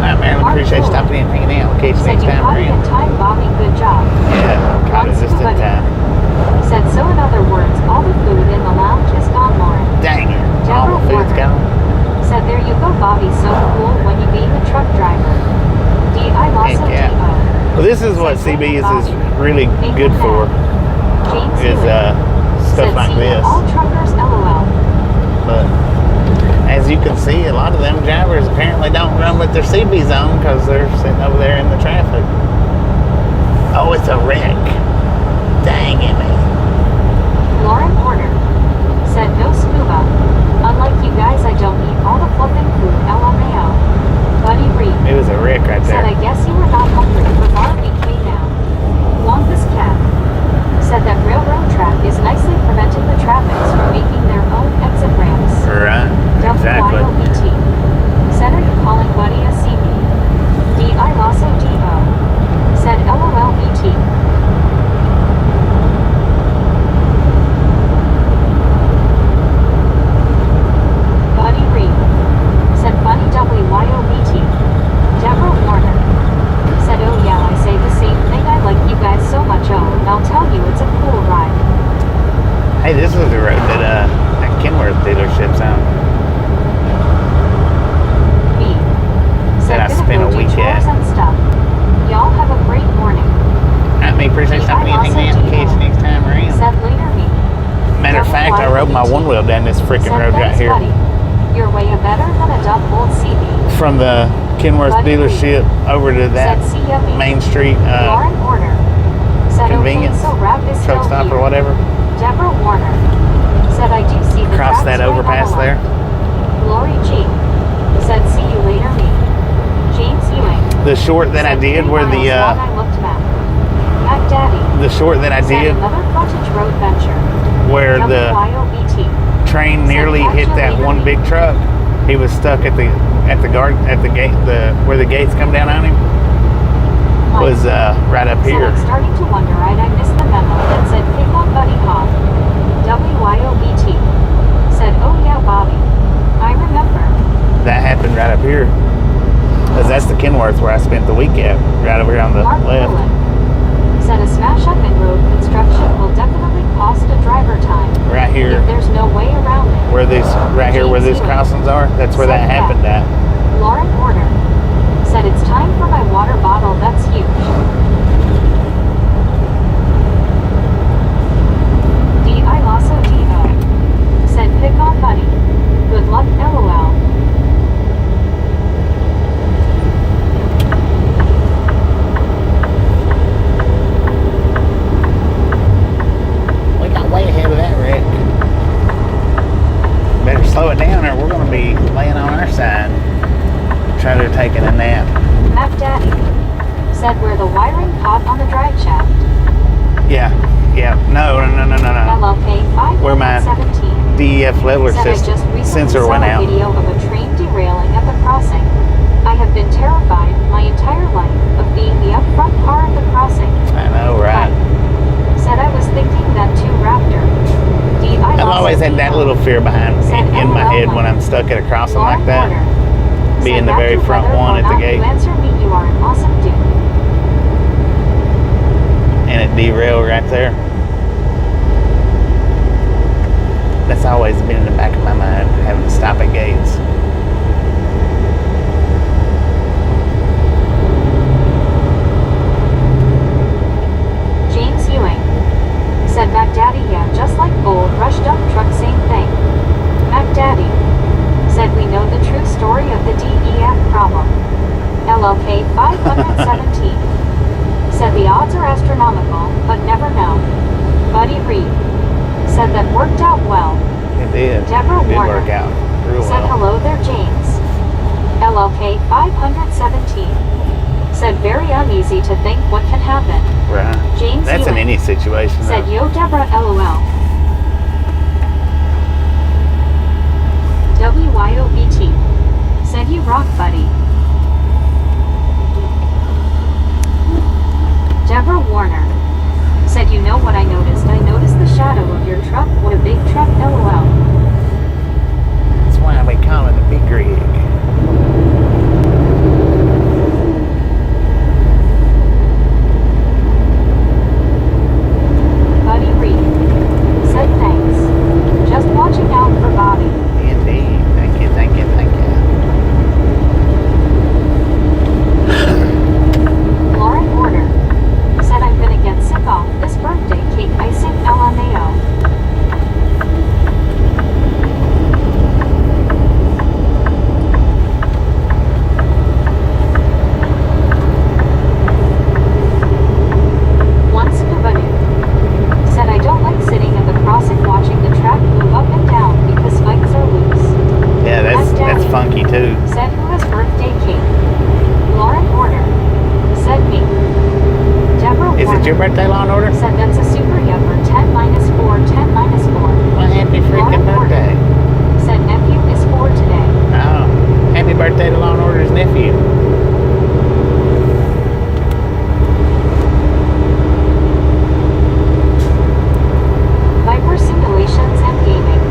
[SPEAKER 2] Alright, Marilyn,
[SPEAKER 1] Mark
[SPEAKER 2] appreciate you
[SPEAKER 1] Bullitt
[SPEAKER 2] stopping in and hanging out. Okay,
[SPEAKER 1] said
[SPEAKER 2] next
[SPEAKER 1] you
[SPEAKER 2] time
[SPEAKER 1] caught it in
[SPEAKER 2] around.
[SPEAKER 1] time, Bobby, good job.
[SPEAKER 2] Yeah, caught it just in
[SPEAKER 1] Once
[SPEAKER 2] time.
[SPEAKER 1] said so in other words all the food in the lounge is gone, Lauren.
[SPEAKER 2] Dang it. All
[SPEAKER 1] Deborah
[SPEAKER 2] the food's
[SPEAKER 1] Warner
[SPEAKER 2] gone.
[SPEAKER 1] said there you go, Bobby, so cool when you being a truck driver. D.I. Lasso
[SPEAKER 2] Heck yeah.
[SPEAKER 1] D.O.
[SPEAKER 2] Well, this is what CB's is really
[SPEAKER 1] Make
[SPEAKER 2] good
[SPEAKER 1] them
[SPEAKER 2] for,
[SPEAKER 1] mad. James
[SPEAKER 2] is
[SPEAKER 1] Ewing
[SPEAKER 2] stuff
[SPEAKER 1] said
[SPEAKER 2] like
[SPEAKER 1] see you
[SPEAKER 2] this.
[SPEAKER 1] all truckers LOL.
[SPEAKER 2] But as you can see, a lot of them drivers apparently don't run with their CBs on because they're sitting over there in the traffic. Oh, it's a wreck. Dang it, man.
[SPEAKER 1] Lauren Warner said no scuba. Unlike you guys, I don't eat all the fluffing food LMAO. Buddy Reed
[SPEAKER 2] It was a wreck right
[SPEAKER 1] said I
[SPEAKER 2] there.
[SPEAKER 1] guess you were not hungry for barbecue now. Wampus Cat said that railroad track is nicely preventing the traffics from making their own exit ramps.
[SPEAKER 2] Right, exactly.
[SPEAKER 1] WYOBT said are you calling Buddy a CB? D.I. Lasso D.O. said LOLBT. Buddy Reed said funny WYOBT. Deborah Warner said oh yeah, I say the same thing, I like you guys so much, oh and I'll tell you it's a cool ride.
[SPEAKER 2] Hey, this is the road that Kenworth dealership's on.
[SPEAKER 1] B said
[SPEAKER 2] That I
[SPEAKER 1] gonna
[SPEAKER 2] spent
[SPEAKER 1] go
[SPEAKER 2] a
[SPEAKER 1] do
[SPEAKER 2] week
[SPEAKER 1] chores
[SPEAKER 2] at.
[SPEAKER 1] and stuff. Y'all have a great morning.
[SPEAKER 2] I appreciate stopping in and hanging out. Catch you next time around.
[SPEAKER 1] Said later me.
[SPEAKER 2] Matter of fact, I rode my one wheel down this freaking
[SPEAKER 1] Said,
[SPEAKER 2] road right
[SPEAKER 1] "Thanks,
[SPEAKER 2] here.
[SPEAKER 1] buddy. You're way better than a dumb old CB.
[SPEAKER 2] From the Kenworth
[SPEAKER 1] Buddy.
[SPEAKER 2] dealership over to that
[SPEAKER 1] Said, see yummy.
[SPEAKER 2] Main Street
[SPEAKER 1] Lauren Warner. Said,
[SPEAKER 2] convenience
[SPEAKER 1] okay, so wrap this
[SPEAKER 2] truck
[SPEAKER 1] hill
[SPEAKER 2] stop
[SPEAKER 1] here.
[SPEAKER 2] or whatever.
[SPEAKER 1] Deborah Warner. Said, I do see the
[SPEAKER 2] Cross
[SPEAKER 1] tracks
[SPEAKER 2] that
[SPEAKER 1] right on
[SPEAKER 2] overpass
[SPEAKER 1] the
[SPEAKER 2] there.
[SPEAKER 1] left. Lori G. Said, see you later, me. James Ewing.
[SPEAKER 2] The short that I
[SPEAKER 1] Said,
[SPEAKER 2] did
[SPEAKER 1] 3
[SPEAKER 2] where the
[SPEAKER 1] miles long I looked map. Mac Daddy.
[SPEAKER 2] the short that I
[SPEAKER 1] Said,
[SPEAKER 2] did
[SPEAKER 1] another frontage road venture.
[SPEAKER 2] where the
[SPEAKER 1] WYOBT.
[SPEAKER 2] train nearly hit that one big truck. He was stuck at the gate, where the gates come down on him. Was right up
[SPEAKER 1] Said,
[SPEAKER 2] here.
[SPEAKER 1] I'm starting to wonder, I missed the memo that said pick on Buddy Hawk. WYOBT. Said, oh yeah, Bobby. I remember.
[SPEAKER 2] That happened right up here. Because that's the Kenworth where I spent the week at, right over here on the
[SPEAKER 1] Mark
[SPEAKER 2] left.
[SPEAKER 1] Mullen. Said a smash up in road construction will definitely cost a driver time.
[SPEAKER 2] Right here.
[SPEAKER 1] If there's no way around it.
[SPEAKER 2] Where these, right here where these crossings are, that's where that
[SPEAKER 1] Said
[SPEAKER 2] happened at.
[SPEAKER 1] Lauren Warner. Said it's time for my water bottle, that's huge. D.I. Lasso D.O. Said pick on Buddy. Good luck, LOL.
[SPEAKER 2] We got way ahead of that wreck. Better slow it down or we're going to be laying on our side. Trying to take a nap.
[SPEAKER 1] Mac Daddy. Said where the wiring caught on the drive shaft.
[SPEAKER 2] Yeah. No.
[SPEAKER 1] LLK
[SPEAKER 2] Where my
[SPEAKER 1] 517.
[SPEAKER 2] DEF leveler
[SPEAKER 1] Said I just recently
[SPEAKER 2] sensor
[SPEAKER 1] saw
[SPEAKER 2] went
[SPEAKER 1] a
[SPEAKER 2] out.
[SPEAKER 1] video of a train derailing at the crossing. I have been terrified my entire life of being the up front car at the crossing.
[SPEAKER 2] I know, right?
[SPEAKER 1] Said I was thinking that too, Raptor. D.I.
[SPEAKER 2] I've always had that little fear behind in my head when I'm stuck at a crossing like that. Being the very front one at the gate.
[SPEAKER 1] You answer me, you are an awesome dude.
[SPEAKER 2] And it derailed right there. That's always been in the back of my mind, having to stop at gates.
[SPEAKER 1] James Ewing. Said Mac Daddy, yeah, just like old rush dump truck, same thing. Mac Daddy. Said we know the true story of the DEF problem. LLK 517. Said the odds are astronomical, but never know. Buddy Reed. Said that worked out well.
[SPEAKER 2] It did.
[SPEAKER 1] Deborah
[SPEAKER 2] It did
[SPEAKER 1] Warner.
[SPEAKER 2] work out real
[SPEAKER 1] Said
[SPEAKER 2] well.
[SPEAKER 1] hello there, James. LLK 517. Said very uneasy to think what can happen.
[SPEAKER 2] Right.
[SPEAKER 1] James
[SPEAKER 2] That's in
[SPEAKER 1] Ewing.
[SPEAKER 2] any situation.
[SPEAKER 1] Said
[SPEAKER 2] though.
[SPEAKER 1] yo Deborah LOL. WYOBT. Said you rock, buddy. Deborah Warner. Said you know what I noticed? I noticed the shadow of your truck. What a big truck, LOL.
[SPEAKER 2] That's why we call it a big rig.
[SPEAKER 1] Buddy Reed. Said thanks. Just watching out for Bobby.
[SPEAKER 2] Indeed. Thank you.
[SPEAKER 1] Lauren Warner. Said I'm gonna get sick off this birthday cake icing LMAO. Once Kubanu. Said I don't like sitting at the crossing watching the track move up and down because spikes are loose.
[SPEAKER 2] Yeah, that's funky too.
[SPEAKER 1] Said who has birthday cake? Lauren Warner. Said me. Deborah
[SPEAKER 2] Is
[SPEAKER 1] Warner.
[SPEAKER 2] it your birthday, Law and Order?
[SPEAKER 1] Said that's a super yupper. 10 minus 4, 10 minus 4.
[SPEAKER 2] Well, happy freaking
[SPEAKER 1] Lauren Warner.
[SPEAKER 2] birthday.
[SPEAKER 1] Said nephew is 4 today.
[SPEAKER 2] Oh, happy birthday to Law and Order's nephew.
[SPEAKER 1] Viper Simulations and Gaming.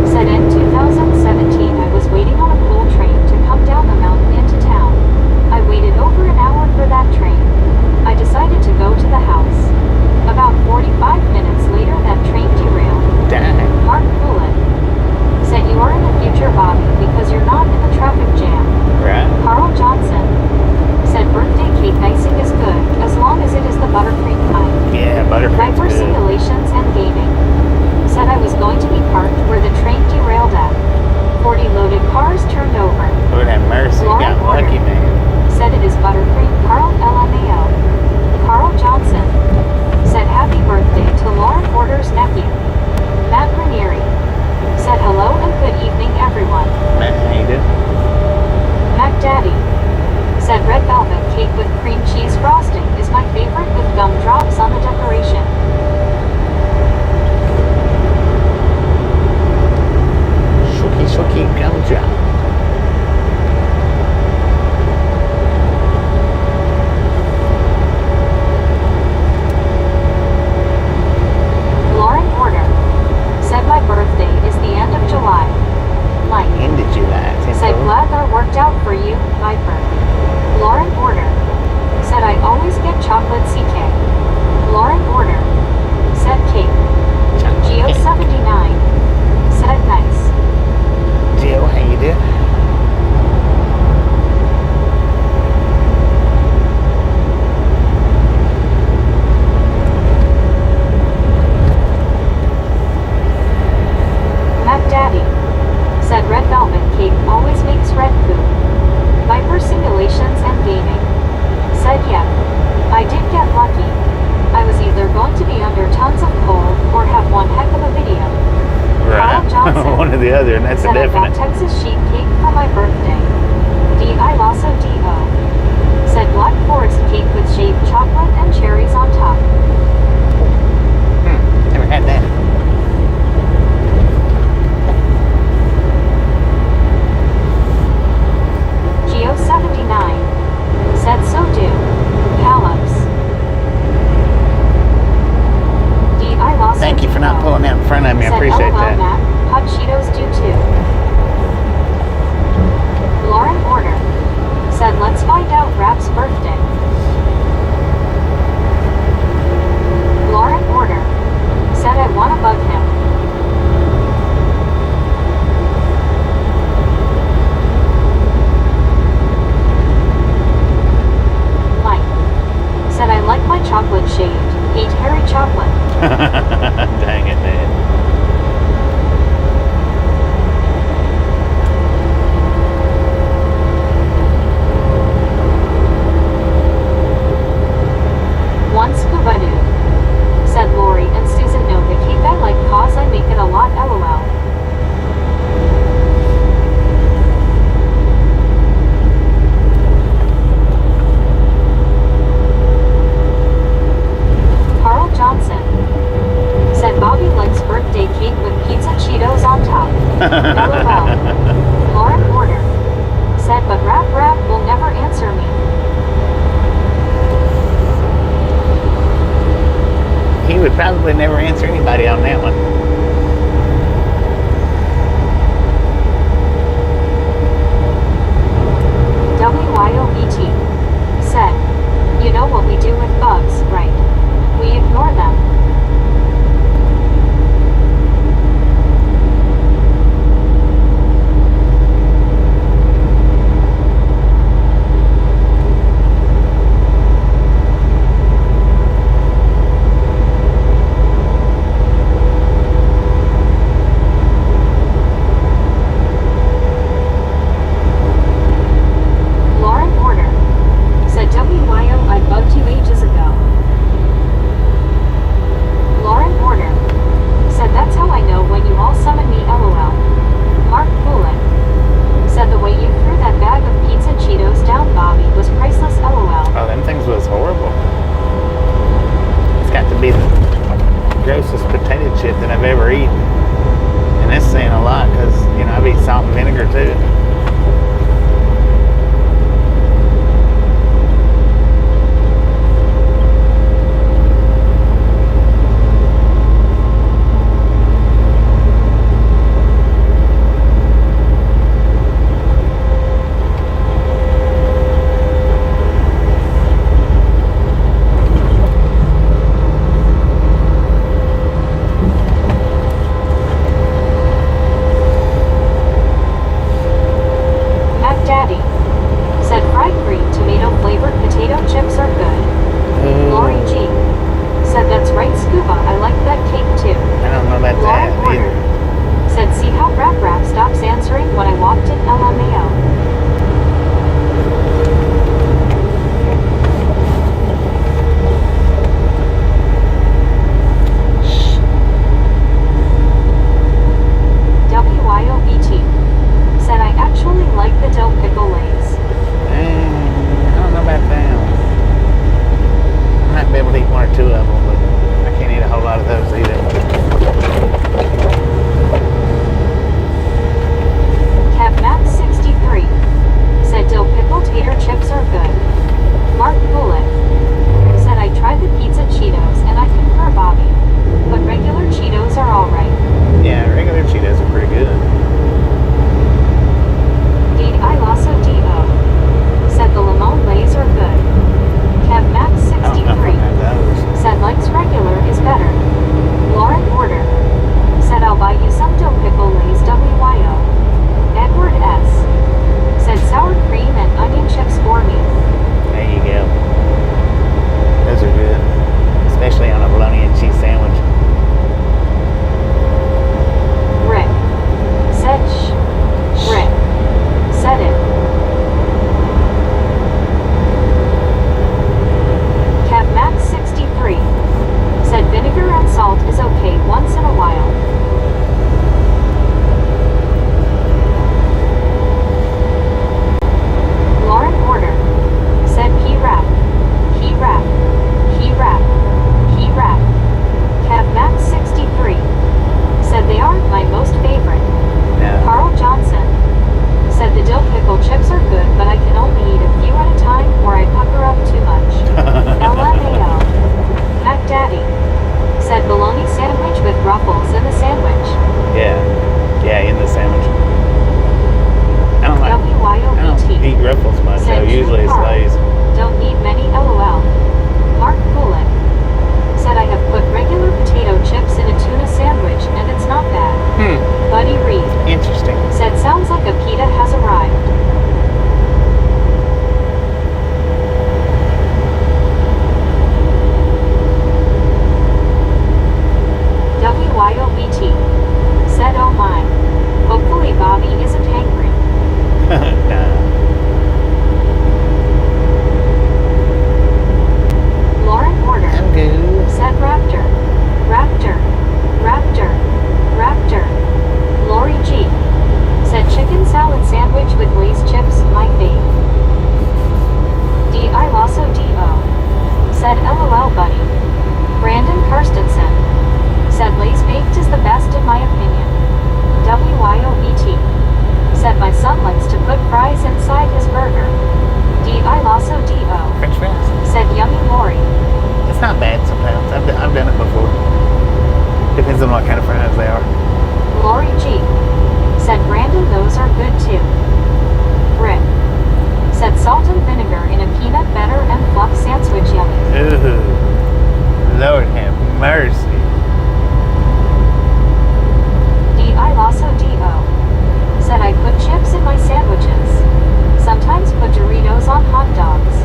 [SPEAKER 1] Said in 2017 I was waiting on a coal train to come down the mountain into town. I waited over an hour for that train. I decided to go to the house. About 45 minutes later that train derailed.
[SPEAKER 2] Dang.
[SPEAKER 1] Mark Mullen. Said you are in the future, Bobby, because you're not in the traffic jam.
[SPEAKER 2] Right.
[SPEAKER 1] Carl Johnson. Johnson.
[SPEAKER 2] One or the other, and that's a
[SPEAKER 1] Said I got
[SPEAKER 2] definite.
[SPEAKER 1] Texas sheep cake for my birthday. D.I. Lasso D.O. Said Black Forest cake with shaved chocolate and cherries on top.
[SPEAKER 2] Never had that.
[SPEAKER 1] Geo79. Said so do. Palaps. D.I. Lasso
[SPEAKER 2] Thank you for not
[SPEAKER 1] D.O.
[SPEAKER 2] pulling out in front of me. I
[SPEAKER 1] Said
[SPEAKER 2] appreciate
[SPEAKER 1] LOL
[SPEAKER 2] that.
[SPEAKER 1] Mac, hot Cheetos do too. Lauren Order. Said let's find out Rap's birthday. Lauren Order. Said I wanna bug him. Mike. Said I like my chocolate shaved. Hate hairy chocolate.
[SPEAKER 2] Dang it, man.
[SPEAKER 1] One scuba dude. Said Lori and Susan know the cake I like cause I make it a lot LOL. Carl Johnson. Said Bobby likes birthday cake with pizza Cheetos on top. LOL. Lauren Porter. Said but Rap will never answer me.
[SPEAKER 2] He would probably never answer anybody on that one.
[SPEAKER 1] WYOBT. Said, you know what we do with bugs, right? We ignore them. Lauren Porter. Said WYO I bugged you ages ago. Lauren Porter. Said that's how I know when you all summon me LOL. Mark Poulin. Said the way you threw that bag of pizza Cheetos down Bobby was priceless LOL.
[SPEAKER 2] Oh, them things was horrible. It's got to be the grossest potato chip that I've ever eaten. And that's saying a lot because, you know, I've eaten salt and vinegar too.
[SPEAKER 1] Mac Daddy. Said fried green tomato flavored potato chips are good. Lori G. Said that's right Scuba, I like that cake too.
[SPEAKER 2] I don't know about
[SPEAKER 1] Lauren
[SPEAKER 2] that
[SPEAKER 1] Porter.
[SPEAKER 2] either.
[SPEAKER 1] Said see how Rap stops answering when I walked in LMAO. WYOBT. Said I actually like the dill pickle lays.
[SPEAKER 2] I don't know about them. I might be able to eat one or two of them, but I can't eat a whole lot of those either.
[SPEAKER 1] CapMax63. Said dill pickle tater chips are good. Mark Poulin. Said I tried the pizza Cheetos and I concur Bobby. But regular Cheetos are alright.
[SPEAKER 2] Yeah, regular Cheetos are pretty good.
[SPEAKER 1] D.I. Lasso D.O. Said the limon lays are good.
[SPEAKER 2] I don't know if
[SPEAKER 1] CapMax63.
[SPEAKER 2] I have those.
[SPEAKER 1] Said likes
[SPEAKER 2] done it before. Depends on what kind of fries they are.
[SPEAKER 1] Lori G. said Brandon, those are good too. Rick said salt and vinegar in a peanut butter and fluff sandwich yummy.
[SPEAKER 2] Ooh, Lord have mercy.
[SPEAKER 1] D.I. Lasso D.O. said I put chips in my sandwiches. Sometimes put Doritos on hot dogs.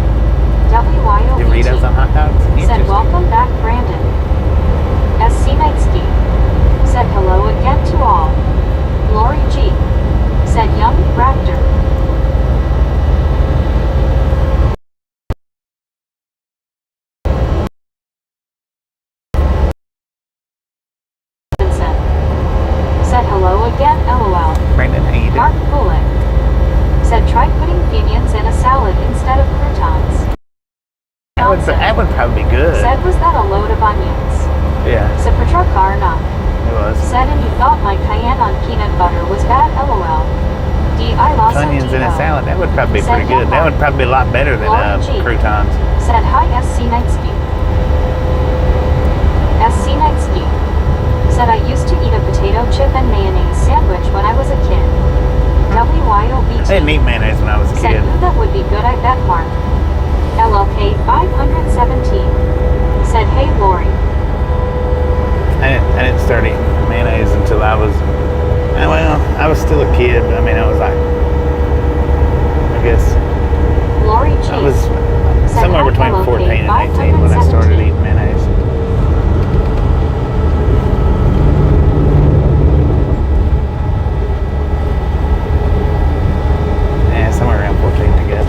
[SPEAKER 1] W.Y.O.E.T.
[SPEAKER 2] Doritos on hot dogs?
[SPEAKER 1] said
[SPEAKER 2] Interesting.
[SPEAKER 1] welcome back Brandon. S.C. Knightsky said hello again to all. Lori G. said young raptor. Said hello again LOL.
[SPEAKER 2] Brandon, how you doing?
[SPEAKER 1] Mark Bullock said try putting Funyuns in a salad instead of croutons.
[SPEAKER 2] That would probably be good.
[SPEAKER 1] Said was that a load of onions?
[SPEAKER 2] Yeah,
[SPEAKER 1] Said Petrokarna.
[SPEAKER 2] it was.
[SPEAKER 1] Said and you thought my cayenne on peanut butter was bad LOL. D.I. Lasso
[SPEAKER 2] Onions in a
[SPEAKER 1] D.O.
[SPEAKER 2] salad, that would probably be
[SPEAKER 1] Said
[SPEAKER 2] pretty good. That would probably be a lot better than
[SPEAKER 1] Lauren G.
[SPEAKER 2] croutons.
[SPEAKER 1] Said hi S.C. Knightsky. S.C. Knightsky said I used to eat a potato chip and mayonnaise sandwich when I was a kid. W.Y.O.B.T.
[SPEAKER 2] I didn't eat mayonnaise when I was a
[SPEAKER 1] said
[SPEAKER 2] kid.
[SPEAKER 1] ooh that would be good I bet Mark. LLK 517 said hey Lori.
[SPEAKER 2] I didn't start eating mayonnaise until I was, I was still a kid. I mean, I was like, I guess,
[SPEAKER 1] Lori G.
[SPEAKER 2] I was
[SPEAKER 1] said
[SPEAKER 2] somewhere
[SPEAKER 1] hi,
[SPEAKER 2] between
[SPEAKER 1] LLK
[SPEAKER 2] 14 and 18 when I started
[SPEAKER 1] 517.
[SPEAKER 2] eating mayonnaise. Yeah, somewhere around 14, I guess.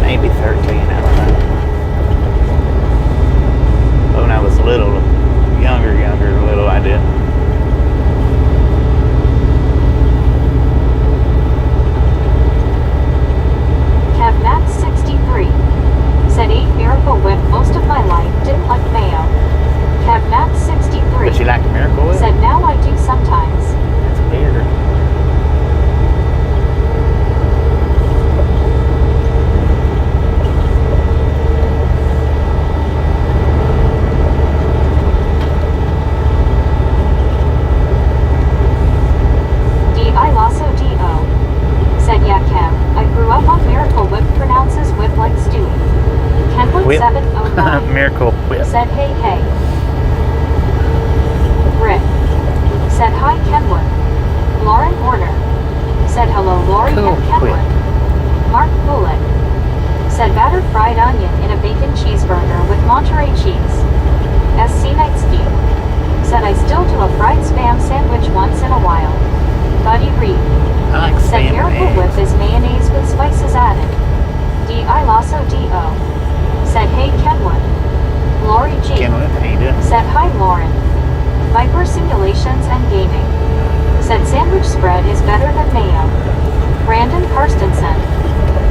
[SPEAKER 2] Maybe 13, I don't know. But when I was little, little, I did.
[SPEAKER 1] Max 63 said ate Miracle Whip most of my life, didn't like mayo. Max 63
[SPEAKER 2] But you like Miracle Whip?
[SPEAKER 1] said now I do sometimes.
[SPEAKER 2] That's weird.
[SPEAKER 1] D.I. Lasso D.O. said yeah Kev, I grew up on Miracle Whip, pronounces whip like Stewie. Kenwood
[SPEAKER 2] Whip.
[SPEAKER 1] 709
[SPEAKER 2] Miracle Whip.
[SPEAKER 1] said hey hey. Rick said hi Kenwood. Lauren Horner said hello Lori
[SPEAKER 2] Cool.
[SPEAKER 1] and Kenwood. Mark Bullock said battered fried onion in a bacon cheeseburger with Monterey cheese. S.C. Knightsky said I still do a fried spam sandwich once in a while. Buddy Reed
[SPEAKER 2] I like
[SPEAKER 1] said
[SPEAKER 2] spam
[SPEAKER 1] Miracle
[SPEAKER 2] and
[SPEAKER 1] Whip
[SPEAKER 2] eggs.
[SPEAKER 1] is mayonnaise with spices added. D.I. Lasso D.O. said hey Kenwood. Lori G.
[SPEAKER 2] Kenwood, how you doing?
[SPEAKER 1] said hi Lauren. Viper Simulations and Gaming said sandwich spread is better than mayo. Brandon Karstensen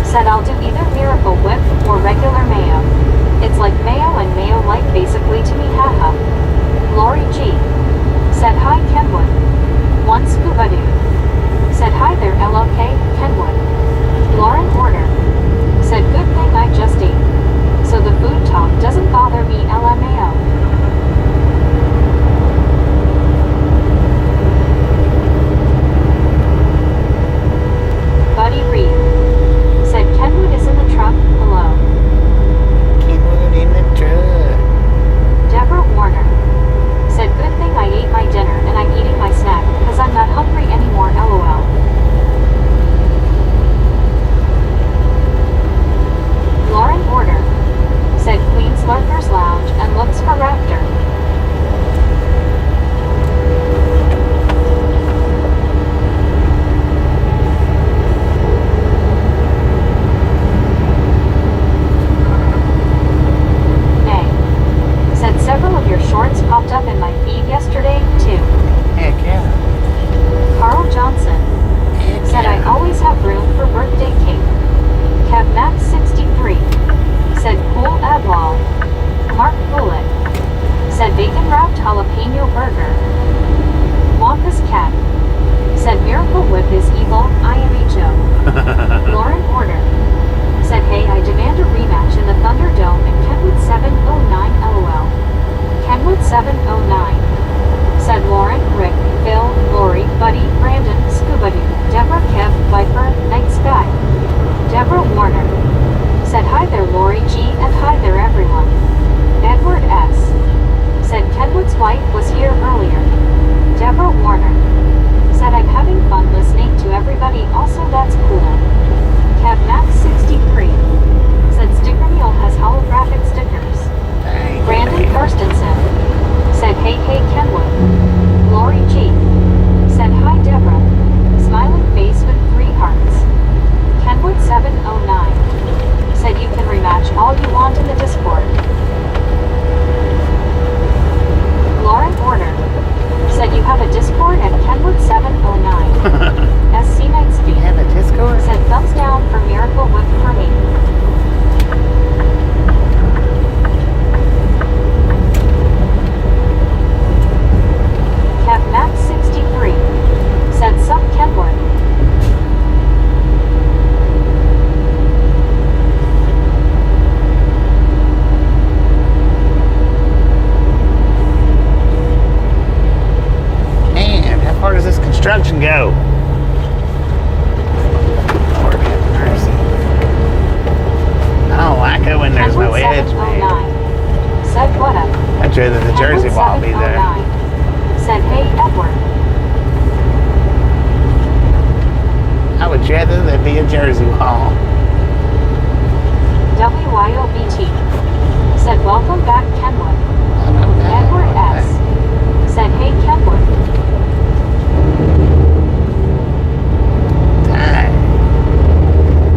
[SPEAKER 1] said I'll do either Miracle Whip or regular mayo. It's like mayo and mayo light basically to me haha. Lori G. said hi Kenwood. One scuba dude said hi there LOK Kenwood. Lauren Horner said good thing I just ate. So the food talk doesn't bother me LMAO. Buddy Reed said Kenwood is in the truck, hello.
[SPEAKER 2] Kenwood in the truck.
[SPEAKER 1] Deborah Warner said good thing I ate my dinner and I'm eating my snack because I'm not hungry anymore LOL. Lauren Order said Queen's Lurkers Lounge and look 709. Said Lauren, Rick, Phil, Lori, Buddy, Brandon, Scuba-Doo, Deborah, Kev, Viper, Night Sky. Deborah Warner. Said hi there Lori G and hi there everyone. Edward S. Said Kenwood's wife was here earlier. Deborah Warner. Said I'm having fun listening to everybody, also that's cool. Kev Max 63. Said Sticker Meal has holographic stickers. Brandon Karstensen. Said hey Kenwood. Lori G. Said hi Deborah. Smiling face with 3 hearts. Kenwood 709. Said you can rematch all you want in the Discord. Lauren Order. Said you have a Discord at Kenwood 709. SC Nightspeed.
[SPEAKER 2] You have a Discord?
[SPEAKER 1] Said thumbs down for Miracle Whip for me. Kev Max 63. Said sup Kenwood.
[SPEAKER 2] Man, how far does this construction go? Lord have mercy. I don't like it when there's no
[SPEAKER 1] Kenwood
[SPEAKER 2] edge,
[SPEAKER 1] 709.
[SPEAKER 2] man.
[SPEAKER 1] Said what up?
[SPEAKER 2] I'd rather the Jersey
[SPEAKER 1] Kenwood
[SPEAKER 2] wall be there.
[SPEAKER 1] 709. Said hey Edward.
[SPEAKER 2] I would rather there be a Jersey wall.
[SPEAKER 1] WYOBT. Said welcome back Kenwood. Edward S. Said hey Kenwood.
[SPEAKER 2] Dang.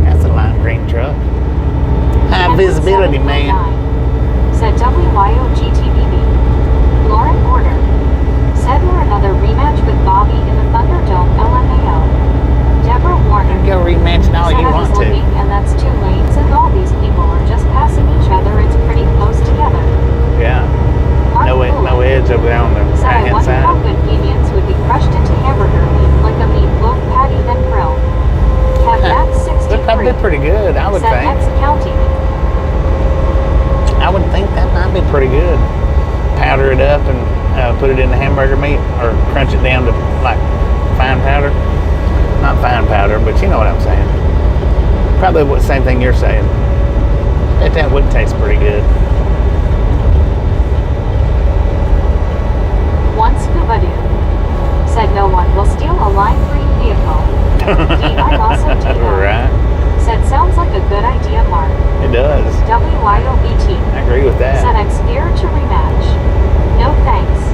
[SPEAKER 2] That's a lime green truck. High
[SPEAKER 1] Kenwood
[SPEAKER 2] visibility, man.
[SPEAKER 1] 709. Said WYOGTBB. Lauren Order. Said we're another rematch with Bobby in the Thunderdome LMAO. Deborah
[SPEAKER 2] You
[SPEAKER 1] Warner.
[SPEAKER 2] can go rematching all
[SPEAKER 1] Said
[SPEAKER 2] you
[SPEAKER 1] I was
[SPEAKER 2] want
[SPEAKER 1] looking
[SPEAKER 2] to.
[SPEAKER 1] and that's 2 lanes and all these people are just passing each other. It's pretty close together.
[SPEAKER 2] Yeah.
[SPEAKER 1] Mark
[SPEAKER 2] No
[SPEAKER 1] Bullen.
[SPEAKER 2] edge over there on the
[SPEAKER 1] Said I
[SPEAKER 2] right-hand
[SPEAKER 1] wonder how
[SPEAKER 2] side.
[SPEAKER 1] convenience would be crushed into hamburger meat like a meatloaf patty then grilled. Kev Max
[SPEAKER 2] That'd probably
[SPEAKER 1] 63.
[SPEAKER 2] be pretty good, I would
[SPEAKER 1] Said
[SPEAKER 2] think.
[SPEAKER 1] X County.
[SPEAKER 2] I would think that might be pretty good. Powder it up and put it in the hamburger meat, or crunch it down to like fine powder. Not fine powder, but you know what I'm saying. Probably the same thing you're saying. That would taste pretty good.
[SPEAKER 1] One Scuba-Doo. Said no one will steal a lime green vehicle. D.I. also D.O.
[SPEAKER 2] Right.
[SPEAKER 1] Said sounds like a good idea, Mark.
[SPEAKER 2] It does.
[SPEAKER 1] WYOBT.
[SPEAKER 2] I agree with
[SPEAKER 1] Said
[SPEAKER 2] that.
[SPEAKER 1] I'm scared to rematch. No thanks.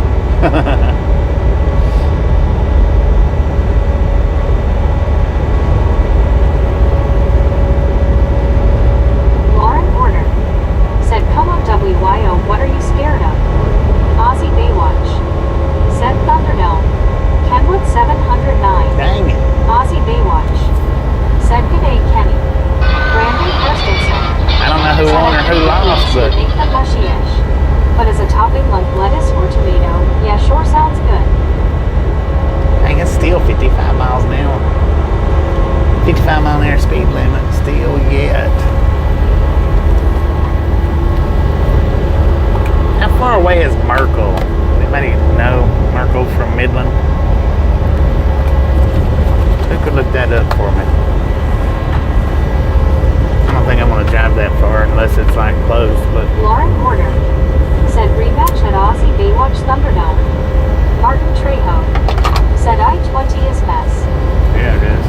[SPEAKER 1] Lauren Order. Said come on WYO, what are you scared of? Aussie Baywatch. Said Thunderdome. Kenwood 709.
[SPEAKER 2] Dang it.
[SPEAKER 1] Aussie Baywatch. Said g'day Kenny. Brandon Karstensen.
[SPEAKER 2] I don't know who won or who lost, but
[SPEAKER 1] Make the mushy-ish. But as a topping like lettuce or tomato, yeah, sure sounds good.
[SPEAKER 2] dang, it's still 55 miles an hour. 55 mile an hour speed limit still yet. How far away is Merkel? Anybody know Merkel from Midland? Who could look that up for me? I don't think I'm going to drive that far unless it's like close, but
[SPEAKER 1] Lauren Porter. Said rematch at Aussie Baywatch Thunderdome. Martin Trejo. Said I-20 is mess.
[SPEAKER 2] yeah, it is.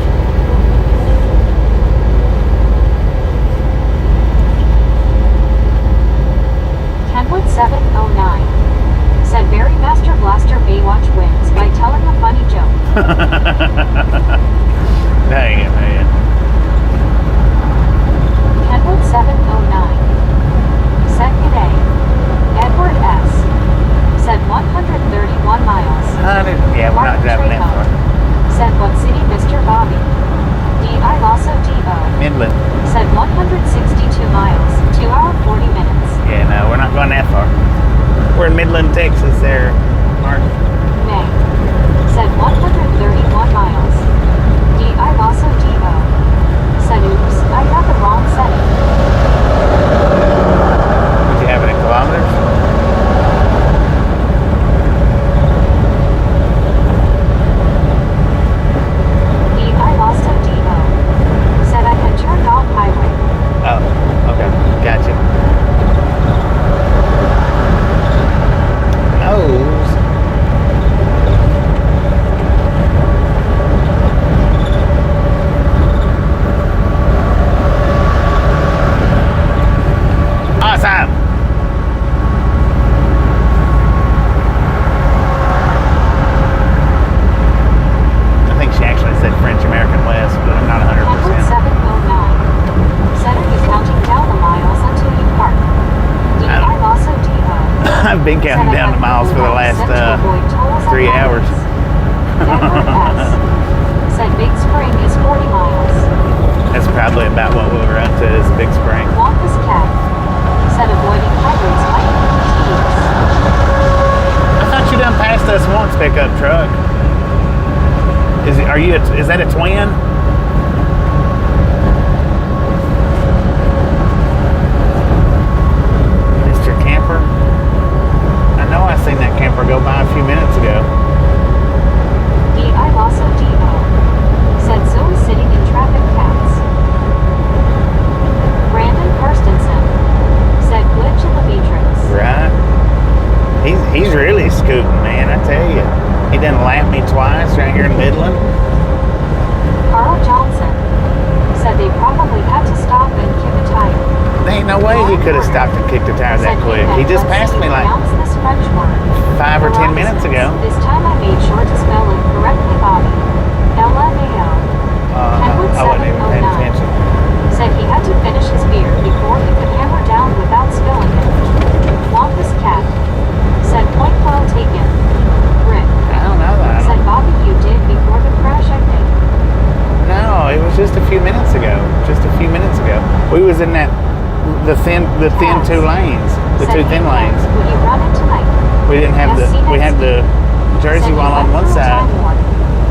[SPEAKER 1] Kenwood 709. Said Barry Master Blaster Baywatch wins by telling a funny joke.
[SPEAKER 2] Dang it, man.
[SPEAKER 1] Kenwood 709. Said g'day. Edward S. Said 131 miles.
[SPEAKER 2] Yeah, we're not driving that far.
[SPEAKER 1] Said what city, Mr. Bobby? D.I. also D.O.
[SPEAKER 2] Midland.
[SPEAKER 1] Said 162 miles, 2 hours 40 minutes.
[SPEAKER 2] Yeah, no, we're not going that far. We're in Midland, Texas there, Mark.
[SPEAKER 1] May. Said 131 miles. D.I. also D.O. Said oops, I got the wrong setting.
[SPEAKER 2] Would you have it in kilometers? I've been counting down the miles for the last 3 hours.
[SPEAKER 1] Edward S. said Big Spring is 40 miles.
[SPEAKER 2] That's probably about what we were up to is Big Spring.
[SPEAKER 1] Wampus Cat said avoiding highways might be tedious.
[SPEAKER 2] I thought you done passed us once, pickup truck. Is that a twin? Mr. Camper? I know I seen that camper go by a few minutes ago.
[SPEAKER 1] D.I. Lasso D.O. said so is sitting in traffic cats. Brandon Karstensen said glitch in the Matrix.
[SPEAKER 2] Right? He's really scooting, man, I tell you. He done lapped me twice right here in Midland.
[SPEAKER 1] Carl Johnson said they probably had to stop and kick a tire.
[SPEAKER 2] There ain't no way he could have stopped and kicked a tire that quick. He just passed me like
[SPEAKER 1] this French word.
[SPEAKER 2] 5 or 10 minutes ago.
[SPEAKER 1] This time I made sure to spell it correctly, Bobby. L-M-A-O. Kenwood
[SPEAKER 2] I wasn't even paying
[SPEAKER 1] 709
[SPEAKER 2] attention.
[SPEAKER 1] said he had to finish his beer before he could hammer down without spilling it. Wampus Cat said point well taken. Rick
[SPEAKER 2] I don't know that.
[SPEAKER 1] said Bobby you did before the crash I think.
[SPEAKER 2] No, it was just a few minutes ago. Just a few minutes ago. We was in the thin two lanes, the
[SPEAKER 1] Said
[SPEAKER 2] two thin
[SPEAKER 1] he
[SPEAKER 2] lanes.
[SPEAKER 1] Will you run it tonight?
[SPEAKER 2] We didn't have we had the Jersey
[SPEAKER 1] Said he
[SPEAKER 2] one on
[SPEAKER 1] went
[SPEAKER 2] one
[SPEAKER 1] through a
[SPEAKER 2] side
[SPEAKER 1] time warp.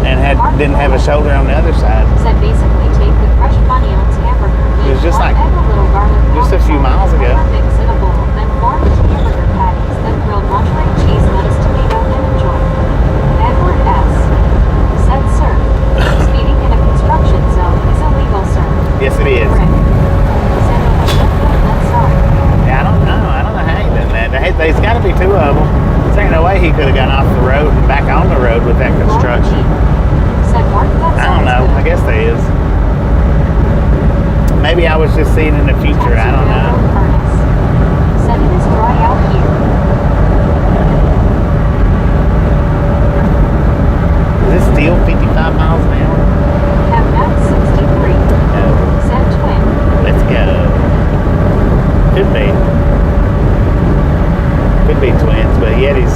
[SPEAKER 2] and didn't have a shoulder on the other side.
[SPEAKER 1] Said basically take the crushed onions hamburger.
[SPEAKER 2] It was just
[SPEAKER 1] one
[SPEAKER 2] like-
[SPEAKER 1] egg, a little garlic
[SPEAKER 2] just a few miles ago.
[SPEAKER 1] Mix in a bowl, then form into hamburger patties, then grilled Monterey cheese, lettuce, tomato, and enjoy. Edward S. said, sir, speeding in a construction zone is illegal, sir.
[SPEAKER 2] Yes, it is.
[SPEAKER 1] Rick said it was that's sorry.
[SPEAKER 2] Yeah, I don't know how he done that. There's got to be two of them. There ain't no way he could have gone off the road and back on the road with that construction.
[SPEAKER 1] Said Mark, that's
[SPEAKER 2] I don't know. I guess there is. Maybe I was just seeing in the future. I don't know.
[SPEAKER 1] Said it is dry out here.
[SPEAKER 2] Is this still 55 miles an hour?
[SPEAKER 1] Have max 63.
[SPEAKER 2] No.
[SPEAKER 1] Said twin.
[SPEAKER 2] Let's go. Could be. Could be twins, but Yeti's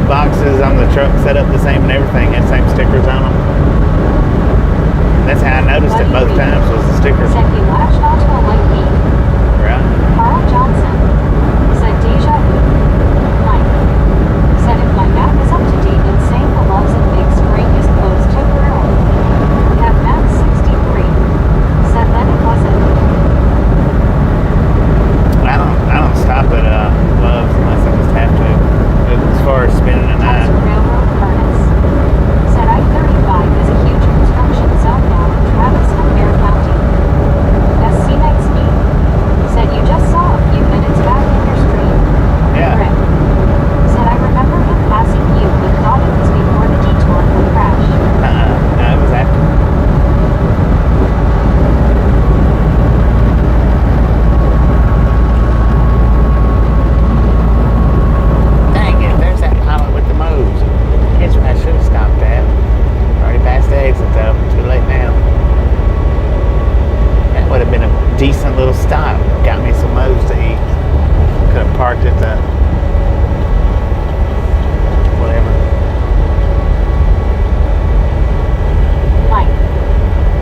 [SPEAKER 2] boxes on the truck set up the same and everything, had same stickers on them. That's how I noticed it both times was the stickers.
[SPEAKER 1] Said he latched onto a light beam.
[SPEAKER 2] Right?
[SPEAKER 1] Carl Johnson said deja vu. Mike said if my map is up to date and saying the Loves in Big Spring is closed temporarily. Have max 63. Said then it wasn't.
[SPEAKER 2] I don't stop at Love's unless I just have to. As far as spending the night.
[SPEAKER 1] Paso Railroad Furnace said I-35 is a huge construction zone now in Travis and Bear County. SC Next Speed said you just saw a few minutes back in your stream.
[SPEAKER 2] Yeah.
[SPEAKER 1] Rick said I remember him passing you but thought it was before the detour for crash.
[SPEAKER 2] No, it was after. Dang it, there's that pilot with the moves. Here's what I should have stopped at. Already passed the exit though. Too late now. That would have been a decent little stop. Got me some moves to eat. Could have parked at the whatever.
[SPEAKER 1] Mike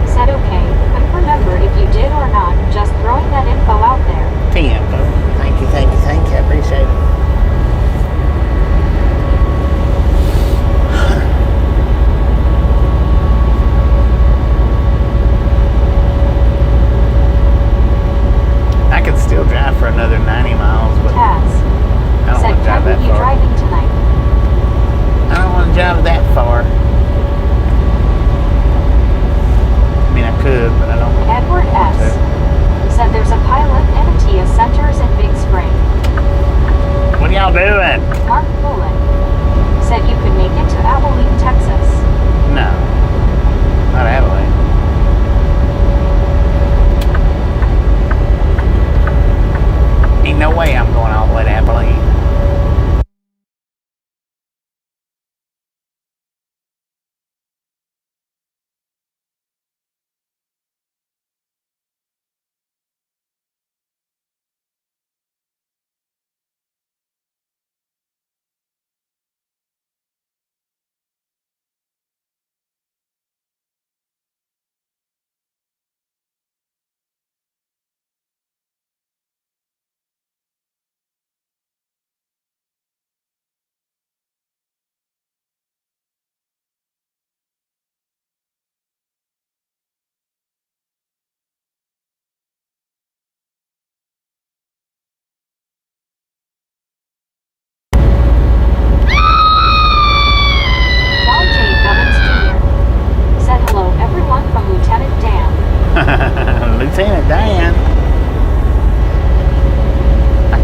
[SPEAKER 1] said okay, couldn't remember if you did or not, just throwing that info out there.
[SPEAKER 2] Info. Thank you, thank you, thank you. I appreciate it. I could still drive for another 90 miles, but
[SPEAKER 1] Taz
[SPEAKER 2] I don't
[SPEAKER 1] said
[SPEAKER 2] want to drive
[SPEAKER 1] when
[SPEAKER 2] that
[SPEAKER 1] you
[SPEAKER 2] far.
[SPEAKER 1] driving tonight?
[SPEAKER 2] I don't want to drive that far. I mean, I could, but I don't want
[SPEAKER 1] Edward S.
[SPEAKER 2] to.
[SPEAKER 1] said there's a pilot and a Tia Centers in Big Spring.
[SPEAKER 2] What are y'all doing?
[SPEAKER 1] Mark Bullen said you could make it to Abilene, Texas.
[SPEAKER 2] No. Not Adelaide. Ain't no way I'm going all the way to Abilene.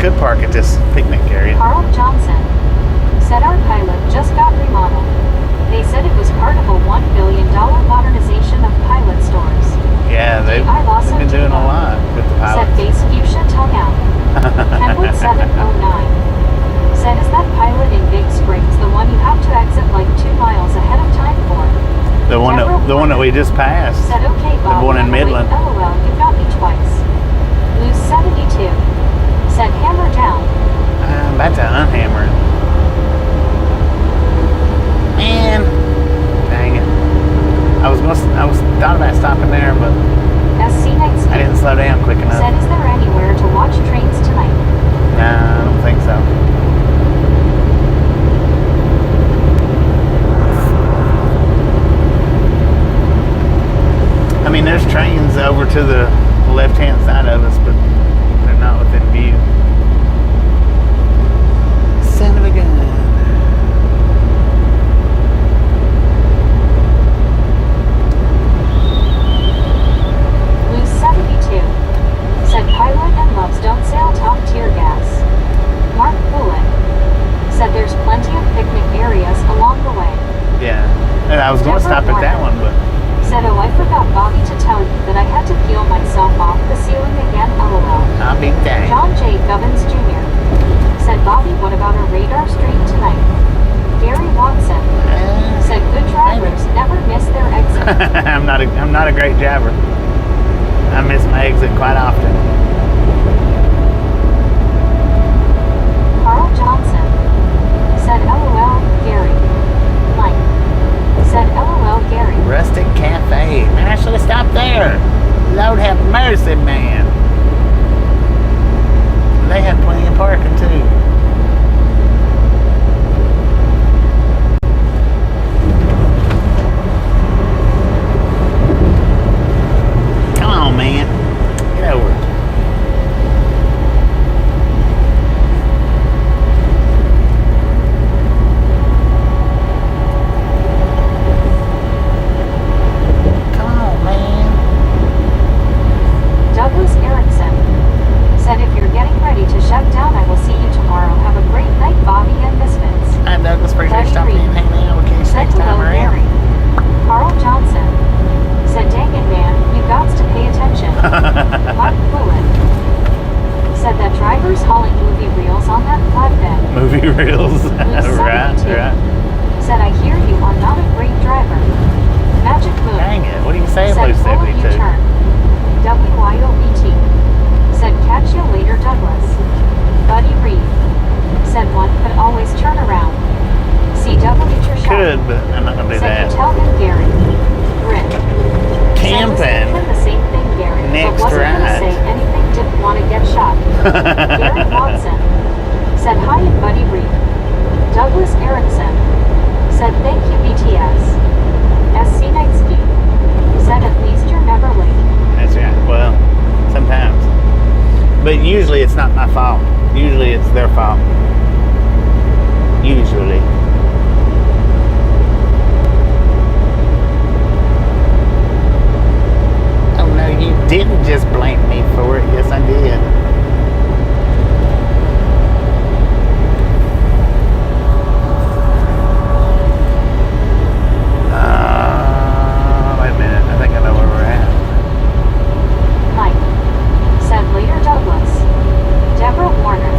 [SPEAKER 2] could park at this picnic area.
[SPEAKER 1] Carl Johnson said our pilot just got remodeled. They said it was part of a $1 billion modernization of pilot stores.
[SPEAKER 2] Yeah, they've been doing a lot with the
[SPEAKER 1] Said
[SPEAKER 2] pilots.
[SPEAKER 1] base fuchsia tongue out. Kenwood 709 said, is that pilot in Big Springs the one you have to exit like 2 miles ahead of time for?
[SPEAKER 2] The one that we just passed.
[SPEAKER 1] Said, okay, Bob.
[SPEAKER 2] The one in Midland.
[SPEAKER 1] LOL, you got me twice. Lose 72 said, hammer down.
[SPEAKER 2] I'm about to unhammer it. Man, dang it. I was thought about stopping there, but
[SPEAKER 1] SC Nights
[SPEAKER 2] I didn't slow down quick enough.
[SPEAKER 1] said, is there anywhere to watch trains tonight?
[SPEAKER 2] Nah, I don't think so. I mean, there's trains over to the left-hand side of us, but they're not within view. Son of a gun.
[SPEAKER 1] Lose 72 said, pilot and loves don't sail top tier gas. Mark Bullet said, there's plenty of picnic areas along the way.
[SPEAKER 2] Yeah, and I was going to stop at that one, but
[SPEAKER 1] Said, oh, I forgot, Bobby, to tell you that I had to peel myself off the ceiling again, LOL.
[SPEAKER 2] I'll be dang.
[SPEAKER 1] John J. Gubbins Jr. said, Bobby, what about a radar stream tonight? Gary Watson said, good drivers never miss their exit.
[SPEAKER 2] I'm not a great driver. I miss my exit quite often.
[SPEAKER 1] Carl Johnson said, LOL, Gary. Mike said, LOL, Gary.
[SPEAKER 2] Rustic Cafe. Man, I should have stopped there. Lord have mercy, man. They had plenty of parking too. Come on, man. Get over it. Come on, man.
[SPEAKER 1] Douglas Erickson said, if you're getting ready to shut down, I will see you tomorrow. Have a great night, Bobby and Misfits.
[SPEAKER 2] Hi, Douglas. Appreciate you
[SPEAKER 1] Buddy
[SPEAKER 2] stopping in
[SPEAKER 1] Reed
[SPEAKER 2] and hanging out. We'll catch you
[SPEAKER 1] said,
[SPEAKER 2] next time
[SPEAKER 1] hello,
[SPEAKER 2] around.
[SPEAKER 1] Gary. Carl Johnson said, dang it, man, you gots to pay attention. Mark Bullet said that drivers hauling movie reels on that flatbed.
[SPEAKER 2] Movie reels. Right,
[SPEAKER 1] 72
[SPEAKER 2] right.
[SPEAKER 1] said, I hear you are not a great driver. Magic Moon
[SPEAKER 2] Dang it. What do you say
[SPEAKER 1] said,
[SPEAKER 2] about
[SPEAKER 1] full
[SPEAKER 2] 72?
[SPEAKER 1] U-turn. WYOBT said, catch you later, Douglas. Buddy Reed said, one could always turn around. CW Trishak
[SPEAKER 2] Could, but I'm not going to do
[SPEAKER 1] said,
[SPEAKER 2] that.
[SPEAKER 1] you tell him, Gary. Rick said,
[SPEAKER 2] Camping.
[SPEAKER 1] was thinking the same thing, Gary,
[SPEAKER 2] Next
[SPEAKER 1] but wasn't going to
[SPEAKER 2] ride.
[SPEAKER 1] say anything, didn't want to get shot. Gary Watson said, hi, and Buddy Reed. Douglas Erickson said, thank you, BTS. SC Knightsky said, at least you're never late.
[SPEAKER 2] That's right. Well, sometimes. But usually it's not my fault. Usually it's their fault. Usually. Oh no, you didn't just blame me for it. Yes, I did. Wait a minute. I think I know where we're at.
[SPEAKER 1] Mike said, later, Douglas. Deborah Warner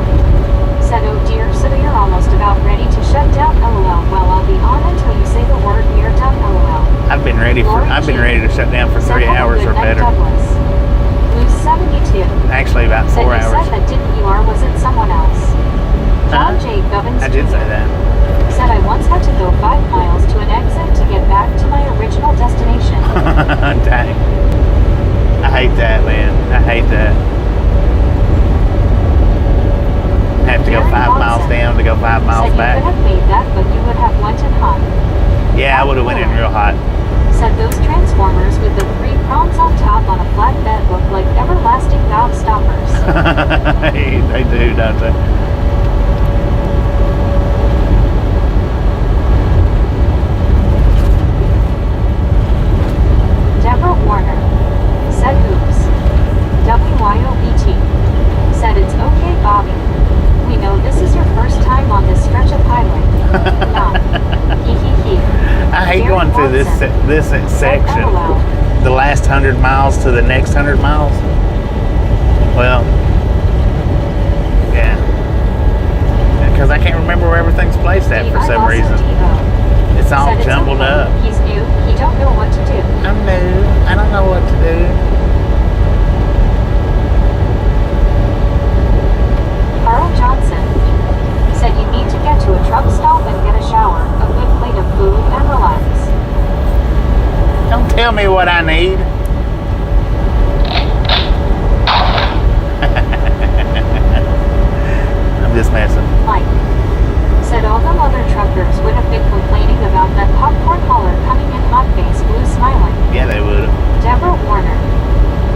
[SPEAKER 1] said, oh dear, so you're almost about ready to shut down, LOL. Well, I'll be on until you say the word we're done, LOL.
[SPEAKER 2] I've been ready to shut down for 3 hours or better.
[SPEAKER 1] Douglas. Lose 72
[SPEAKER 2] Actually, about
[SPEAKER 1] said,
[SPEAKER 2] 4
[SPEAKER 1] you
[SPEAKER 2] hours.
[SPEAKER 1] said that, didn't you, or was it someone else? John J. Gubbins
[SPEAKER 2] I did
[SPEAKER 1] Jr.
[SPEAKER 2] say that.
[SPEAKER 1] said, I once had to go 5 miles to an exit to get back to my original destination.
[SPEAKER 2] Dang. I hate that, man. I hate that. Have to go
[SPEAKER 1] Gary
[SPEAKER 2] 5 miles
[SPEAKER 1] Watson
[SPEAKER 2] down to go 5 miles
[SPEAKER 1] said,
[SPEAKER 2] back.
[SPEAKER 1] you could have made that, but you would have went in hot.
[SPEAKER 2] Yeah, I would have went in real hot.
[SPEAKER 1] Said those transformers with the 3 prongs on top on a flatbed look like everlasting gobstoppers.
[SPEAKER 2] They do, don't they?
[SPEAKER 1] Deborah Warner said oops. WYOBT said it's okay, Bobby.
[SPEAKER 2] this section,
[SPEAKER 1] LOL.
[SPEAKER 2] the last 100 miles to the next 100 miles. Well, yeah, because I can't remember where everything's placed at for some reason. It's all
[SPEAKER 1] Said it's
[SPEAKER 2] jumbled
[SPEAKER 1] okay.
[SPEAKER 2] up.
[SPEAKER 1] He's new. He don't know what to do.
[SPEAKER 2] I'm new. I don't know what to do.
[SPEAKER 1] Carl Johnson said you need to get to a truck stop and get a shower, a good plate of food, and relax.
[SPEAKER 2] Don't tell me what I need. I'm just messing.
[SPEAKER 1] Mike said although other truckers would have been complaining about that popcorn hauler coming in hot face blue smiling.
[SPEAKER 2] Yeah, they would have.
[SPEAKER 1] Deborah Warner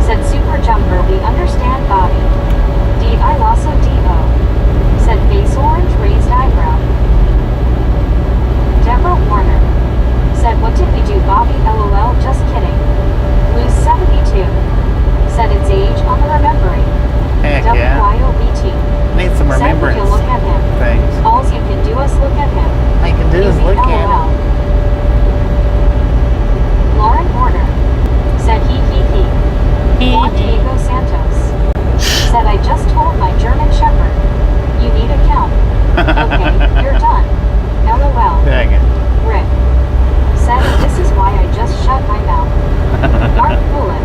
[SPEAKER 1] said super jumper we understand Bobby. D.I. Lasso D.O. said face orange raised eyebrow. Deborah Warner said what did we do Bobby LOL just kidding. Lose 72 said it's age on the remembering.
[SPEAKER 2] Heck yeah.
[SPEAKER 1] WYOBT
[SPEAKER 2] Need some
[SPEAKER 1] said we
[SPEAKER 2] remembrance
[SPEAKER 1] can look at him.
[SPEAKER 2] things.
[SPEAKER 1] All you can do is look at him.
[SPEAKER 2] All you can do is look at
[SPEAKER 1] LOL.
[SPEAKER 2] it.
[SPEAKER 1] Lauren Horner said he. Juan Diego Santos said I just told my German Shepherd. You need a count. Okay, you're done. LOL.
[SPEAKER 2] Dang it.
[SPEAKER 1] Rick said this is why I just shut my mouth. Mark Poulin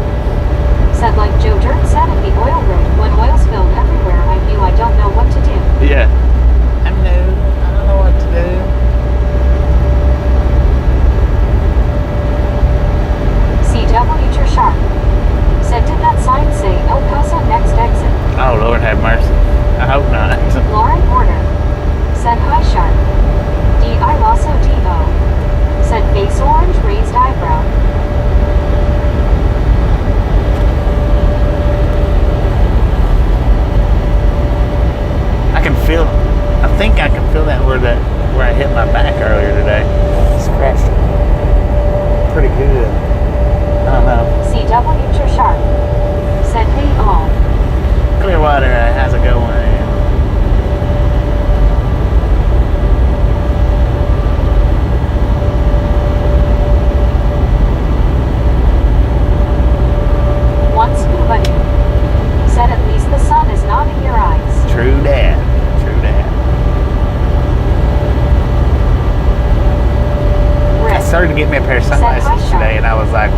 [SPEAKER 1] said like Joe Dirt said at the oil rig when oil spilled everywhere I knew I don't know what to do.
[SPEAKER 2] Yeah. I'm new. I don't know what to do.
[SPEAKER 1] CW Sharp said did that sign say El Paso next exit?
[SPEAKER 2] Oh, Lord have mercy. I hope not.
[SPEAKER 1] Lauren Porter said hi Sharp. D.I. Lasso D.O. said face orange raised eyebrow.
[SPEAKER 2] I think I can feel that where I hit my back earlier today. Scratched it. Pretty good. I don't know.
[SPEAKER 1] CW Sharp said hey all.
[SPEAKER 2] Clearwater, how's it going?
[SPEAKER 1] One scuba dude said at least the sun is not in your eyes.
[SPEAKER 2] True that. True that. I
[SPEAKER 1] Rick
[SPEAKER 2] started to get me a pair of sunglasses
[SPEAKER 1] hi, Sean.
[SPEAKER 2] today, and I was like,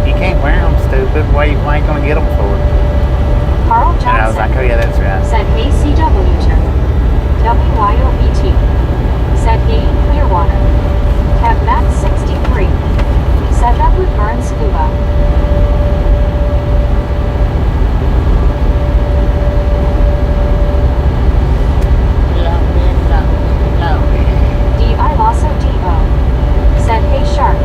[SPEAKER 2] you can't wear them, stupid. Why you ain't gonna get them for?
[SPEAKER 1] Carl
[SPEAKER 2] And I was like,
[SPEAKER 1] Johnson
[SPEAKER 2] oh yeah, that's right.
[SPEAKER 1] said hey CW WYOBT said hey Clearwater. Kev Max 63 said that would burn scuba. D.I. Lasso D.O. said hey Sharp.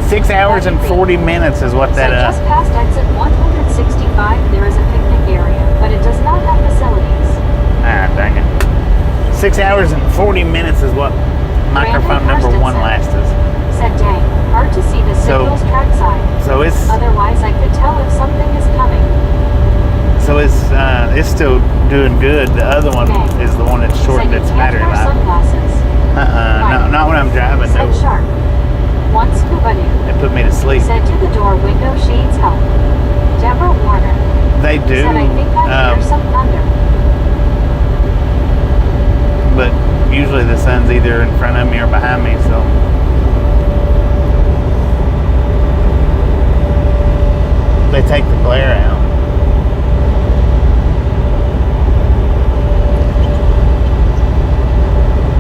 [SPEAKER 2] 6 hours and 40 minutes is what
[SPEAKER 1] Said
[SPEAKER 2] that
[SPEAKER 1] just past exit 165 there is a picnic area, but it does not have facilities.
[SPEAKER 2] dang it. 6 hours and 40 minutes is what microphone number one lasted.
[SPEAKER 1] Said dang, hard to see the signal's trackside.
[SPEAKER 2] So it's
[SPEAKER 1] Otherwise I could tell if something is coming.
[SPEAKER 2] it's still doing good. The other one is the one that's shortened
[SPEAKER 1] Said you
[SPEAKER 2] its
[SPEAKER 1] can't
[SPEAKER 2] battery
[SPEAKER 1] wear
[SPEAKER 2] life.
[SPEAKER 1] sunglasses.
[SPEAKER 2] No, not when I'm driving.
[SPEAKER 1] Said
[SPEAKER 2] No,
[SPEAKER 1] Sharp. One scuba dude
[SPEAKER 2] it put me to sleep.
[SPEAKER 1] said to the door window shades help. Deborah Warner
[SPEAKER 2] They do,
[SPEAKER 1] said I think I hear some thunder.
[SPEAKER 2] but usually the sun's either in front of me or behind me. So they take the glare out.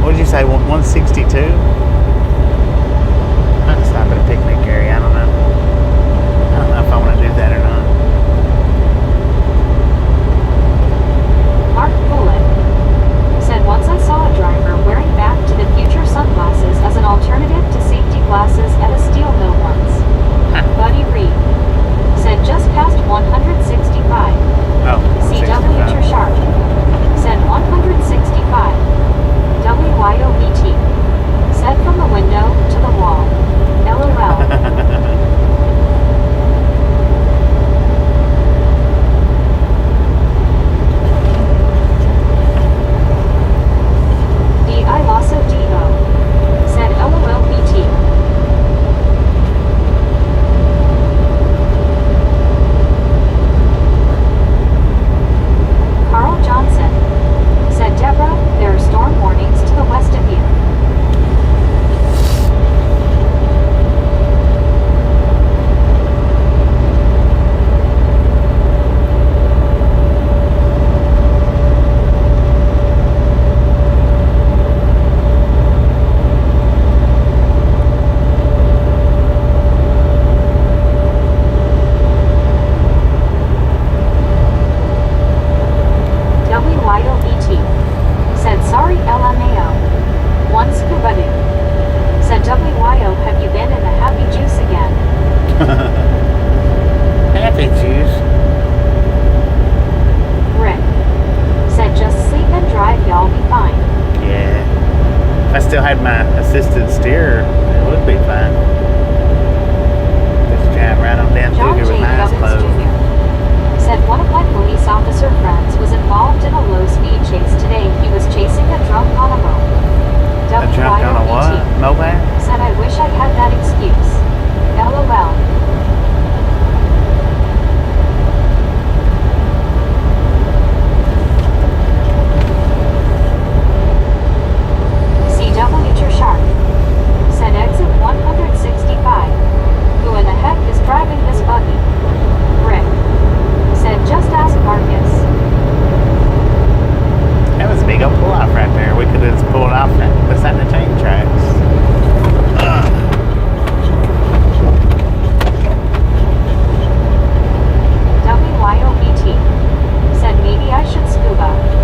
[SPEAKER 2] What did you say? 162? I can stop at a picnic area. I don't know. I don't know if I want to do that or not.
[SPEAKER 1] Mark Poulin said once I saw a driver wearing Back to the Future sunglasses as an alternative to safety glasses at a steel mill once.
[SPEAKER 2] Huh.
[SPEAKER 1] Buddy Reed said just past 100
[SPEAKER 2] assisted steer, it would be fun. Just drive right on down
[SPEAKER 1] John
[SPEAKER 2] through here
[SPEAKER 1] J.
[SPEAKER 2] with my eyes
[SPEAKER 1] Gubbins
[SPEAKER 2] closed.
[SPEAKER 1] Jr. said one of my police officer friends was involved in a low-speed chase today. He was chasing a drunk on a mope.
[SPEAKER 2] A drunk on a what? Moped?
[SPEAKER 1] Said I wish I had that excuse. LOL. CW Shark said exit 165. Who in the heck is driving this buggy? Rick said just ask Marcus.
[SPEAKER 2] That was a big old pull off right there. We could have just pulled off beside the train tracks.
[SPEAKER 1] WYOBT said maybe I should scuba.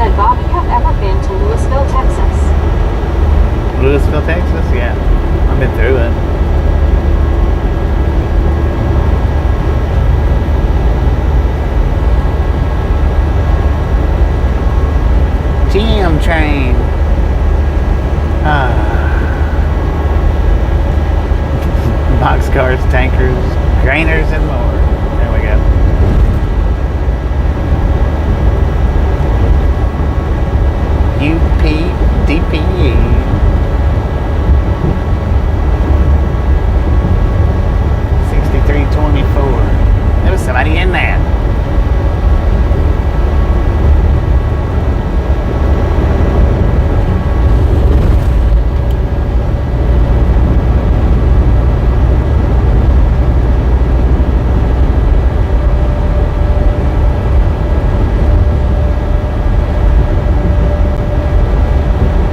[SPEAKER 1] Said Bobby, have ever been to Louisville, Texas?
[SPEAKER 2] Louisville, Texas? Yeah. I've been through it. GM train. Boxcars, tankers, grainers, and more. There we go. UPDPE. There was somebody in there.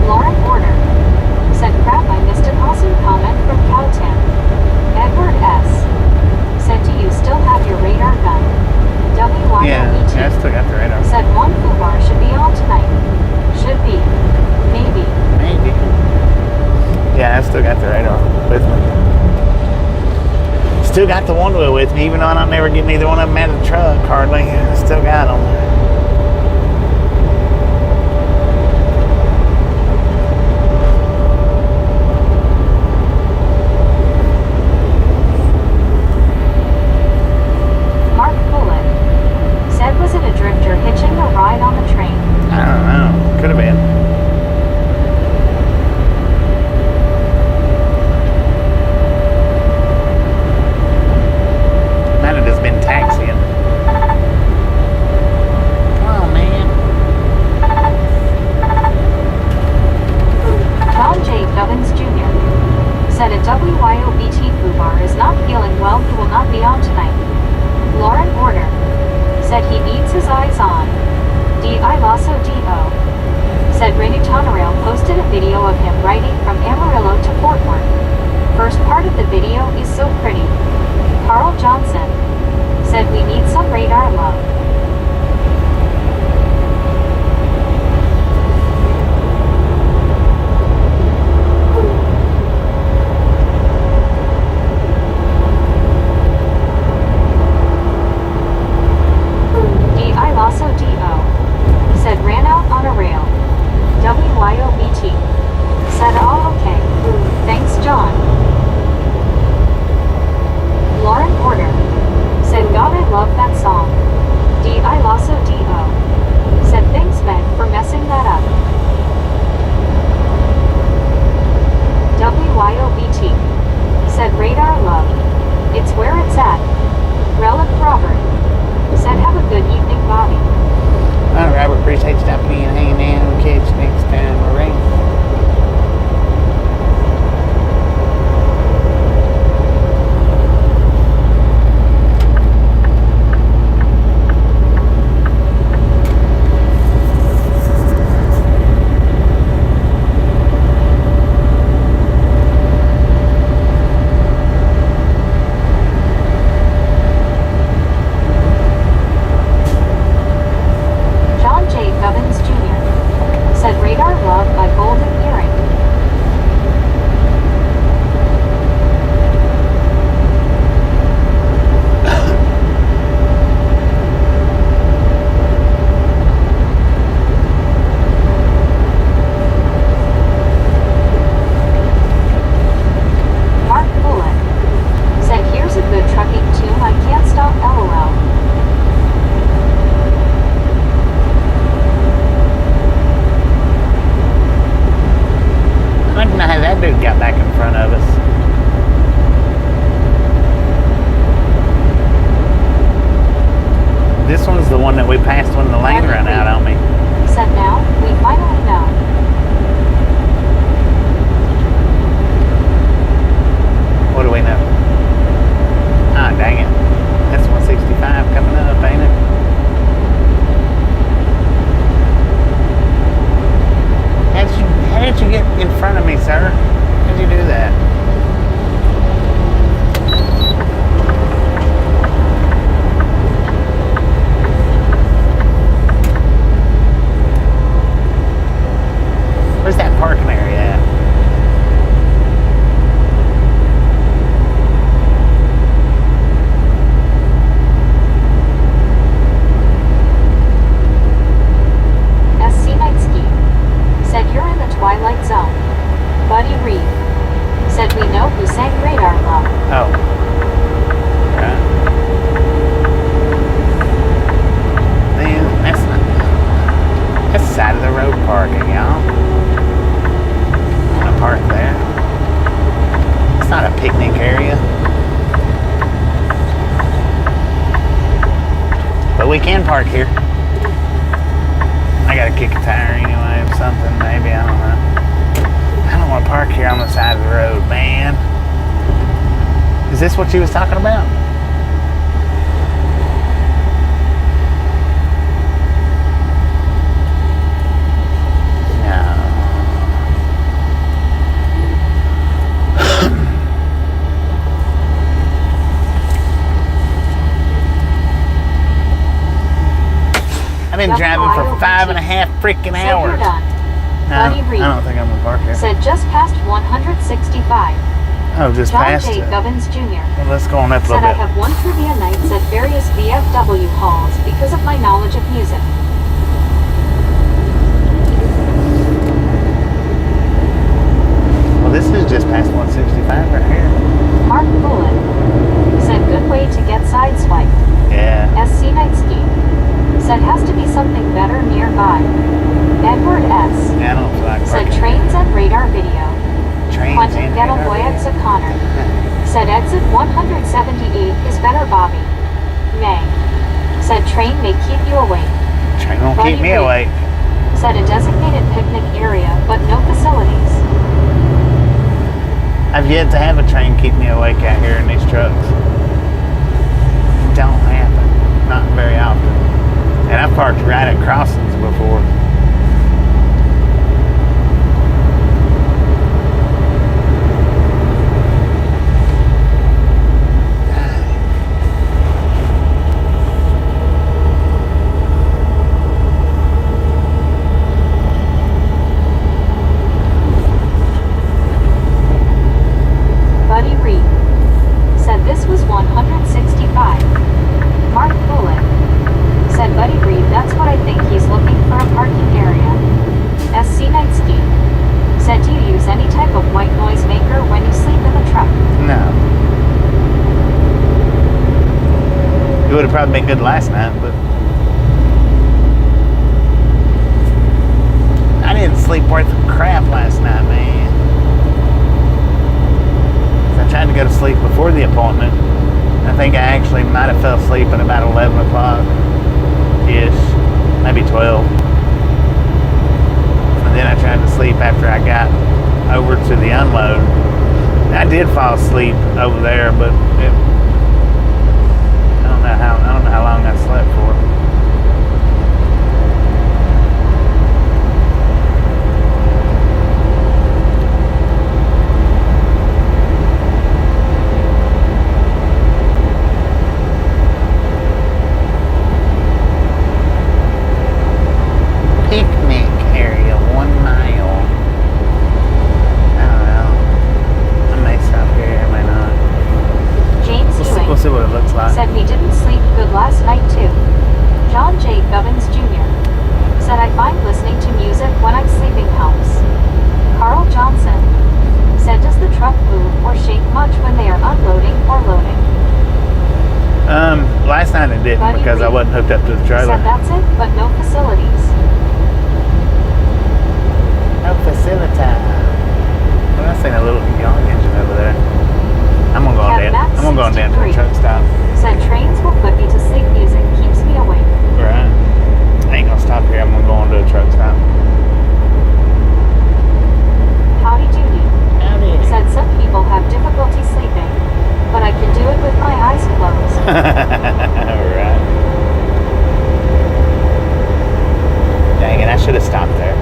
[SPEAKER 1] Lauren Porter said, crap, I missed an awesome comment from Cowtown. Edward S. said, do you still have your radar gun? WYOET
[SPEAKER 2] Yeah, I still got the radar.
[SPEAKER 1] said, one FUBAR should be on tonight. Should be. Maybe.
[SPEAKER 2] Maybe. Yeah, I still got the radar with me. Still got the one wheel with me, even though I don't never get neither one of them out of the truck hardly. I still got them.
[SPEAKER 1] Mark Bullitt said, was it a drifter hitching a ride on the train?
[SPEAKER 2] I don't know. Could have been. Might have just been taxiing. Come on, man.
[SPEAKER 1] John J. Dubbins Jr. said, a WYOBT FUBAR is not feeling well, he will not be on tonight. Lauren Porter said he needs his eyes on. D.I. Lasso D.O. said Randy Tonorail posted a video of him riding from Amarillo to Fort Worth. First part of the video is so pretty. Carl Johnson said we need some radar love. D.I. Lasso D.O. said ran out on a rail. WYOBT said, oh, okay. Thanks, John. Lauren Porter said, God, I love that song. D.I. Lasso D.O. said, thanks, Meg, for messing that up. WYOBT said, radar love. It's where it's at. Relic Robert said, have a good evening, Bobby.
[SPEAKER 2] All right, Robert, appreciate you stopping in and hanging out. We'll catch you next time around.
[SPEAKER 1] John J. Gubbins Jr. said radar love by Golden Earring. Mark Bullitt said, here's a good trucking tune, I can't stop, LOL.
[SPEAKER 2] I don't know how that dude got back in front of us. This one's the one that we passed when the lane ran out on me.
[SPEAKER 1] Said now, we finally know.
[SPEAKER 2] What do we know? Ah, dang it. That's 165 coming up, ain't it? How did you get in front of me, sir? How did you do that? we can park here. I gotta kick a tire anyway or something, maybe, I don't know. I don't want to park here on the side of the road, man. Is this what you was talking about? I've been driving for 5.5 freaking hours. No, I don't think I'm gonna park here.
[SPEAKER 1] Said just past 165.
[SPEAKER 2] Oh, just
[SPEAKER 1] John
[SPEAKER 2] past
[SPEAKER 1] J.
[SPEAKER 2] it.
[SPEAKER 1] Gubbins Jr.
[SPEAKER 2] Well, let's go on up a
[SPEAKER 1] Said
[SPEAKER 2] little
[SPEAKER 1] I
[SPEAKER 2] bit.
[SPEAKER 1] have won trivia nights at various VFW halls because of my knowledge of music.
[SPEAKER 2] Well, this is just past 165 right here.
[SPEAKER 1] Mark Bullen said good way to get sideswiped.
[SPEAKER 2] Yeah.
[SPEAKER 1] SC Night Ski said has to be something better nearby. Edward S.
[SPEAKER 2] Yeah, I don't feel like
[SPEAKER 1] said
[SPEAKER 2] parking.
[SPEAKER 1] trains and radar video.
[SPEAKER 2] Trains
[SPEAKER 1] Quentin
[SPEAKER 2] and
[SPEAKER 1] Ghetto
[SPEAKER 2] radar
[SPEAKER 1] Boy
[SPEAKER 2] video.
[SPEAKER 1] Exit Connor said exit 178 is better, Bobby. May said train may keep you awake.
[SPEAKER 2] Train won't keep me awake.
[SPEAKER 1] Said a designated picnic area, but no facilities.
[SPEAKER 2] I've yet to have a train keep me awake out here in these trucks. Don't happen. Not very often. And I've parked right at crossings before.
[SPEAKER 1] Buddy Reed said this was 165. Mark Bullen said Buddy Reed, that's what I think he's looking for, a parking area. SC Knightsky said, do you use any type of white noise maker when you sleep in the truck?
[SPEAKER 2] No. It would have probably been good last night, but I didn't sleep worth a crap last night, man. I tried to go to sleep before the appointment. I think I actually might have fell asleep at about 11 o'clock-ish, maybe 12. And then I tried to sleep after I got over to the unload. I did fall asleep over there, but I don't know how long I slept for. Picnic area, 1 mile. I don't know. I may stop here, I may not.
[SPEAKER 1] James
[SPEAKER 2] We'll see what it looks like.
[SPEAKER 1] said he didn't sleep good last night too. John J. Gubbins Jr. said I find listening to music when I'm sleeping helps. Carl Johnson said does the truck move or shake much when they are unloading or loading?
[SPEAKER 2] Last night it didn't
[SPEAKER 1] Buddy
[SPEAKER 2] because I
[SPEAKER 1] Reed
[SPEAKER 2] wasn't hooked up to the trailer.
[SPEAKER 1] Said that's it, but no facilities.
[SPEAKER 2] No facility. Well, I seen a little young engine over there. I'm gonna go on
[SPEAKER 1] Kev
[SPEAKER 2] down.
[SPEAKER 1] Max
[SPEAKER 2] I'm gonna go on down to the
[SPEAKER 1] 63
[SPEAKER 2] truck stop.
[SPEAKER 1] Said trains will put me to sleep, music keeps me awake.
[SPEAKER 2] Right. I ain't gonna stop here. I'm gonna go on to a truck stop.
[SPEAKER 1] Howdy doody.
[SPEAKER 2] Howdy.
[SPEAKER 1] Said some people have difficulty sleeping, but I can do it with my eyes closed.
[SPEAKER 2] Alright. Dang it, I should have stopped there.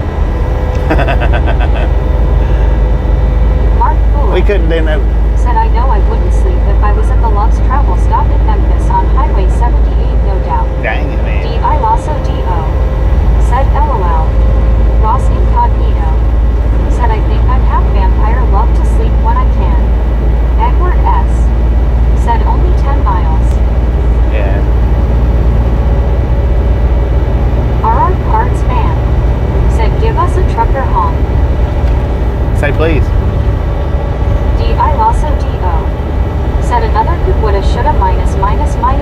[SPEAKER 1] Mark Fuller
[SPEAKER 2] We couldn't do no.
[SPEAKER 1] said I know I wouldn't sleep if I was at the Love's Travel stop in Memphis on Highway 78, no doubt.
[SPEAKER 2] Dang it, man.
[SPEAKER 1] D.I. Lasso D.O. said LOL. Ross Incognito said I think I'm half vampire, love to sleep when I can. Edward S. said only 10 miles.
[SPEAKER 2] Yeah.
[SPEAKER 1] R.R. Cards fan said give us a trucker honk.
[SPEAKER 2] Say please.
[SPEAKER 1] D.I. Lasso D.O. said another could woulda shoulda minus minus my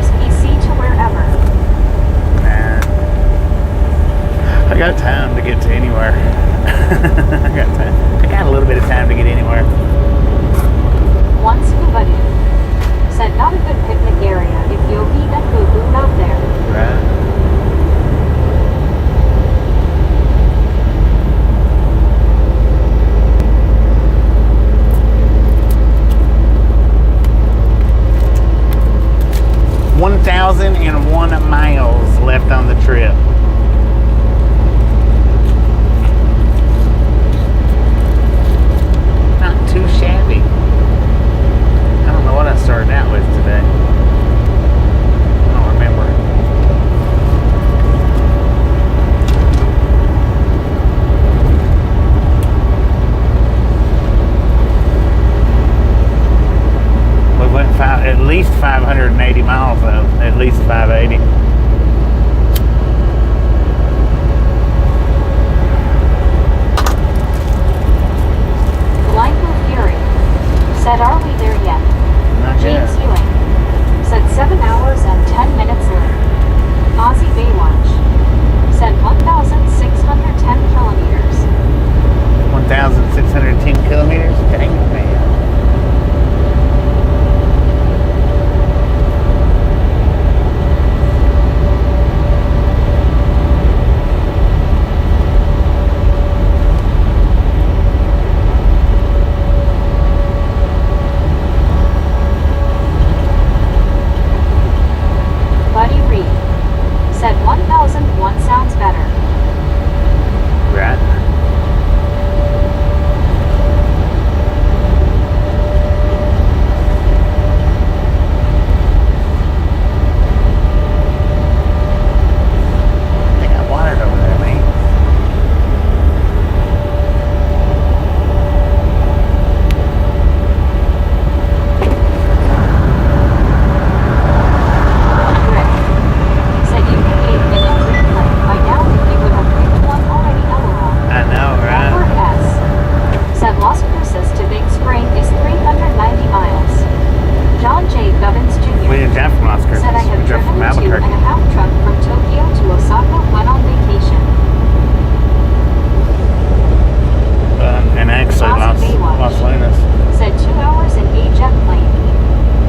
[SPEAKER 1] times PC to wherever.
[SPEAKER 2] Nah. I got time to get to anywhere. I got a little bit of time to get anywhere.
[SPEAKER 1] Once Kubadu said not a good picnic area if you'll eat and boo-boo out there.
[SPEAKER 2] Right. .1,001 miles left on the trip. Not too shabby. I don't know what I started out with today. I don't remember. We went at least 580 miles though. At least 580.
[SPEAKER 1] Delightful Fury said, are we there yet?
[SPEAKER 2] Not yet.
[SPEAKER 1] James Ewing said 7 hours and 10 minutes late. Aussie Baywatch said 1,610 kilometers.
[SPEAKER 2] 1,610 kilometers? Dang it, man.
[SPEAKER 1] Buddy Reed said 1,001 sounds better.
[SPEAKER 2] Right. They got water over there, man.
[SPEAKER 1] Rick said you could eat in a green plane. I doubt if you would have picked one already. LOL.
[SPEAKER 2] I know, right?
[SPEAKER 1] Edward S. said Las Cruces to Big Spring is 390 miles. John J. Gubbins Jr.
[SPEAKER 2] We didn't drive from Las Cruces.
[SPEAKER 1] said I have
[SPEAKER 2] We drove
[SPEAKER 1] driven
[SPEAKER 2] from
[SPEAKER 1] a
[SPEAKER 2] Albuquerque.
[SPEAKER 1] 2.5 truck from Tokyo to Osaka when on vacation.
[SPEAKER 2] And actually,
[SPEAKER 1] Aussie Baywatch
[SPEAKER 2] Las Lunas.
[SPEAKER 1] said 2 hours in a jet plane.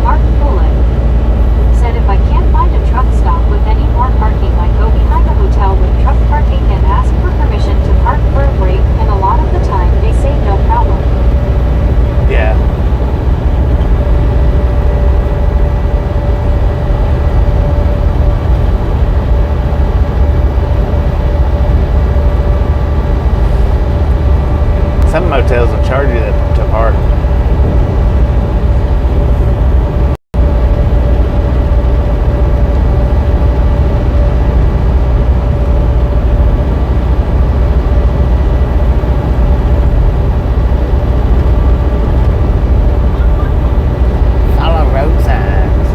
[SPEAKER 1] Mark Bullock said if I can't find a truck stop with any more parking, I go behind a hotel with truck parking and ask for permission to park for a break, and a lot of the time they say no problem.
[SPEAKER 2] Yeah. Some motels will charge you to park. Follow road signs.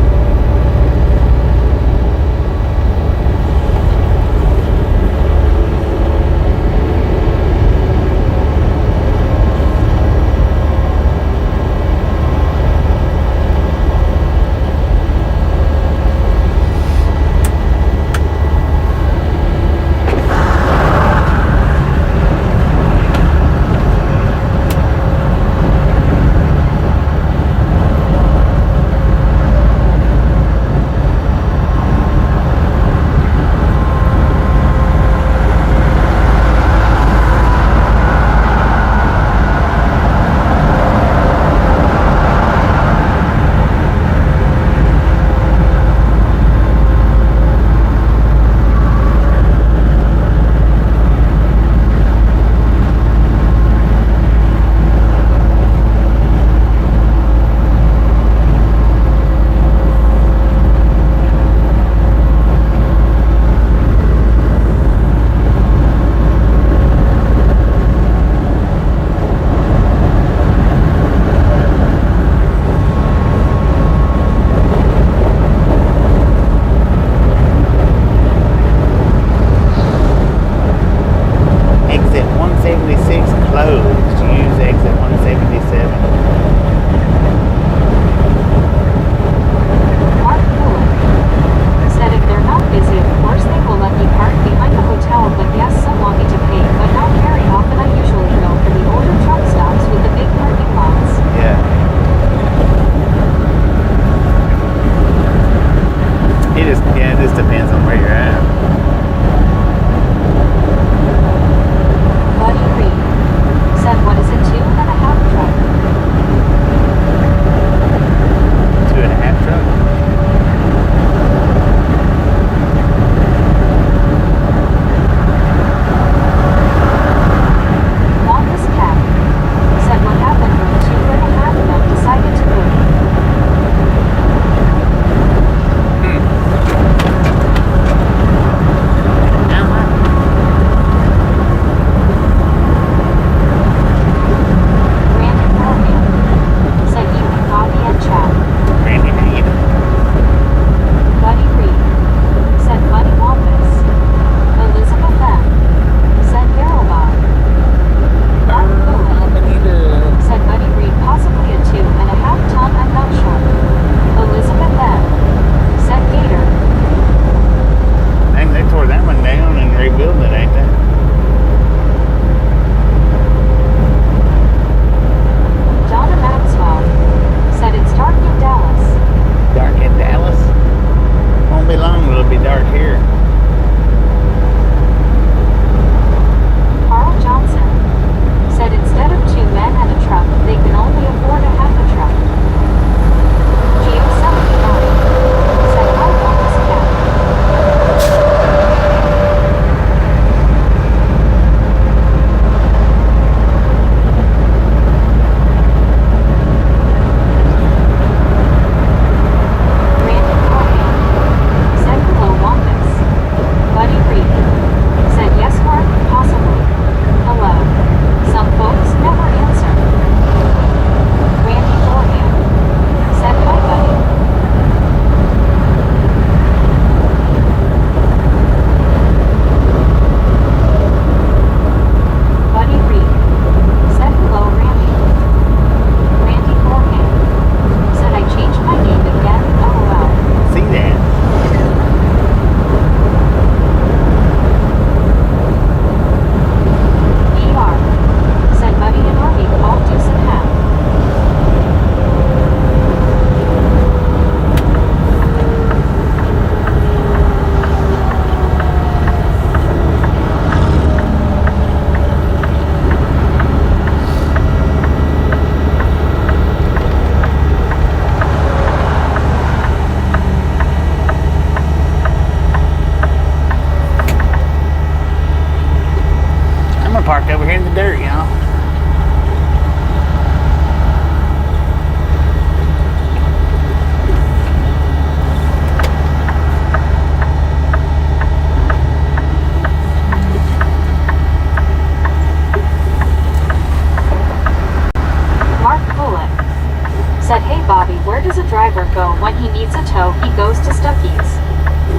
[SPEAKER 1] truck driver go when he needs a tow? He goes to Stuckey's.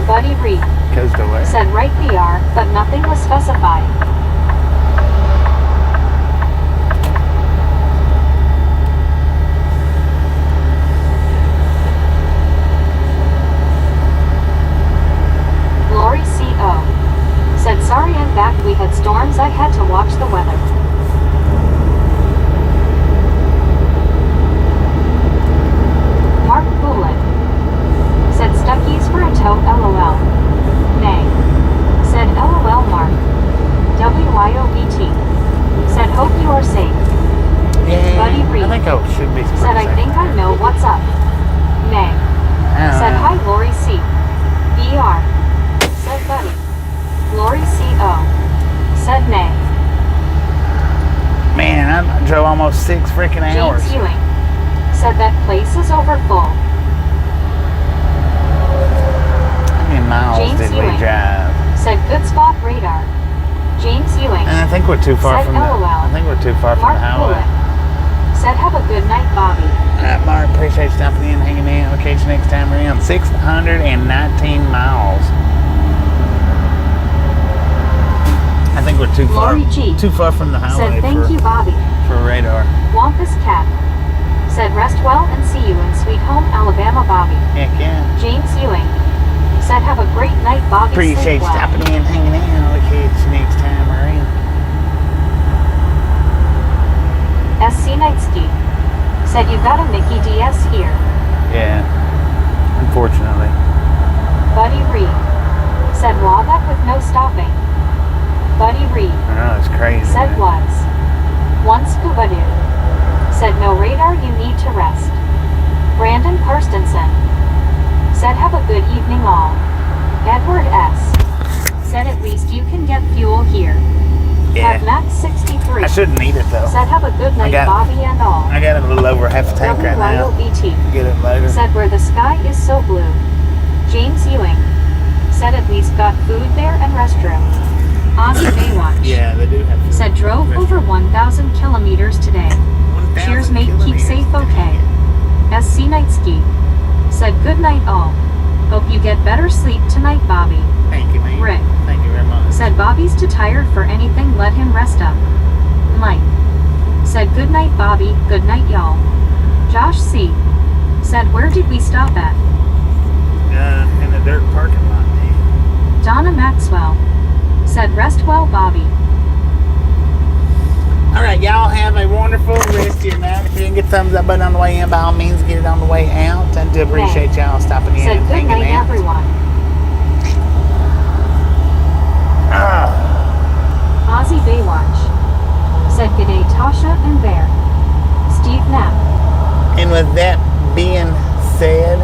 [SPEAKER 1] Buddy Reed
[SPEAKER 2] Goes to where?
[SPEAKER 1] said right BR, but nothing was specified. Lori CO said sorry I'm back, we had storms, I had to watch the weather. Mark Poulin said Stuckey's for a tow, LOL. Nay. Said LOL Mark. WYOBT. Said hope you are safe.
[SPEAKER 2] Yeah,
[SPEAKER 1] Buddy Reed
[SPEAKER 2] I think I should be.
[SPEAKER 1] said I think I know what's up. Nay. Said hi Lori C. BR. Said Buddy. Lori CO. Said nay.
[SPEAKER 2] Man, I drove almost 6 freaking hours.
[SPEAKER 1] James Ewing said that place is over full.
[SPEAKER 2] How many miles
[SPEAKER 1] James
[SPEAKER 2] did we
[SPEAKER 1] Ewing
[SPEAKER 2] drive?
[SPEAKER 1] said good spot radar. James Ewing
[SPEAKER 2] And I think we're too far
[SPEAKER 1] said
[SPEAKER 2] from the.
[SPEAKER 1] LOL.
[SPEAKER 2] I think we're too far from
[SPEAKER 1] Mark
[SPEAKER 2] the highway.
[SPEAKER 1] Poulin said have a good night Bobby.
[SPEAKER 2] All right, Mark, appreciate you stopping in, hanging in. I'll catch you next time around. 619 miles. I think we're too far.
[SPEAKER 1] Lori G
[SPEAKER 2] Too far from the highway
[SPEAKER 1] said thank
[SPEAKER 2] for,
[SPEAKER 1] you Bobby.
[SPEAKER 2] for radar.
[SPEAKER 1] Wampus Cat said rest well and see you in Sweet Home Alabama Bobby.
[SPEAKER 2] Heck yeah.
[SPEAKER 1] James Ewing said have a great night Bobby.
[SPEAKER 2] Appreciate
[SPEAKER 1] Sleep
[SPEAKER 2] you
[SPEAKER 1] well.
[SPEAKER 2] stopping in, hanging in. I'll catch you next time around.
[SPEAKER 1] SC Knightsky said you got a Mickey DS here.
[SPEAKER 2] Yeah. Unfortunately.
[SPEAKER 1] Buddy Reed said Waback with no stopping. Buddy Reed
[SPEAKER 2] I know, it's crazy.
[SPEAKER 1] said
[SPEAKER 2] man.
[SPEAKER 1] was. One scuba dude said no radar, you need to rest. Brandon Karstensen said have a good evening all. Edward S said at least you can get fuel here. Have
[SPEAKER 2] Yeah.
[SPEAKER 1] Max 63
[SPEAKER 2] I shouldn't need it though.
[SPEAKER 1] said have a good night
[SPEAKER 2] got-
[SPEAKER 1] Bobby and all.
[SPEAKER 2] I got a little over half a tank right now.
[SPEAKER 1] WYOBT
[SPEAKER 2] Get it later.
[SPEAKER 1] said where the sky is so blue. James Ewing said at least got food there and restroom. Ozzy Baywatch
[SPEAKER 2] Yeah, they do have.
[SPEAKER 1] said drove over 1,000 kilometers today.
[SPEAKER 2] 1,000
[SPEAKER 1] Cheers mate, keep
[SPEAKER 2] kilometers.
[SPEAKER 1] safe okay. SC Knightsky said good night all. Hope you get better sleep tonight Bobby.
[SPEAKER 2] Thank you, man.
[SPEAKER 1] Rick
[SPEAKER 2] Thank you very much.
[SPEAKER 1] said Bobby's too tired for anything, let him rest up. Mike said good night Bobby, good night y'all. Josh C said where did we stop at?
[SPEAKER 2] In the dirt parking lot, man.
[SPEAKER 1] Donna Maxwell said rest well Bobby.
[SPEAKER 2] All right, y'all have a wonderful rest of your night. If you didn't get the thumbs up button on the way in, by all means, get it on the way out. I do appreciate y'all stopping in
[SPEAKER 1] Said
[SPEAKER 2] and
[SPEAKER 1] good
[SPEAKER 2] hanging
[SPEAKER 1] night
[SPEAKER 2] out.
[SPEAKER 1] everyone.
[SPEAKER 2] Ah,
[SPEAKER 1] Ozzy Baywatch said good day Tasha and Bear. Steve Knapp
[SPEAKER 2] and with that being said,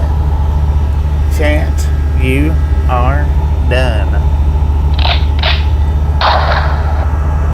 [SPEAKER 2] chat, you are done.